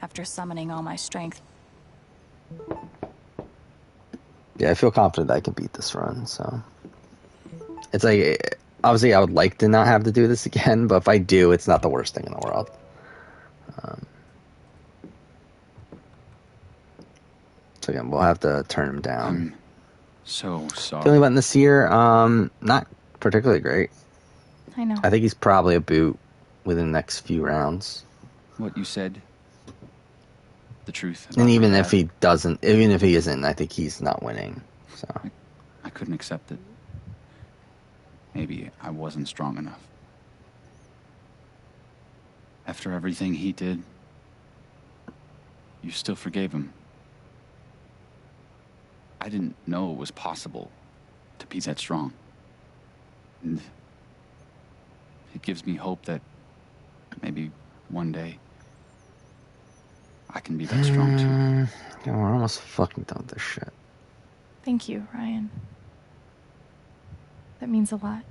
After summoning all my strength. Yeah, I feel confident that I can beat this run. So it's like, obviously, I would like to not have to do this again, but if I do, it's not the worst thing in the world. So again, we'll have to turn him down. I'm so sorry. Feeling about this year, not particularly great. I know. I think he's probably a boot within the next few rounds. What you said, the truth. And even if he doesn't, even if he isn't, I think he's not winning. So I couldn't accept it. Maybe I wasn't strong enough. After everything he did, you still forgave him. I didn't know it was possible to be that strong. And it gives me hope that maybe one day I can be that strong too. Yeah, we're almost fucking done with this shit. Thank you, Ryan. That means a lot.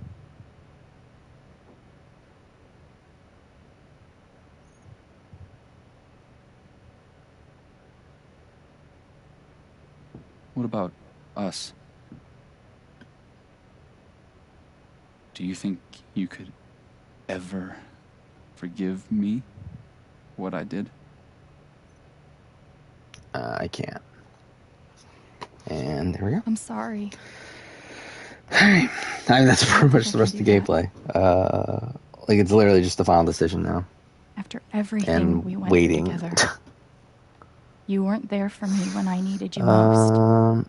What about us? Do you think you could ever forgive me what I did? I can't. And there we go. I'm sorry. Alright. I mean, that's pretty much the rest of the gameplay. Like, it's literally just the final decision now. After everything And we went waiting. through together. You weren't there for me when I needed you most.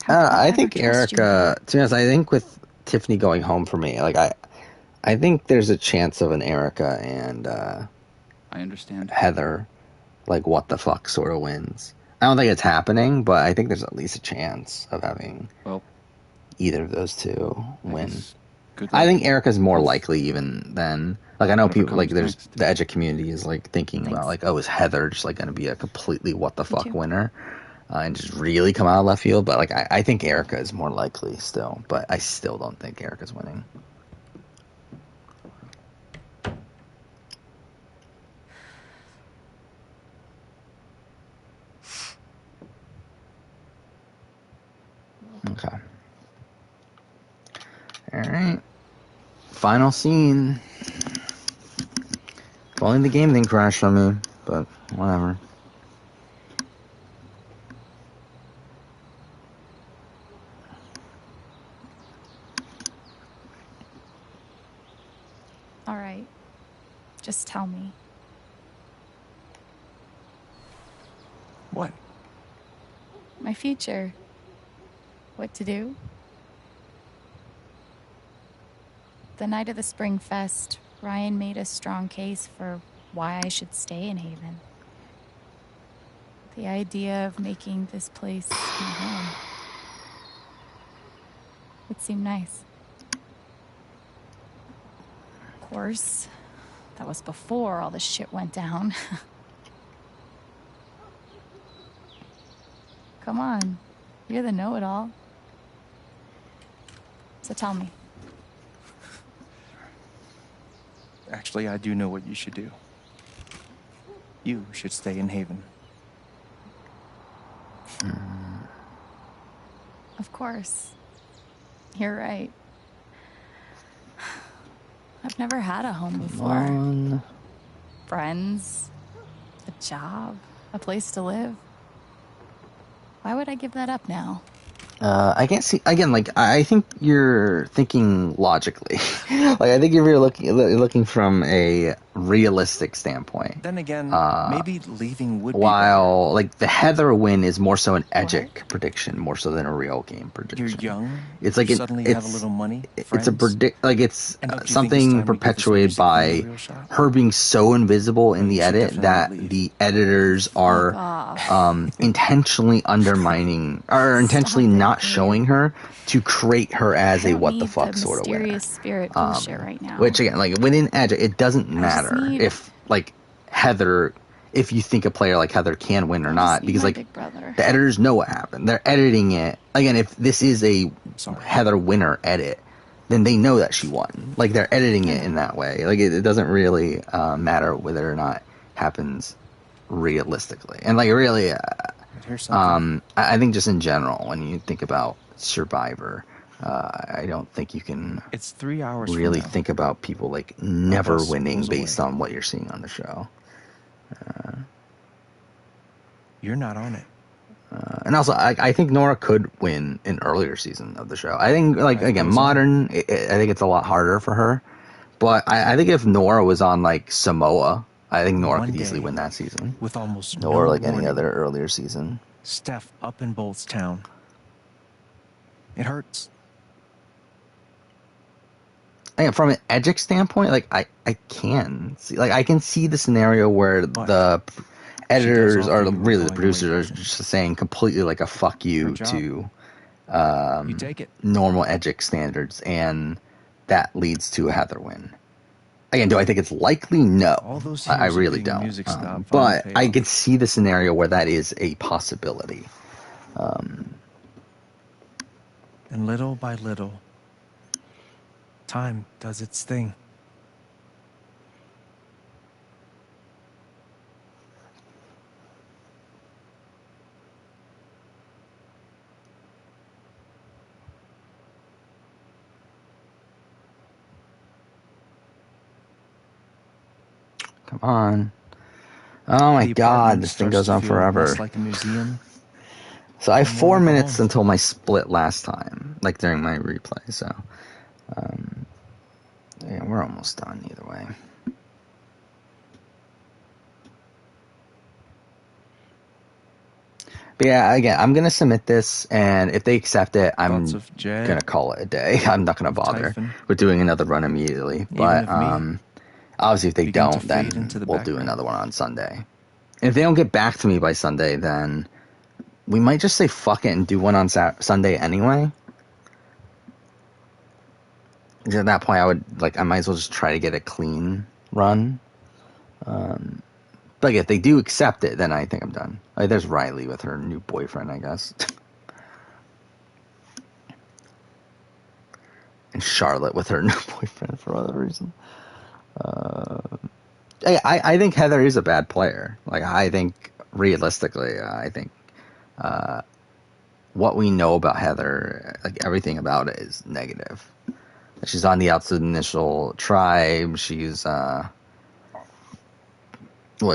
I think Erica, to be honest, I think with Tiffany going home for me, like, I think there's a chance of an Erica and I understand. Heather, like, what the fuck sort of wins. I don't think it's happening, but I think there's at least a chance of having either of those two win. I think Erica's more likely even than, like, I know people, like, there's the Edge community is, like, thinking about, like, oh, is Heather just, like, going to be a completely what the fuck winner and just really come out of left field? But, like, I think Erica is more likely still, but I still don't think Erica's winning. Okay. Alright. Final scene. If only the game didn't crash on me, but whatever. All right. Just tell me. What? My future. What to do? The night of the Spring Fest, Ryan made a strong case for why I should stay in Haven. The idea of making this place my home. It seemed nice. course. That was before all this shit went down. Come on. You're the know-it-all. So tell me. Actually, I do know what you should do. You should stay in Haven. Of course. You're right. I've never had a home before. Friends, a job, a place to live. Why would I give that up now? I can't see again. Like I think you're thinking logically. Like I think if you're looking from a realistic standpoint. Then again, maybe leaving would While be like the Heather win is more so an Edgic prediction, more so than a real game prediction. You're young. It's like you suddenly have a little money. It's a predict like it's And don't you think it's something time we give this perpetuated music thing by a real shot? her being so invisible in the edit that the editors are intentionally undermining or intentionally not showing her to create her as a what the fuck sort of winner. Mysterious spirit bullshit right now. Which again, like within Edge, it doesn't matter need- if like Heather, if you think a player like Heather can win or not, because like Big Brother. the editors know what happened. They're editing it again. If this is a Heather winner edit, then they know that she won. Like they're editing it in that way. Like it doesn't really matter whether or not it happens realistically. And like really, I think just in general, when you think about Survivor, I don't think you can. It's 3 hours. Really from now. think about people like never Almost winning goes based away. on what you're seeing on the show. You're not on it. And also, I think Nora could win an earlier season of the show. I think, like, again, modern, I think it's a lot harder for her. But I think if Nora was on, like, Samoa, I think Nora could easily win that season. With almost Or, no like, any warning. other earlier season. Steph up in Bolt's town. It hurts. Again, from an Edgic standpoint, like, I can see, like, I can see the scenario where the editors or really the producers are just saying completely like a fuck you to You take it. normal Edgic standards, and that leads to a Heather win. Again, do I think it's likely? No, those I years of really being don't. music snob But finally paid I off. could see the scenario where that is a possibility. And little by little, time does its thing. Come on. Oh my The god, apartment this thing starts goes to on feel forever. less like a museum. So I have and 4 more of a minutes home. until my split last time, like during my replay. So, yeah, we're almost done either way. But yeah, again, I'm gonna submit this, and if they accept it, I'm Thoughts of Jed, gonna call it a day. I'm not gonna bother Typhon. with doing another run immediately. But if me obviously, if they begin to don't, then fade into the we'll do background. another one on Sunday. And if they don't get back to me by Sunday, then we might just say fuck it and do one on Sunday anyway. Because at that point, I might as well just try to get a clean run. But if they do accept it, then I think I'm done. Like, there's Riley with her new boyfriend, I guess. And Charlotte with her new boyfriend for other reason. I think Heather is a bad player. Like, I think, realistically, I think what we know about Heather, like, everything about it is negative. She's on the outside of the initial tribe. She's,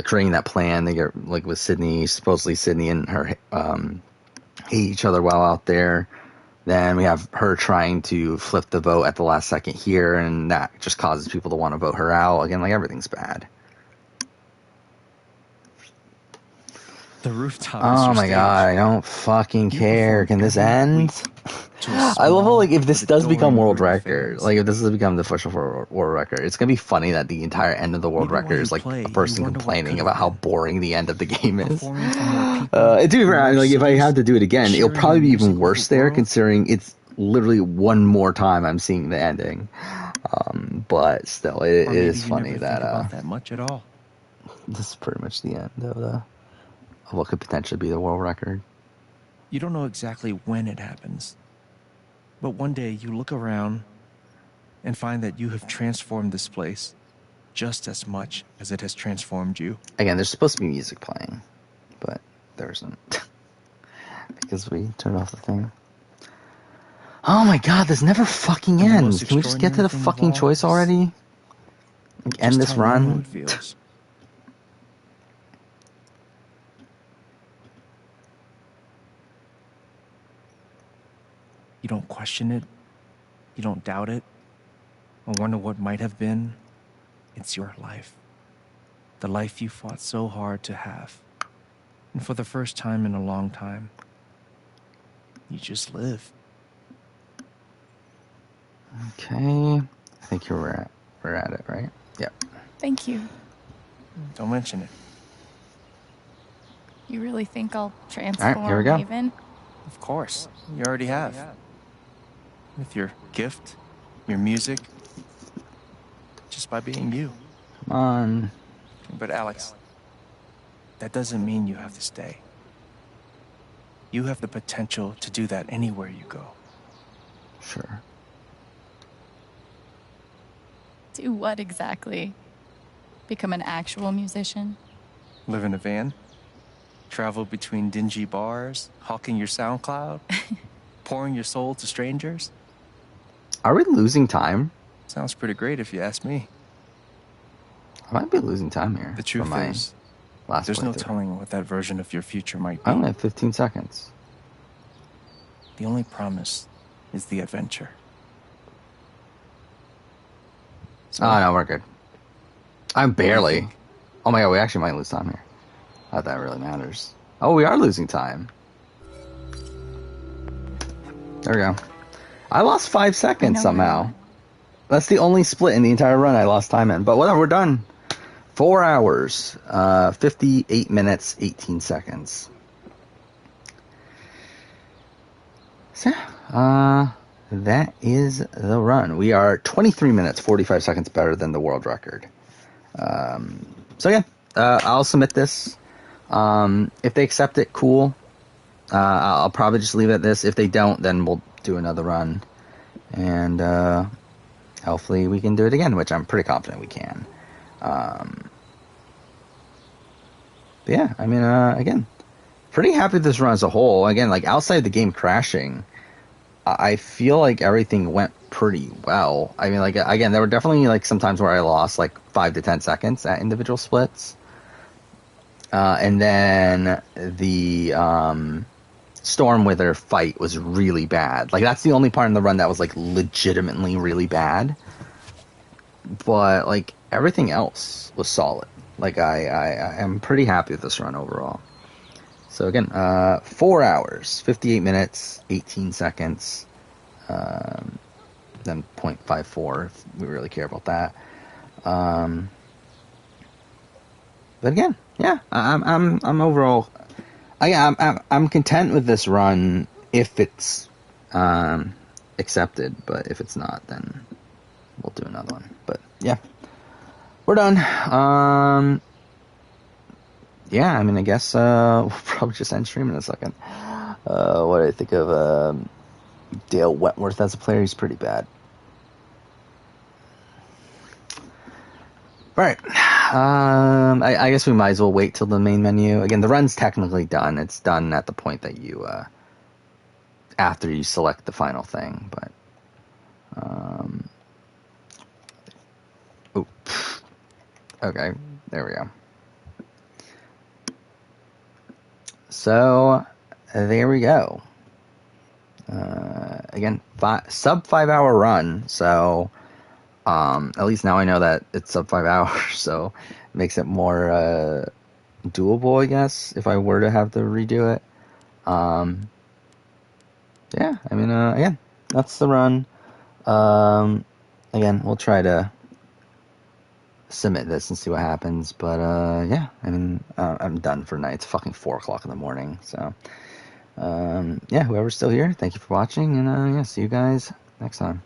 creating that plan. They get, like, with Sydney, supposedly Sydney and her hate each other while out there. Then we have her trying to flip the vote at the last second here, and that just causes people to want to vote her out. Again, like, everything's bad. The rooftop. Oh my god, I don't fucking care. Can this end? I love how, like, if this does become world record, like, if this has become the official world record, it's gonna be funny that the entire end of the world record is, like, a person complaining about how boring the end of the game is. To be fair, I mean, like, if I have to do it again, it'll probably be even worse there, considering it's literally one more time I'm seeing the ending. But still, it Or maybe is you funny never that think about that much at all. this is pretty much the end of what could potentially be the world record. You don't know exactly when it happens, but one day you look around and find that you have transformed this place just as much as it has transformed you. Again, there's supposed to be music playing, but there isn't because we turned off the thing. Oh my god, this never fucking And the ends. most Can we just get to the extraordinary thing of fucking all choice already? Like, end just this how normal run? it feels. You don't question it. You don't doubt it. Or wonder what might have been. It's your life. The life you fought so hard to have. And for the first time in a long time, you just live. Okay. I think we're at it, right? Yep. Thank you. Don't mention it. You really think I'll transform here we go. Haven? Of course. You already have. With your gift, your music, just by being you. Come on. But Alex, that doesn't mean you have to stay. You have the potential to do that anywhere you go. Sure. Do what exactly? Become an actual musician? Live in a van? Travel between dingy bars, hawking your SoundCloud? Pouring your soul to strangers? Are we losing time? Sounds pretty great if you ask me. I might be losing time here. The truth is, there's no telling what that version of your future might be. I only have 15 seconds. The only promise is the adventure. Oh, no, we're good. I'm barely. Oh my god, we actually might lose time here. Not that really matters. Oh, we are losing time. There we go. I lost 5 seconds somehow. That's the only split in the entire run I lost time in. But whatever, we're done. 4 hours, 58 minutes, 18 seconds. So, that is the run. We are 23 minutes, 45 seconds better than the world record. So yeah, I'll submit this. If they accept it, cool. I'll probably just leave it at this. If they don't, then we'll do another run. And hopefully we can do it again, which I'm pretty confident we can. But yeah, I mean, again, pretty happy with this run as a whole. Again, like outside the game crashing, I feel like everything went pretty well. I mean, like, again, there were definitely like some times where I lost like 5 to 10 seconds at individual splits. And then the Stormwrither fight was really bad. Like, that's the only part in the run that was like legitimately really bad. But like everything else was solid. Like, I am pretty happy with this run overall. So again, 4 hours, 58 minutes, 18 seconds, then 0.54 if we really care about that. But again, yeah, I'm overall, I'm content with this run if it's accepted. But if it's not, then we'll do another one. But yeah, we're done. Yeah, I mean, I guess we'll probably just end stream in a second. What do I think of Dale Wentworth as a player? He's pretty bad. Right. I guess we might as well wait till the main menu. Again, the run's technically done. It's done at the point that you, after you select the final thing. But, okay, there we go. So, there we go. Again, sub 5 hour run. So, at least now I know that it's sub 5 hours. So, it makes it more doable, I guess, if I were to have to redo it. Yeah, I mean, again, that's the run. Again, we'll try to submit this and see what happens. But, yeah, I mean, I'm done for tonight. It's fucking 4 o'clock in the morning. So, yeah, whoever's still here, thank you for watching. And, yeah, see you guys next time.